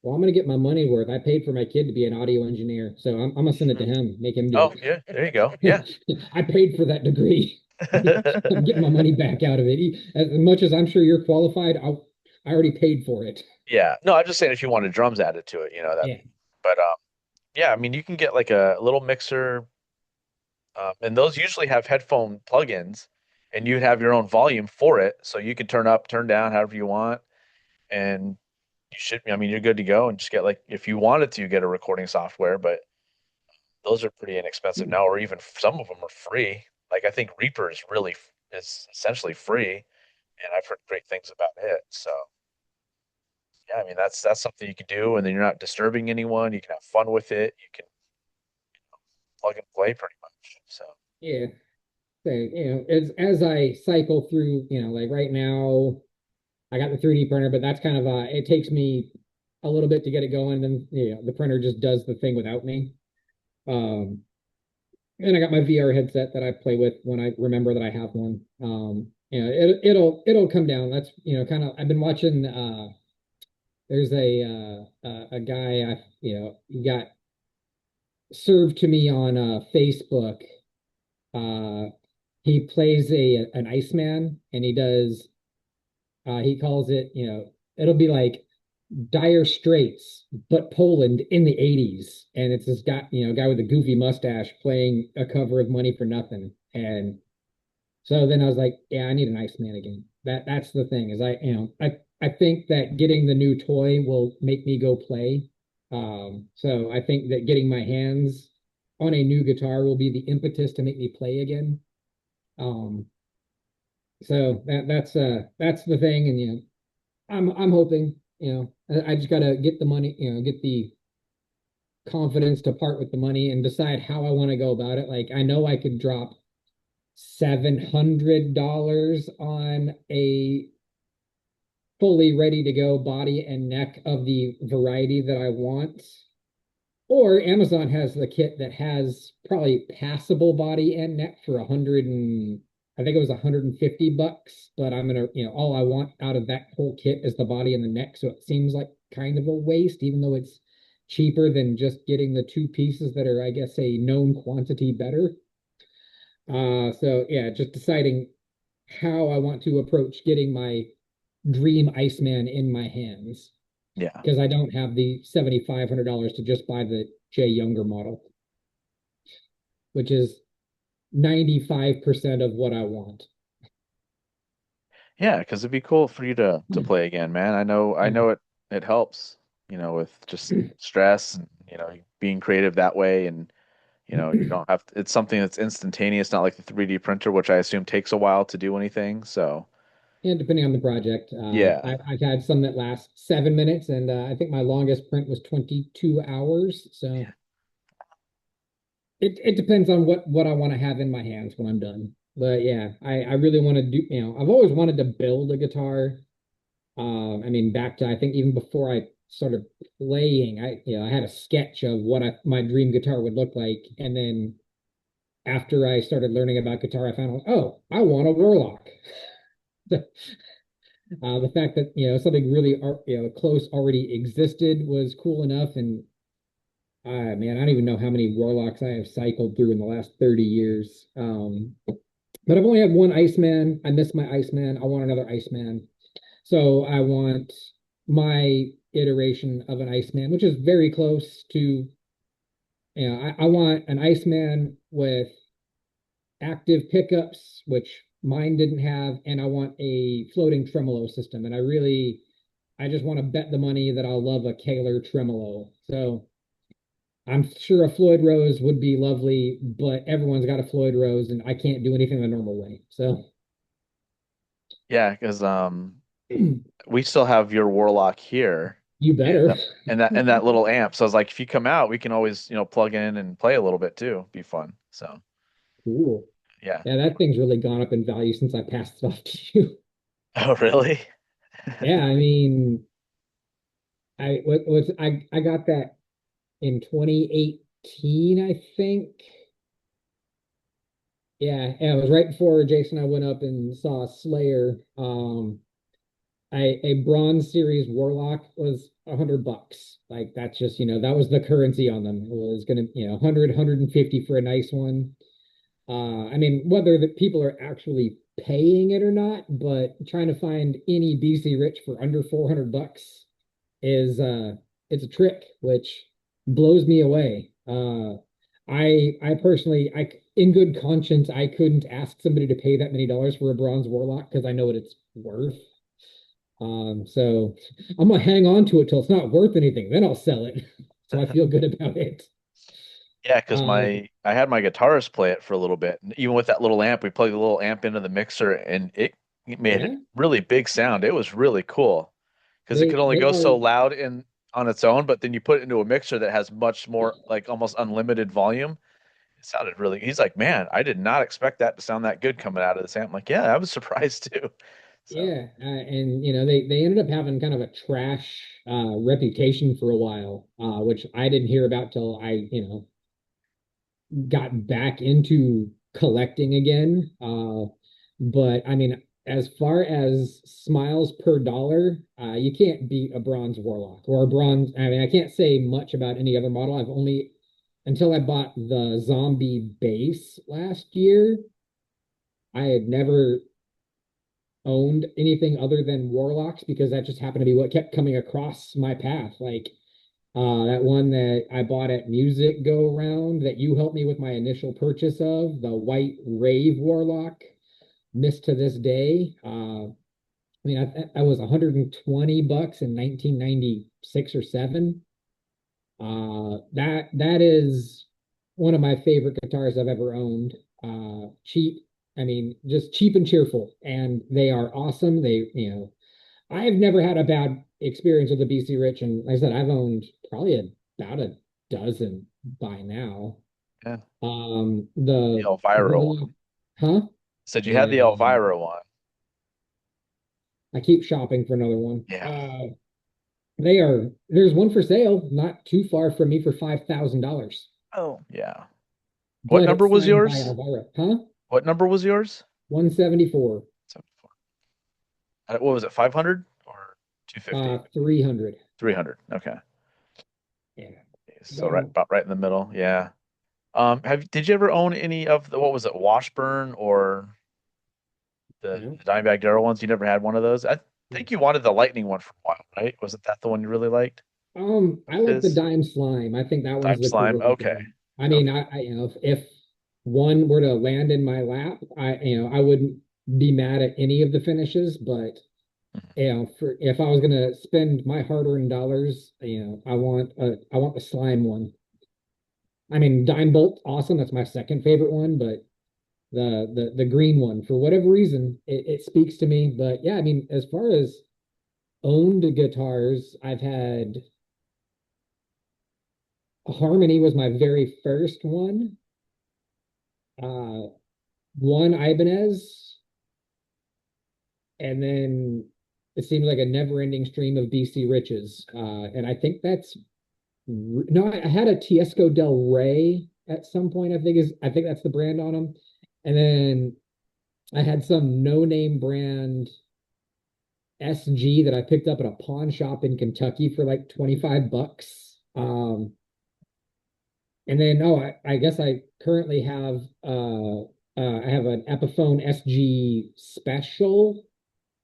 Well, I'm gonna get my money worth. I paid for my kid to be an audio engineer, so I'm gonna send it to him, make him do Oh yeah, there you go. Yeah. it. I paid for that degree. I'm getting my money back out of it. As much as I'm sure you're qualified, I already paid for it. Yeah. No, I'm just saying if you wanted drums added to it. Yeah. But yeah, I mean you can get like a little mixer, and those usually have headphone plugins, and you have your own volume for it, so you can turn up, turn down, however you want, and you should. I mean, you're good to go, and just get like if you wanted to get a recording software, but those are pretty inexpensive now, or even some of them are free. Like I think Reaper is essentially free, and I've heard great things about it. So yeah, I mean that's something you can do, and then you're not disturbing anyone. You can have fun with it. You can plug and play pretty much. So Yeah. So, as I cycle through, like right now, I got the 3D printer, but that's kind of it takes me a little bit to get it going. Then the printer just does the thing without me. Um, and I got my VR headset that I play with when I remember that I have one. It'll come down. That's kind of I've been watching. There's a guy he got served to me on Facebook. Uh, he plays an Iceman, and he calls it, it'll be like Dire Straits, but Poland in the 80s. And it's this guy with a goofy mustache playing a cover of Money for Nothing. And so then I was like, yeah, I need an Iceman again. That's the thing is I think that getting the new toy will make me go play. So I think that getting my hands on a new guitar will be the impetus to make me play again. Um, so that's the thing, and I'm hoping, I just gotta get the money, get the confidence to part with the money and decide how I want to go about it. Like I know I could drop $700 on a fully ready to go body and neck of the variety that I want. Or Amazon has the kit that has probably passable body and neck for I think it was $150, but I'm gonna, all I want out of that whole kit is the body and the neck. So it seems like kind of a waste, even though it's cheaper than just getting the two pieces that are, I guess, a known quantity better. So yeah, just deciding how I want to approach getting my dream Iceman in my hands. yeah, Because I don't have the $7,500 to just buy the Jay Younger model, which is 95% of what I want. yeah, because it'd be cool for you to play again, man. I know it helps, with just stress and being creative that way, and you don't have it's something that's instantaneous, not like the 3D printer, which I assume takes a while to do anything. So And depending on the project, yeah, I've had some that last 7 minutes, and I think my longest print was 22 hours. So it depends on what I want to have in my hands when I'm done. But yeah, I really want to do, I've always wanted to build a guitar. I mean, back to I think even before I started playing, I had a sketch of what my dream guitar would look like, and then after I started learning about guitar, I found out, oh, I want a Warlock. The fact that something really close already existed was cool enough, and man, I don't even know how many Warlocks I have cycled through in the last 30 years. But I've only had one Iceman. I miss my Iceman. I want another Iceman. So I want my iteration of an Iceman, which is very close to, I want an Iceman with active pickups, which mine didn't have, and I want a floating tremolo system. And I just want to bet the money that I'll love a Kaler tremolo. So I'm sure a Floyd Rose would be lovely, but everyone's got a Floyd Rose, and I can't do anything the normal way. So yeah, because we still have your Warlock here. you better. And that little amp. So I was like, if you come out, we can always, plug in and play a little bit too. Be fun. So Cool. yeah. Yeah, that thing's really gone up in value since I passed it off to you. Oh, really? Yeah, I mean, I got that in 2018, I think. Yeah, it was right before Jason and I went up and saw Slayer. A Bronze Series Warlock was $100. Like that's just, that was the currency on them. It was gonna, 150 for a nice one. I mean, whether the people are actually paying it or not, but trying to find any BC Rich for under $400 is it's a trick, which blows me away. I personally, in good conscience, I couldn't ask somebody to pay that many dollars for a bronze warlock because I know what it's worth. So I'm gonna hang on to it till it's not worth anything, then I'll sell it. So I feel good about it. Yeah, because I had my guitarist play it for a little bit. And even with that little amp, we plugged the little amp into the mixer, and it made Yeah. really big sound. It was really cool because it could only They go so are, loud on its own, but then you put it into a mixer that has much more, like almost unlimited volume. It sounded really. He's like, man, I did not expect that to sound that good coming out of this amp. I'm like, yeah, I was surprised too. So yeah, and they ended up having kind of a trash reputation for a while, which I didn't hear about till I got back into collecting again. But I mean, as far as smiles per dollar, you can't beat a bronze Warlock or a bronze. I mean, I can't say much about any other model. I've only until I bought the zombie base last year, I had never owned anything other than Warlocks because that just happened to be what kept coming across my path. Like that one that I bought at Music Go Round that you helped me with my initial purchase of, the White Rave Warlock, missed to this day. I mean, I was 120 bucks in 1996 or 7. That is one of my favorite guitars I've ever owned. Cheap, I mean, just cheap and cheerful, and they are awesome. I've never had a bad experience with the BC Rich, and like I said, I've owned probably about a dozen by now. yeah, the The Elvira one. huh? Said you had Yeah, the Elvira one. I keep shopping for another one. Yeah. There's one for sale, not too far from me for $5,000. Oh, Yeah. What But number it's was signed by yours? Elvira. Huh? What number was yours? 174. 74. What was it, 500 or 250? 300. 300. Okay. Yeah. So about right in the middle. Yeah. Did you ever own any of the, what was it, Washburn or the Dimebag Darrell ones? You never had one of those? I think you wanted the Lightning one for a while, right? Wasn't that the one you really liked? I like the Dime Slime. I think that one's Dime the Slime. cooler Okay. looking. I mean, if one were to land in my lap, I wouldn't be mad at any of the finishes, but if I was gonna spend my hard-earned dollars, I want the slime one. I mean, Dime Bolt, awesome. That's my second favorite one, but the green one, for whatever reason, it speaks to me. But yeah, I mean, as far as owned guitars, I've had Harmony was my very first one. One Ibanez, and then it seems like a never-ending stream of BC Riches. And I think that's no, I had a Tiesco Del Rey at some point. I think that's the brand on them. And then I had some no-name brand SG that I picked up at a pawn shop in Kentucky for like 25 bucks. And then I guess I currently have I have an Epiphone SG Special,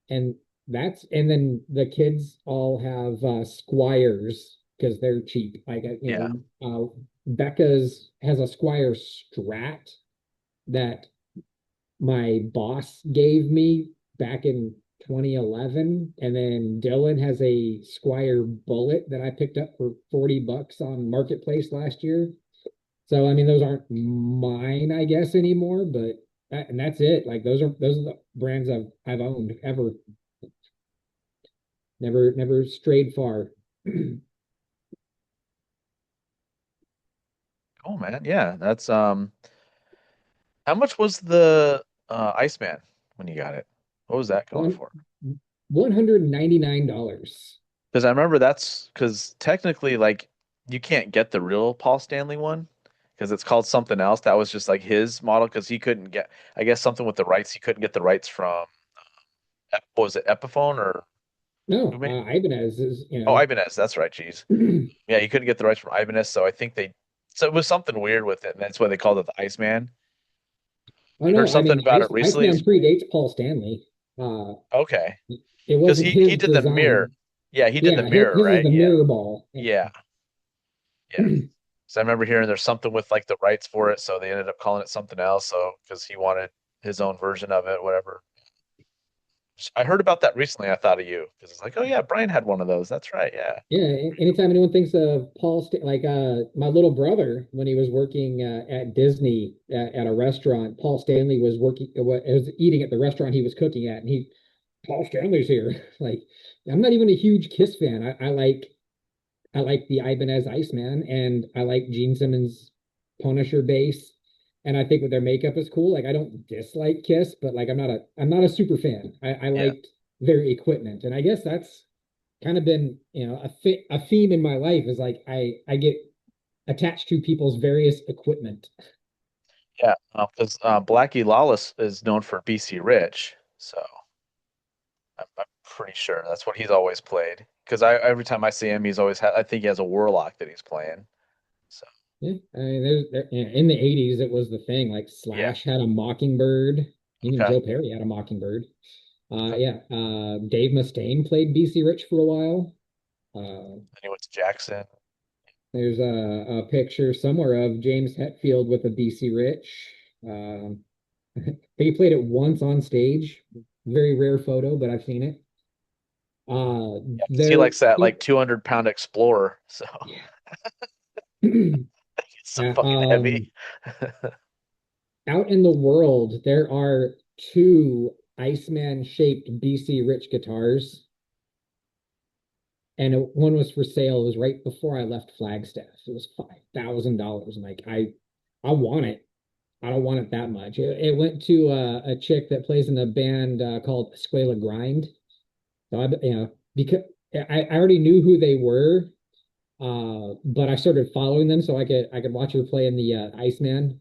and then the kids all have Squires because they're cheap. Like Becca's has a Squire Strat that my boss gave me back in 2011, and then Dylan has a Squire Bullet that I picked up for 40 bucks on Marketplace last year. So I mean, those aren't mine, I guess, anymore. But and that's it. Like those are the brands I've owned ever. Never strayed far. Oh man, yeah. That's how much was the Iceman when you got it? What was that going One for? $199. Because I remember that's because technically, like, you can't get the real Paul Stanley one because it's called something else. That was just like his model because he couldn't get, I guess, something with the rights. He couldn't get the rights from, what was it, Epiphone or No, who made? Ibanez is Oh, Ibanez. That's right. Jeez. Yeah, he couldn't get the rights from Ibanez, so I think so it was something weird with it, and that's why they called it the Iceman. Oh I heard no, I something mean about it recently. Iceman predates Paul Stanley. Okay, It because wasn't he his did the mirror. design. Yeah, he did the Yeah, mirror, his is right? the Yeah, mirror ball. yeah, yeah. So I remember hearing there's something with like the rights for it, so they ended up calling it something else. So because he wanted his own version of it, whatever. I heard about that recently. I thought of you because it's like, oh yeah, Brian had one of those. That's right. Yeah. Yeah, anytime anyone thinks of my little brother when he was working at Disney at a restaurant, Paul Stanley was eating at the restaurant he was cooking at, and Paul Stanley's here. Like, I'm not even a huge Kiss fan. I like the Ibanez Iceman, and I like Gene Simmons' Punisher bass, and I think that their makeup is cool. Like, I don't dislike Kiss, but like I'm not a super fan. I Yeah. liked their equipment, and I guess that's kind of been a theme in my life is like I get attached to people's various equipment. Yeah. Because Blackie Lawless is known for BC Rich, so I'm pretty sure that's what he's always played. Because every time I see him, he's always I think he has a Warlock that he's playing. So Yeah, I mean, in the '80s it was the thing. Like yeah. Slash had a Mockingbird, even Okay. Joe Perry had a Mockingbird. Yeah, Dave Mustaine played BC Rich for a while. Then he went to Jackson. There's a picture somewhere of James Hetfield with a BC Rich. Um, he played it once on stage. Very rare photo, but I've seen it. Yeah, 'cause he There, likes that like 200-pound Explorer, so it's so yeah, fucking heavy. out in the world, there are two Iceman shaped BC Rich guitars, and one was for sale. It was right before I left Flagstaff. It was $5,000. I'm like, I want it. I don't want it that much. It went to a chick that plays in a band called Escuela Grind. So because I already knew who they were, but I started following them so I could watch her play in the Iceman.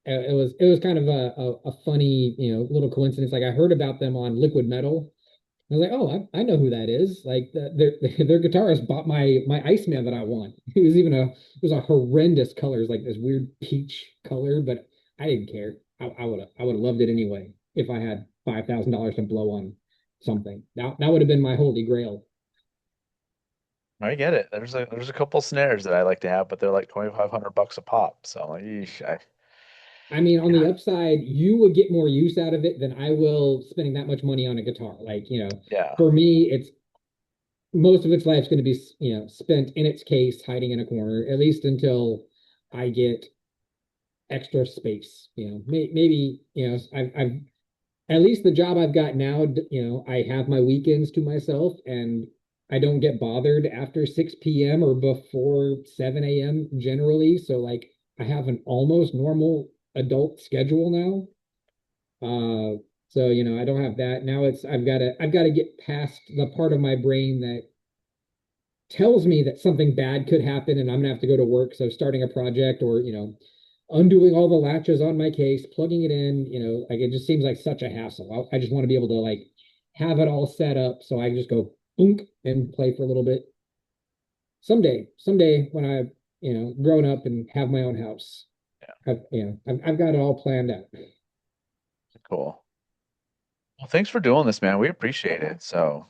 It was kind of a funny little coincidence. Like I heard about them on Liquid Metal. I was like, oh, I know who that is. Like their guitarist bought my Iceman that I want. It was a horrendous color. It was like this weird peach color, but I didn't care. I would have loved it anyway if I had $5,000 to blow on something. That would have been my holy grail. I get it. There's a couple snares that I like to have, but they're like $2,500 a pop. So I'm like, yeesh, I mean, on the yeah, upside, you would get more use out of it than I will spending that much money on a guitar. Like, yeah. for me, it's most of its life's going to be, spent in its case, hiding in a corner, at least until I get extra space. Maybe, I've at least the job I've got now, I have my weekends to myself and I don't get bothered after 6 p.m. or before 7 a.m. generally. So like I have an almost normal adult schedule now. So I don't have that. Now I've got to get past the part of my brain that tells me that something bad could happen and I'm gonna have to go to work. So starting a project or, undoing all the latches on my case, plugging it in, like it just seems like such a hassle. I just want to be able to like have it all set up so I can just go boonk and play for a little bit. Someday when I, grown up and have my own house, I've got it all planned out. Cool. Well, thanks for doing this, man. We appreciate it. So,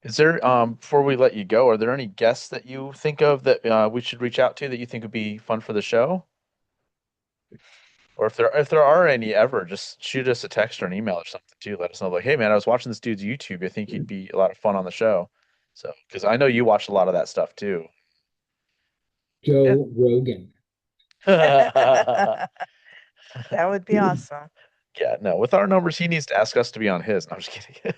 is there before we let you go, are there any guests that you think of that we should reach out to that you think would be fun for the show? Or if there are any ever, just shoot us a text or an email or something too. Let us know, like, hey man, I was watching this dude's YouTube. I think he'd be a lot of fun on the show. So, because I know you watch a lot of that stuff too. Joe Rogan. That would be awesome. Yeah, no, with our numbers, he needs to ask us to be on his. No, I'm just kidding.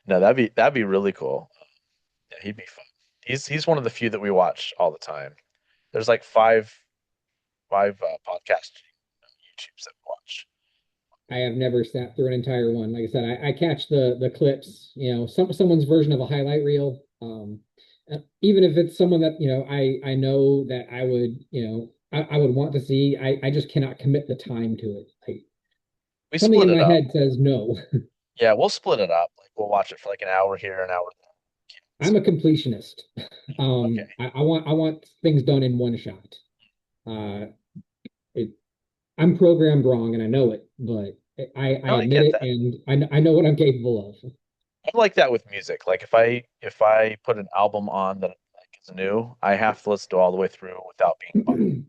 No, that'd be really cool. Yeah, he'd be fun. He's one of the few that we watch all the time. There's like five podcast YouTubes that we watch. I have never sat through an entire one. Like I said, I catch the clips, someone's version of a highlight reel. Even if it's someone that, I know that I would, I would want to see, I just cannot commit the time to it. Like We something split in it my up. head says no. Yeah, we'll split it up. Like we'll watch it for like an hour here, an hour there. I'm a completionist. Okay. I want things done in one shot. Uh, I'm programmed wrong and I know it, but I No, I admit get it that. and I know what I'm capable of. I'm like that with music. Like if I put an album on that like is new, I have to listen to all the way through without being bummed.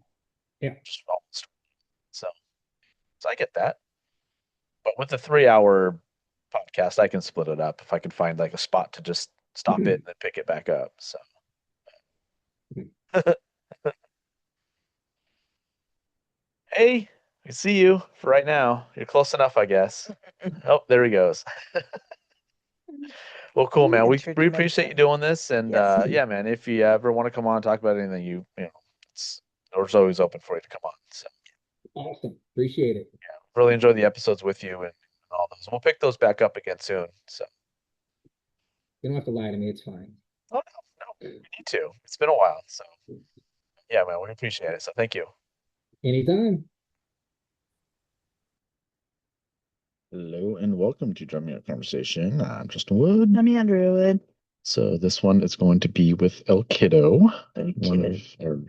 Yeah. Just follow the story. So I get that. But with the 3-hour podcast, I can split it up if I can find like a spot to just stop it and then pick it back up. So. Hey, I see you for right now. You're close enough, I guess. Oh, there he goes. Well, cool, man. We appreciate you doing this, and Yes. yeah, man. If you ever want to come on and talk about anything, you know, it's doors always open for you to come on. So Awesome. Appreciate it. really enjoy the episodes with you and all those. We'll pick those back up again soon. So You don't have to lie to me. It's fine. oh no, you need to. It's been a while, so yeah, man. We appreciate it. So thank you. Anytime. Hello and welcome to Drumming Up Conversation. I'm Justin Wood. I'm Andrew Wood. So this one is going to be with El Kiddo, one of our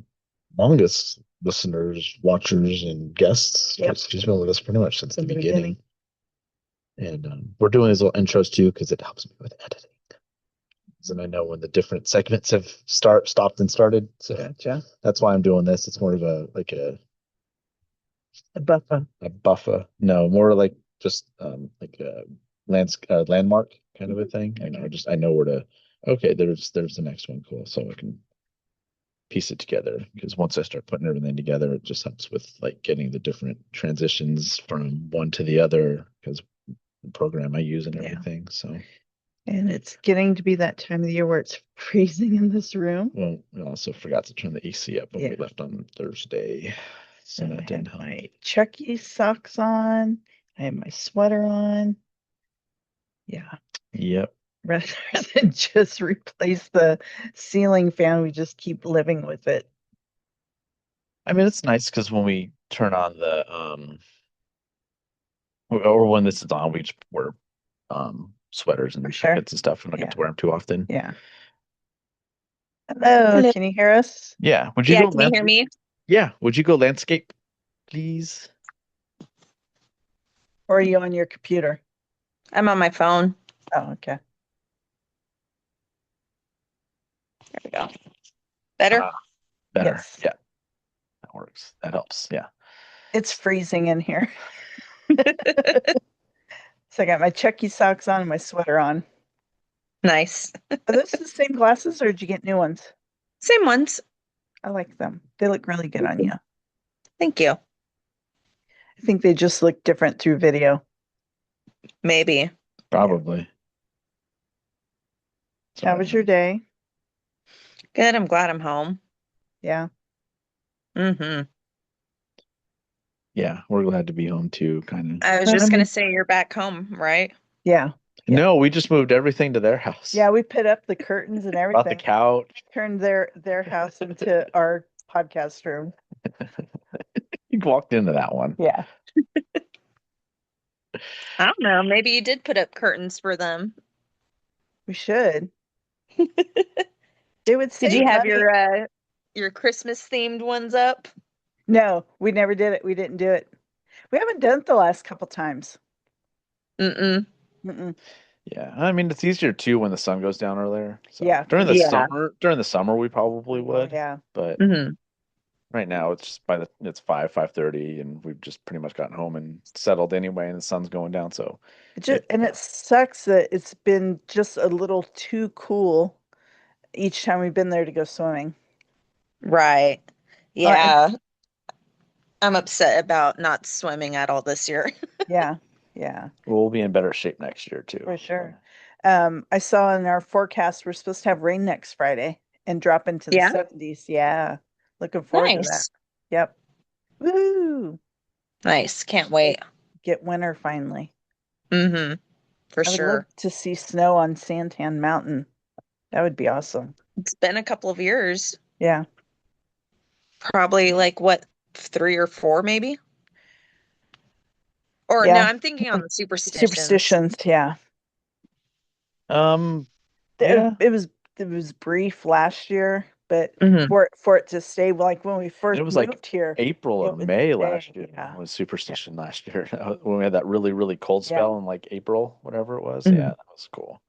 longest listeners, watchers, and guests. Yep. She's been with us pretty much since the beginning. And we're doing these little intros too because it helps me with editing. And I know when the different segments have stopped and started. So Gotcha. that's why I'm doing this. It's more of a buffer. A buffer. No, more like just like a landmark kind of a thing. And I know where to. Okay, there's the next one. Cool. So I can piece it together because once I start putting everything together, it just helps with like getting the different transitions from one to the other because the program I use and everything. So. And it's getting to be that time of the year where it's freezing in this room. Well, we also forgot to turn the AC up when we left on Thursday. So And that I didn't had help. my Chucky socks on. I have my sweater on. Yeah. Yep. Rather than just replace the ceiling fan, we just keep living with it. I mean, it's nice because when we turn on the or when this is on, we just wear sweaters and jackets and stuff. We don't get to wear them too often. Yeah. Hello, can you hear us? Yeah. Would you Yeah, go can you hear me? Yeah. Would you go landscape, please? Or are you on your computer? I'm on my phone. Oh, okay. There we go. Better? Better. Yes. Yeah. That works. That helps. Yeah. It's freezing in here. So I got my Chucky socks on and my sweater on. Nice. Are those the same glasses or did you get new ones? Same ones. I like them. They look really good on you. Thank you. I think they just look different through video. Maybe. Probably. How was your day? Good. I'm glad I'm home. Yeah. Mm-hmm. Yeah, we're glad to be home too, kind of. I was just gonna say you're back home, right? Yeah. No, we just moved everything to their house. Yeah, we put up the curtains and everything. Brought the couch. Turned their house into our podcast room. You walked into that one. Yeah. I don't know. Maybe you did put up curtains for them. We should. It would Did you save have money. your Christmas themed ones up? No, we never did it. We didn't do it. We haven't done it the last couple times. Mm-mm. Yeah, I mean it's easier too when the sun goes down earlier. So Yeah. during the summer we probably would. Yeah. But right now it's just it's 5:30 and we've just pretty much gotten home and settled anyway and the sun's going down. So it sucks that it's been just a little too cool each time we've been there to go swimming. Right. Yeah. I'm upset about not swimming at all this year. Yeah. Yeah. we'll be in better shape next year too. For sure. I saw in our forecast we're supposed to have rain next Friday and drop into the 70s. Yeah. Looking forward to that. Nice. Yep. Woo! Nice. Can't wait. Get winter finally. Mm-hmm. For I would sure. love to see snow on Santan Mountain. That would be awesome. It's been a couple of years. Yeah. Probably like what, 3 or 4 maybe? Or no, I'm thinking on the superstitions. Yeah. Yeah. It was brief last year, but for it to stay like when we first It was moved like here, April or May last year was superstition last year when we had that really, really cold spell in like April, whatever it was. Yeah, that was cool.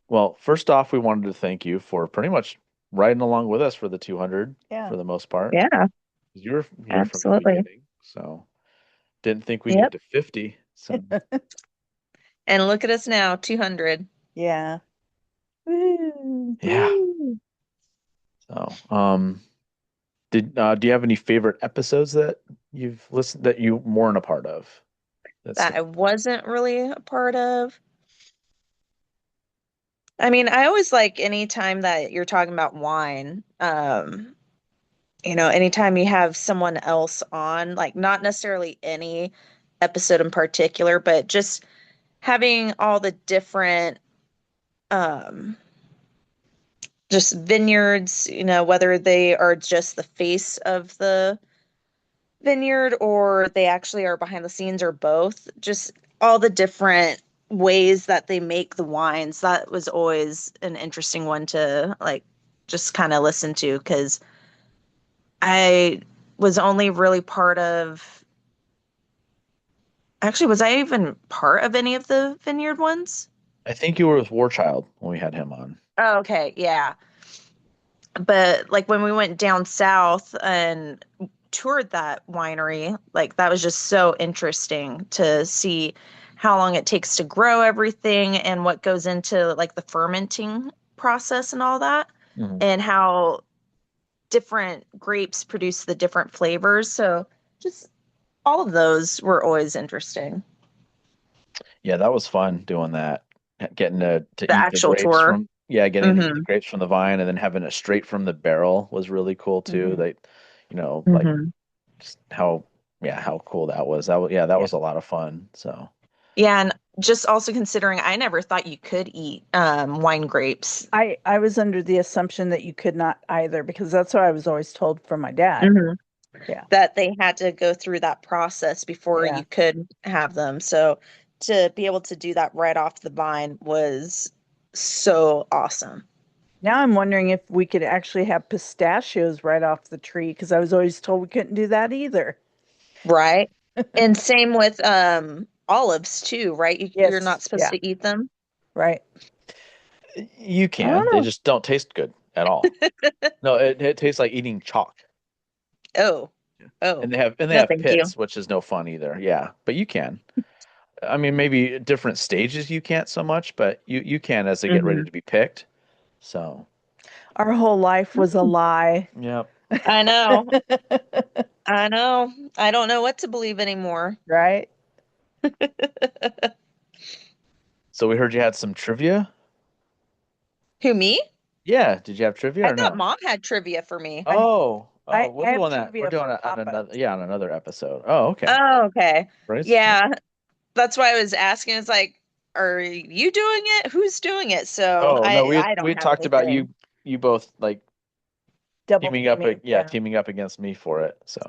Well, first off, we wanted to thank you for pretty much riding along with us for the 200 for the most part. Yeah. You're here from the Absolutely. beginning, so Didn't think we'd Yep. get to 50. So And look at us now, 200. Yeah. Woo. yeah. Woo. So do you have any favorite episodes that you've listened that you weren't a part of? That I wasn't really a part of. I mean, I always like any time that you're talking about wine. Anytime you have someone else on, like not necessarily any episode in particular, but just having all the different um just vineyards, whether they are just the face of the vineyard or they actually are behind the scenes or both, just all the different ways that they make the wines. That was always an interesting one to like just kind of listen to, because I was only really part of, actually, was I even part of any of the vineyard ones? I think you were with Warchild when we had him on. Oh, okay, yeah. But like when we went down south and toured that winery, like that was just so interesting to see how long it takes to grow everything and what goes into like the fermenting process and all that, and how different grapes produce the different flavors. So just all of those were always interesting. Yeah, that was fun doing that. Getting to The eat the actual grapes tour. from getting to eat the Mhm. grapes from the vine and then having it straight from the barrel was really cool too. Mhm. They, like Mhm. just how cool that was. That was a lot of fun. So Yeah, and just also considering I never thought you could eat wine grapes. I was under the assumption that you could not either, because that's what I was always told from my dad. Mhm. Yeah. That they had to go through that process before Yeah. you could have them. So to be able to do that right off the vine was so awesome. Now I'm wondering if we could actually have pistachios right off the tree, because I was always told we couldn't do that either. Right? And same with olives too, right? You're Yes. not supposed Yeah. to eat them. Right. you I don't can. They know. just don't taste good at all. No, it tastes like eating chalk. Oh. Oh. And they No, have thank you. pits, which is no fun either. Yeah, but you can. I mean, maybe at different stages you can't so much, but you can as they get ready Mhm. to be picked. So, Our whole life was a lie. yep. I know. I know. I don't know what to believe anymore. Right? So we heard you had some trivia. Who, me? Yeah, did you have trivia I or thought no? mom had trivia for me. Oh, I we're have doing that. We're trivia doing for it on Papa. on another episode. Oh, okay. Oh, okay. Right. Yeah. That's why I was asking. It's like, are you doing it? Who's doing it? So Oh no, I we don't have talked about anything. you both like Double teaming up, teaming. Yeah. teaming up against me for it. So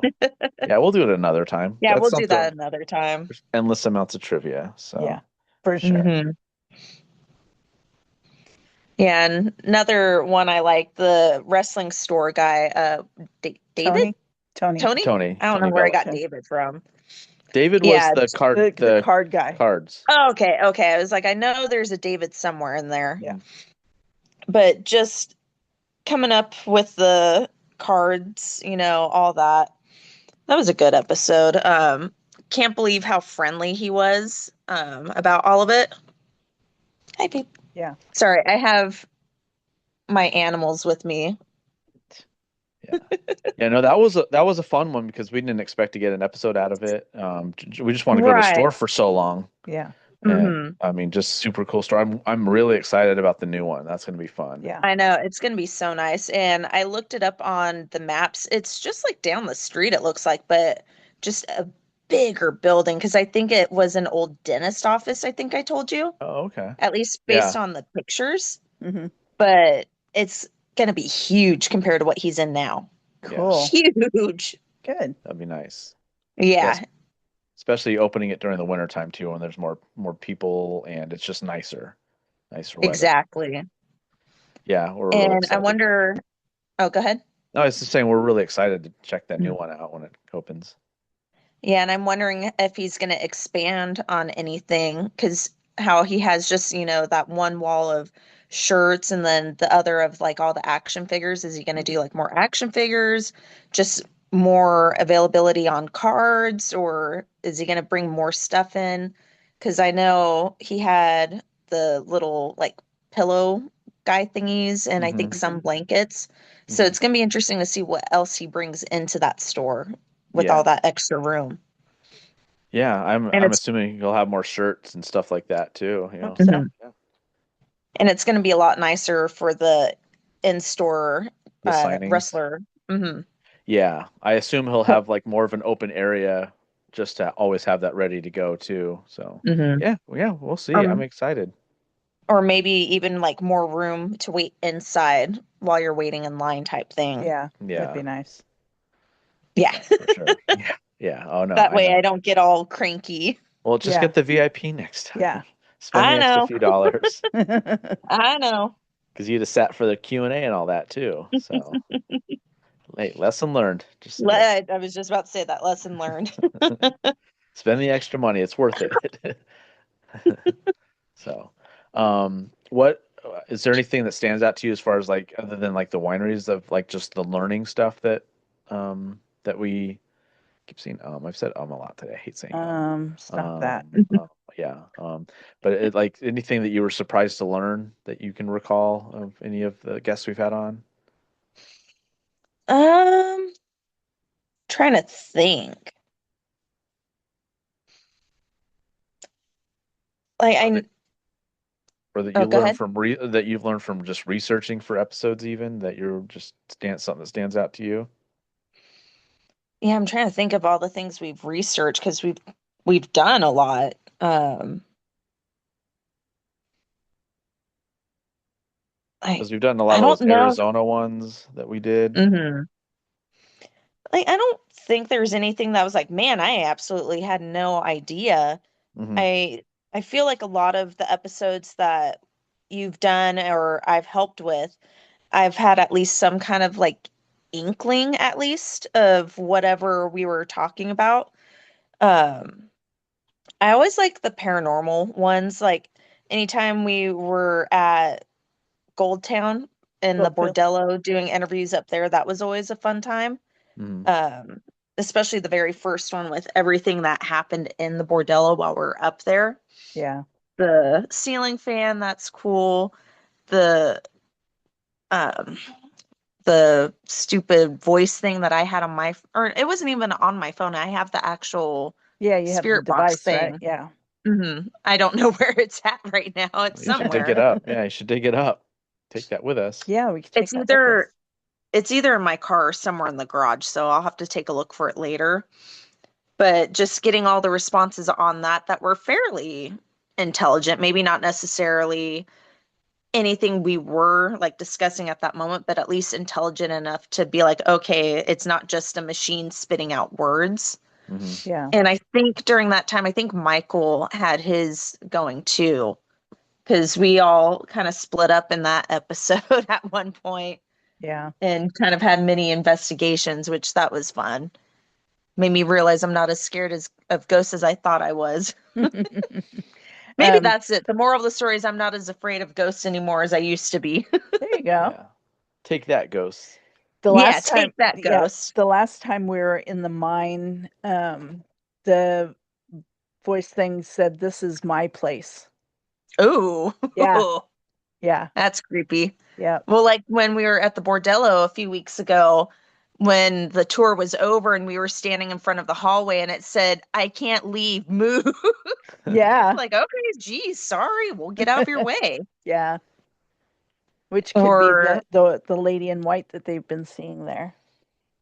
yeah, we'll do it another time. Yeah, That's we'll do something. that another time. There's endless amounts of trivia. So Yeah. For sure. Mhm. Yeah, and another one I like, the wrestling store guy, David? Tony. Tony? I don't know Tony where I got Belichick. David from. David was Yeah. the card The card guy. cards. Oh, okay, okay. I was like, I know there's a David somewhere in there. Yeah. But just coming up with the cards, all that. That was a good episode. Can't believe how friendly he was about all of it. Hi, babe. Yeah. Sorry, I have my animals with me. Yeah, no, that was a fun one because we didn't expect to get an episode out of it. We just want to go to the Right. store for so long. Yeah. And I mean, just super cool store. I'm really excited about the new one. That's going to be fun. Yeah. I know, it's going to be so nice. And I looked it up on the maps. It's just like down the street, it looks like, but just a bigger building, because I think it was an old dentist office, I think I told you. Oh, okay. At least based Yeah. on the pictures. Mm-hmm. But it's going to be huge compared to what he's in now. Cool. Huge. Good. That'd be nice. Yeah. Yes. Especially opening it during the winter time too, when there's more people and it's just nicer weather. Exactly. Yeah, we're really And I excited. wonder, oh, go ahead. No, I was just saying we're really excited to check that new one out when it opens. Yeah, and I'm wondering if he's going to expand on anything, because how he has just, that one wall of shirts and then the other of like all the action figures. Is he going to do like more action figures? Just more availability on cards, or is he going to bring more stuff in? Because I know he had the little like pillow guy thingies and I think some blankets. So it's going to be interesting to see what else he brings into that store with all that extra room. Yeah, And I'm it's assuming you'll have more shirts and stuff like that too. You know, Hope so. and it's going to be a lot nicer for the in-store the signings. wrestler. Yeah, I assume he'll have like more of an open area just to always have that ready to go too. So yeah, we'll see. I'm excited. Or maybe even like more room to wait inside while you're waiting in line type thing. Yeah, that'd be nice. Yeah. For sure. Yeah. Oh no, That I way know. I don't get all cranky. Well, just get the VIP next time. Yeah. Spend I the extra know. few dollars. I know. Because you'd have sat for the Q&A and all that too. So, hey, lesson learned. Just I was just about to say that, lesson learned. spend the extra money. It's worth it. So, what is there anything that stands out to you as far as like other than like the wineries of like just the learning stuff that that we keep seeing? I've said a lot today. I hate saying stop that. yeah. But like anything that you were surprised to learn that you can recall of any of the guests we've had on? Trying to think. Like Or that Oh, you go learn ahead. from that you've learned from just researching for episodes, even that you're just something that stands out to you. Yeah, I'm trying to think of all the things we've researched because we've done a lot. Because we've done a lot I of don't those know. Arizona ones that we did. Like I don't think there's anything that was like, man, I absolutely had no idea. I I feel like a lot of the episodes that you've done or I've helped with, I've had at least some kind of like inkling at least of whatever we were talking about. Um, I always like the paranormal ones. Like anytime we were at Goldtown in the Goldfield. Bordello doing interviews up there, that was always a fun time. Um, Especially the very first one with everything that happened in the Bordello while we're up there. Yeah. The ceiling fan, that's cool. The um the stupid voice thing that I had on my or it wasn't even on my phone. I have the actual Yeah, you have the spirit box device, right? thing. Yeah. I don't know where it's at right now. It's You should dig it somewhere. up. Yeah, you should dig it up. Take that with us. Yeah, we could take It's that with us. either in my car or somewhere in the garage, so I'll have to take a look for it later. But just getting all the responses on that were fairly intelligent, maybe not necessarily anything we were like discussing at that moment, but at least intelligent enough to be like, okay, it's not just a machine spitting out words. Yeah. And I think during that time, I think Michael had his going too, because we all kind of split up in that episode at one point Yeah. and kind of had mini investigations, which that was fun. Made me realize I'm not as scared of ghosts as I thought I was. Maybe that's it. The moral of the story is I'm not as afraid of ghosts anymore as I used to be. There you go. Yeah. Take that, ghosts. The Yeah, last time, take that, ghost. the last time we were in the mine, the voice thing said, "This is my place." Ooh. Yeah. Yeah. That's creepy. Yeah. Well, like when we were at the Bordello a few weeks ago, when the tour was over and we were standing in front of the hallway and it said, "I can't leave, move." Yeah. Like, okay, geez, sorry, we'll get out of your way. Yeah. Which could Or be the lady in white that they've been seeing there.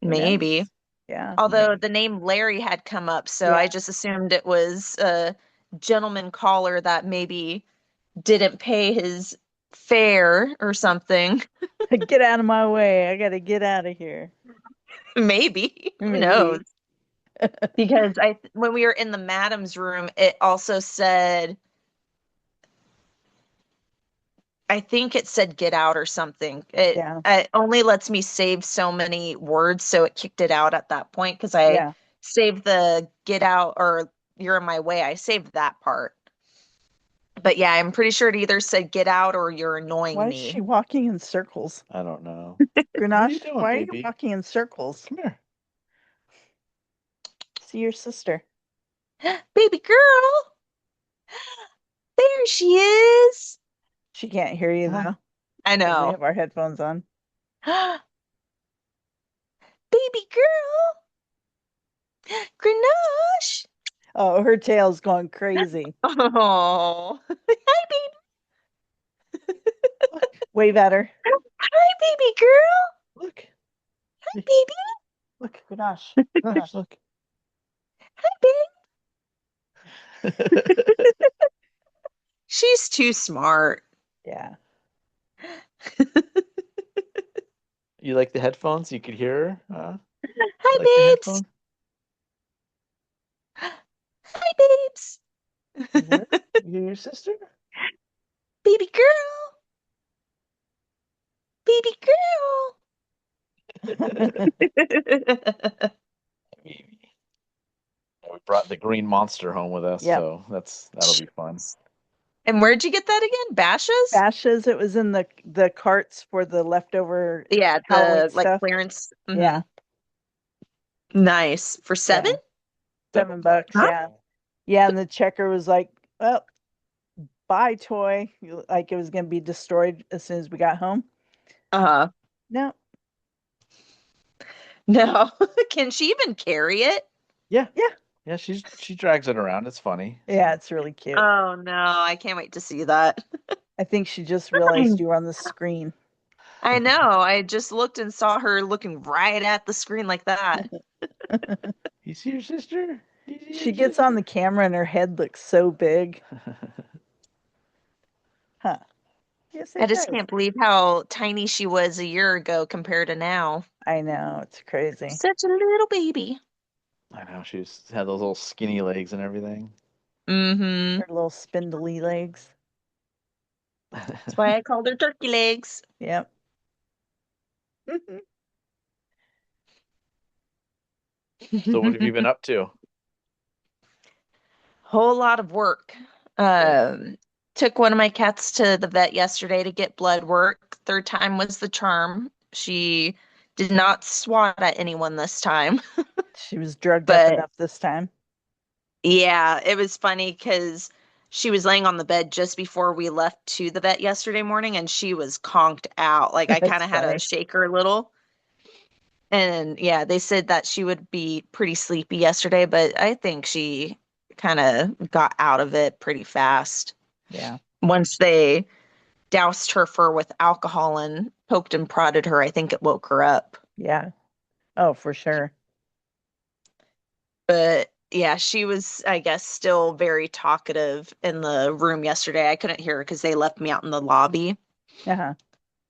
Who knows? maybe. Yeah. Although the name Larry had come up, so I just assumed it was a gentleman caller that maybe didn't pay his fare or something. Get out of my way. I got to get out of here. Maybe. Who Maybe. knows? Because when we were in the madam's room, it also said, I think it said get out or something. It only lets me save so many words, so it kicked it out at that point because I saved the get out or you're in my way. I saved that part. But yeah, I'm pretty sure it either said get out or you're annoying Why me. is she walking in circles? I don't know. Grenache, doing, why are baby? you walking in circles? Come here. See your sister. Baby girl. There she is. She can't hear you though. I 'cause we know. have our headphones on. Baby girl. Grenache. Oh, her tail's going crazy. Oh. Hi, baby. Way better. Hi, baby girl. Look. Hi, baby. Look, Grenache. Gosh, look. Hi, babe. She's too smart. Yeah. You like the headphones? You could hear her? Hi, like the babes. headphones? Hi, babes. You hear your sister? Baby girl. Baby girl. We brought the green monster home with us, Yep. so that'll be fun. And where'd you get that again? Bashes? Bashes. It was in the carts for the leftover Yeah, Halloween the like stuff. clearance. Yeah. Nice. For $7? Yeah. $7, Huh? yeah. Yeah, and the checker was like, well, bye, toy. Like it was going to be destroyed as soon as we got home. Uh-huh. No. No. Can she even carry it? Yeah. Yeah. Yeah, she drags it around. It's funny. Yeah, it's really cute. Oh, no. I can't wait to see that. I think she just realized you were on the screen. I know. I just looked and saw her looking right at the screen like that. You see your sister? She gets on the camera and her head looks so big. Huh. Yes, I just can't believe how tiny she was a year ago compared to now. I know. It's crazy. Such a little baby. I know, she's had those little skinny legs and everything. Mm-hmm. Her little spindly legs. That's why I called her turkey legs. Yep. So what have you been up to? Whole lot of work. Took one of my cats to the vet yesterday to get blood work. Third time was the charm. She did not swat at anyone this time. She was drugged up enough this time. Yeah, it was funny because she was laying on the bed just before we left to the vet yesterday morning and she was conked out. Like I kind of had to shake her a little. And yeah, they said that she would be pretty sleepy yesterday, but I think she kind of got out of it pretty fast. Yeah. Once they doused her fur with alcohol and poked and prodded her, I think it woke her up. Yeah. Oh, for sure. But yeah, she was, I guess, still very talkative in the room yesterday. I couldn't hear her because they left me out in the lobby. Uh-huh.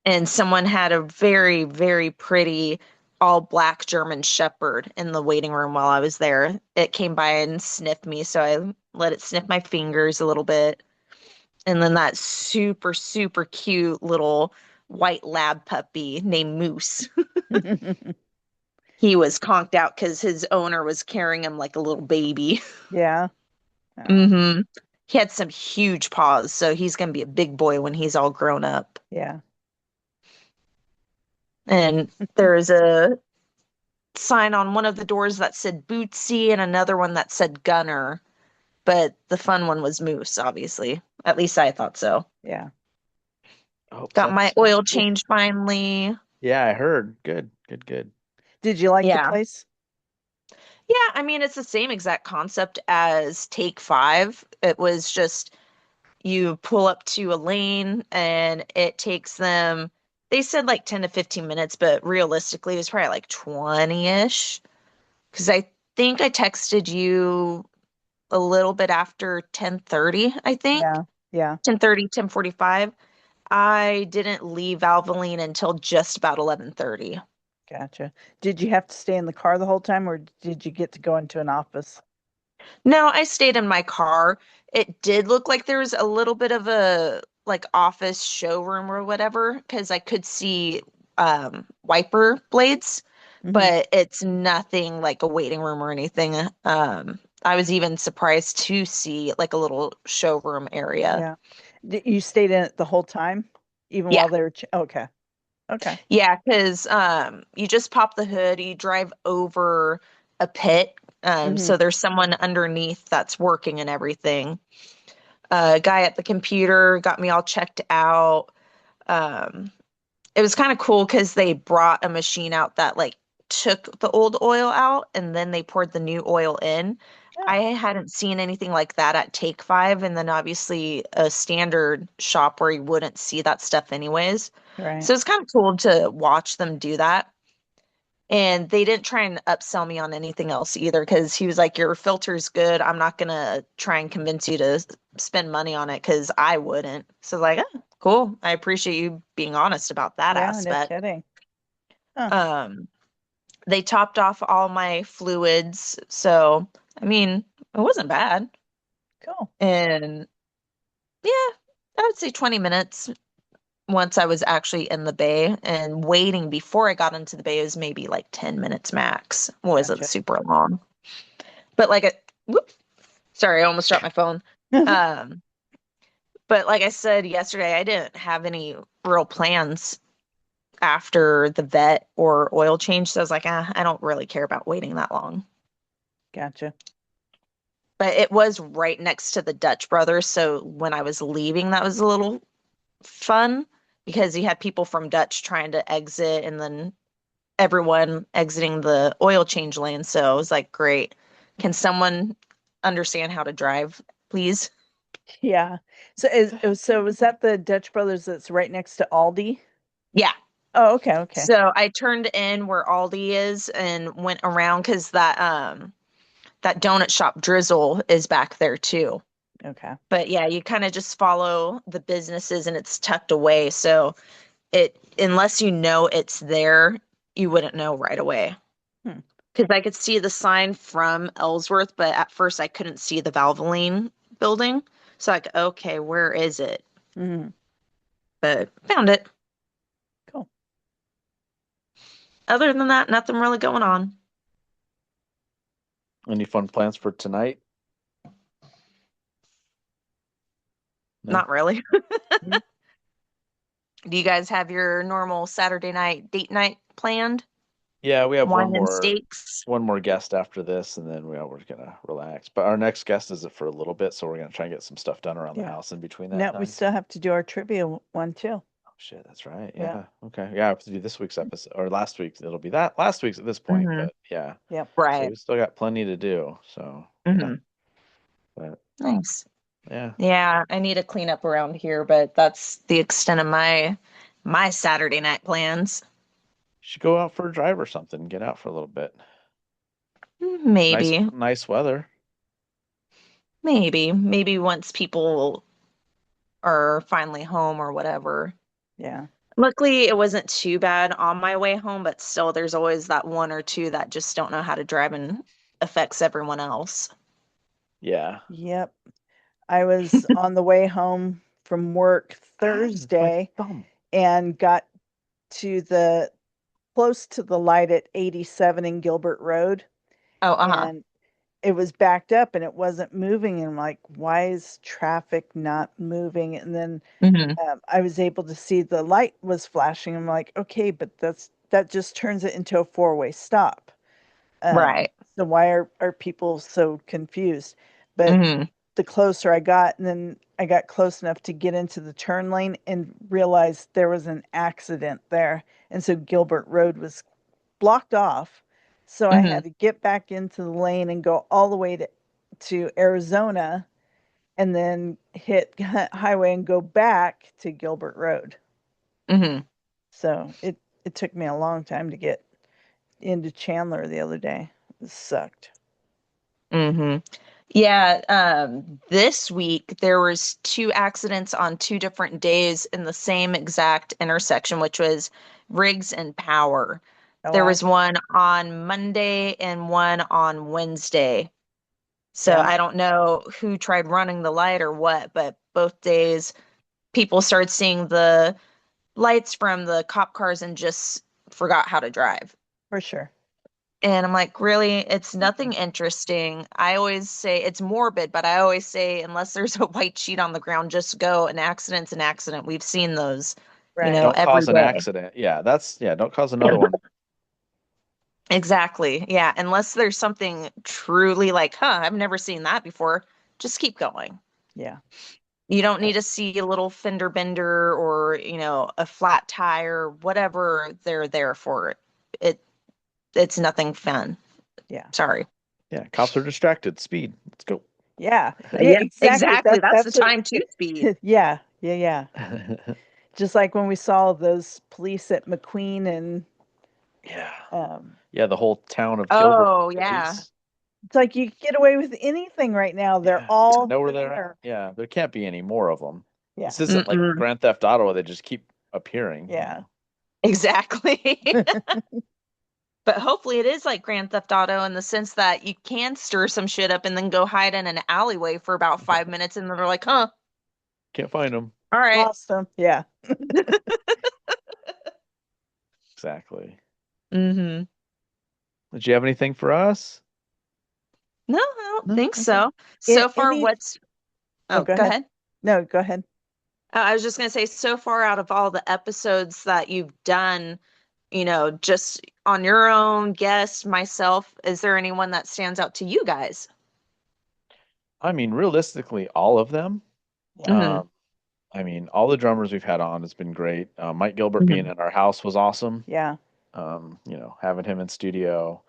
And someone had a very, very pretty all black German Shepherd in the waiting room while I was there. It came by and sniffed me, so I let it sniff my fingers a little bit. And then that super, super cute little white lab puppy named Moose. He was conked out because his owner was carrying him like a little baby. Yeah. Mm-hmm. He had some huge paws, so he's going to be a big boy when he's all grown up. Yeah. And there's a sign on one of the doors that said Bootsy and another one that said Gunner. But the fun one was Moose, obviously. At least I thought so. Yeah. Got my oil changed finally. Yeah, I heard. Good, good, good. Did you like the place? Yeah, I mean, it's the same exact concept as Take 5. It was just you pull up to a lane and it takes them, they said like 10 to 15 minutes, but realistically, it was probably like 20-ish. Because I think I texted you a little bit after 10:30, I think. Yeah. 10:30, 10:45. I didn't leave Valvoline until just about 11:30. Gotcha. Did you have to stay in the car the whole time or did you get to go into an office? No, I stayed in my car. It did look like there was a little bit of a like office showroom or whatever because I could see wiper blades, but it's nothing like a waiting room or anything. I was even surprised to see like a little showroom area. Yeah. You stayed in it the whole time, even while they were. Okay. Yeah, because you just pop the hood, you drive over a pit So there's someone underneath that's working and everything. A guy at the computer got me all checked out. It was kind of cool because they brought a machine out that like took the old oil out and then they poured the new oil in. I hadn't seen anything like that at Take Five, and then obviously a standard shop where you wouldn't see that stuff anyways. Right. So it's kind of cool to watch them do that. And they didn't try and upsell me on anything else either because he was like, your filter's good. I'm not going to try and convince you to spend money on it because I wouldn't. So, like, oh, cool. I appreciate you being honest about that aspect. No kidding. They topped off all my fluids. So, I mean, it wasn't bad. Cool. And yeah, I would say 20 minutes once I was actually in the bay, and waiting before I got into the bay was maybe like 10 minutes max. Wasn't super long. But like sorry, I almost dropped my phone. But like I said yesterday, I didn't have any real plans after the vet or oil change. So I was like, I don't really care about waiting that long. Gotcha. But it was right next to the Dutch Brothers. So when I was leaving, that was a little fun because you had people from Dutch trying to exit and then everyone exiting the oil change lane. So I was like, great. Can someone understand how to drive, please? Yeah. So was that the Dutch Brothers that's right next to Aldi? Yeah. Oh, okay. So I turned in where Aldi is and went around because that donut shop Drizzle is back there too. Okay. But yeah, you kind of just follow the businesses and it's tucked away. So unless you know it's there, you wouldn't know right away. Because I could see the sign from Ellsworth, but at first I couldn't see the Valvoline building. So like, okay, where is it? But found it. Cool. Other than that, nothing really going on. Any fun plans for tonight? No? Not really. Do you guys have your normal Saturday night date night planned? Yeah, we have Wine and steaks. one more guest after this, and then we're gonna relax. But our next guest isn't for a little bit, so we're gonna try and get some stuff done around the house in between that No, time. we still have to do our trivia one too. Oh shit, that's right. Yeah. Okay. Yeah, I have to do this week's episode or last week's. It'll be that last week's at this point, but yeah. Yep. So Right. we still got plenty to do. So yeah. But Nice. yeah. Yeah, I need to clean up around here, but that's the extent of my Saturday night plans. Should go out for a drive or something. Get out for a little bit. Maybe. Nice weather. Maybe once people are finally home or whatever. Yeah. Luckily, it wasn't too bad on my way home, but still, there's always that one or two that just don't know how to drive and affects everyone else. Yeah. Yep. I was on the way home from work Thursday and got to close to the light at 87 in Gilbert Road. Oh, And it was backed up and it wasn't moving. And I'm like, why is traffic not moving? And then I was able to see the light was flashing. I'm like, okay, but that just turns it into a four-way stop. Right. So why are people so confused? But the closer I got, and then I got close enough to get into the turn lane and realized there was an accident there. And so Gilbert Road was blocked off. So I had to get back into the lane and go all the way to Arizona and then hit highway and go back to Gilbert Road. So it took me a long time to get into Chandler the other day. It sucked. Yeah, this week there was 2 accidents on 2 different days in the same exact intersection, which was Riggs and Power. There was one on Monday and one on Wednesday. So I don't know who tried running the light or what, but both days people started seeing the lights from the cop cars and just forgot how to drive. For sure. And I'm like, really? It's nothing interesting. I always say it's morbid, but I always say, unless there's a white sheet on the ground, just go. An accident's an accident. We've seen those, Right. Don't every cause an day. accident. Yeah, don't cause another one. Exactly. Yeah. Unless there's something truly like, huh, I've never seen that before. Just keep going. Yeah. You don't need to see a little fender bender or, a flat tire, whatever they're there for. It it's nothing fun. Yeah. Sorry. Yeah, cops are distracted. Speed. Let's go. Yeah. Yeah, Exactly. exactly. That's the That's time to speed. Yeah. Yeah. Just like when we saw those police at McQueen and Yeah. Yeah, the whole town of Gilbert. Oh, yeah. Police. it's like you get away with anything right now. They're all Know where they're there. at. Yeah, there can't be any more of them. Yeah. This isn't like Mm-mm. Grand Theft Auto where they just keep appearing. Yeah. Exactly. But hopefully it is like Grand Theft Auto in the sense that you can stir some shit up and then go hide in an alleyway for about 5 minutes and then they're like, huh, Can't find them. all right. Lost them. Yeah. Exactly. Mm-hmm. Did you have anything for us? No, I don't think okay. so. So far, Any- what's... Oh, go go ahead. ahead. No, go ahead. I was just going to say, so far out of all the episodes that you've done, just on your own, guest, myself, is there anyone that stands out to you guys? I mean, realistically, all of them. Mhm. I mean, all the drummers we've had on has been great. Mike Gilbert being in our house was awesome. Yeah. Having him in studio.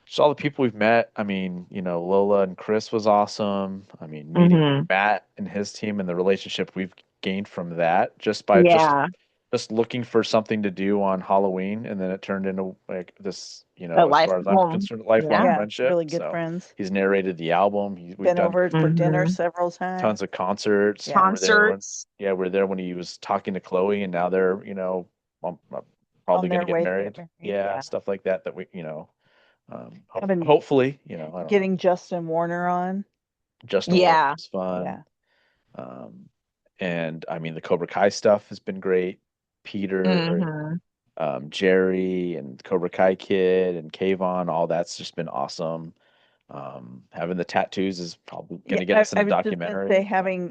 Just all the people we've met. I mean, Lola and Chris was awesome. I mean, meeting Mhm. Matt and his team and the relationship we've gained from that just by Yeah. just looking for something to do on Halloween, and then it turned into like this, A as far as I'm concerned, lifelong Yeah, friendship. really good So friends. he's narrated the album. We've Been done over for dinner Mhm. several times. tons of concerts. Yeah. We're there when, Concerts. we're there when he was talking to Chloe, and now they're, probably their going to way get to get married. married, Yeah, yeah. stuff like that. That we, Having- hopefully, I don't know. Getting Justin Warner on. Justin Warner Yeah. was fun. Yeah. And I mean, the Cobra Kai stuff has been great. Peter, Mhm. Jerry, and Cobra Kai Kid, and Kayvon, all that's just been awesome. Having the tattoos is probably going to get us in I a was just gonna documentary. say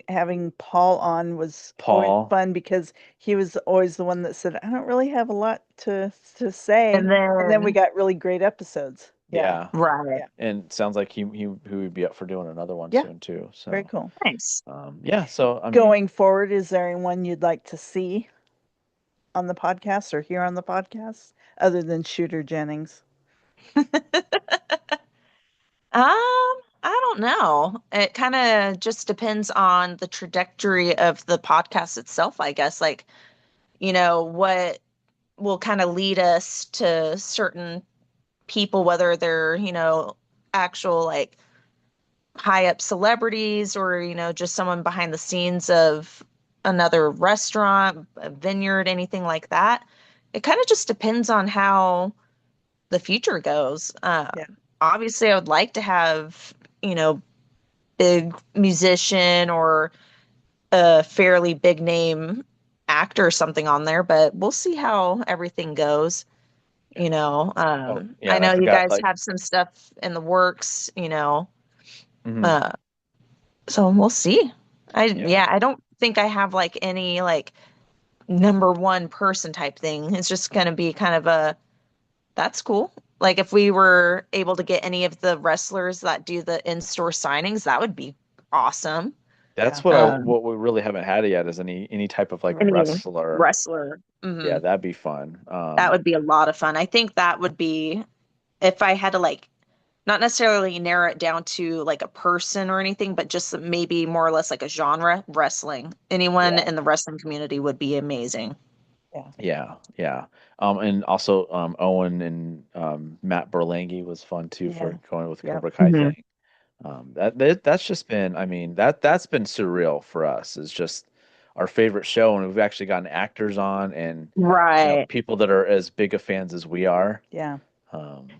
having Paul on was Paul. always fun because he was always the one that said, I don't really have a lot to say. And then we then, got really great episodes. Yeah. right. Yeah. And it sounds like he would be up for doing another one Yeah. soon too. So Very cool. Nice. yeah. So I mean, Going forward, is there anyone you'd like to see on the podcast or hear on the podcast other than Shooter Jennings? I don't know. It kind of just depends on the trajectory of the podcast itself, I guess. Like, what will kind of lead us to certain people, whether they're, actual like high up celebrities or, just someone behind the scenes of another restaurant, a vineyard, anything like that. It kind of just depends on how the future goes. Obviously, I would like to have, big musician or a fairly big name actor or something on there, but we'll see how everything goes. yeah, I and know I you forgot, guys have some stuff in the works, mhm. so we'll see. I don't think I have like any like number one person type thing. It's just going to be kind of that's cool. Like if we were able to get any of the wrestlers that do the in-store signings, that would be awesome. That's Yeah. what we really haven't had yet is any type of like Any wrestler. wrestler. Mhm. Yeah, that'd be fun. That would be a lot of fun. I think that would be, if I had to like, not necessarily narrow it down to like a person or anything, but just maybe more or less like a genre, wrestling. Anyone in the wrestling community would be amazing. Yeah. And also Owen and Matt Berlangi was fun too for going with the Yep. Cobra Kai Mhm. thing. That's just been, I mean, that's been surreal for us. It's just our favorite show, and we've actually gotten actors on and Right. people that are as big of fans as we are. Yeah.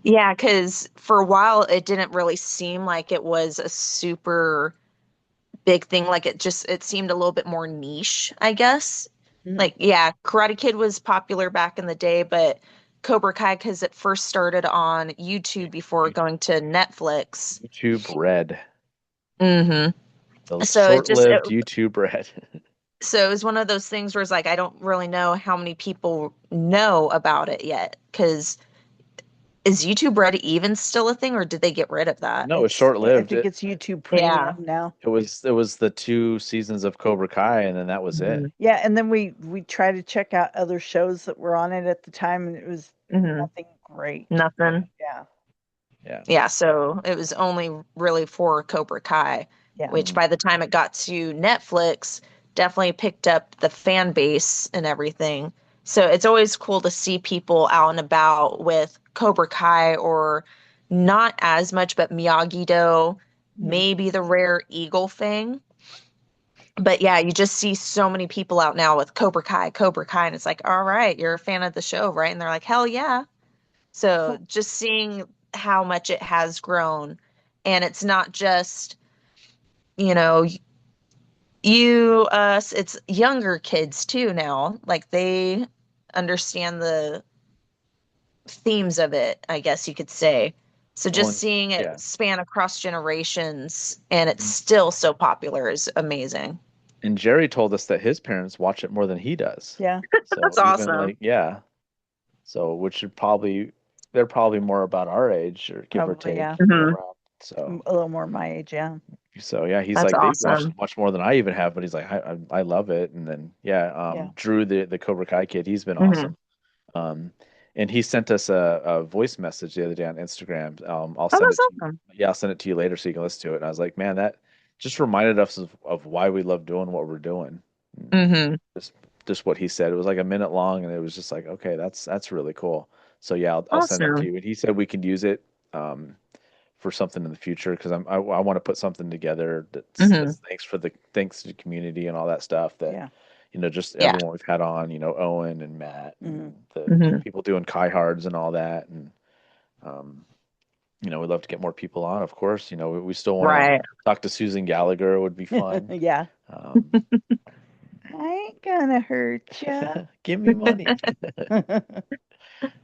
Yeah, because for a while it didn't really seem like it was a super big thing. Like it seemed a little bit more niche, I guess. Like, yeah, Karate Kid was popular back in the day, but Cobra Kai, because it first started on YouTube before going to Netflix. YouTube Red. Mm-hmm. Those So short-lived YouTube Red. So it was one of those things where it's like, I don't really know how many people know about it yet. Because is YouTube Red even still a thing, or did they get rid of that? No, it was I short-lived. think it's YouTube Yeah. Premium now. It was the 2 seasons of Cobra Kai, and then that was it. Yeah, and then we tried to check out other shows that were on it at the time, and it was nothing great. Nothing. Yeah. Yeah, so it was only really for Cobra Kai, Yeah. which by the time it got to Netflix, definitely picked up the fan base and everything. So it's always cool to see people out and about with Cobra Kai, or not as much, but Miyagi-Do, maybe the rare eagle thing. But yeah, you just see so many people out now with Cobra Kai, and it's like, all right, you're a fan of the show, right? And they're like, hell yeah. So just seeing how much it has grown, and it's not just, you know, you, us, it's younger kids too now. Like they understand the themes of it, I guess you could say. So just Well, seeing it yeah. span across generations and it's still so popular is amazing. And Jerry told us that his parents watch it more than he does. Yeah. So That's even awesome. like, yeah. So which should probably they're probably more about our age, or give or Probably, take. yeah. Around. So A little more my age, yeah. he's That's like, they've watched awesome. it much more than I even have, but he's like, I love it. And then Yeah. Drew, the Cobra Kai kid, he's been Mhm. awesome. And he sent us a voice message the other day on Instagram. I'll Oh, send it that's to you. awesome. Yeah, I'll send it to you later so you can listen to it. And I was like, man, that just reminded us of why we love doing what we're doing. Mm-hmm. Just what he said. It was like a minute long, and it was just like, okay, that's really cool. So yeah, I'll send it to Awesome. you. And he said we could use it for something in the future, because I want to put something together that's thanks to the community and all that stuff that Yeah. just Yeah. everyone we've had on, Owen and Matt and the Mhm. people doing Kai Hards and all that, and we'd love to get more people on, of course. We still want Right. to talk to Susan Gallagher. It would be fun. Yeah. I ain't gonna hurt you. Give me money.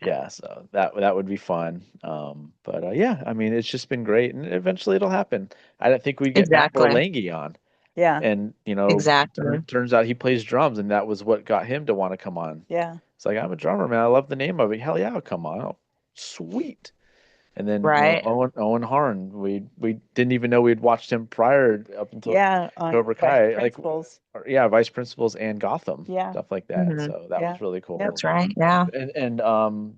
Yeah, so that would be fun. But yeah, I mean, it's just been great, and eventually it'll happen. I didn't think we'd get Matt Exactly. Berlangi on, Yeah. and Exactly. turns out he plays drums, and that was what got him to want to come on. Yeah. It's like, I'm a drummer, man. I love the name of it. Hell yeah, I'll come on. Oh, sweet. And then Right. Owen Harn, we didn't even know we'd watched him prior up until Yeah. On Cobra Vice Kai, Principals. Vice Principals and Gotham, Yeah. stuff like that. Mhm. So that Yeah. was really cool. That's right. Yeah. And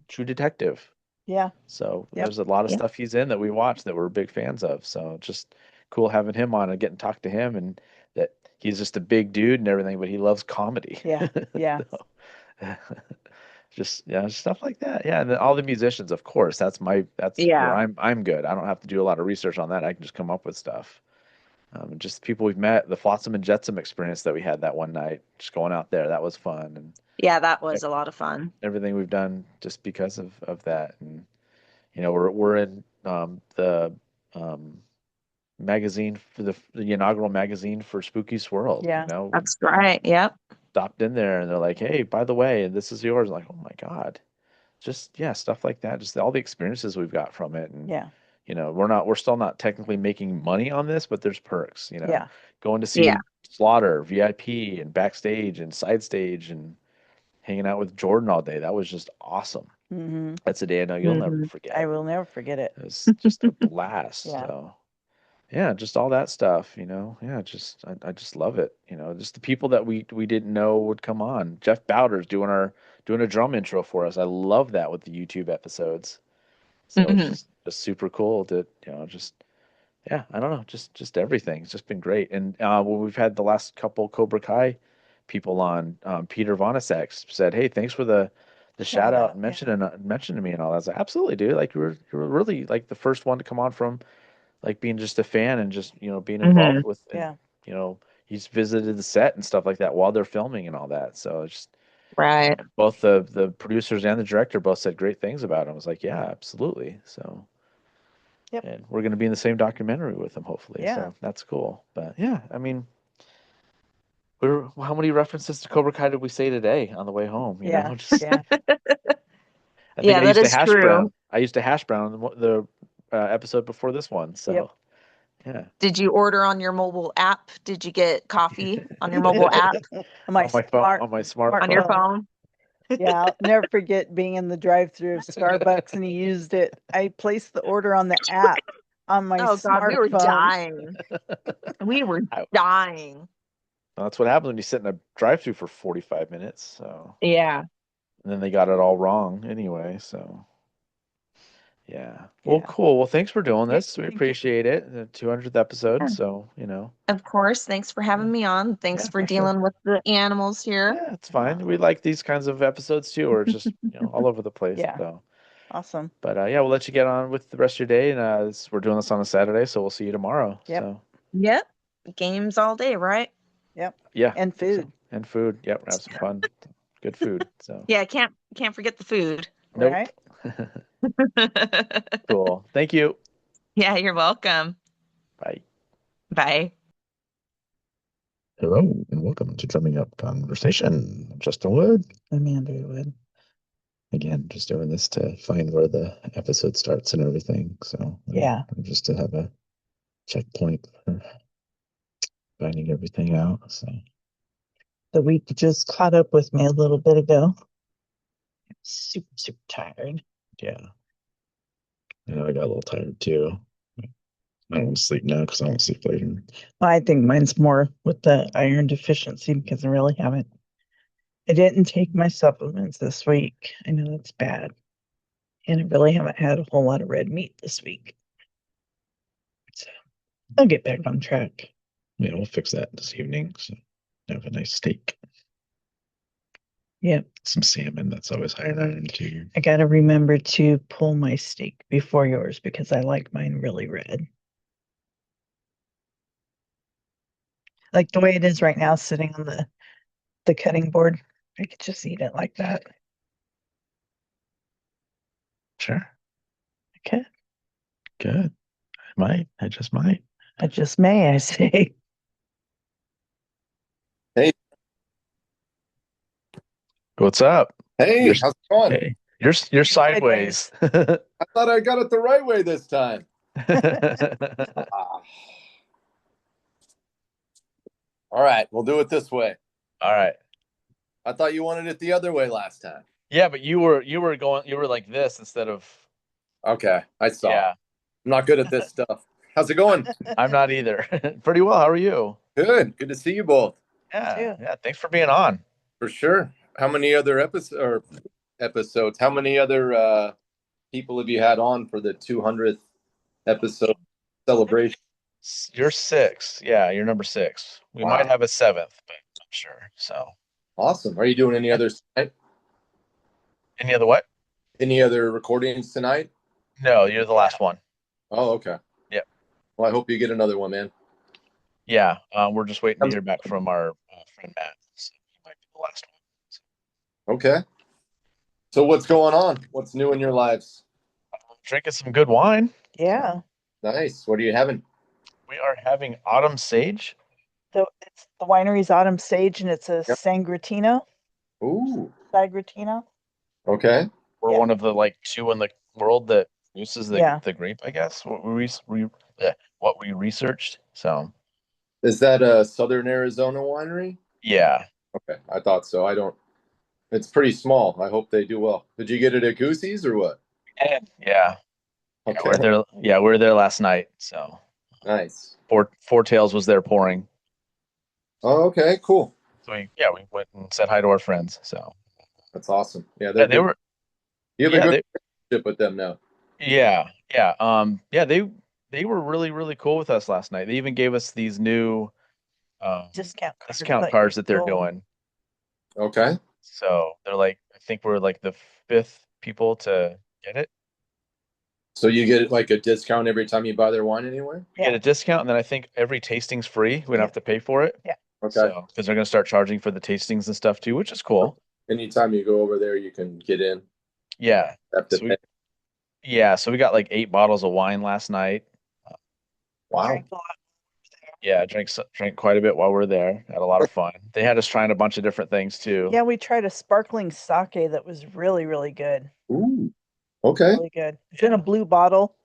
True Detective. Yeah. So Yep. there's a lot of Yep. stuff he's in that we watched that we're big fans of. So just cool having him on and getting to talk to him, and that he's just a big dude and everything, but he loves comedy. Yeah. Yeah. So, just stuff like that. Yeah, and then all the musicians, of course. That's where Yeah. I'm good. I don't have to do a lot of research on that. I can just come up with stuff. And just people we've met, the Flotsam and Jetsam experience that we had that one night, just going out there, that was fun, and Yeah, that was a lot of fun. everything we've done just because of that. And we're in the magazine for the inaugural magazine for Spooky Swirl. Yeah. That's right. Yep. Stopped in there and they're like, hey, by the way, this is yours. I'm like, oh my God. Just stuff like that. Just all the experiences we've got from it. And Yeah. we're still not technically making money on this, but there's perks, Yeah. going to see Yeah. Slaughter, VIP, and backstage and side stage, and hanging out with Jordan all day. That was just awesome. Mm-hmm. That's a day I know you'll never Mhm. forget. I will never forget it. It was just a blast. Yeah. So yeah, just all that stuff, yeah, just I just love it. Just the people that we didn't know would come on. Jeff Bowder's doing a drum intro for us. I love that with the YouTube episodes. So it's Mhm. just super cool to, yeah, I don't know, just everything. It's just been great. And when we've had the last couple Cobra Kai people on, Peter Vonasek said, "Hey, thanks for the shout out and mentioning me and all that." I was like, absolutely, dude. Like you were really like the first one to come on from like being just a fan and just being involved Mhm. with, Yeah. he's visited the set and stuff like that while they're filming and all that. So it's just Right. both the producers and the director both said great things about him. I was like, yeah, absolutely. So Yep. and we're going to be in the same documentary with him, hopefully. Yeah. So that's cool. But yeah, I mean, how many references to Cobra Kai did we say today on the way home? Yeah. Just Yeah. I think Yeah, I that used to is hash true. brown. I used to hash brown the episode before this one. So Yep. yeah. Did you order on your mobile app? Did you get coffee on your mobile app My on my phone, smart on my smartphone. on your phone? Yeah, I'll never forget being in the drive-through of Starbucks and he used it. I placed the order on the app on my Oh God, we were smartphone. dying. We were dying. Well, that's what happens when you sit in a drive-through for 45 minutes. So, Yeah. and then they got it all wrong anyway. So, yeah. Well, Yeah. cool. Well, thanks for doing Yeah, this. We appreciate it. The 200th episode. So, Of course. Thanks for having me on. Thanks Yeah, for for sure. dealing with the animals here. Yeah, it's fine. We like these kinds of episodes too, or just all over the place. Yeah. So, Awesome. but yeah, we'll let you get on with the rest of your day. And we're doing this on a Saturday, so we'll see you tomorrow. Yep. So, Yep. Games all day, right? Yep. yeah, And I think so. food. And food. Yep, have some fun. Good food. So, Yeah, can't forget the food. nope. Right? Cool. Thank you. Yeah, you're welcome. Bye. Bye. Hello and welcome to Drumming Up Conversation. I'm Justin Wood. I'm Andrew Wood. Again, just doing this to find where the episode starts and everything. So Yeah. just to have a checkpoint for finding everything out. So the week just caught up with me a little bit ago. Super tired. Yeah. I know I got a little tired too. I don't want to sleep now because I won't sleep later. Well, I think mine's more with the iron deficiency because I didn't take my supplements this week. I know that's bad. And I really haven't had a whole lot of red meat this week. So I'll get back on track. Yeah, we'll fix that this evening. So have a nice steak. Yeah, some salmon. That's always high in iron too. I got to remember to pull my steak before yours because I like mine really red. Like the way it is right now, sitting on the cutting board. I could just eat it like that. Sure. Okay. Good. I might. I just might. I just may, I say. Hey. What's up? Hey, how's it going? Hey. You're sideways. I thought I got it the right way this time. All right, we'll do it this way. All right. I thought you wanted it the other way last time. Yeah, but you were like this instead of. Okay, I saw. Yeah. I'm not good at this stuff. How's it going? I'm not either. Pretty well. How are you? Good. Good to see you both. Yeah. Yeah. Thanks for being on. For sure. How many other episodes? How many other people have you had on for the 200th episode celebration? You're 6. Yeah, you're number 6. We might have a 7th, but I'm sure. So awesome. Are you doing any others tonight? Any other what? Any other recordings tonight? No, you're the last one. Oh, okay. Yep. Well, I hope you get another one, man. Yeah, we're just waiting to hear back from our friend Matt. So he might be the last one. Okay. So what's going on? What's new in your lives? Drinking some good wine. Yeah. Nice. What are you having? We are having Autumn Sage. It's the winery's Autumn Sage, and it's a Sangratino. Ooh. Sagratino. Okay. We're one of the 2 in the world that uses the grape, I guess. What we researched. So. Is that a Southern Arizona winery? Yeah. Okay, I thought so. It's pretty small. I hope they do well. Did you get it at Goosey's or what? Yeah. Okay. We were there last night. So. Nice. Four Tails was there pouring. Oh, okay, cool. So we went and said hi to our friends. So. That's awesome. Yeah, they were. You have a good relationship with them now. Yeah. They were really, really cool with us last night. They even gave us these new discount cards that they're doing. Okay. So they're I think we're the 5th people to get it. So you get a discount every time you buy their wine anywhere? You get a discount, and then I think every tasting's free. We don't have to pay for it. Yeah. Okay. So because they're going to start charging for the tastings and stuff too, which is cool. Anytime you go over there, you can get in. Yeah. Have to pay. So we got 8 bottles of wine last night. Wow. Yeah, drank quite a bit while we were there. Had a lot of fun. They had us trying a bunch of different things too. Yeah, we tried a sparkling sake that was really, really good. Ooh. Okay. Really good. It's in a blue bottle.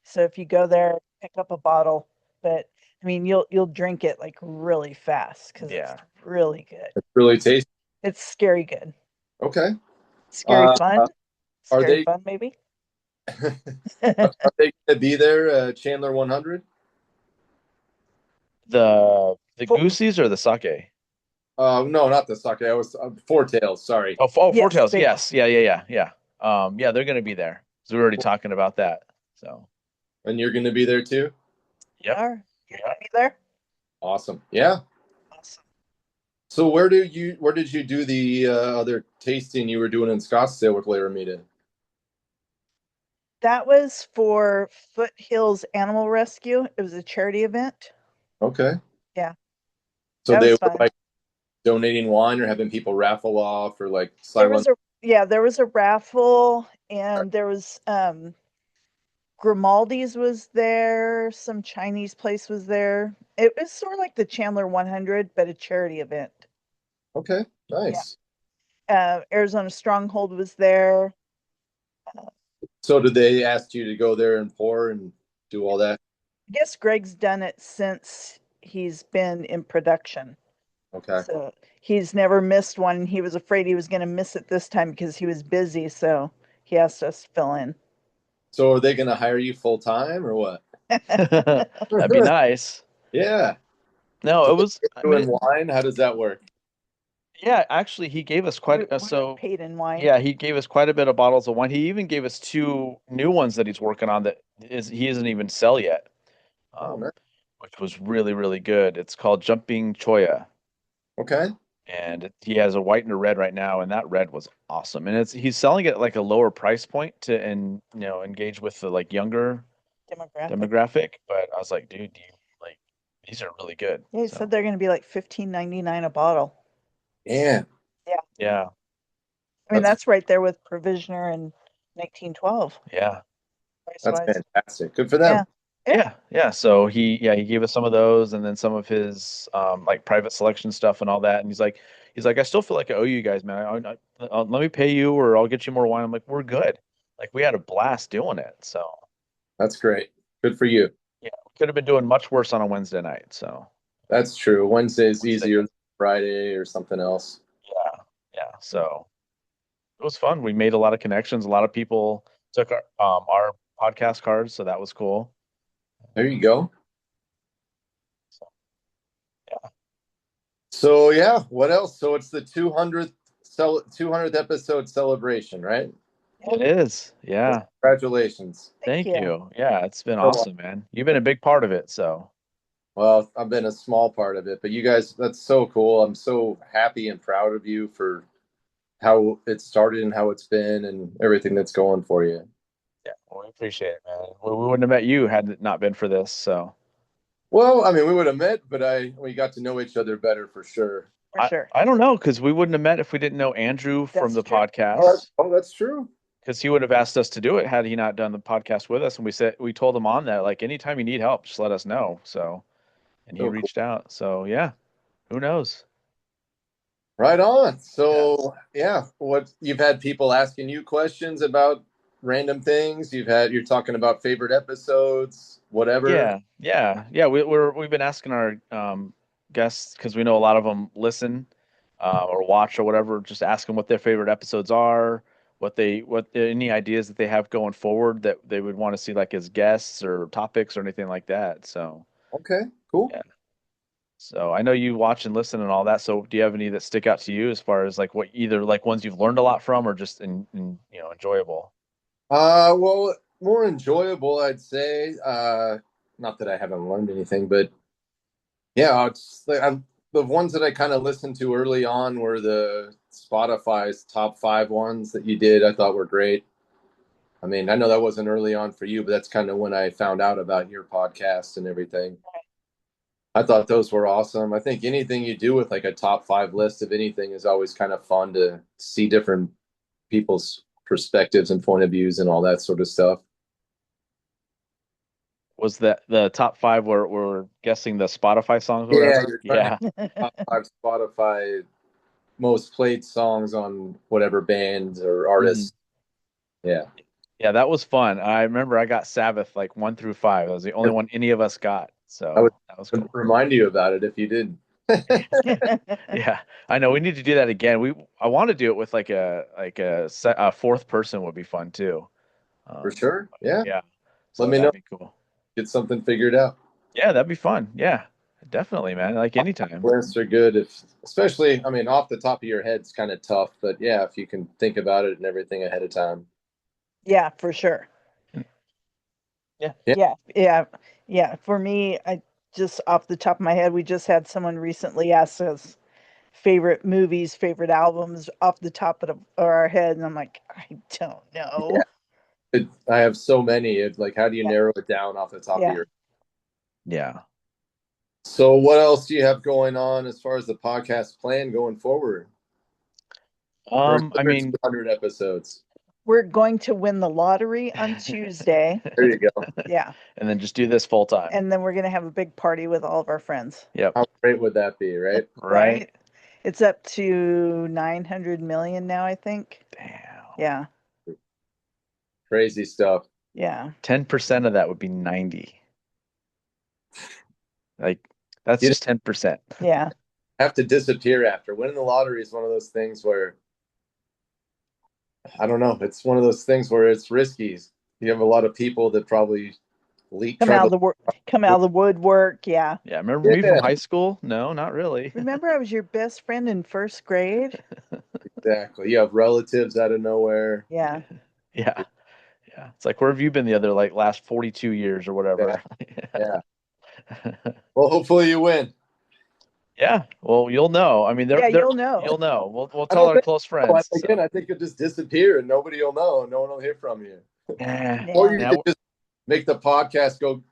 So if you go there, pick up a bottle. But I mean, you'll drink it really fast because it's really good. It's really tasty. It's scary good. Okay. Scary Uh, fun. are Scary they fun, maybe. are they going to be there? Chandler 100. The Four, goosies or the sake? No, not the sake. I was Four Tails. Sorry. Oh, Four yes, Tails. they, Yes. Yeah. Yeah, they're gonna be there. So we're already talking about that. So And you're going to be there too. yep. are. You're gonna be there. Awesome. Yeah. Awesome. So where did you do the other tasting you were doing in Scottsdale with Laramida? That was for Foothills Animal Rescue. It was a charity event. Okay. Yeah, So that they was were fun. like donating wine or having people raffle off or like There was silent. there was a raffle, and there was Grimaldi's was there, some Chinese place was there. It was sort of like the Chandler 100, but a charity event. Okay. Nice. Arizona Stronghold was there. So did they ask you to go there and pour and do all that? I guess Greg's done it since he's been in production. Okay. So he's never missed one. He was afraid he was going to miss it this time because he was busy. So he asked us to fill in. So are they going to hire you full time or what? That'd be nice. Yeah. No, So it was. I doing mean, wine. How does that work? yeah, actually, he gave us We quite. were So paid in wine. yeah, he gave us quite a bit of bottles of wine. He even gave us 2 new ones that he's working on that he isn't even sell yet. Oh, nice. Which was really, really good. It's called Jumping Choya, Okay. and he has a white and a red right now, and that red was awesome. And he's selling it at like a lower price point to engage with the like younger demographic. But I was like, dude, like these are really good. Yeah, he So said they're going to be like $15.99 a bottle. Yeah. Yeah. yeah, I mean, That's that's right there with Provisioner and 1912. yeah. that's Price-wise. fantastic. Good for them. Yeah. So he gave us some of those and then some of his like private selection stuff and all that. And he's like, I still feel like I owe you guys, man. Let me pay you or I'll get you more wine. I'm like, we're good. Like we had a blast doing it. So That's great. Good for you. yeah, we could have been doing much worse on a Wednesday night. So That's true. Wednesday's easier than Friday or something else. yeah. So it was fun. We made a lot of connections. A lot of people took our podcast cards, so that was cool. There you go. Yeah. So yeah, what else? So it's the 200th episode celebration, right? It is. Yeah. Congratulations. Thank you. Yeah, it's been So, awesome, man. You've been a big part of it, so well, I've been a small part of it, but you guys, that's so cool. I'm so happy and proud of you for how it started and how it's been and everything that's going for you. yeah, well, we appreciate it, man. We wouldn't have met you had it not been for this. So Well, I mean, we would have met, but we got to know each other better for sure. I don't know because we wouldn't have met if we didn't know Andrew from the podcast. Oh, that's true. Because he would have asked us to do it had he not done the podcast with us, and we told him on that like anytime you need help, just let us know. So, and he So cool. reached out. So yeah, who knows? Right on. So yeah, what you've had people asking you questions about random things. You're talking about favorite episodes, whatever. Yeah. We've been asking our guests because we know a lot of them listen or watch or whatever. Just ask them what their favorite episodes are, what any ideas that they have going forward that they would want to see like as guests or topics or anything like that. So Okay, cool. yeah. So I know you watch and listen and all that. So do you have any that stick out to you as far as like what either like ones you've learned a lot from or just enjoyable? Well, more enjoyable, I'd say. Not that I haven't learned anything, but yeah, it's like the ones that I kind of listened to early on were the Spotify's top 5 ones that you did. I thought were great. I mean, I know that wasn't early on for you, but that's kind of when I found out about your podcast and everything. I thought those were awesome. I think anything you do with like a top 5 list of anything is always kind of fun to see different people's perspectives and point of views and all that sort of stuff. Was that the top 5 were guessing the Spotify songs or whatever? Yeah, top 5 Spotify most played songs on whatever bands or artists. Yeah. Yeah, that was fun. I remember I got Sabbath like 1 through 5. That was the only one any of us got. I So would that was cool. remind you about it if you did. Yeah, I know we need to do that again. I want to do it with like a fourth person would be fun too. For sure. Yeah. Yeah. Let So me know. that'd be cool. Get something figured out. Yeah, that'd be fun. Yeah, definitely, man. Like anytime. Lists are good if, especially, I mean, off the top of your head, it's kind of tough, but yeah, if you can think about it and everything ahead of time. Yeah, for sure. Yeah. Yeah. For me, I just off the top of my head, we just had someone recently ask us favorite movies, favorite albums off the top of our head, and I'm like, I don't know. I have so many. It's like, how do you narrow it down off the top of your? Yeah. So, what else do you have going on as far as the podcast plan going forward? I mean, 200 episodes. We're going to win the lottery on Tuesday. There you go. Yeah. And then just do this full time. And then we're going to have a big party with all of our friends. Yep. How great would that be, right? Right. It's up to 900 million now, I think. Damn. Yeah. Crazy stuff. Yeah. 10% of that would be 90. Like that's just 10%. Yeah. Have to disappear after winning the lottery is one of those things where I don't know. It's one of those things where it's risky. You have a lot of people that probably come out of the woodwork. Yeah. Yeah. Remember me from high school? No, not really. Remember I was your best friend in first grade? Exactly. You have relatives out of nowhere. Yeah. Yeah. Yeah. It's like, where have you been the other last 42 years or whatever? Yeah. Well, hopefully you win. Yeah. Well, you'll know. I mean, you'll know. You'll know. We'll tell our close friends. Again, I think you'll just disappear and nobody will know. No one will hear from you. Or you could just make the podcast go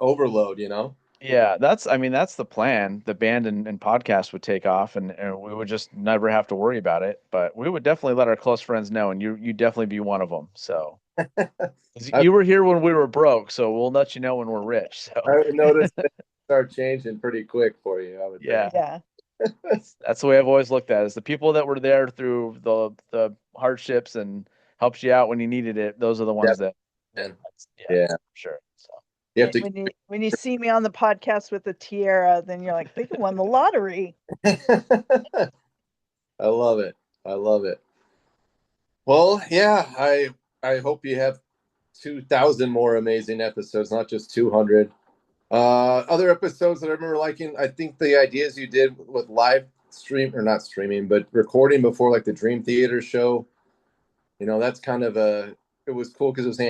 overload, you know? Yeah, that's the plan. The band and podcast would take off and we would just never have to worry about it. But we would definitely let our close friends know, and you definitely be one of them. So you were here when we were broke, so we'll let you know when we're rich. So I noticed it start changing pretty quick for you, I would think. Yeah. That's the way I've always looked at it, is the people that were there through the hardships and helped you out when you needed it. Those are the ones that yeah, sure. So you have to when you see me on the podcast with the tiara, then you're like, they won the lottery. I love it. I love it. Well, yeah, I hope you have 2,000 more amazing episodes, not just 200. Other episodes that I remember liking, I think the ideas you did with live stream, or not streaming, but recording before like the Dream Theater show, you know, that's kind of it was cool because it was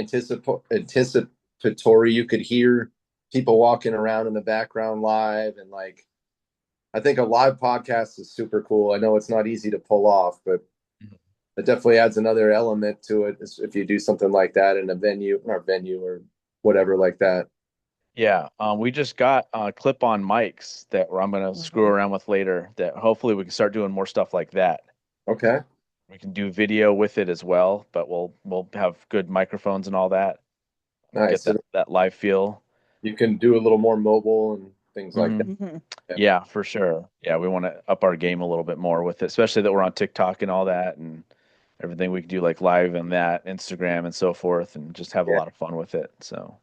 anticipatory. You could hear people walking around in the background live, and like, I think a live podcast is super cool. I know it's not easy to pull off, but it definitely adds another element to it if you do something like that in a venue or whatever like that. yeah, we just got clip-on mics that I'm gonna screw around with later. That hopefully we can start doing more stuff like that. Okay. We can do video with it as well, but we'll have good microphones and all that. Nice. Get that live feel. You can do a little more mobile and things like that. Yeah, for sure. Yeah, we want to up our game a little bit more with it, especially that we're on TikTok and all that, and everything we can do like live on that, Instagram and so forth, and just have a lot of fun with it. So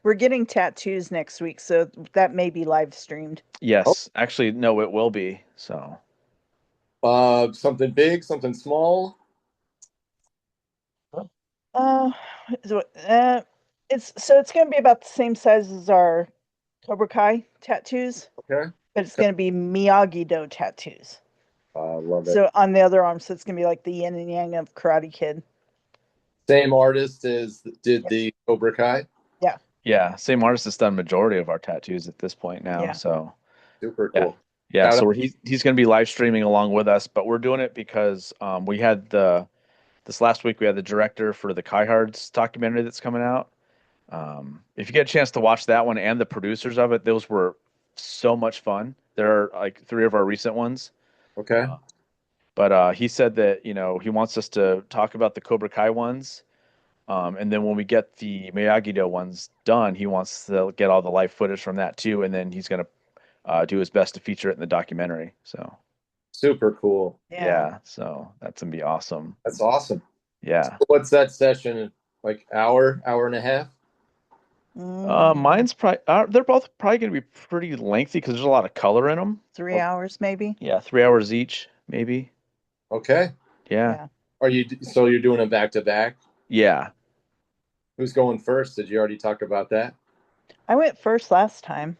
we're getting tattoos next week, so that may be live streamed. yes, actually, no, it will be. So something big, something small. It's going to be about the same size as our Cobra Kai tattoos. Okay. But it's going to be Miyagi-Do tattoos. Love it. So on the other arm, so it's going to be like the yin and yang of Karate Kid. Same artist as did the Cobra Kai. Yeah. Yeah, same artist has done majority of our tattoos at this point now. Yeah. So super cool. Yeah, so he's going to be live streaming along with us, but we're doing it because we had this last week we had the director for the Kai Hards documentary that's coming out. If you get a chance to watch that one and the producers of it, those were so much fun. There are like 3 of our recent ones. Okay. But he said that, you know, he wants us to talk about the Cobra Kai ones. And then when we get the Miyagi-Do ones done, he wants to get all the live footage from that too. And then he's going to do his best to feature it in the documentary. So super cool. Yeah. So that's going to be awesome. That's awesome. Yeah. So what's that session? Like hour and a half? Mine's probably they're both probably going to be pretty lengthy because there's a lot of color in them. 3 hours maybe. Yeah, 3 hours each, maybe. Okay. Yeah. Are you so you're doing them back to back? Yeah. Who's going first? Did you already talk about that? I went first last time.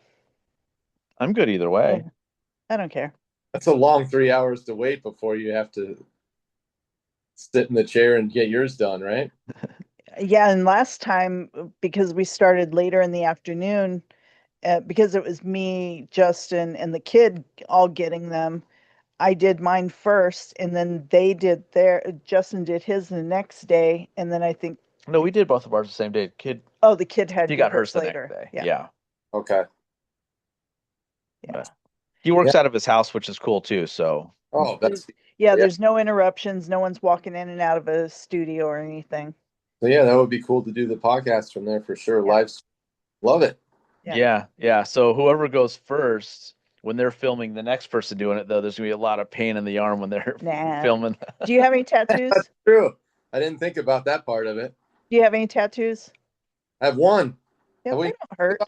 I'm good either way. Yeah. I don't care. That's a long 3 hours to wait before you have to sit in the chair and get yours done, right? Yeah, and last time because we started later in the afternoon, because it was me, Justin, and the kid all getting them, I did mine first, and then Justin did his the next day, and then I think. No, we did both of ours the same day. Oh, the kid had he to do got hers the later. next day. Yeah. Yeah. Okay. Yeah. He works out of his house, which is cool too. So. Oh, that's yeah. There's no interruptions. No one's walking in and out of a studio or anything. So yeah, that would be cool to do the podcast from there for sure. Live, love it. Yeah. So whoever goes first, when they're filming the next person doing it, though, there's gonna be a lot of pain in the arm when they're filming. Do you have any tattoos? That's true. I didn't think about that part of it. Do you have any tattoos? I have one. Yeah, they don't hurt.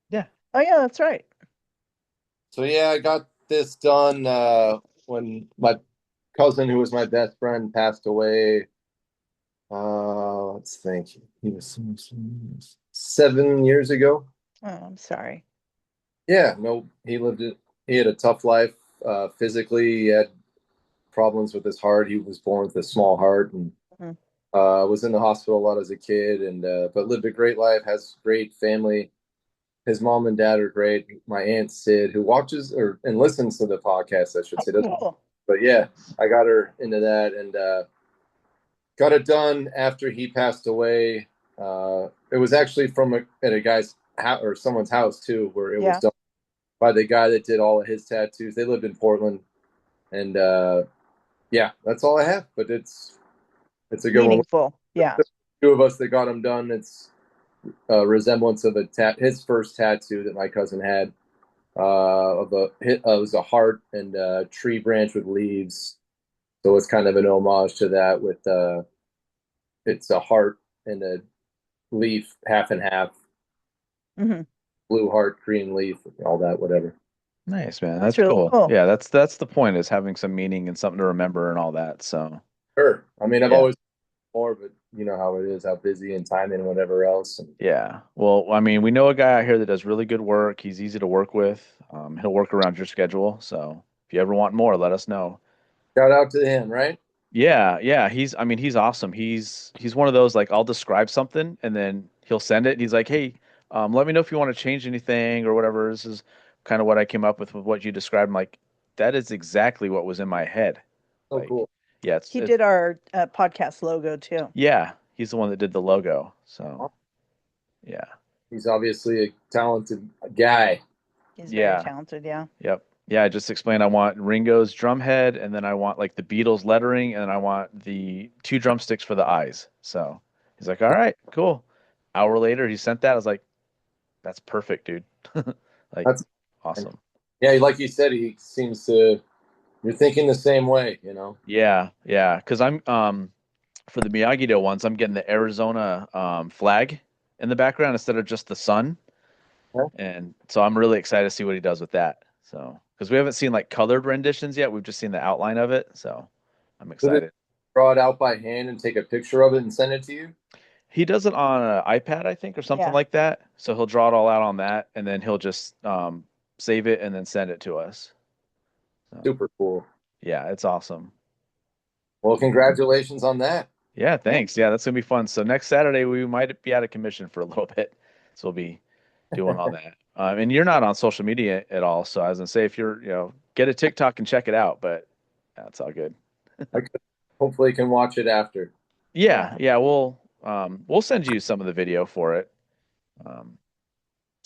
Yeah. Oh yeah, that's right. So yeah, I got this done when my cousin, who was my best friend, passed away. Let's think. He was 7 years ago. Oh, I'm sorry. Yeah, no, he had a tough life. Physically, he had problems with his heart. He was born with a small heart and was in the hospital a lot as a kid, and but lived a great life, has great family. His mom and dad are great. My aunt Sid, who watches and listens to the podcast, I should say. Cool. But yeah, I got her into that and got it done after he passed away. It was actually at a guy's house or someone's house too, where it was done by the guy that did all of his tattoos. They lived in Portland, and yeah, that's all I have. But it's a good meaningful. Yeah, two of us that got him done. It's a resemblance of his first tattoo that my cousin had. It was a heart and a tree branch with leaves. So it's kind of an homage to that with it's a heart and a leaf, half and half. Mm-hmm. Blue heart, green leaf, all that, whatever. Nice, man. That's really cool. Yeah, that's the point, is having some meaning and something to remember and all that. So sure. I mean, I've always more, but you know how it is, how busy and time and whatever else. Yeah. Well, I mean, we know a guy out here that does really good work. He's easy to work with. He'll work around your schedule. So if you ever want more, let us know. Shout out to him, right? Yeah. He's awesome. He's one of those, like, I'll describe something and then he'll send it. And he's like, hey, let me know if you want to change anything or whatever. This is kind of what I came up with what you described. I'm like, that is exactly what was in my head. Oh, cool. Yeah. He did our podcast logo too. Yeah. He's the one that did the logo. So yeah. He's obviously a talented guy. He's very talented, yeah. Yep. Yeah, I just explained I want Ringo's drum head, and then I want like the Beatles lettering, and I want the 2 drumsticks for the eyes. So he's like, all right, cool. Hour later, he sent that. I was like, that's perfect, dude. That's awesome. Yeah, like you said, he seems to, you're thinking the same way, you know? Yeah. Because I'm for the Miyagi-Do ones, I'm getting the Arizona flag in the background instead of just the sun. And so I'm really excited to see what he does with that. So, because we haven't seen like colored renditions yet, we've just seen the outline of it. So I'm excited. Draw it out by hand and take a picture of it and send it to you? He does it on an iPad, I think, or something like that. So he'll draw it all out on that, and then he'll just save it and then send it to us. So, super cool. Yeah, it's awesome. Well, congratulations on that. Yeah, thanks. Yeah, that's gonna be fun. So next Saturday we might be out of commission for a little bit, so we'll be doing all that. And you're not on social media at all, so I was gonna say, if you're, get a TikTok and check it out, but that's all good. Hopefully can watch it after. Yeah, we'll send you some of the video for it.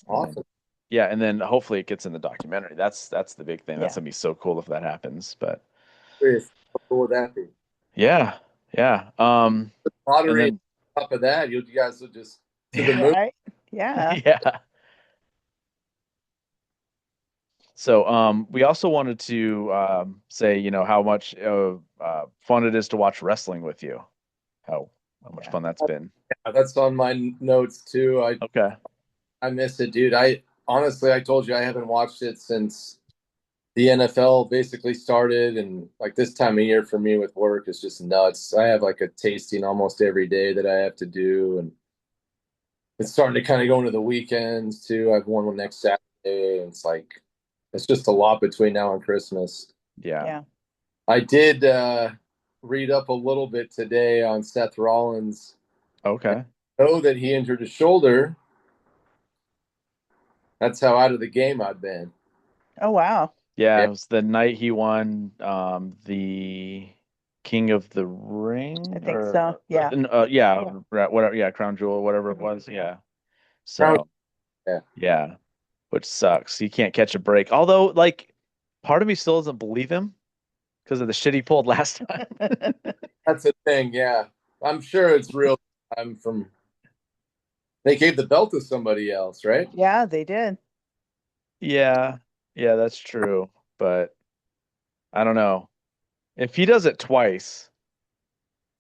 Awesome. And then hopefully it gets in the documentary. That's the big thing. That's gonna be so cool if that happens. But how cool would that be? Yeah. Moderate on top of that, you guys will just to the moon. Right? Yeah. Yeah. So we also wanted to say, how much fun it is to watch wrestling with you. How much fun that's been. That's on my notes too. Okay. I miss it, dude. I honestly, I told you I haven't watched it since the NFL basically started, and like this time of year for me with work is just nuts. I have like a tasting almost every day that I have to do, and it's starting to kind of go into the weekends too. I've one next Saturday, and it's just a lot between now and Christmas. Yeah. I did read up a little bit today on Seth Rollins. Okay. I know that he injured his shoulder. That's how out of the game I've been. Oh wow. Yeah, it was the night he won the King of the Ring. I think so. Yeah. Whatever. Yeah, Crown Jewel, whatever it was. Yeah. Crown- So Yeah. yeah, which sucks. He can't catch a break. Although, like, part of me still doesn't believe him because of the shit he pulled last time. That's the thing. Yeah, I'm sure it's real. They gave the belt to somebody else, right? Yeah, they did. Yeah, that's true. But I don't know. If he does it twice,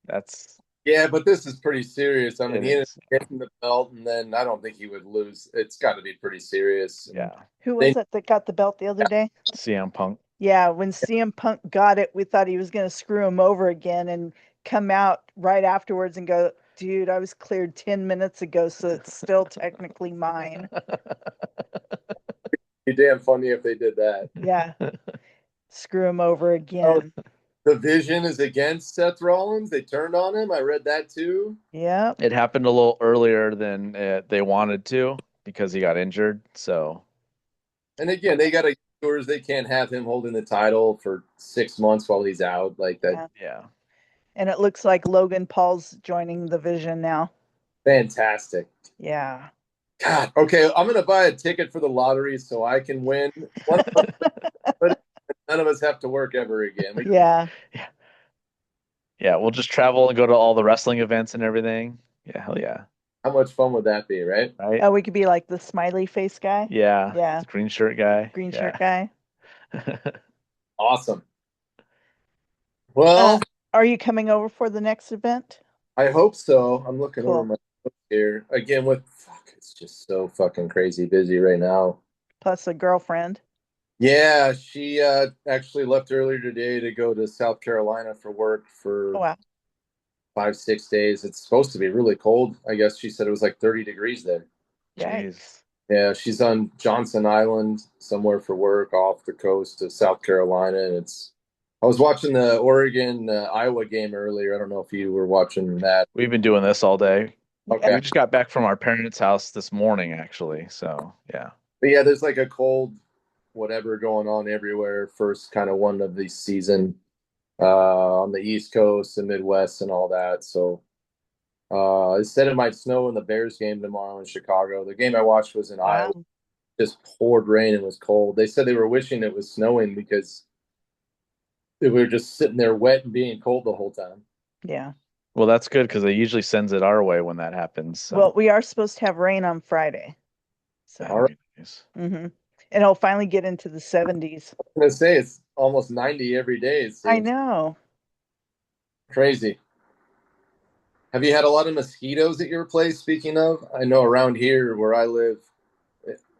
that's Yeah, but this is pretty serious. I mean, It he ended is. up getting the belt, and then I don't think he would lose. It's got to be pretty serious. Yeah. Who was it that got the belt the other day? CM Punk. Yeah, when CM Punk got it, we thought he was going to screw him over again and come out right afterwards and go, dude, I was cleared 10 minutes ago, so it's still technically mine. Be damn funny if they did that. Yeah. Screw him over again. The Vision is against Seth Rollins. They turned on him. I read that too. Yeah. It happened a little earlier than they wanted to because he got injured. So, And again, they got to tours. They can't have him holding the title for 6 months while he's out like that. Yeah. And it looks like Logan Paul's joining the Vision now. Fantastic. Yeah. God. Okay, I'm gonna buy a ticket for the lottery so I can win. But none of us have to work ever again. Yeah. Yeah, we'll just travel and go to all the wrestling events and everything. Yeah, hell yeah. How much fun would that be, right? Right? Oh, we could be like the smiley face guy. Yeah. Yeah. The green shirt guy. Green Yeah. shirt guy. Awesome. Well, are you coming over for the next event? I hope so. I'm looking Cool. over my notes here again. It's just so fucking crazy busy right now. Plus a girlfriend. Yeah, she actually left earlier today to go to South Carolina for work for Oh, wow. 5-6 days. It's supposed to be really cold. I guess she said it was like 30 degrees there. Jeez. Yeah, she's on Johnson Island somewhere for work off the coast of South Carolina. And I was watching the Oregon Iowa game earlier. I don't know if you were watching that. We've been doing this all day. Okay. We just got back from our parents' house this morning, actually. So, yeah. But yeah, there's like a cold whatever going on everywhere. First kind of one of the season on the East Coast and Midwest and all that. So it said it might snow in the Bears game tomorrow in Chicago. The game I watched was in Iowa. Just poured rain and was cold. They said they were wishing it was snowing because we were just sitting there wet and being cold the whole time. Yeah. Well, that's good because it usually sends it our way when that happens. So. Well, we are supposed to have rain on Friday. So. All right. Mm-hmm. And it'll finally get into the 70s. I was going to say it's almost 90 every day. It seems. I know. Crazy. Have you had a lot of mosquitoes at your place, speaking of? I know around here where I live,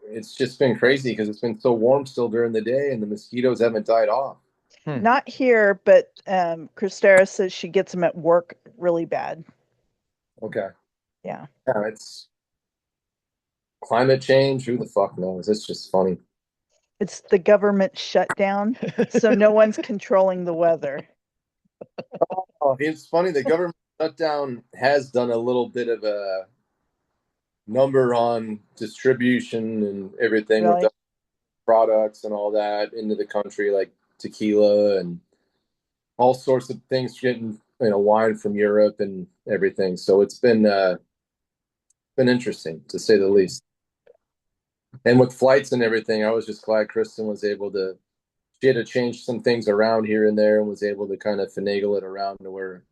it's just been crazy because it's been so warm still during the day and the mosquitoes haven't died off. Not here, but Christera says she gets them at work really bad. Okay. Yeah. Yeah, it's climate change. Who the fuck knows? It's just funny. It's the government shutdown, so no one's controlling the weather. Oh, it's funny. The government shutdown has done a little bit of a number on distribution and everything Really? with products and all that into the country, like tequila and all sorts of things, getting wine from Europe and everything. So it's been interesting to say the least. And with flights and everything, I was just glad Kristen was able to. She had to change some things around here and there and was able to kind of finagle it around to where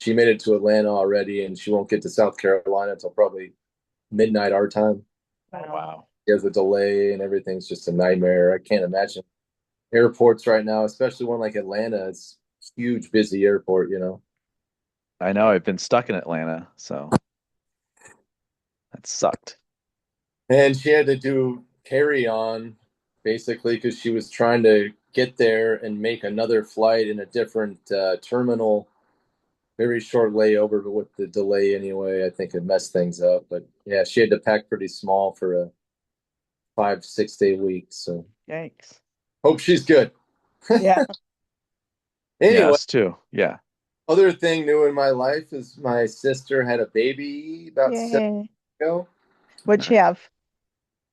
she made it to Atlanta already, and she won't get to South Carolina until probably midnight our time. Wow. There's a delay and everything's just a nightmare. I can't imagine airports right now, especially one like Atlanta. It's a huge, busy airport, I know. I've been stuck in Atlanta, so. It sucked. And she had to do carry on basically because she was trying to get there and make another flight in a different terminal. Very short layover, but with the delay anyway, I think it messed things up. But yeah, she had to pack pretty small for a 5-6 day week. So Yikes. hope she's good. Yeah. Anyway, Yeah, us too. Yeah. other thing new in my life is my sister had a baby about 7 Yay. years ago. What'd you have?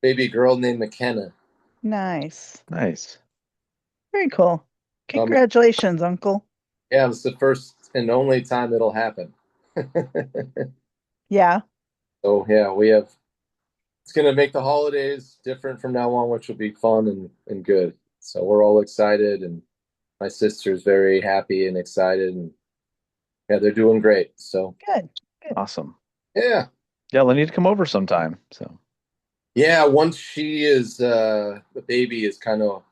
Baby girl named McKenna. Nice. Nice. Very cool. Congratulations, Uncle. Yeah, it's the first and only time it'll happen. Yeah. So yeah, we have. It's gonna make the holidays different from now on, which will be fun and good. So we're all excited, and my sister's very happy and excited, and yeah, they're doing great. So Good. Awesome. yeah, Yeah, they'll need to come over sometime. So yeah. Once she is the baby is kind of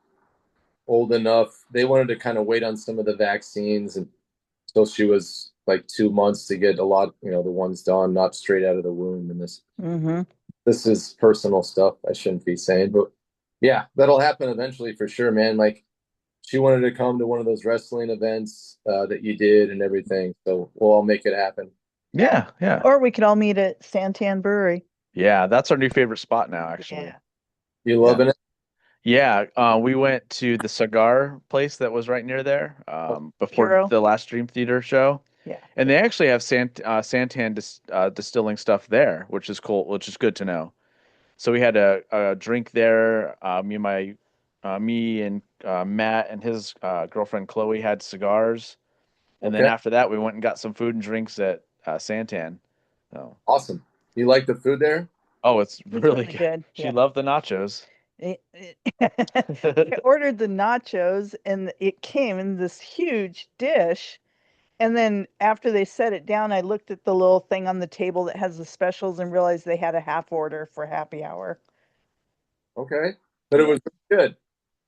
old enough, they wanted to kind of wait on some of the vaccines and until she was like 2 months to get a lot, the ones done, not straight out of the womb. And Mm-hmm. this is personal stuff I shouldn't be saying, but yeah, that'll happen eventually for sure, man. Like she wanted to come to one of those wrestling events that you did and everything. So we'll all make it happen. yeah, yeah. Or we could all meet at Santan Brewery. Yeah, that's our new favorite spot now, actually. Yeah. You loving it? Yeah, we went to the cigar place that was right near there before JRO. the last Dream Theater show. Yeah. And they actually have Santan distilling stuff there, which is cool, which is good to know. So we had a drink there. Me and Matt and his girlfriend Chloe had cigars, and then Okay. after that we went and got some food and drinks at Santan. So Awesome. You like the food there? oh, it's It's really really good. good. She Yeah. loved the nachos. I ordered the nachos and it came in this huge dish. And then after they set it down, I looked at the little thing on the table that has the specials and realized they had a half order for happy hour. Okay. But it was good.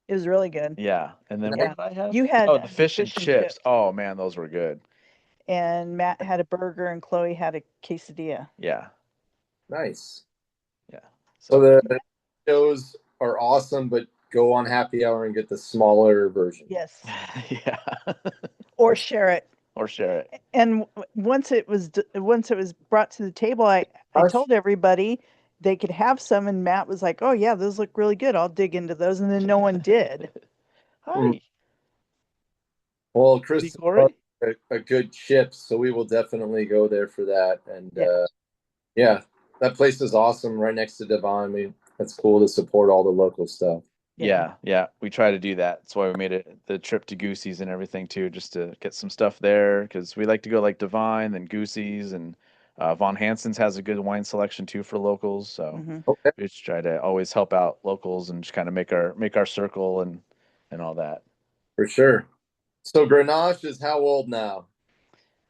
It was really good. Yeah, and then Yeah. what did I have? You had Oh, the fish and chips. Oh man, those were good. and Matt had a burger and Chloe had a quesadilla. Yeah, Nice. yeah. So the shows are awesome, but go on happy hour and get the smaller version. Yes. Yeah. Or share it. Or share it. And once it was brought to the table, I told everybody they could have some, and Matt was like, "Oh yeah, those look really good. I'll dig into those." And then no one did. Hi. Well, Chris Corey? a good chip, so we will definitely go there for that. And Yeah. yeah, that place is awesome, right next to Devon. I mean, that's cool to support all the local stuff. Yeah, yeah. We try to do that. That's why we made it the trip to Goosey's and everything too, just to get some stuff there. Because we like to go like Divine, then Goosey's, and Von Hansen's has a good wine selection too for locals. So Okay. we just try to always help out locals and just kind of make our circle and all that. For sure. So Grenache is how old now?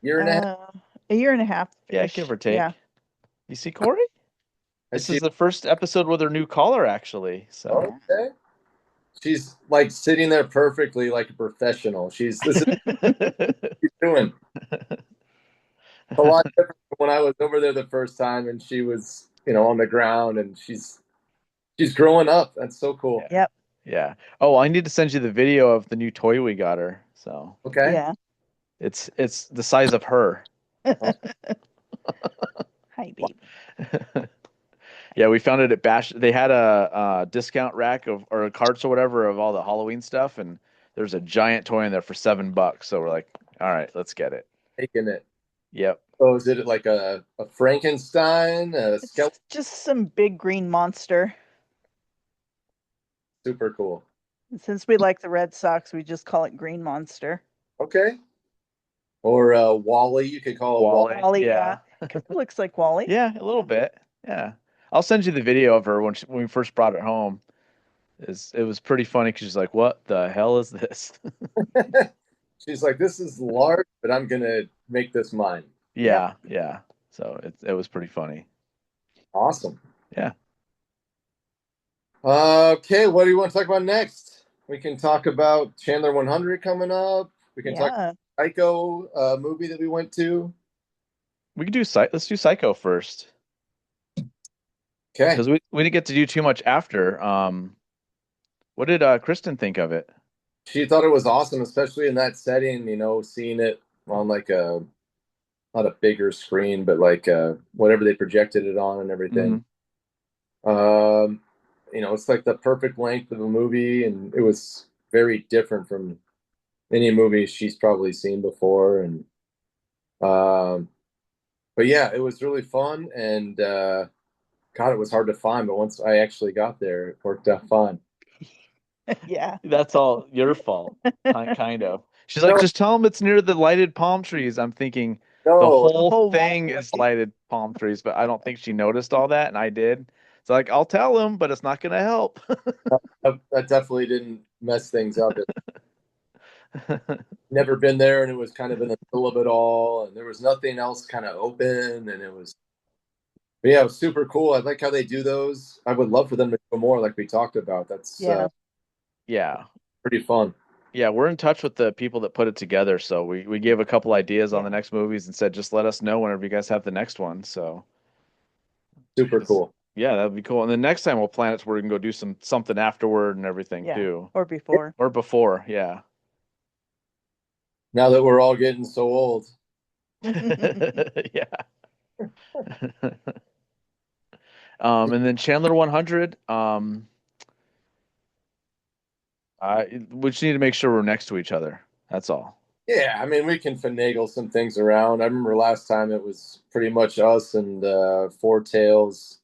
Year and a half? A year and a half. Yeah, give or take. Yeah. You see, Corey? This see- is the first episode with her new collar, actually. So Okay. She's like sitting there perfectly like a professional. This is what she's doing. A lot different from when I was over there the first time and she was, on the ground, and she's growing up. That's so cool. Yep. yeah. Oh, I need to send you the video of the new toy we got her. So Okay. Yeah. it's the size of her. Hi, baby. Yeah, we found it at Bash. They had a discount rack or carts or whatever of all the Halloween stuff, and there's a giant toy in there for $7. So we're like, all right, let's get it. Taking it. Yep. So is it like a Frankenstein, a skeleton? Just some big green monster. Super cool. Since we like the Red Sox, we just call it Green Monster. Okay. Or Wally, you could call it Wally. Wally, yeah. Kind of looks like Wally. Yeah, a little bit. Yeah. I'll send you the video of her when we first brought it home. It was pretty funny because she's like, "What the hell is this?" She's like, "This is large, but I'm gonna make this mine." Yeah, yeah. So it was pretty funny. Awesome. Yeah. Okay, what do you want to talk about next? We can talk about Chandler 100 coming up. We can talk about Psycho movie that we went to. We could let's do Psycho first. Okay. Because we didn't get to do too much after. What did Kristen think of it? She thought it was awesome, especially in that setting, seeing it on like not a bigger screen, but like whatever they projected it on and everything. It's like the perfect length of a movie, and it was very different from any movie she's probably seen before. And but yeah, it was really fun, and God, it was hard to find, but once I actually got there, it worked out fine. Yeah. That's all your fault, kind of. She's like, just tell them it's near the lighted palm trees. I'm thinking the whole thing is lighted palm trees, but I don't think she noticed all that, and I did. So like, I'll tell him, but it's not going to help. That definitely didn't mess things up. Never been there, and it was kind of in the middle of it all, and there was nothing else kind of open, and it was super cool. I like how they do those. I would love for them to go more, like we talked about. That's yeah, pretty fun. Yeah, we're in touch with the people that put it together, so we gave a couple ideas on the next movies and said just let us know whenever you guys have the next one. So super cool. Yeah, that'd be cool. And then next time we'll plan it so we can go do something afterward and everything too. Or before. Or before, yeah. Now that we're all getting so old. Yeah. And then Chandler 100. We just need to make sure we're next to each other. That's all. Yeah, I mean, we can finagle some things around. I remember last time it was pretty much us and Four Tails,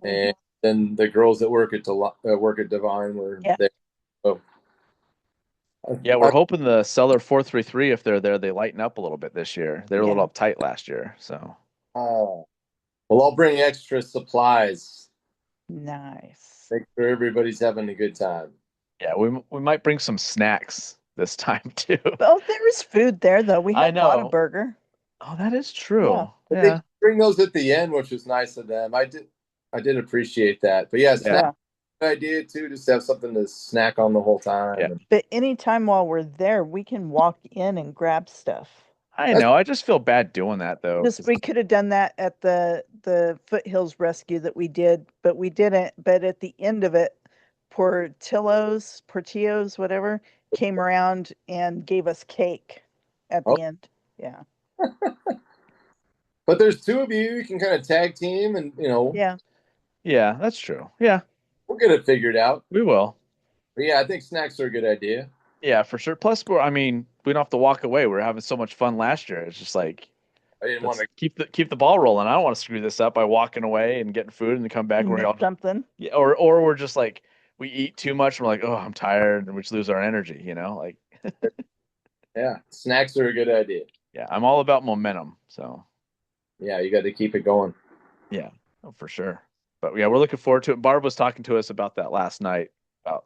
and then the girls that work at Divine were there. So, yeah, we're hoping the Cellar 433, if they're there, they lighten up a little bit this year. They were a little uptight last year, so. Well, I'll bring extra supplies. Nice. Make sure everybody's having a good time. Yeah, we might bring some snacks this time too. Well, there was food there though. We had a lot of burger. Oh, that is true. But they bring those at the end, which was nice of them. I did appreciate that. But yeah, snack idea too, just have something to snack on the whole time. Yeah. But anytime while we're there, we can walk in and grab stuff. I know. I just feel bad doing that though. Just we could have done that at the Foothills rescue that we did, but we didn't. But at the end of it, Portillo's, whatever, came around and gave us cake at the end. Yeah. But there's two of you can kind of tag team, and Yeah. Yeah, that's true. Yeah. We'll get it figured out. We will. But yeah, I think snacks are a good idea. Yeah, for sure. Plus, we don't have to walk away. We were having so much fun last year. It's just like I didn't want to keep the ball rolling. I don't want to screw this up by walking away and getting food and then come back and we're all something. Yeah, or we're just like we eat too much and we're like, oh, I'm tired, and we just lose our energy. Like. Yeah, snacks are a good idea. Yeah, I'm all about momentum. So. Yeah, you got to keep it going. Yeah, for sure. But yeah, we're looking forward to it. Barb was talking to us about that last night, about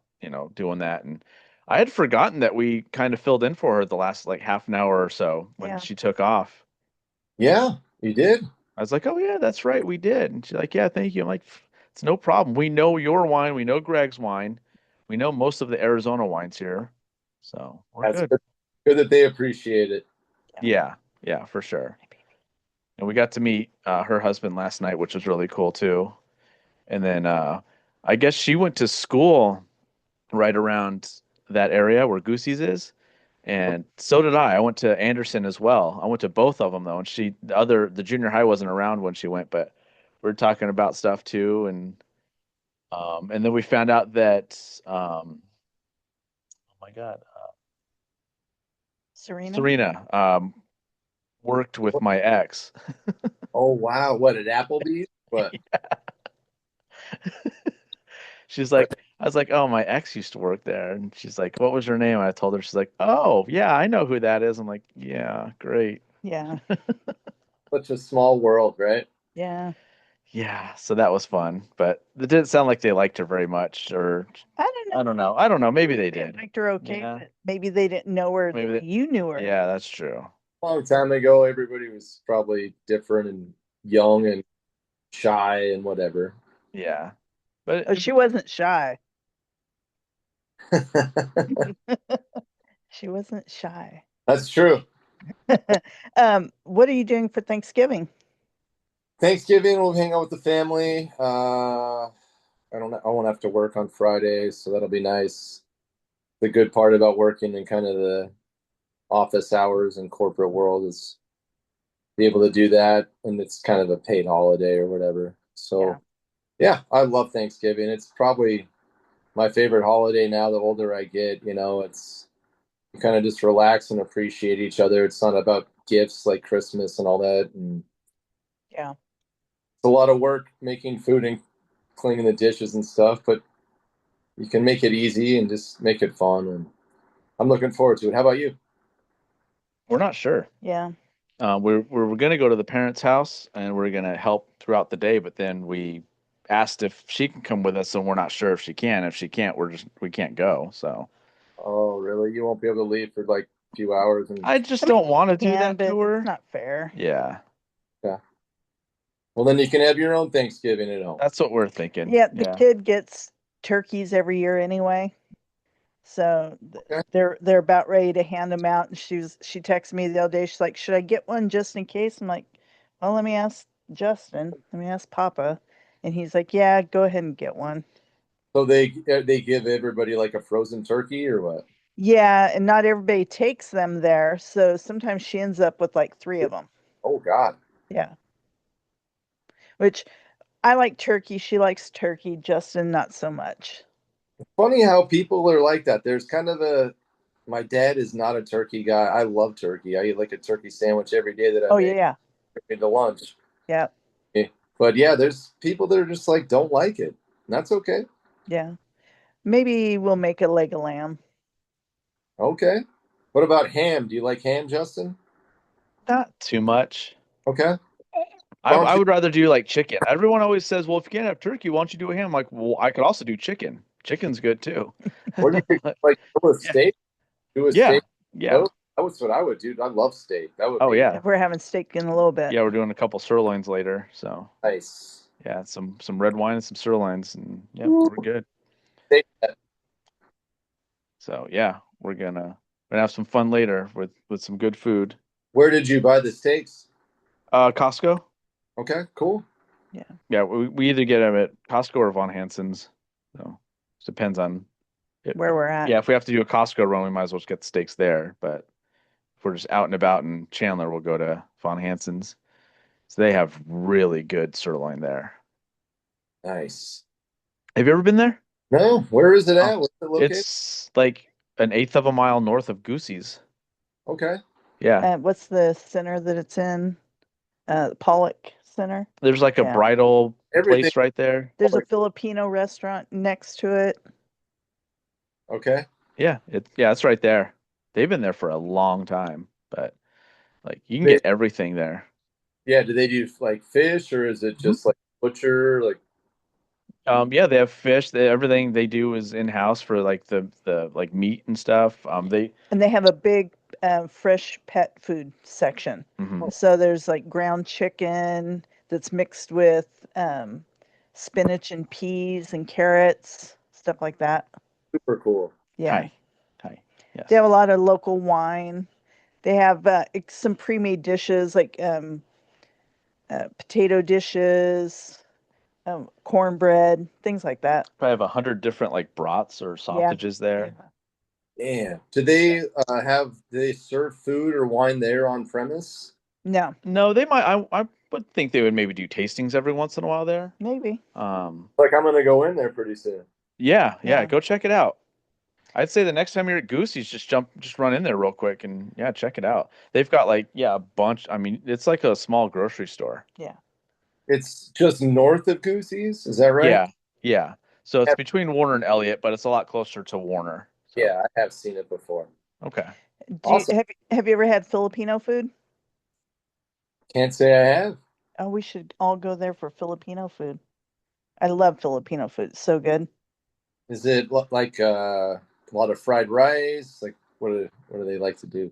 doing that, and I had forgotten that we kind of filled in for her the last like half an hour or so when she took off. Yeah, you did. I was like, oh yeah, that's right, we did. And she's like, yeah, thank you. I'm like, it's no problem. We know your wine. We know Greg's wine. We know most of the Arizona wines here, so we're good. Good that they appreciate it. Yeah, for sure. And we got to meet her husband last night, which was really cool too. And then I guess she went to school right around that area where Goosey's is. And so did I. I went to Anderson as well. I went to both of them though. And the junior high wasn't around when she went, but we were talking about stuff too. And then we found out that, oh my God. Serena worked with my ex. Oh, wow. What, at Applebee's? What? She's like, I was like, oh, my ex used to work there. And she's like, what was her name? And I told her, she's like, oh, yeah, I know who that is. I'm like, yeah, great. Yeah. Such a small world, right? Yeah. Yeah. So that was fun. But it didn't sound like they liked her very much. Or I don't know. Maybe they did. They liked her okay. Yeah. But maybe they didn't know her. Maybe you knew her. Yeah, that's true. A long time ago, everybody was probably different and young and shy and whatever. Yeah. But she wasn't shy. She wasn't shy. That's true. What are you doing for Thanksgiving? Thanksgiving, we'll hang out with the family. I won't have to work on Friday, so that'll be nice. The good part about working in kind of the office hours and corporate world is be able to do that, and it's kind of a paid holiday or whatever. So, yeah, I love Thanksgiving. It's probably my favorite holiday now. The older I get, it's you kind of just relax and appreciate each other. It's not about gifts like Christmas and all that, and Yeah. it's a lot of work making food and cleaning the dishes and stuff, but you can make it easy and just make it fun. And I'm looking forward to it. How about you? We're not sure. Yeah. We're gonna go to the parents' house and we're gonna help throughout the day, but then we asked if she can come with us, and we're not sure if she can. If she can't, we can't go. So Oh, really? You won't be able to leave for like a few hours? And I just don't want to do Yeah, that but to her. it's not fair. Yeah, yeah. Well, then you can have your own Thanksgiving at home. that's what we're thinking. Yeah, the kid gets turkeys every year anyway. So they're about ready to hand them out, and she texted me the other day. She's like, "Should I get one just in case?" I'm like, "Well, let me ask Justin. Let me ask Papa." And he's like, "Yeah, go ahead and get one." So they give everybody like a frozen turkey or what? Yeah, and not everybody takes them there, so sometimes she ends up with like 3 of them. Oh God. Yeah. Which I like turkey. She likes turkey. Justin, not so much. Funny how people are like that. There's kind of my dad is not a turkey guy. I love turkey. I eat like a turkey sandwich every day that I Oh make yeah. into lunch. Yeah. But yeah, there's people that are just like don't like it. And that's okay. Yeah. Maybe we'll make a leg of lamb. Okay. What about ham? Do you like ham, Justin? Not too much. Okay. I would rather do like chicken. Everyone always says, "Well, if you can't have turkey, why don't you do a ham?" I'm like, well, I could also do chicken. Chicken's good too. Or do you like do a steak? Do a Yeah, steak? yeah. That was what I would do. I love steak. That would Oh be yeah, We're having steak in a little bit. yeah. We're doing a couple sirloins later, so nice. yeah, some red wine and some sirloins, and yeah, we're good. So yeah, we're gonna have some fun later with some good food. Where did you buy the steaks? Costco. Okay, cool. Yeah, we either get them at Costco or Von Hansen's. So it depends on where we're at. Yeah, if we have to do a Costco run, we might as well just get the steaks there. But if we're just out and about in Chandler, we'll go to Von Hansen's. So they have really good sirloin there. Nice. Have you ever been there? No. Where is it at? Where's it located? It's like an eighth of a mile north of Goosey's. Okay. Yeah. What's the center that it's in? Pollock Center. There's like a bridal place right there. There's a Filipino restaurant next to it. Okay. Yeah, it's right there. They've been there for a long time, but like you can get everything there. Yeah, do they do like fish or is it just like butcher? Like Yeah, they have fish. Everything they do is in house for like the like meat and stuff. And they have a big fresh pet food section. So there's like ground chicken that's mixed with spinach and peas and carrots, stuff like that. super cool. Yeah. Hi. Yes. They have a lot of local wine. They have some pre-made dishes like potato dishes, cornbread, things like that. Probably have 100 different like brats or sausages there. Damn. Do they do they serve food or wine there on premise? No. No, they might. I would think they would maybe do tastings every once in a while there. Maybe. Like I'm gonna go in there pretty soon. Yeah, go check it out. I'd say the next time you're at Goosey's, just run in there real quick and yeah, check it out. They've got like a bunch. I mean, it's like a small grocery store. Yeah. It's just north of Goosey's, is that right? Yeah. So it's between Warner and Elliott, but it's a lot closer to Warner. So. Yeah, I have seen it before. Okay. Have you ever had Filipino food? Can't say I have. Oh, we should all go there for Filipino food. I love Filipino food. It's so good. Is it like a lot of fried rice? Like what do they like to do?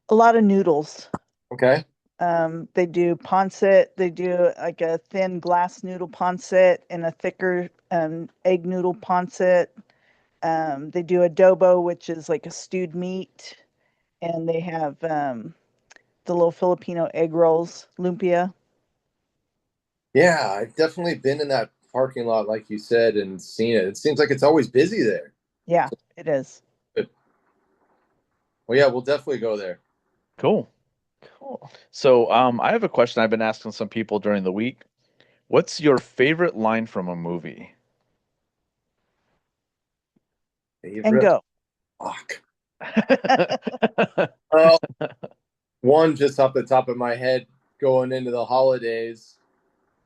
A lot of noodles. Okay. They do pancit. They do like a thin glass noodle pancit and a thicker egg noodle pancit. They do adobo, which is like a stewed meat, and they have the little Filipino egg rolls, lumpia. Yeah, I've definitely been in that parking lot, like you said, and seen it. It seems like it's always busy there. Yeah, it is. But, well, yeah, we'll definitely go there. Cool. Cool. So, I have a question I've been asking some people during the week. What's your favorite line from a movie? And go. Fuck. Well, one just off the top of my head, going into the holidays,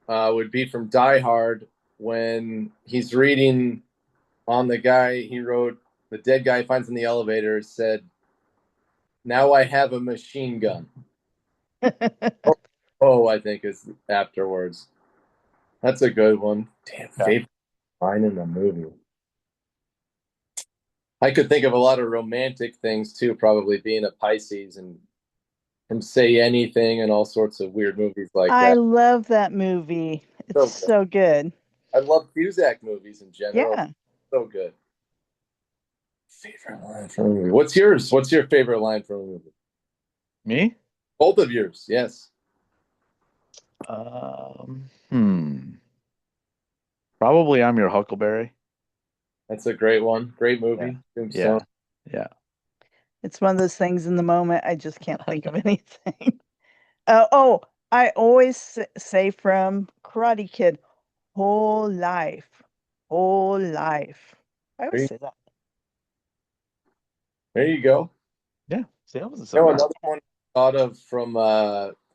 would be from Die Hard when he's reading on the guy he wrote. The dead guy finds in the elevator said, "Now I have a machine gun." Oh, I think is afterwards. That's a good one. Damn, favorite line in the movie. I could think of a lot of romantic things too, probably being a Pisces and from Say Anything and all sorts of weird movies like I that. love that movie. It's so good. I love Cusack movies in general. Yeah. So good. Favorite line from a movie. What's yours? What's your favorite line from a movie? Me? Both of yours, yes. Probably I'm Your Huckleberry. That's a great one. Great movie. Yeah. Yeah. It's one of those things in the moment I just can't think of anything. I always say from Karate Kid, whole life, whole life. I always say that. There you go. Yeah. See, that wasn't You know, so bad. another one I thought of from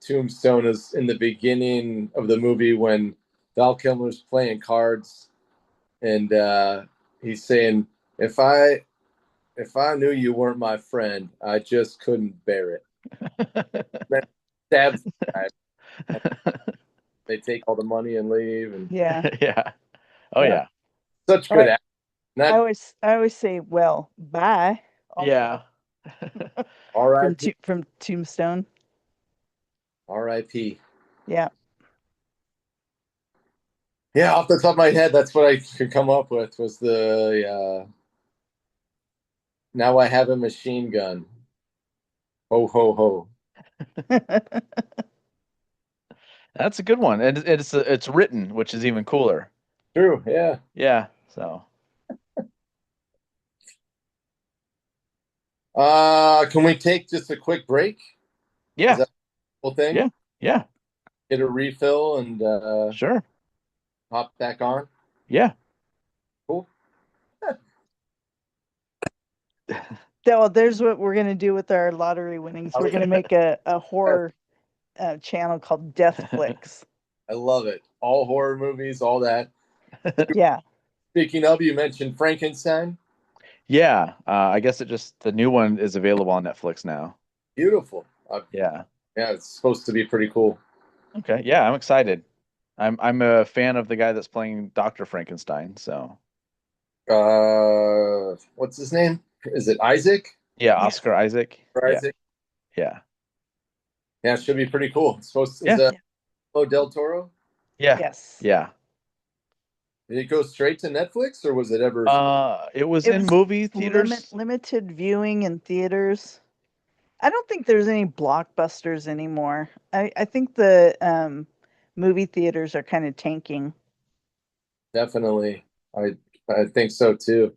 Tombstone is in the beginning of the movie when Val Kilmer's playing cards and he's saying, if I knew you weren't my friend, I just couldn't bear it. Then stabs the guy. They take all the money and leave. And Yeah. Yeah. Oh yeah. Such good acting. I always say, well, bye. Yeah. All right. From Tombstone. R.I.P. Yeah. Yeah, off the top of my head, that's what I could come up with was the now I have a machine gun. Ho ho ho. That's a good one. And it's written, which is even cooler. True, yeah. Yeah. So can we take just a quick break? Yeah. Is that the whole thing? Yeah. Yeah. Get a refill and sure. Hop back on. Yeah. Cool. Well, there's what we're gonna do with our lottery winnings. We're gonna make a horror channel called Death Flicks. I love it. All horror movies, all that. Yeah. Speaking of, you mentioned Frankenstein. Yeah. I guess the new one is available on Netflix now. Beautiful. Yeah. Yeah, it's supposed to be pretty cool. Okay. Yeah, I'm excited. I'm a fan of the guy that's playing Dr. Frankenstein, so what's his name? Is it Isaac? yeah, Oscar Isaac. Or Yeah. Isaac? Yeah. Yeah, it should be pretty cool. It's supposed to Yeah. Del Toro? Yeah. Yes. Yeah. Did it go straight to Netflix or was it ever It was in movie theaters. Limited viewing in theaters. I don't think there's any blockbusters anymore. I think the movie theaters are kind of tanking. Definitely. I think so too.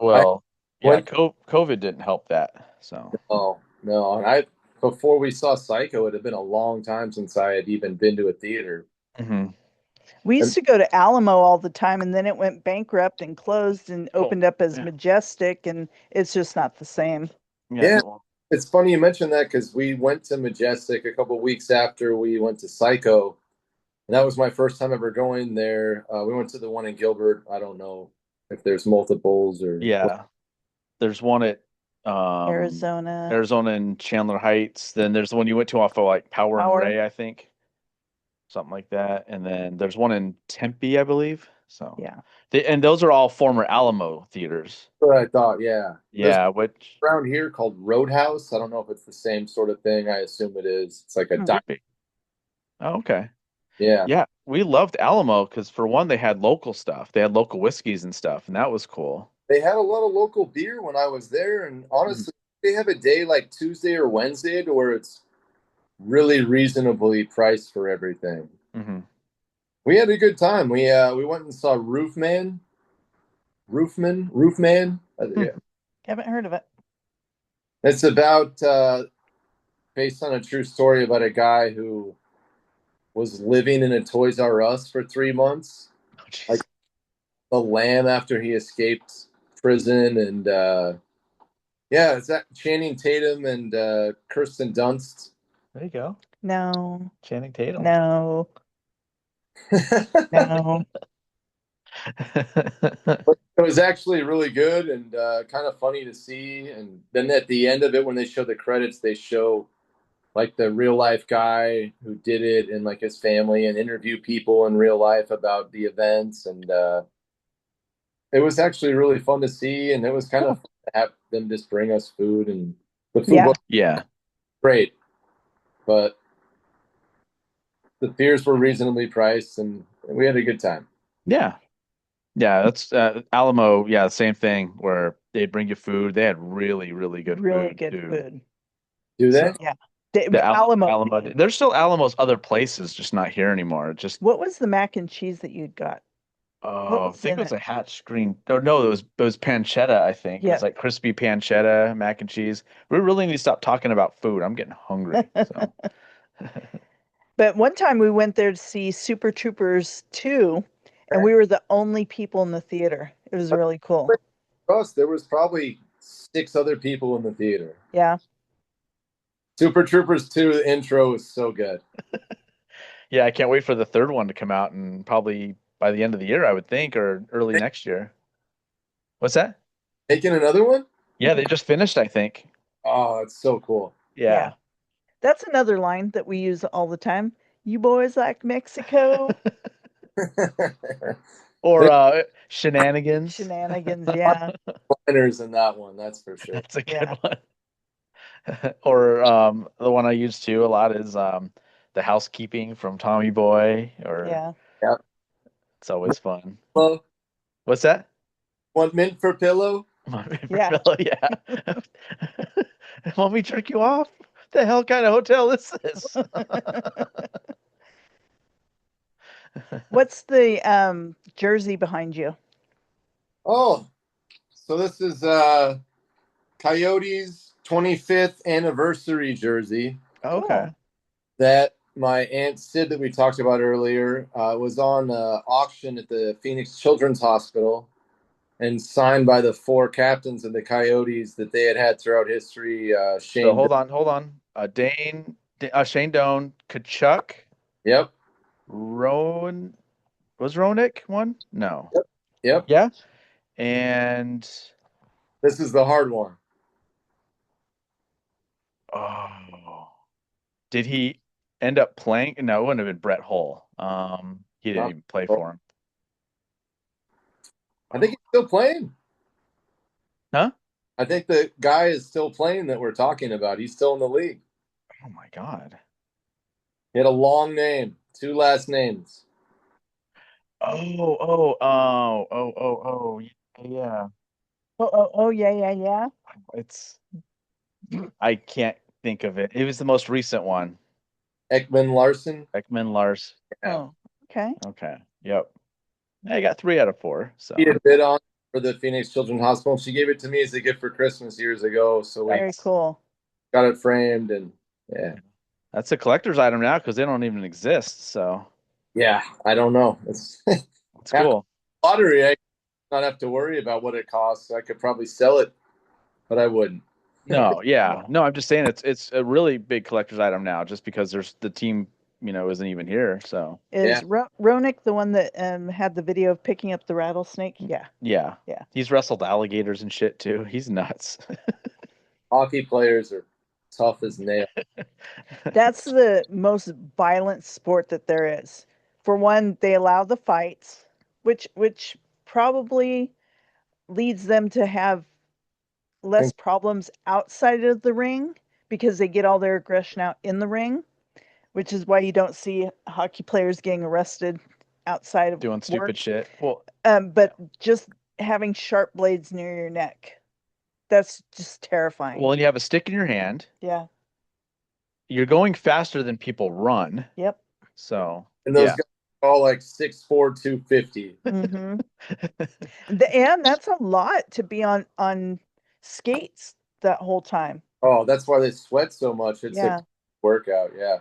Well, yeah, COVID didn't help that. So Oh, no. And before we saw Psycho, it had been a long time since I had even been to a theater. We used to go to Alamo all the time, and then it went bankrupt and closed and opened up as Majestic, and it's just not the same. Yeah. It's funny you mentioned that because we went to Majestic a couple weeks after we went to Psycho. And that was my first time ever going there. We went to the one in Gilbert. I don't know if there's multiples or yeah, there's one at Arizona and Chandler Heights. Then there's the one you went to off of like Power and Ray, I think, something like that. And then there's one in Tempe, I believe. So yeah, and those are all former Alamo theaters. That's what I thought. Yeah. Yeah, There's which around here called Roadhouse. I don't know if it's the same sort of thing. I assume it is. It's like a diner. Oh, okay. Yeah. Yeah, we loved Alamo because for one, they had local stuff. They had local whiskeys and stuff, and that was cool. They had a lot of local beer when I was there, and honestly, they have a day like Tuesday or Wednesday to where it's really reasonably priced for everything. We had a good time. We went and saw Roofman. Yeah. Haven't heard of it. It's about based on a true story about a guy who was living in a Toys R Us for 3 months, like a lamb after he escaped prison, and yeah, it's that Channing Tatum and Kirsten Dunst. There you go. No. Channing Tatum. No. No. It was actually really good and kind of funny to see. And then at the end of it, when they show the credits, they show like the real life guy who did it and like his family, and interview people in real life about the events. And it was actually really fun to see. And it was kind of fun to have them just bring us food, and the food was great, but the beers were reasonably priced and we had a good time. Yeah. Yeah, that's Alamo. Yeah, same thing where they bring you food. They had really, really good food. Food. Do they? So, yeah. The Alamo. There's still Alamo's other places, just not here anymore. Just What was the mac and cheese that you'd got? I think it was a hatch green. No, it was pancetta. I think Yeah. it's like crispy pancetta, mac and cheese. We really need to stop talking about food. I'm getting hungry. So. But one time we went there to see Super Troopers 2, and we were the only people in the theater. It was really cool. Us, there was probably 6 other people in the theater. Yeah. Super Troopers 2, the intro is so good. Yeah, I can't wait for the third one to come out, and probably by the end of the year, I would think, or early next year. What's that? Making another one? Yeah, they just finished, I think. Oh, it's so cool. Yeah. That's another line that we use all the time. You boys like Mexico? Or shenanigans. Shenanigans, yeah. Winners in that one, that's for sure. That's a good one. Or the one I use too a lot is the housekeeping from Tommy Boy. Or yeah, it's always fun. Hello? What's that? Want mint for pillow? Yeah. Yeah. Want me to jerk you off? The hell kind of hotel is this? What's the jersey behind you? Oh, so this is Coyotes 25th anniversary jersey. Okay. That my Aunt Sid that we talked about earlier was on auction at the Phoenix Children's Hospital and signed by the 4 captains of the Coyotes that they had throughout history. Shane. So hold on. Shane Doan, Kachuk. Yep. Rowan. Was Roenick one? No. Yep. Yeah. And this is the hard one. Oh. Did he end up playing? No, it wouldn't have been Brett Hull. He didn't even play for him. I think he's still playing. Huh? I think the guy is still playing that we're talking about. He's still in the league. Oh my God. He had a long name, 2 last names. Yeah. Yeah. I can't think of it. It was the most recent one. Ekman Larson. Yeah. Oh, okay. Okay. Yep. I got 3 out of 4. So He had bid on for the Phoenix Children's Hospital. She gave it to me as a gift for Christmas years ago. So we Very cool. got it framed, and yeah. That's a collector's item now because they don't even exist. So yeah, I don't know. It's cool. Lottery, I not have to worry about what it costs. I could probably sell it, but I wouldn't. No, yeah. No, I'm just saying it's a really big collector's item now just because there's the team, isn't even here. So Is Roenick the one that had the video of picking up the rattlesnake? Yeah. Yeah. Yeah. He's wrestled alligators and shit too. He's nuts. Hockey players are tough as nails. That's the most violent sport that there is. For one, they allow the fights, which probably leads them to have less problems outside of the ring because they get all their aggression out in the ring, which is why you don't see hockey players getting arrested outside of doing work. stupid shit. Well, but just having sharp blades near your neck, that's just terrifying. Well, and you have a stick in your hand. Yeah. You're going faster than people run. Yep. So And those guys all like 6'4", 250. Mm-hmm. And that's a lot to be on skates that whole time. Oh, that's why they sweat so much. It's Yeah. a workout. Yeah.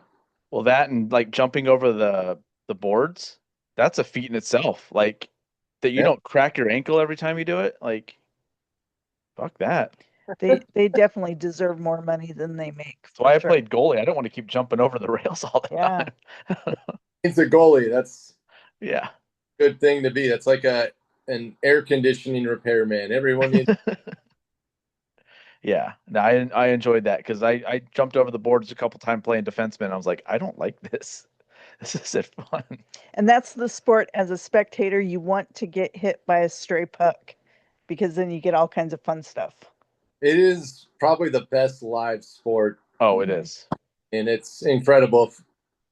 Well, that and like jumping over the boards, that's a feat in itself. Like that you Yeah. don't crack your ankle every time you do it. Like, fuck that. They definitely deserve more money than they make. That's For why I sure. played goalie. I don't want to keep jumping over the rails all the Yeah. time. He's a goalie. That's Yeah. a good thing to be. That's like an air conditioning repairman. Everyone needs. Yeah. No, I enjoyed that because I jumped over the boards a couple times playing defenseman. I was like, I don't like this. This isn't fun. And that's the sport as a spectator you want to get hit by a stray puck because then you get all kinds of fun stuff. It is probably the best live sport. Oh, it is. And it's incredible.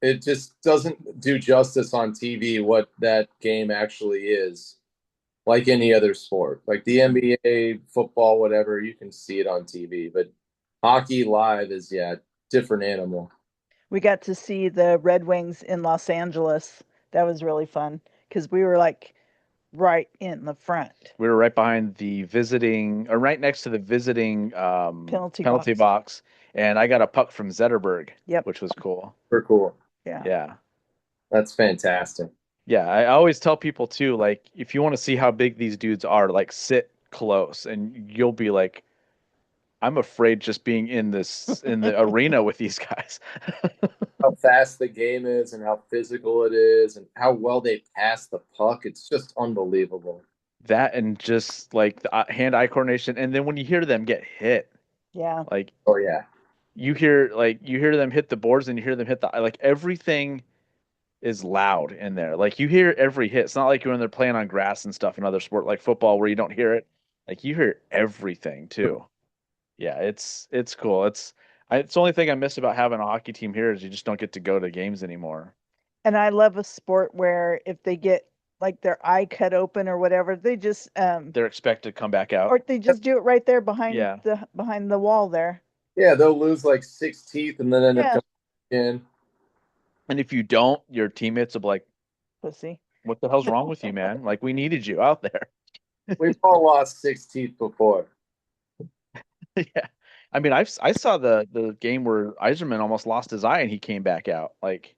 It just doesn't do justice on TV what that game actually is. Like any other sport, like the NBA, football, whatever, you can see it on TV, but hockey live is different animal. We got to see the Red Wings in Los Angeles. That was really fun because we were like right in the front. We were right behind the visiting, or right next to the visiting penalty box, and I got a puck from Zetterberg, which was cool. Super cool. Yeah. That's fantastic. Yeah, I always tell people too, like if you want to see how big these dudes are, like sit close, and you'll be like, I'm afraid just being in the arena with these guys. How fast the game is and how physical it is and how well they pass the puck. It's just unbelievable. That and just like the hand-eye coordination, and then when you hear them get hit, yeah, like oh yeah, you hear them hit the boards and you hear them hit the like everything is loud in there. Like you hear every hit. It's not like when they're playing on grass and stuff in other sport like football where you don't hear it. Like you hear everything too. Yeah, it's cool. It's the only thing I miss about having a hockey team here is you just don't get to go to games anymore. And I love a sport where if they get like their eye cut open or whatever, they just they're expected to come back out. or they just do it right there behind Yeah. behind the wall there. Yeah, they'll lose like 6 teeth and then end up coming in. And if you don't, your teammates will be like, pussy. What the hell's wrong with you, man? Like we needed you out there. We've all lost 6 teeth before. Yeah. I mean, I saw the game where Eiserman almost lost his eye and he came back out. Like,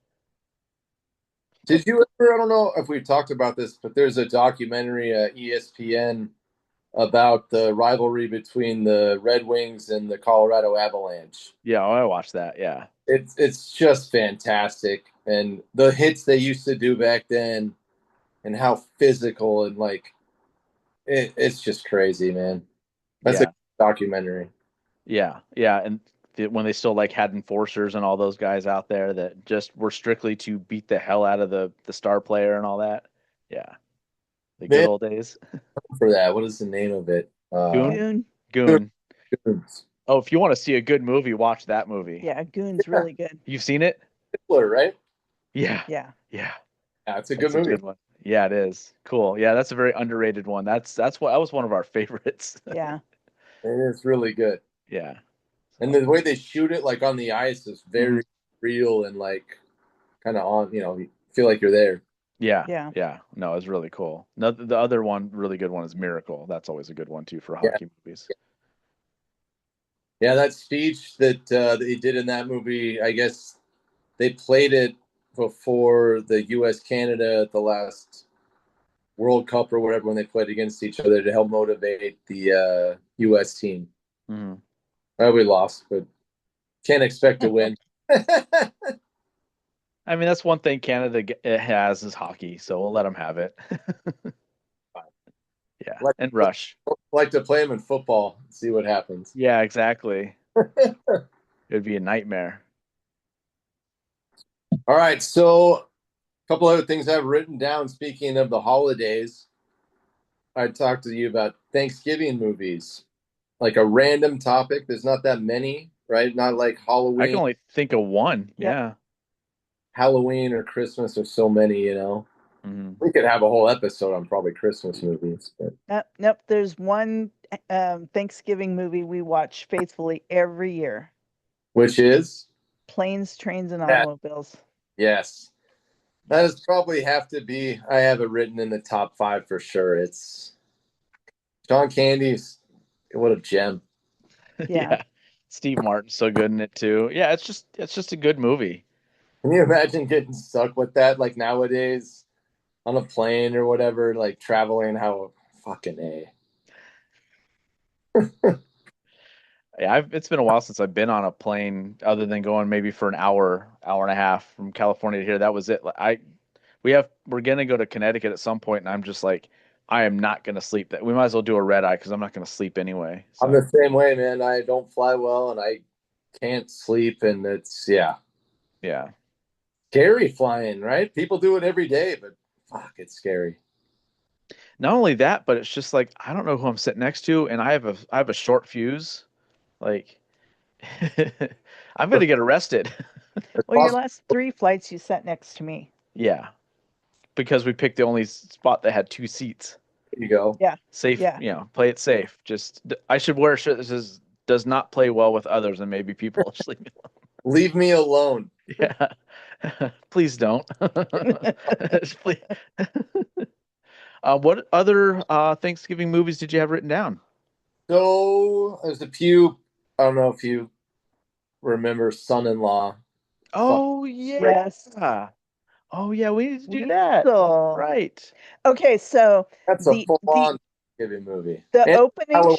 did you ever? I don't know if we've talked about this, but there's a documentary at ESPN about the rivalry between the Red Wings and the Colorado Avalanche. Yeah, I watched that. Yeah, it's just fantastic, and the hits they used to do back then, and how physical and like it's just crazy, man. That's a documentary. Yeah, and when they still like had enforcers and all those guys out there that just were strictly to beat the hell out of the star player and all that. Yeah, the good old days. For that, what is the name of it? Goon. Goons. Oh, if you want to see a good movie, watch that movie. Yeah, Goon's really good. You've seen it? Hitler, right? Yeah. Yeah. It's a good movie. Good one. Yeah, it is. Cool. Yeah, that's a very underrated one. That was one of our favorites. Yeah. It's really good. Yeah. And the way they shoot it, like on the ice, is very real and like kind of on. You feel like you're there. Yeah. No, it's really cool. No, the other one, really good one, is Miracle. That's always a good one too for hockey movies. Yeah, that speech that they did in that movie, I guess they played it before the U.S. Canada at the last World Cup or whatever when they played against each other to help motivate the U.S. team. Mm-hmm. Well, we lost, but can't expect to win. I mean, that's one thing Canada has is hockey, so we'll let them have it. Yeah, and Rush. Like to play them in football and see what happens. Yeah, exactly. It'd be a nightmare. All right, so a couple other things I've written down. Speaking of the holidays, I talked to you about Thanksgiving movies, like a random topic. There's not that many, right? Not like Halloween. I can only think of one. Yeah. Halloween or Christmas, there's so many, Mm-hmm. We could have a whole episode on probably Christmas movies. But... Nope. There's one Thanksgiving movie we watch faithfully every year. Which is? Planes, Trains, and Automobiles. Yes. That is probably have to be. I have it written in the top 5 for sure. It's John Candy's. What a gem. Yeah. Steve Martin's so good in it too. Yeah, it's just a good movie. Can you imagine getting stuck with that like nowadays on a plane or whatever, like traveling? How fucking A. Yeah, it's been a while since I've been on a plane other than going maybe for an hour, hour and a half from California to here. That was it. We're gonna go to Connecticut at some point, and I'm just like, I am not gonna sleep. That we might as well do a red eye because I'm not gonna sleep anyway. I'm the same way, man. I don't fly well and I can't sleep, and it's Yeah. scary flying, right? People do it every day, but fuck, it's scary. Not only that, but it's just like I don't know who I'm sitting next to, and I have a short fuse. Like, I'm gonna get arrested. Well, your last 3 flights, you sat next to me. Yeah, because we picked the only spot that had 2 seats. There you go. Yeah. Safe, Yeah. play it safe. I should wear a shirt that says does not play well with others, and maybe people will just leave me alone. Leave me alone. Yeah. Please don't. Please. What other Thanksgiving movies did you have written down? So there's a few. I don't know if you remember Son-in-Law. Oh yeah. Yes. Oh yeah, we need to do that. Weasel. Right. Okay, so That's a full-on Thanksgiving movie. the And opening Halloween.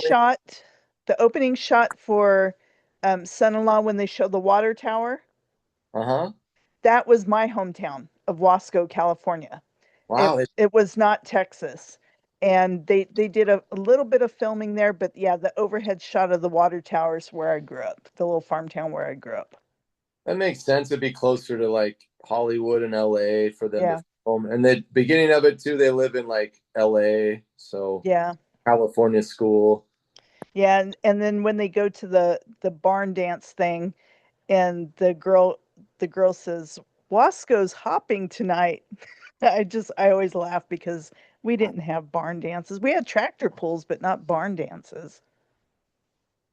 shot for Son-in-Law when they show the water tower, Uh-huh. that was my hometown of Wasco, California. Wow. It was not Texas. And they did a little bit of filming there, but yeah, the overhead shot of the water towers where I grew up, the little farm town where I grew up. That makes sense. It'd be closer to like Hollywood and LA for them Yeah. to film. And the beginning of it too, they live in like LA, so Yeah. California school. Yeah, and then when they go to the barn dance thing, and the girl says, "Wasco's hopping tonight." I always laugh because we didn't have barn dances. We had tractor pulls, but not barn dances.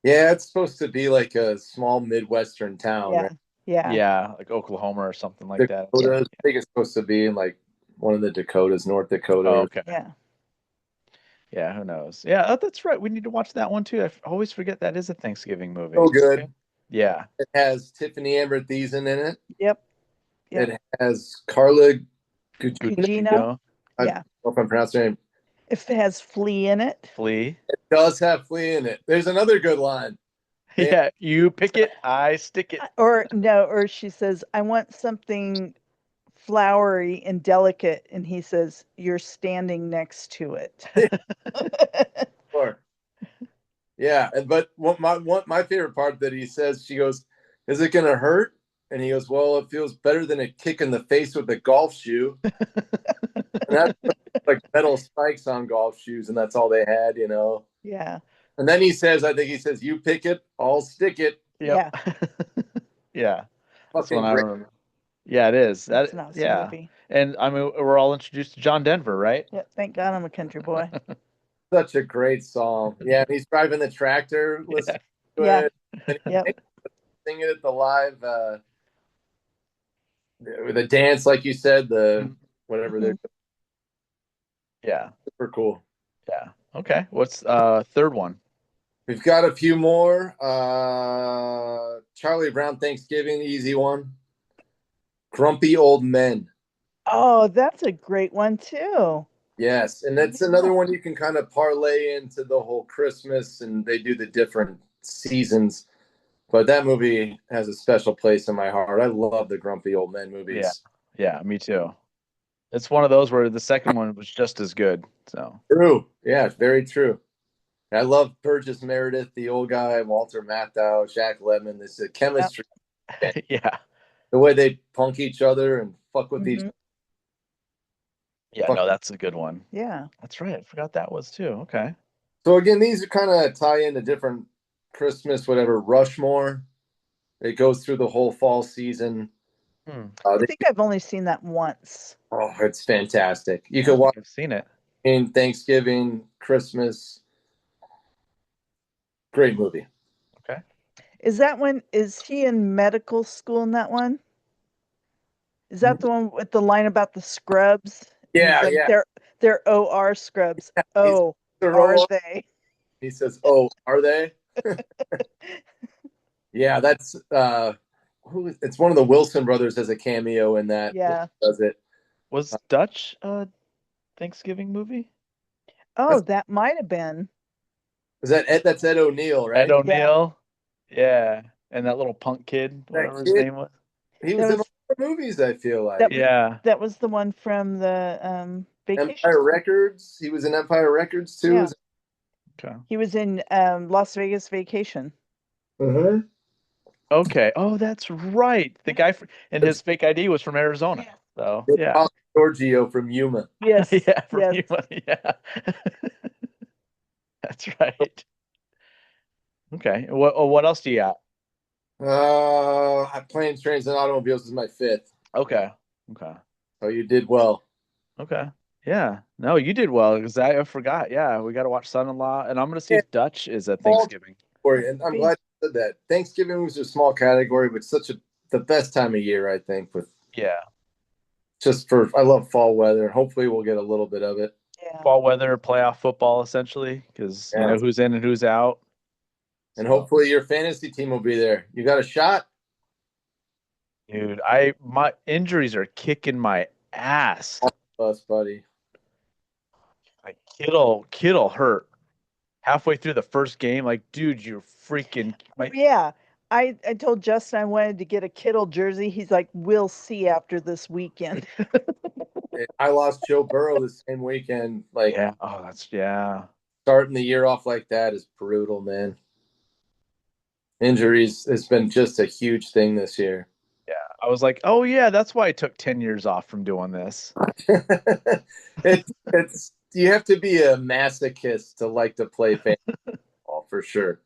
Yeah, it's supposed to be like a small Midwestern town, Yeah. right? Yeah. Yeah, like Oklahoma or something like that. Dakota, I think it's supposed to be in like one of the Dakotas, North Dakota. Oh, okay. Yeah. Yeah, who knows? Yeah, that's right. We need to watch that one too. I always forget that is a Thanksgiving movie. So good. Yeah. It has Tiffany Amber Thiessen in it. Yep. It has Carla Gugino. I don't Yeah. know if I'm pronouncing her name. If it has Flea in it. Flea. It does have Flea in it. There's another good line. Yeah, you pick it, I stick it. Or no, or she says, "I want something flowery and delicate," and he says, "You're standing next to it." Sure. Yeah, but my favorite part that he says, she goes, "Is it gonna hurt?" And he goes, "Well, it feels better than a kick in the face with a golf shoe." And that's like metal spikes on golf shoes, and that's all they had, you know. Yeah. And then he says, I think he says, "You pick it, I'll stick it." Yeah. Yeah. That's Fucking one I great. remember. Yeah, it is. That's an awesome yeah. movie. And I mean, we're all introduced to John Denver, right? Yeah, thank God I'm a country boy. Such a great song. Yeah, and he's driving the tractor, listening to Yeah. it. And Yep. singing it at the live the dance, like you said, the whatever they're Yeah. super cool. Yeah. Okay. What's third one? We've got a few more. Charlie Brown Thanksgiving, easy one. Grumpy Old Men. Oh, that's a great one too. Yes, and that's another one you can kind of parlay into the whole Christmas, and they do the different seasons. But that movie has a special place in my heart. I love the Grumpy Old Men movies. Yeah, me too. It's one of those where the second one was just as good. So True. Yeah, it's very true. I love Burgess Meredith, the old guy, Walter Matthau, Jack Lemmon. This is chemistry. Yeah. The way they punk each other and fuck with each other. Yeah, no, that's a good one. Yeah. That's right. I forgot that was too. Okay. So again, these are kind of tie into different Christmas, whatever. Rushmore. It goes through the whole fall season. I think I've only seen that once. Oh, it's fantastic. You can watch. I've seen it. In Thanksgiving, Christmas. Great movie. Is he in medical school in that one? Is that the one with the line about the scrubs? And he Yeah, said yeah. they're OR scrubs. He's Oh, the are roll. they? He says, "Oh, are they?" Yeah, that's it's one of the Wilson brothers has a cameo in that. Yeah. Does it? Was Dutch a Thanksgiving movie? Oh, that might have been. Is that Ed? That's Ed O'Neill, right? Ed O'Neill. Yeah. And that little punk kid, whatever his kid. name was. He That was in was- all the movies, I feel like. That was the one from the vacation. Empire Records. He was in Empire Records too. Yeah. Okay. He was in Las Vegas Vacation. Mm-hmm. Okay. Oh, that's right. The guy and his fake ID was from Arizona. So yeah. Giorgio from Yuma. Yes. Yeah, from yes. Yuma. Yeah. That's right. Okay. What else do you got? Planes, Trains, and Automobiles is my fifth. Okay. Okay. So you did well. Okay. Yeah. No, you did well because I forgot. Yeah, we got to watch Son-in-Law, and I'm gonna see if Dutch is at Thanksgiving. And I'm glad you said that. Thanksgiving was a small category, but the best time of year, I think. I love fall weather. Hopefully, we'll get a little bit of it. Yeah. Fall weather, playoff football, essentially, because you know who's in and who's out. And hopefully, your fantasy team will be there. You got a shot, dude. My injuries are kicking my ass. Us, buddy. Like Kittle hurt halfway through the first game. Like, dude, you're freaking. Yeah. I told Justin I wanted to get a Kittle jersey. He's like, we'll see after this weekend. I lost Joe Burrow the same weekend. Like, yeah. Oh, starting the year off like that is brutal, man. Injuries has been just a huge thing this year. Yeah, I was like, oh yeah, that's why I took 10 years off from doing this. It's you have to be a masochist to like to play fantasy football for sure.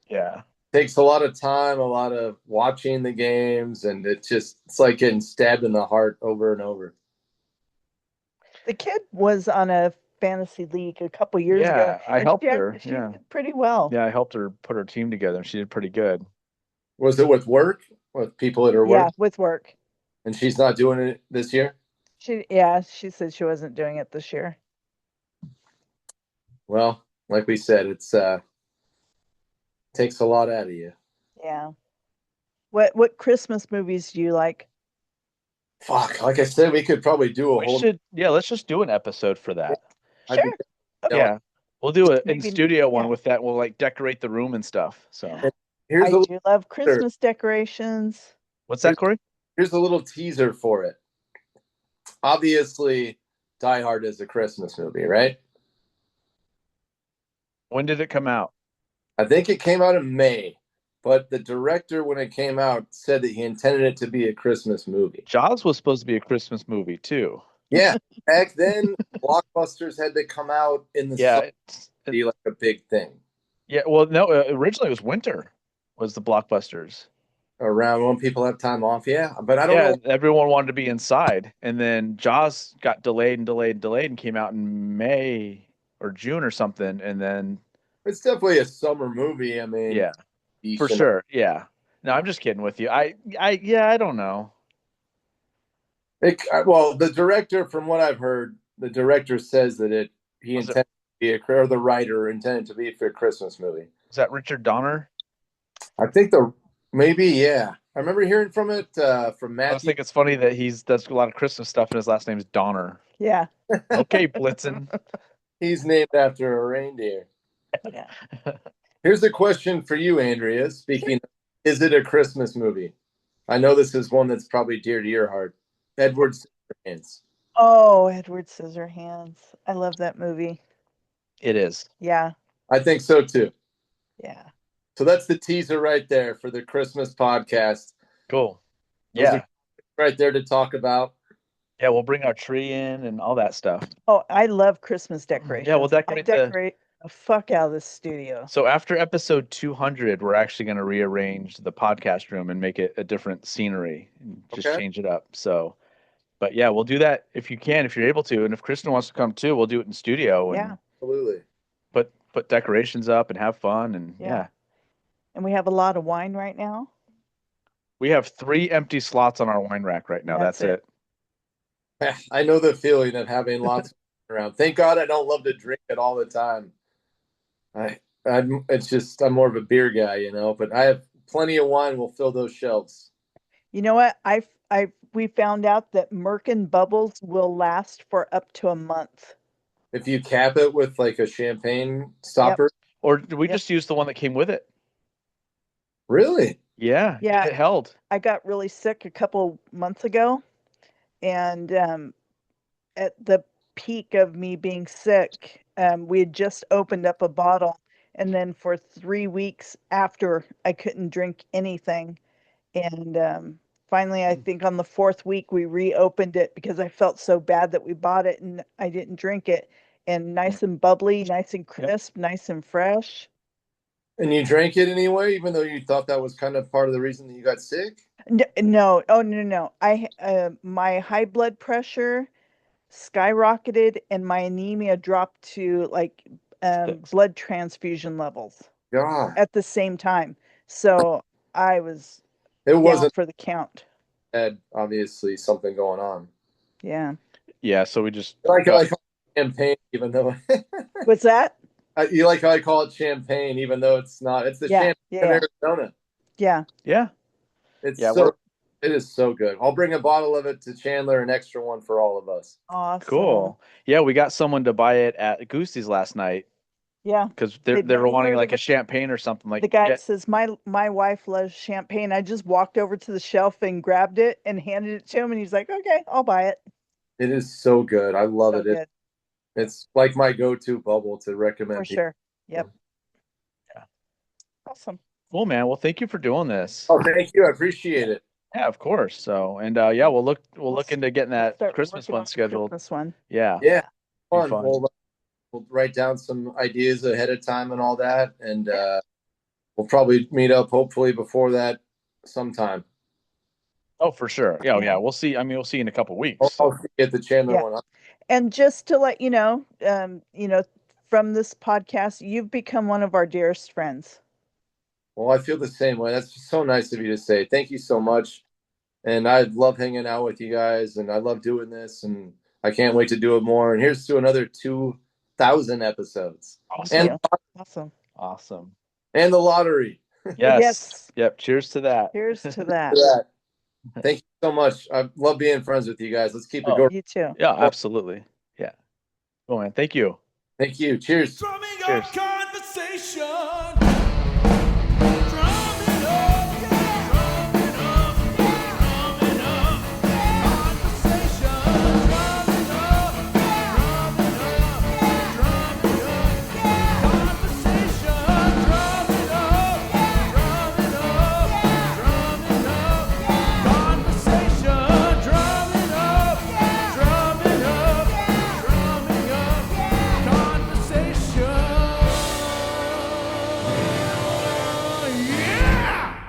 Yeah. Takes a lot of time, a lot of watching the games, and it's like getting stabbed in the heart over and over. The kid was on a fantasy league a couple years ago. Yeah, I helped her. She Yeah. did pretty well. Yeah, I helped her put her team together, and she did pretty good. Was it with work? With people at her work? Yeah, with work. And she's not doing it this year? She said she wasn't doing it this year. Well, like we said, it's takes a lot out of you. Yeah. What Christmas movies do you like? Fuck, like I said, we could probably do a whole. Let's just do an episode for that. Sure. Okay. Yeah, we'll do an Maybe- in-studio one with that. We'll like decorate the room and stuff. So I do love Christmas decorations. What's that, Corey? Here's a little teaser for it. Obviously, Die Hard is a Christmas movie, right? When did it come out? I think it came out in May, but the director, when it came out, said that he intended it to be a Christmas movie. Jaws was supposed to be a Christmas movie too. Yeah, back then, blockbusters had to come out in the summer to be like a big thing. Yeah, well, no, originally it was winter. Was the blockbusters around when people have time off? Yeah, but I don't know. Everyone wanted to be inside, and then Jaws got delayed and came out in May or June or something, and then it's definitely a summer movie. I mean, yeah, for sure. Yeah, no, I'm just kidding with you. I don't know. Well, the director, from what I've heard, the director says that he intended to be or the writer intended to be for a Christmas movie. Is that Richard Donner? I think maybe, yeah. I remember hearing from it from Matthew. I just think it's funny that does a lot of Christmas stuff and his last name is Donner. Yeah. Okay, Blitzen. He's named after a reindeer. Yeah. Here's a question for you, Andrea. Speaking, is it a Christmas movie? I know this is one that's probably dear to your heart. Edward Scissorhands. Oh, Edward Scissorhands. I love that movie. It is. Yeah. I think so too. Yeah. So that's the teaser right there for the Christmas podcast. Cool. Yeah. Right there to talk about. Yeah, we'll bring our tree in and all that stuff. Oh, I love Christmas decorations. Yeah, we'll decorate the fuck out of the studio. So after episode 200, we're actually going to rearrange the podcast room and make it a different scenery and just change it up. So, but yeah, we'll do that if you can, if you're able to. And if Kristen wants to come too, we'll do it in studio. And absolutely. Put decorations up and have fun. And yeah. And we have a lot of wine right now. We have 3 empty slots on our wine rack right now. That's it. I know the feeling of having lots around. Thank God I don't love to drink it all the time. I'm more of a beer guy, you know, but I have plenty of wine will fill those shelves. You know what? We found out that Merkin bubbles will last for up to a month. If you cap it with like a champagne stopper. Or did we just use the one that came with it? Really? Yeah. Yeah. It held. I got really sick a couple months ago, and at the peak of me being sick, we had just opened up a bottle, and then for 3 weeks after, I couldn't drink anything. And finally, I think on the 4th week, we reopened it because I felt so bad that we bought it and I didn't drink it. And nice and bubbly, nice and crisp, nice and fresh. And you drank it anyway, even though you thought that was kind of part of the reason that you got sick? No. Oh, no. My high blood pressure skyrocketed and my anemia dropped to like blood transfusion levels at the same time. So I was wasn't for the count. Had obviously something going on. Yeah. Yeah. So we just I call it champagne, even though what's that? You like how I call it champagne, even though it's not. It's the champagne of Arizona. Yeah. Yeah. It is so good. I'll bring a bottle of it to Chandler, an extra one for all of us. Awesome. Cool. Yeah, we got someone to buy it at Goosey's last night. Yeah. Because they were wanting like a champagne or something like that. The guy says, my wife loves champagne. I just walked over to the shelf and grabbed it and handed it to him, and he's like, okay, I'll buy it. It is so good. I love it. It's like my go-to bubble to recommend. For sure. Yep. Yeah. Awesome. Cool, man. Well, thank you for doing this. Oh, thank you. I appreciate it. Yeah, of course. So, and yeah, we'll look into getting that Christmas one scheduled. This one. Yeah. Yeah. Fun. We'll write down some ideas ahead of time and all that, and we'll probably meet up hopefully before that sometime. Oh, for sure. Yeah. We'll see. I mean, we'll see in a couple weeks. I'll get the Chandler one. And just to let you know, from this podcast, you've become one of our dearest friends. Well, I feel the same way. That's so nice of you to say. Thank you so much. And I love hanging out with you guys, and I love doing this, and I can't wait to do it more. And here's to another 2,000 episodes. Awesome. Awesome. And the lottery. Yes. Yep. Cheers to that. Cheers to that. Thank you so much. I love being friends with you guys. Let's keep it going. You too. Yeah, absolutely. Yeah. Cool, man. Thank you. Thank you. Cheers. Drumming up conversation.